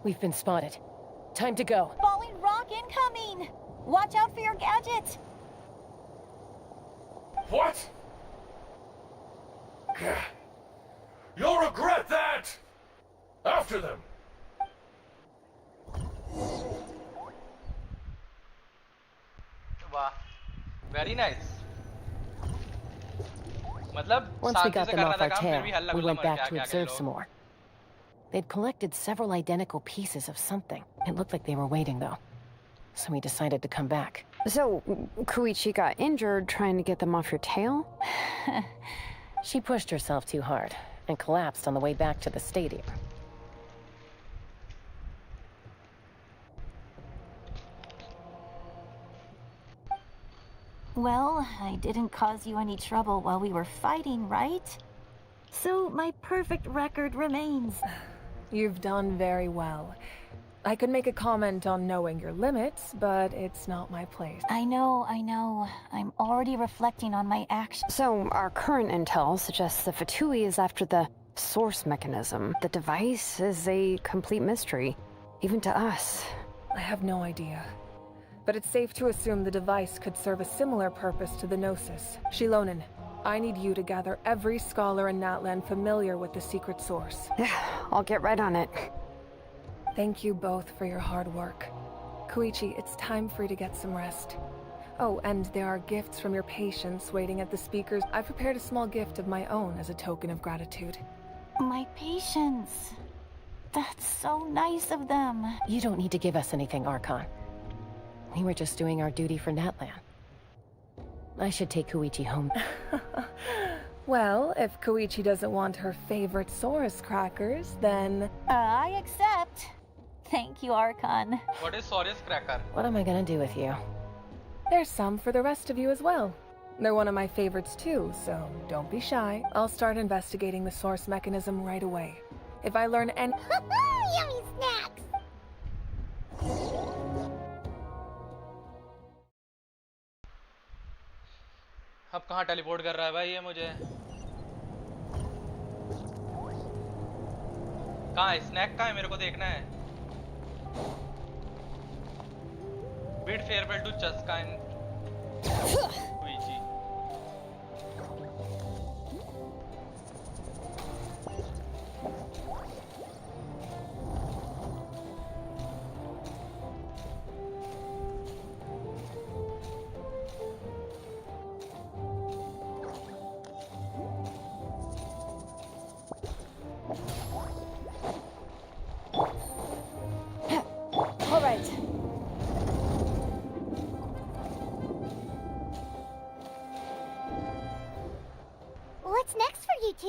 We've been spotted. Time to go. Falling rock incoming! Watch out for your gadget! What? You'll regret that! After them! वाह, very nice. मतलब Once we got them off our tail, we went back to क्या observe some more. They'd collected several identical pieces of something. It looked like they were waiting, though. So we decided to come back. So, Koichi got injured trying to get them off your tail? She pushed herself too hard and collapsed on the way back to the stadium. Well, I didn't cause you any trouble while we were fighting, right? So my perfect record remains. You've done very well. I could make a comment on knowing your limits, but it's not my place. I know. I'm already reflecting on my actions. So, our current intel suggests the Fatui is after the source mechanism. The device is a complete mystery, even to us. I have no idea. But it's safe to assume the device could serve a similar purpose to the Gnosis. Shilonen, I need you to gather every scholar in Natland familiar with the secret source. I'll get right on it. Thank you both for your hard work. Koichi, it's time for you to get some rest. Oh, and there are gifts from your patients waiting at the speakers. I prepared a small gift of my own as a token of gratitude. My patients. That's so nice of them. You don't need to give us anything, Archon. We were just doing our duty for Natland. I should take Koichi home. Well, if Koichi doesn't want her favorite Saurus crackers, then... I accept. Thank you, Archon. What is Saurus cracker? What am I gonna do with you? There's some for the rest of you as well. They're one of my favorites too, so don't be shy. I'll start investigating the source mechanism right away. If I learn any... Yummy snacks! अब कहाँ teleport कर रहा है भाई ये मुझे? कहाँ है स्नैक? कहाँ है? मेरे को देखना है. Bid farewell to Chaska and Koichi.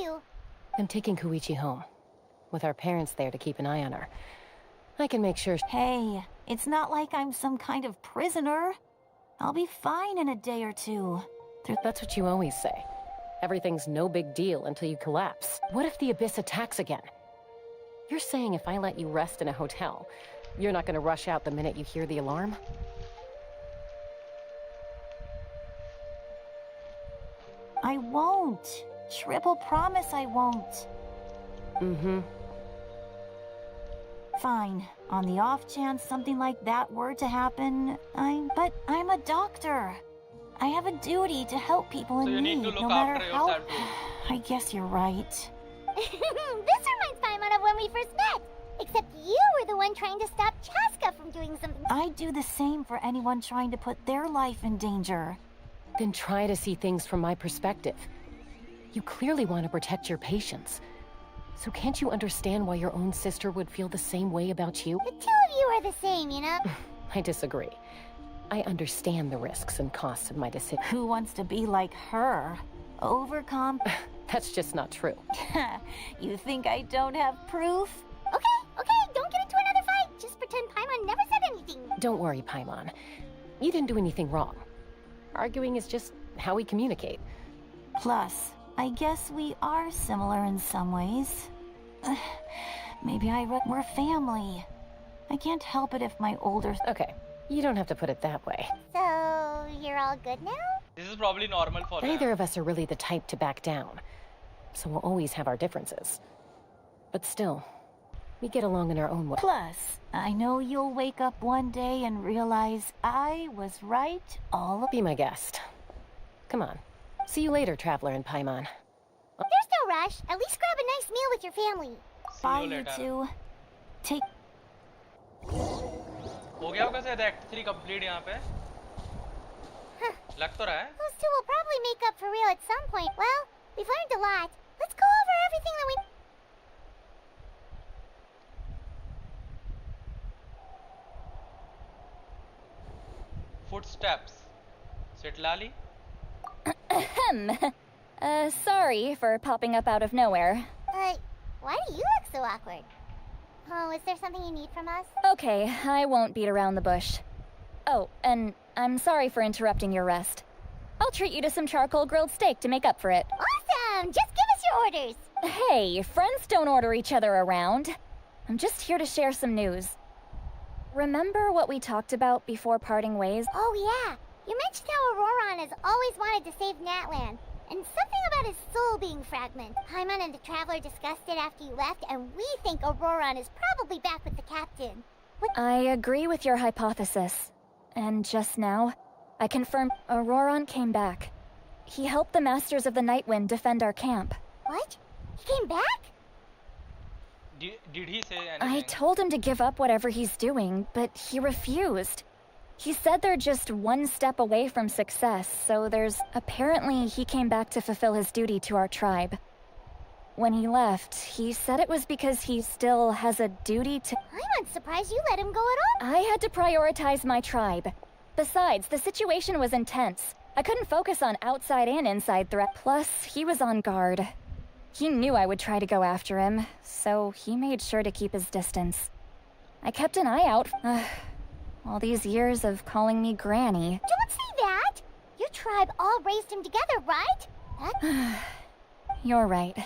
you? I'm taking Koichi home, with our parents there to keep an eye on her. I can make sure. Hey, it's not like I'm some kind of prisoner. I'll be fine in a day or two. That's what you always say. Everything's no big deal until you collapse. What if the Abyss attacks again? You're saying if I let you rest in a hotel, you're not gonna rush out the minute you hear the alarm? I won't. Triple promise I won't. Mm-hmm. Fine. On the off chance something like that were to happen, But I'm a doctor. I have a duty to help people in need, no matter how... I guess you're right. This reminds Paimon of when we first met. Except you were the one trying to stop Chaska from doing something. I'd do the same for anyone trying to put their life in danger. Then try to see things from my perspective. You clearly want to protect your patients. So can't you understand why your own sister would feel the same way about you? The two of you are the same, you know? I disagree. I understand the risks and costs of my decision. Who wants to be like her? Overcome? That's just not true. You think I don't have proof? Okay, don't get into another fight. Just pretend Paimon never said anything. Don't worry, Paimon. You didn't do anything wrong. Arguing is just how we communicate. Plus, I guess we are similar in some ways. Maybe we're family. I can't help it if my older... Okay, you don't have to put it that way. So, you're all good now? This is probably normal for them. Neither of us are really the type to back down. So we'll always have our differences. But still, we get along in our own way. Plus, I know you'll wake up one day and realize I was right all... Be my guest. Come on. See you later, Traveler and Paimon. There's no rush. At least grab a nice meal with your family. Bye, you two. Take... हो गया होगा शायद Act 3 complete यहाँ पे लग तो रहा है Those two will probably make up for real at some point. Well, we've learned a lot. Let's go over everything that we... Footsteps. Sit Lali. Sorry for popping up out of nowhere. Why do you look so awkward? Oh, is there something you need from us? Okay, I won't beat around the bush. Oh, and I'm sorry for interrupting your rest. I'll treat you to some charcoal grilled steak to make up for it. Awesome! Just give us your orders! Hey, friends don't order each other around. I'm just here to share some news. Remember what we talked about before parting ways? Oh yeah, you mentioned how Auroron has always wanted to save Natlan, and something about his soul being fragmented. Paimon and the Traveler discussed it after you left, and we think Auroron is probably back with the Captain. I agree with your hypothesis. And just now, I confirmed Auroron came back. He helped the Masters of the Nightwind defend our camp. What? He came back? Did he say anything? I told him to give up whatever he's doing, but he refused. He said they're just one step away from success, so apparently he came back to fulfill his duty to our tribe. When he left, he said it was because he still has a duty to... I'm not surprised you let him go at all. I had to prioritize my tribe. Besides, the situation was intense. I couldn't focus on outside and inside threat. Plus, he was on guard. He knew I would try to go after him, so he made sure to keep his distance. I kept an eye out. All these years of calling me Granny. Don't say that! Your tribe all raised him together, right? You're right.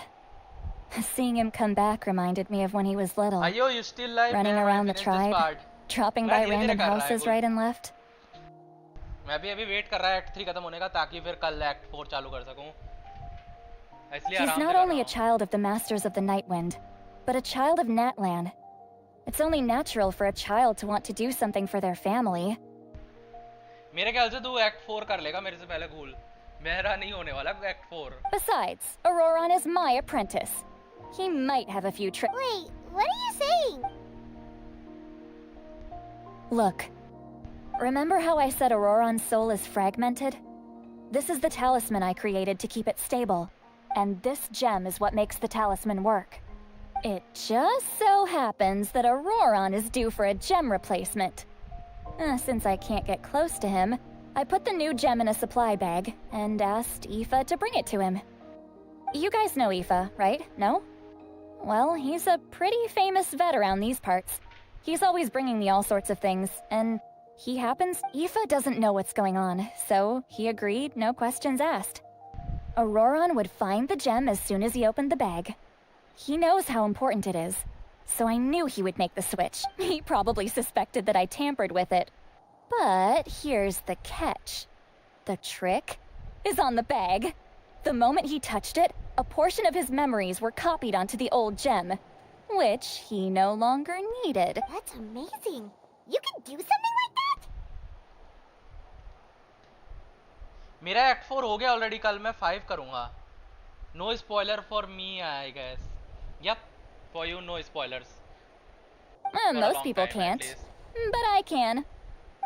Seeing him come back reminded me of when he was little. Ayo, you still live? Running around the tribe, dropping by random houses right and left. मैं भी अभी wait कर रहा है Act 3 खत्म होने का ताकि फिर कल Act 4 चालू कर सकूं. He's not only a child of the Masters of the Nightwind, but a child of Natlan. It's only natural for a child to want to do something for their family. मेरे ख्याल से तू Act 4 कर लेगा मेरे से पहले cool. मेरा नहीं होने वाला Act 4. Besides, Auroron is my apprentice. He might have a few tricks. Wait, what are you saying? Look, remember how I said Auroron's soul is fragmented? This is the talisman I created to keep it stable. And this gem is what makes the talisman work. It just so happens that Auroron is due for a gem replacement. Since I can't get close to him, I put the new gem in a supply bag and asked Aoife to bring it to him. You guys know Aoife, right? No? Well, he's a pretty famous vet around these parts. He's always bringing me all sorts of things, and Aoife doesn't know what's going on, so he agreed, no questions asked. Auroron would find the gem as soon as he opened the bag. He knows how important it is, so I knew he would make the switch. He probably suspected that I tampered with it. But here's the catch. The trick is on the bag. The moment he touched it, a portion of his memories were copied onto the old gem, which he no longer needed. That's amazing. You can do something like that? मेरा act 4 हो गया already. कल मैं 5 करूंगा. No spoiler for me I guess. Yup, for you no spoilers. Most people can't, but I can.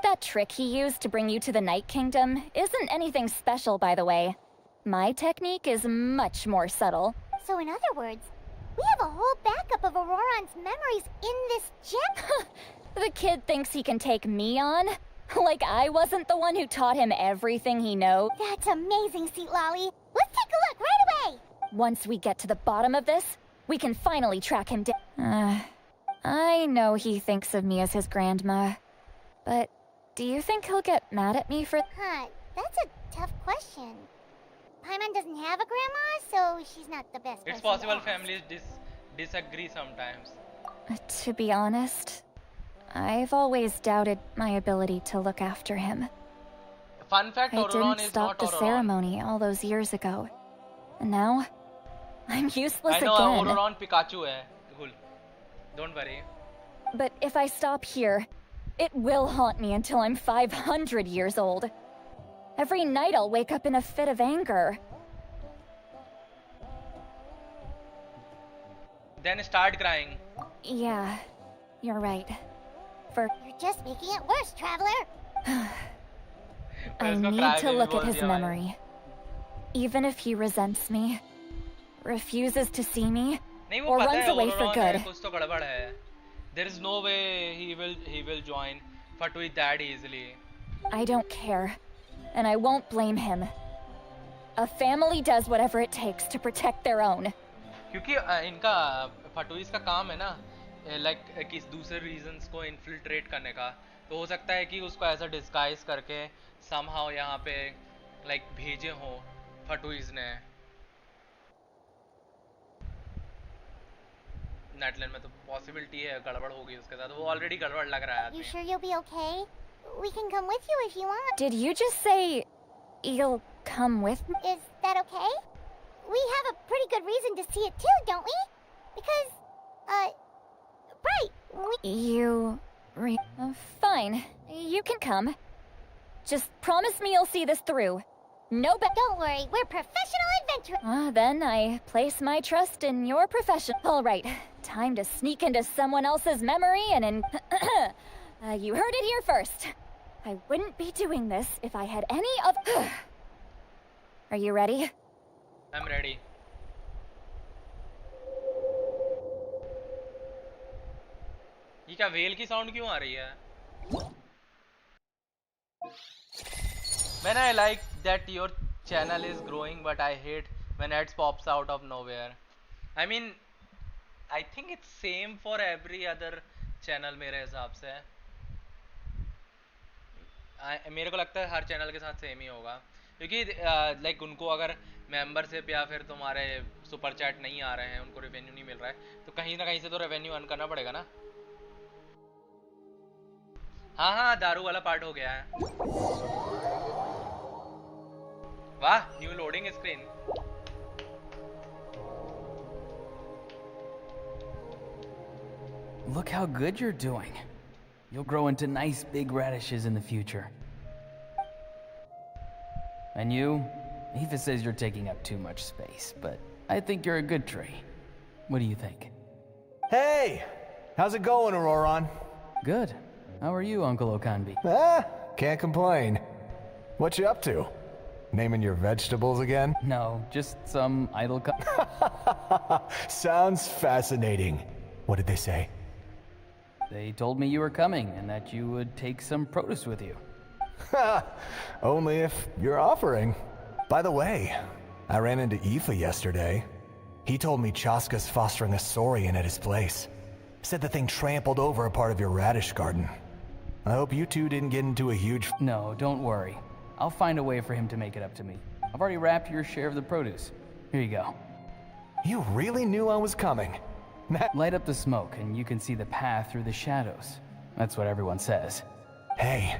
That trick he used to bring you to the Night Kingdom isn't anything special, by the way. My technique is much more subtle. So in other words, we have a whole backup of Auroron's memories in this gem? The kid thinks he can take me on? Like I wasn't the one who taught him everything he knows. That's amazing, Seat Lolly. Let's take a look right away. Once we get to the bottom of this, we can finally track him down. I know he thinks of me as his grandma, but do you think he'll get mad at me for... That's a tough question. Paimon doesn't have a grandma, so she's not the best person. It's possible families disagree sometimes. To be honest, I've always doubted my ability to look after him. Fun fact, I Auroron didn't is stop not the Auroron. ceremony all those years ago. And now, I'm useless I know again. Auroron Pikachu hai. Cool. Don't worry. But if I stop here, it will haunt me until I'm 500 years old. Every night I'll wake up in a fit of anger. Then start crying. Yeah, you're right. You're just making it worse, traveler. I need to look at his memory. Even if he resents me, refuses to see me, or runs away for good. There is no way he will join Fatui that easily. I don't care, and I won't blame him. A family does whatever it takes to protect their own. क्योंकि इनका फटुइस का काम है ना, like किस दूसरे reasons को infiltrate करने का, तो हो सकता है कि उसको ऐसा डिस्गाइज करके समहाउ यहाँ पे लाइक भेजे हो फटुइस ने. नेटलैंड में तो पॉसिबिलिटी है गड़बड़ होगी उसके साथ. वो ऑलरेडी गड़बड़ लग रहा है. You sure you'll be okay? We can come with you if you want. Did you just say you'll come with me? Is that okay? We have a pretty good reason to see it too, don't we? Because, right, Fine, you can come. Just promise me you'll see this through. No Don't worry, we're professional adventurers. Then I place my trust in your profession. All right, time to sneak into someone else's memory and you heard it here first. I wouldn't be doing this if I had any of... Are you ready? I'm ready. ये क्या well की sound क्यों आ रही है? Man, I like that your channel is growing, but I hate when ads pops out of nowhere. I mean, I think it's same for every other channel मेरे हिसाब से. मेरे को लगता है हर चैनल के साथ सेम ही होगा, क्योंकि लाइक उनको अगर मेंबरशिप या फिर तुम्हारे सुपर चैट नहीं आ रहे हैं, उनको रेवेन्यू नहीं मिल रहा है, तो कहीं ना कहीं से तो रेवेन्यू अर्न करना पड़ेगा ना. हाँ, दारू वाला पार्ट हो गया है. वाह, new loading screen. Look how good you're doing. You'll grow into nice big radishes in the future. And you? Aoife says you're taking up too much space, but I think you're a good tree. What do you think? Hey! How's it going, Auroron? Good. How are you, Uncle Okanbi? Can't complain. What you up to? Naming your vegetables again? No, just some idle Sounds fascinating. What did they say? They told me you were coming and that you would take some produce with you. Only if you're offering. By the way, I ran into Aoife yesterday. He told me Chaska's fostering a saurian at his place. Said the thing trampled over a part of your radish garden. I hope you two didn't get into a huge... No, don't worry. I'll find a way for him to make it up to me. I've already wrapped your share of the produce. Here you go. You really knew I was coming. Light up the smoke and you can see the path through the shadows. That's what everyone says. Hey,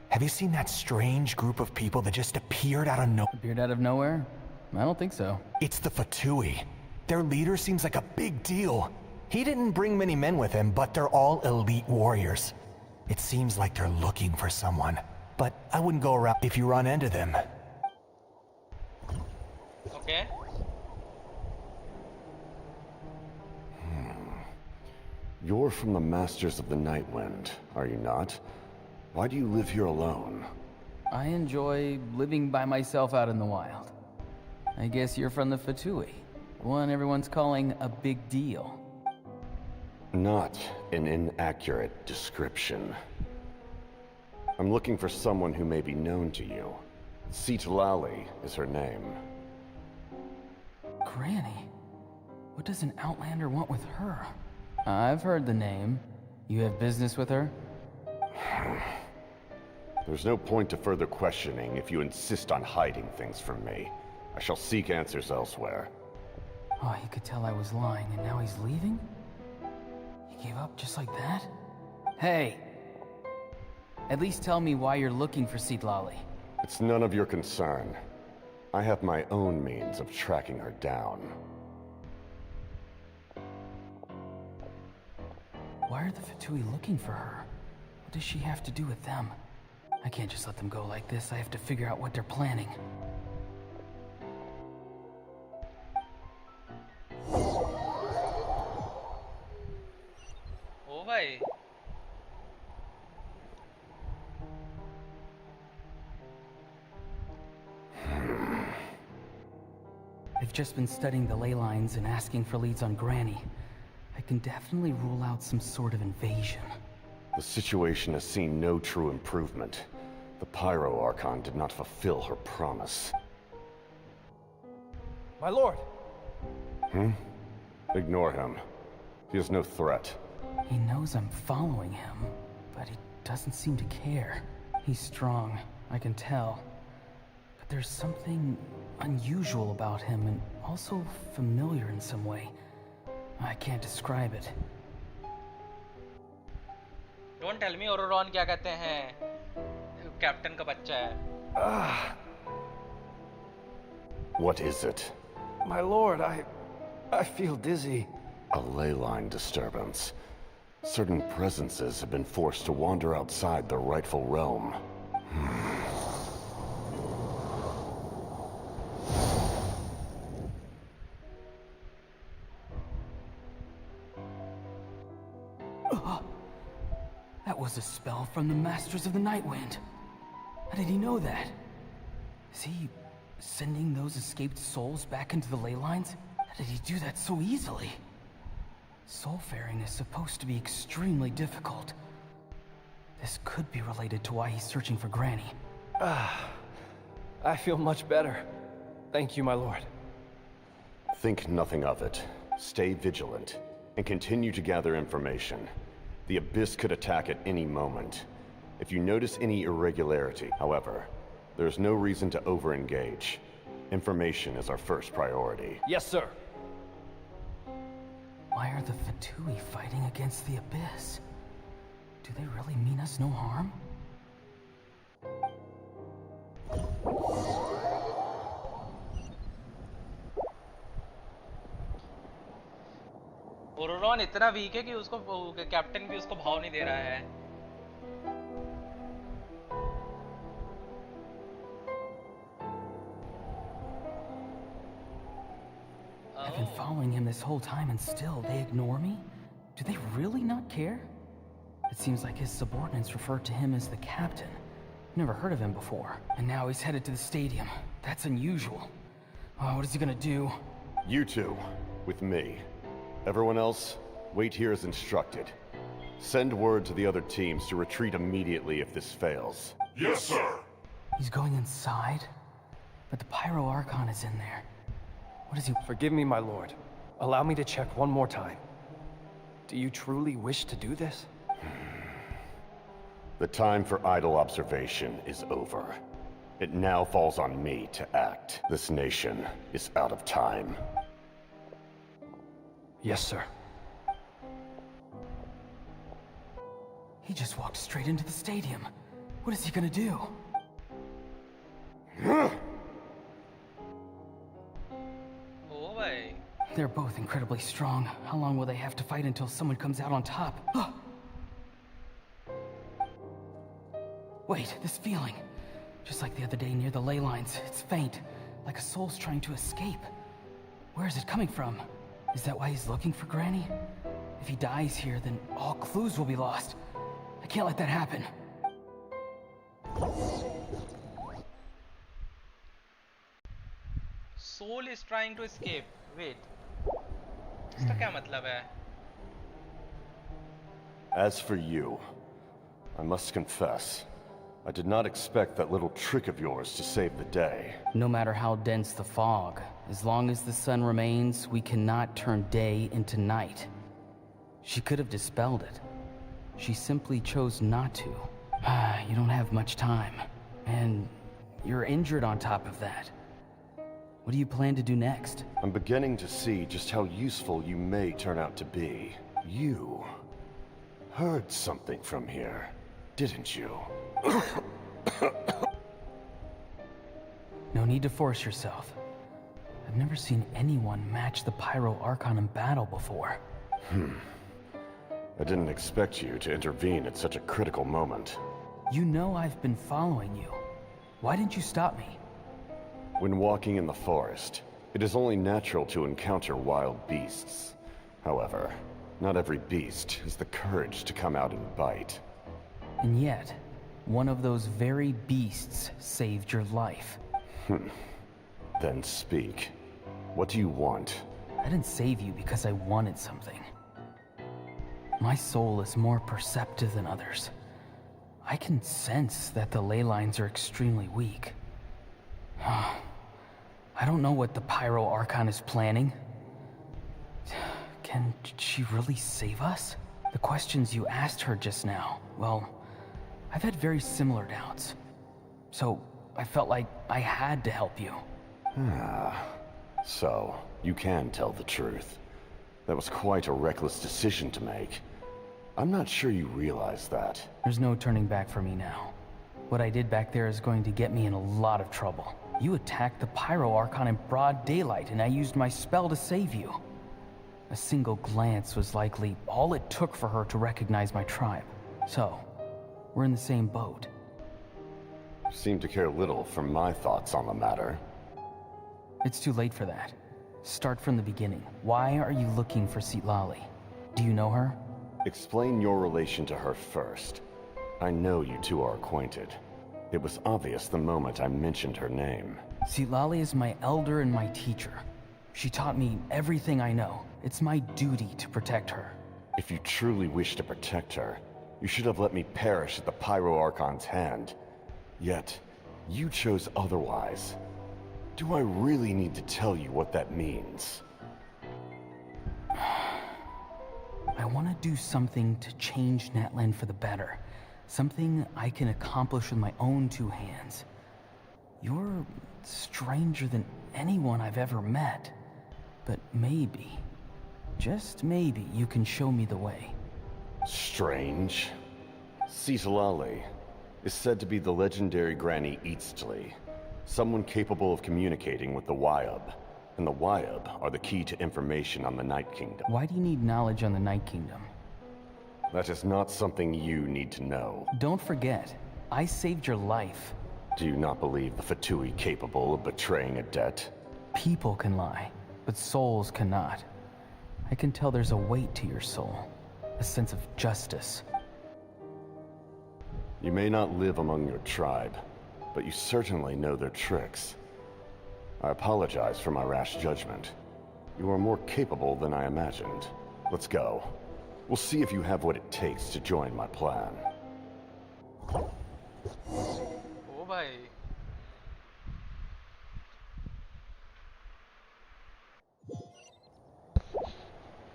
have you seen that strange group of people that just appeared out of nowhere? Appeared out of nowhere? I don't think so. It's the Fatui. Their leader seems like a big deal. He didn't bring many men with him, but they're all elite warriors. It seems like they're looking for someone, but I wouldn't go around if you run into them. Okay. You're from the Masters of the Nightwind, are you not? Why do you live here alone? I enjoy living by myself out in the wild. I guess you're from the Fatui, one everyone's calling a big deal. Not an inaccurate description. I'm looking for someone who may be known to you. Citlali is her name. Granny? What does an Outlander want with her? I've heard the name. You have business with her? There's no point to further questioning if you insist on hiding things from me. I shall seek answers elsewhere. Oh, he could tell I was lying and now he's leaving? He gave up just like that? Hey! At least tell me why you're looking for Citlali. It's none of your concern. I have my own means of tracking her down. Why are the Fatui looking for her? What does she have to do with them? I can't just let them go like this. I have to figure out what they're planning. Oh, bhai. I've just been studying the ley lines and asking for leads on Granny. I can definitely rule out some sort of invasion. The situation has seen no true improvement. The Pyro Archon did not fulfill her promise. My lord! Ignore him. He is no threat. He knows I'm following him, but he doesn't seem to care. He's strong, I can tell. But there's something unusual about him and also familiar in some way. I can't describe it. Don't tell me Auroron क्या कहते हैं? Captain का बच्चा है. What is it? My lord, I feel dizzy. A ley line disturbance. Certain presences have been forced to wander outside their rightful realm. That was a spell from the Masters of the Nightwind. How did he know that? Is he sending those escaped souls back into the ley lines? How did he do that so easily? Soulfaring is supposed to be extremely difficult. This could be related to why he's searching for Granny. I feel much better. Thank you, my lord. Think nothing of it. Stay vigilant, and continue to gather information. The Abyss could attack at any moment. If you notice any irregularity, however, there's no reason to over-engage. Information is our first priority. Yes, sir. Why are the Fatui fighting against the Abyss? Do they really mean us no harm? Auroron इतना week है कि उसको captain भी उसको भाव नहीं दे रहा है. I've been following him this whole time and still they ignore me? Do they really not care? It seems like his subordinates refer to him as the captain. Never heard of him before. And now he's headed to the stadium. That's unusual. Oh, what is he gonna do? You two, with me. Everyone else, wait here as instructed. Send word to the other teams to retreat immediately if this fails. Yes, sir. He's going inside? But the Pyro Archon is in there. What is he? Forgive me, my lord. Allow me to check one more time. Do you truly wish to do this? The time for idle observation is over. It now falls on me to act. This nation is out of time. Yes, sir. He just walked straight into the stadium. What is he gonna do? Oh bhai. They're both incredibly strong. How long will they have to fight until someone comes out on top? Wait, this feeling. Just like the other day near the ley lines, it's faint, like a soul's trying to escape. Where is it coming from? Is that why he's looking for Granny? If he dies here, then all clues will be lost. I can't let that happen. Soul is trying to escape. Wait. इसका क्या मतलब है? As for you, I must confess, I did not expect that little trick of yours to save the day. No matter how dense the fog, as long as the sun remains, we cannot turn day into night. She could have dispelled it. She simply chose not to. You don't have much time. And you're injured on top of that. What do you plan to do next? I'm beginning to see just how useful you may turn out to be. You heard something from here, didn't you? No need to force yourself. I've never seen anyone match the Pyro Archon in battle before. I didn't expect you to intervene at such a critical moment. You know I've been following you. Why didn't you stop me? When walking in the forest, it is only natural to encounter wild beasts. However, not every beast has the courage to come out and bite. And yet, one of those very beasts saved your life. Then speak. What do you want? I didn't save you because I wanted something. My soul is more perceptive than others. I can sense that the ley lines are extremely weak. I don't know what the Pyro Archon is planning. Can she really save us? The questions you asked her just now, well, I've had very similar doubts. So, I felt like I had to help you. So, you can tell the truth. That was quite a reckless decision to make. I'm not sure you realize that. There's no turning back for me now. What I did back there is going to get me in a lot of trouble. You attacked the Pyro Archon in broad daylight, and I used my spell to save you. A single glance was likely all it took for her to recognize my tribe. So, we're in the same boat. You seem to care little for my thoughts on the matter. It's too late for that. Start from the beginning. Why are you looking for Citlali? Do you know her? Explain your relation to her first. I know you two are acquainted. It was obvious the moment I mentioned her name. Citlali is my elder and my teacher. She taught me everything I know. It's my duty to protect her. If you truly wish to protect her, you should have let me perish at the Pyro Archon's hand. Yet, you chose otherwise. Do I really need to tell you what that means? I want to do something to change Natlan for the better. Something I can accomplish with my own two hands. You're stranger than anyone I've ever met. But maybe, just maybe, you can show me the way. Strange? Citlali is said to be the legendary Granny Eastly, someone capable of communicating with the Wyub. And the Wyub are the key to information on the Night Kingdom. Why do you need knowledge on the Night Kingdom? That is not something you need to know. Don't forget, I saved your life. Do you not believe the Fatui capable of betraying a debt? People can lie, but souls cannot. I can tell there's a weight to your soul, a sense of justice. You may not live among your tribe, but you certainly know their tricks. I apologize for my rash judgment. You are more capable than I imagined. Let's go. We'll see if you have what it takes to join my plan. Oh bhai.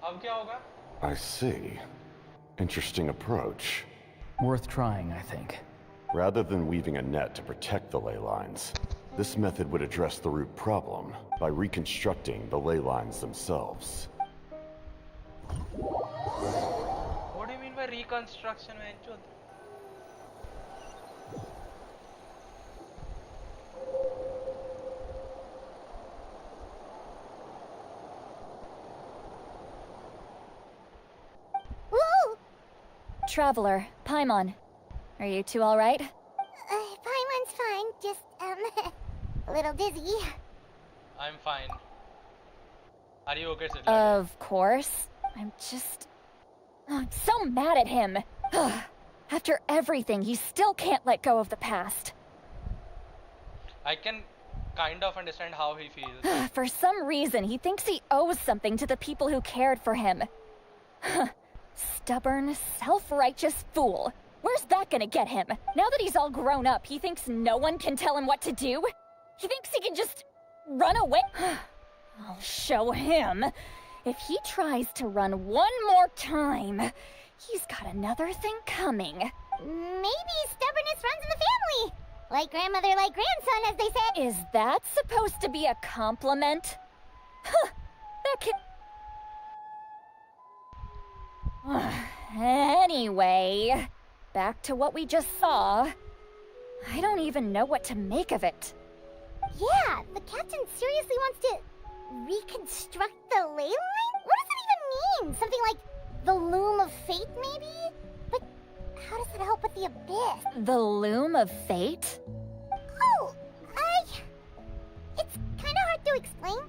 अब क्या होगा? I see. Interesting approach. Worth trying, I think. Rather than weaving a net to protect the ley lines, this method would address the root problem by reconstructing the ley lines themselves. What do you mean by reconstruction, man? Woo! Traveler, Paimon. Are you two alright? Paimon's fine, just, a little dizzy. I'm fine. Are you okay, Sidla? Of course. I'm just... I'm so mad at him. After everything, he still can't let go of the past. I can kind of understand how he feels. For some reason, he thinks he owes something to the people who cared for him. Stubborn, self-righteous fool. Where's that gonna get him? Now that he's all grown up, he thinks no one can tell him what to do? He thinks he can just run away? I'll show him. If he tries to run one more time, he's got another thing coming. Maybe stubbornness runs in the family. Like grandmother, like grandson, as they said. Is that supposed to be a compliment? Huh, that could... Anyway, back to what we just saw. I don't even know what to make of it. Yeah, the captain seriously wants to reconstruct the ley line? What does that even mean? Something like the loom of fate, maybe? But how does that help with the abyss? The loom of fate? Oh, it's kind of hard to explain.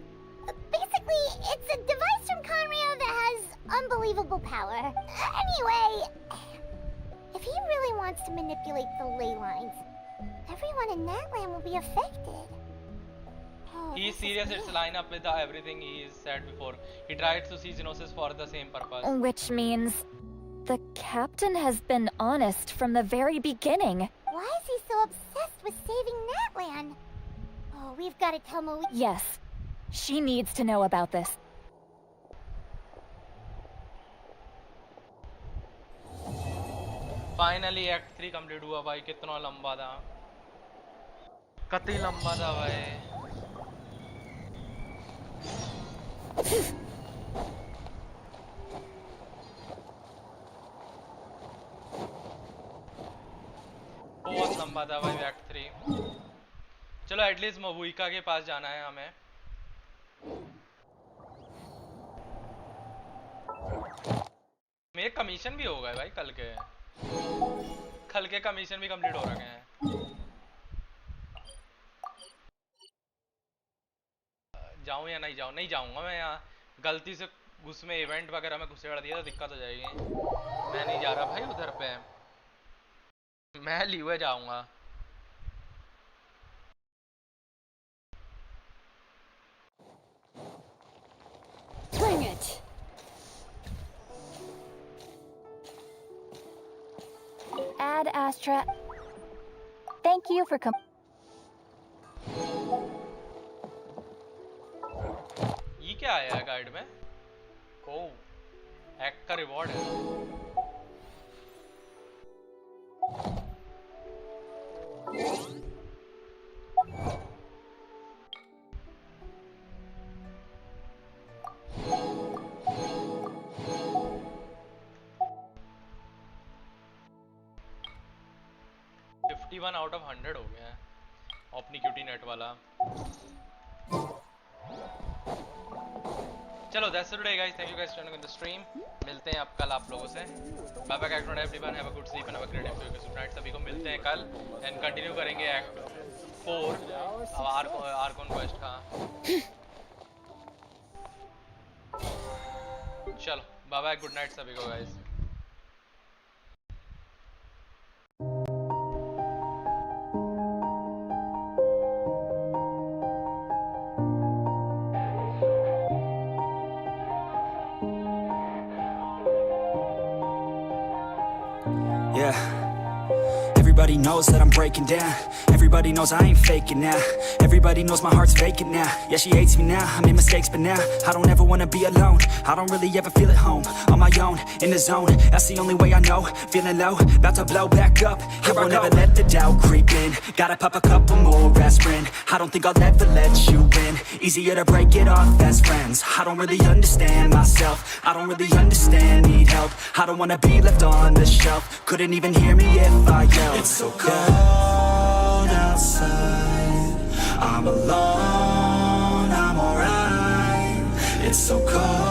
Basically, it's a device from Conrio that has unbelievable power. Anyway, if he really wants to manipulate the ley lines, everyone in that land will be affected. He's serious, it's line up with everything he said before. He tried to see Genosis for the same purpose. Which means the captain has been honest from the very beginning. Why is he so obsessed with saving Natlan? Oh, we've got to tell Moe. Yes, she needs to know about this. Finally, Act 3 complete हुआ भाई. कितना लंबा था. कितना लंबा था भाई. बहुत लंबा था भाई एक्ट 3. चलो एटलीस्ट मबुइका के पास जाना है हमें. मेरे कमीशन भी हो गए भाई कल के कमीशन भी कंप्लीट हो रखे हैं. जाऊं या नहीं जाऊं? नहीं जाऊंगा मैं. यहाँ गलती से घुस में इवेंट वगैरह में घुसेड़ दिया तो दिक्कत हो जाएगी. मैं नहीं जा रहा भाई उधर पे. मैं लीवे जाऊंगा. Bring it. Ad Astra. Thank you for ये क्या आया गाइड में? ओह, हैक का रिवॉर्ड है. वन आउट ऑफ 100 हो गया है अपनी क्यूटी नेट वाला. चलो that's it today guys. Thank you guys for joining in the stream. मिलते हैं अब कल आप लोगों से. Bye bye everyone. Everyone have a good sleep and have a great day. Good night सभी को. मिलते हैं कल एंड कंटिन्यू करेंगे एक्ट 4 अब आर्कॉन क्वेस्ट का. चलो बाय बाय. गुड नाइट सभी को guys. Everybody knows that I'm breaking down. Everybody knows I ain't faking now. Everybody knows my heart's vacant now. Yeah, she hates me now, I made mistakes but now I don't ever wanna be alone. I don't really ever feel at home. On my own, in the zone, that's the only way I know. Feeling low, about to blow back up. I won't ever let the doubt creep in. Gotta pop a couple more aspirin. I don't think I'll ever let you in. Easier to break it off as friends. I don't really understand myself. I don't really understand, need help. I don't wanna be left on the shelf. Couldn't even hear me if I yelled. It's so cold outside. I'm alone, I'm alright. It's so cold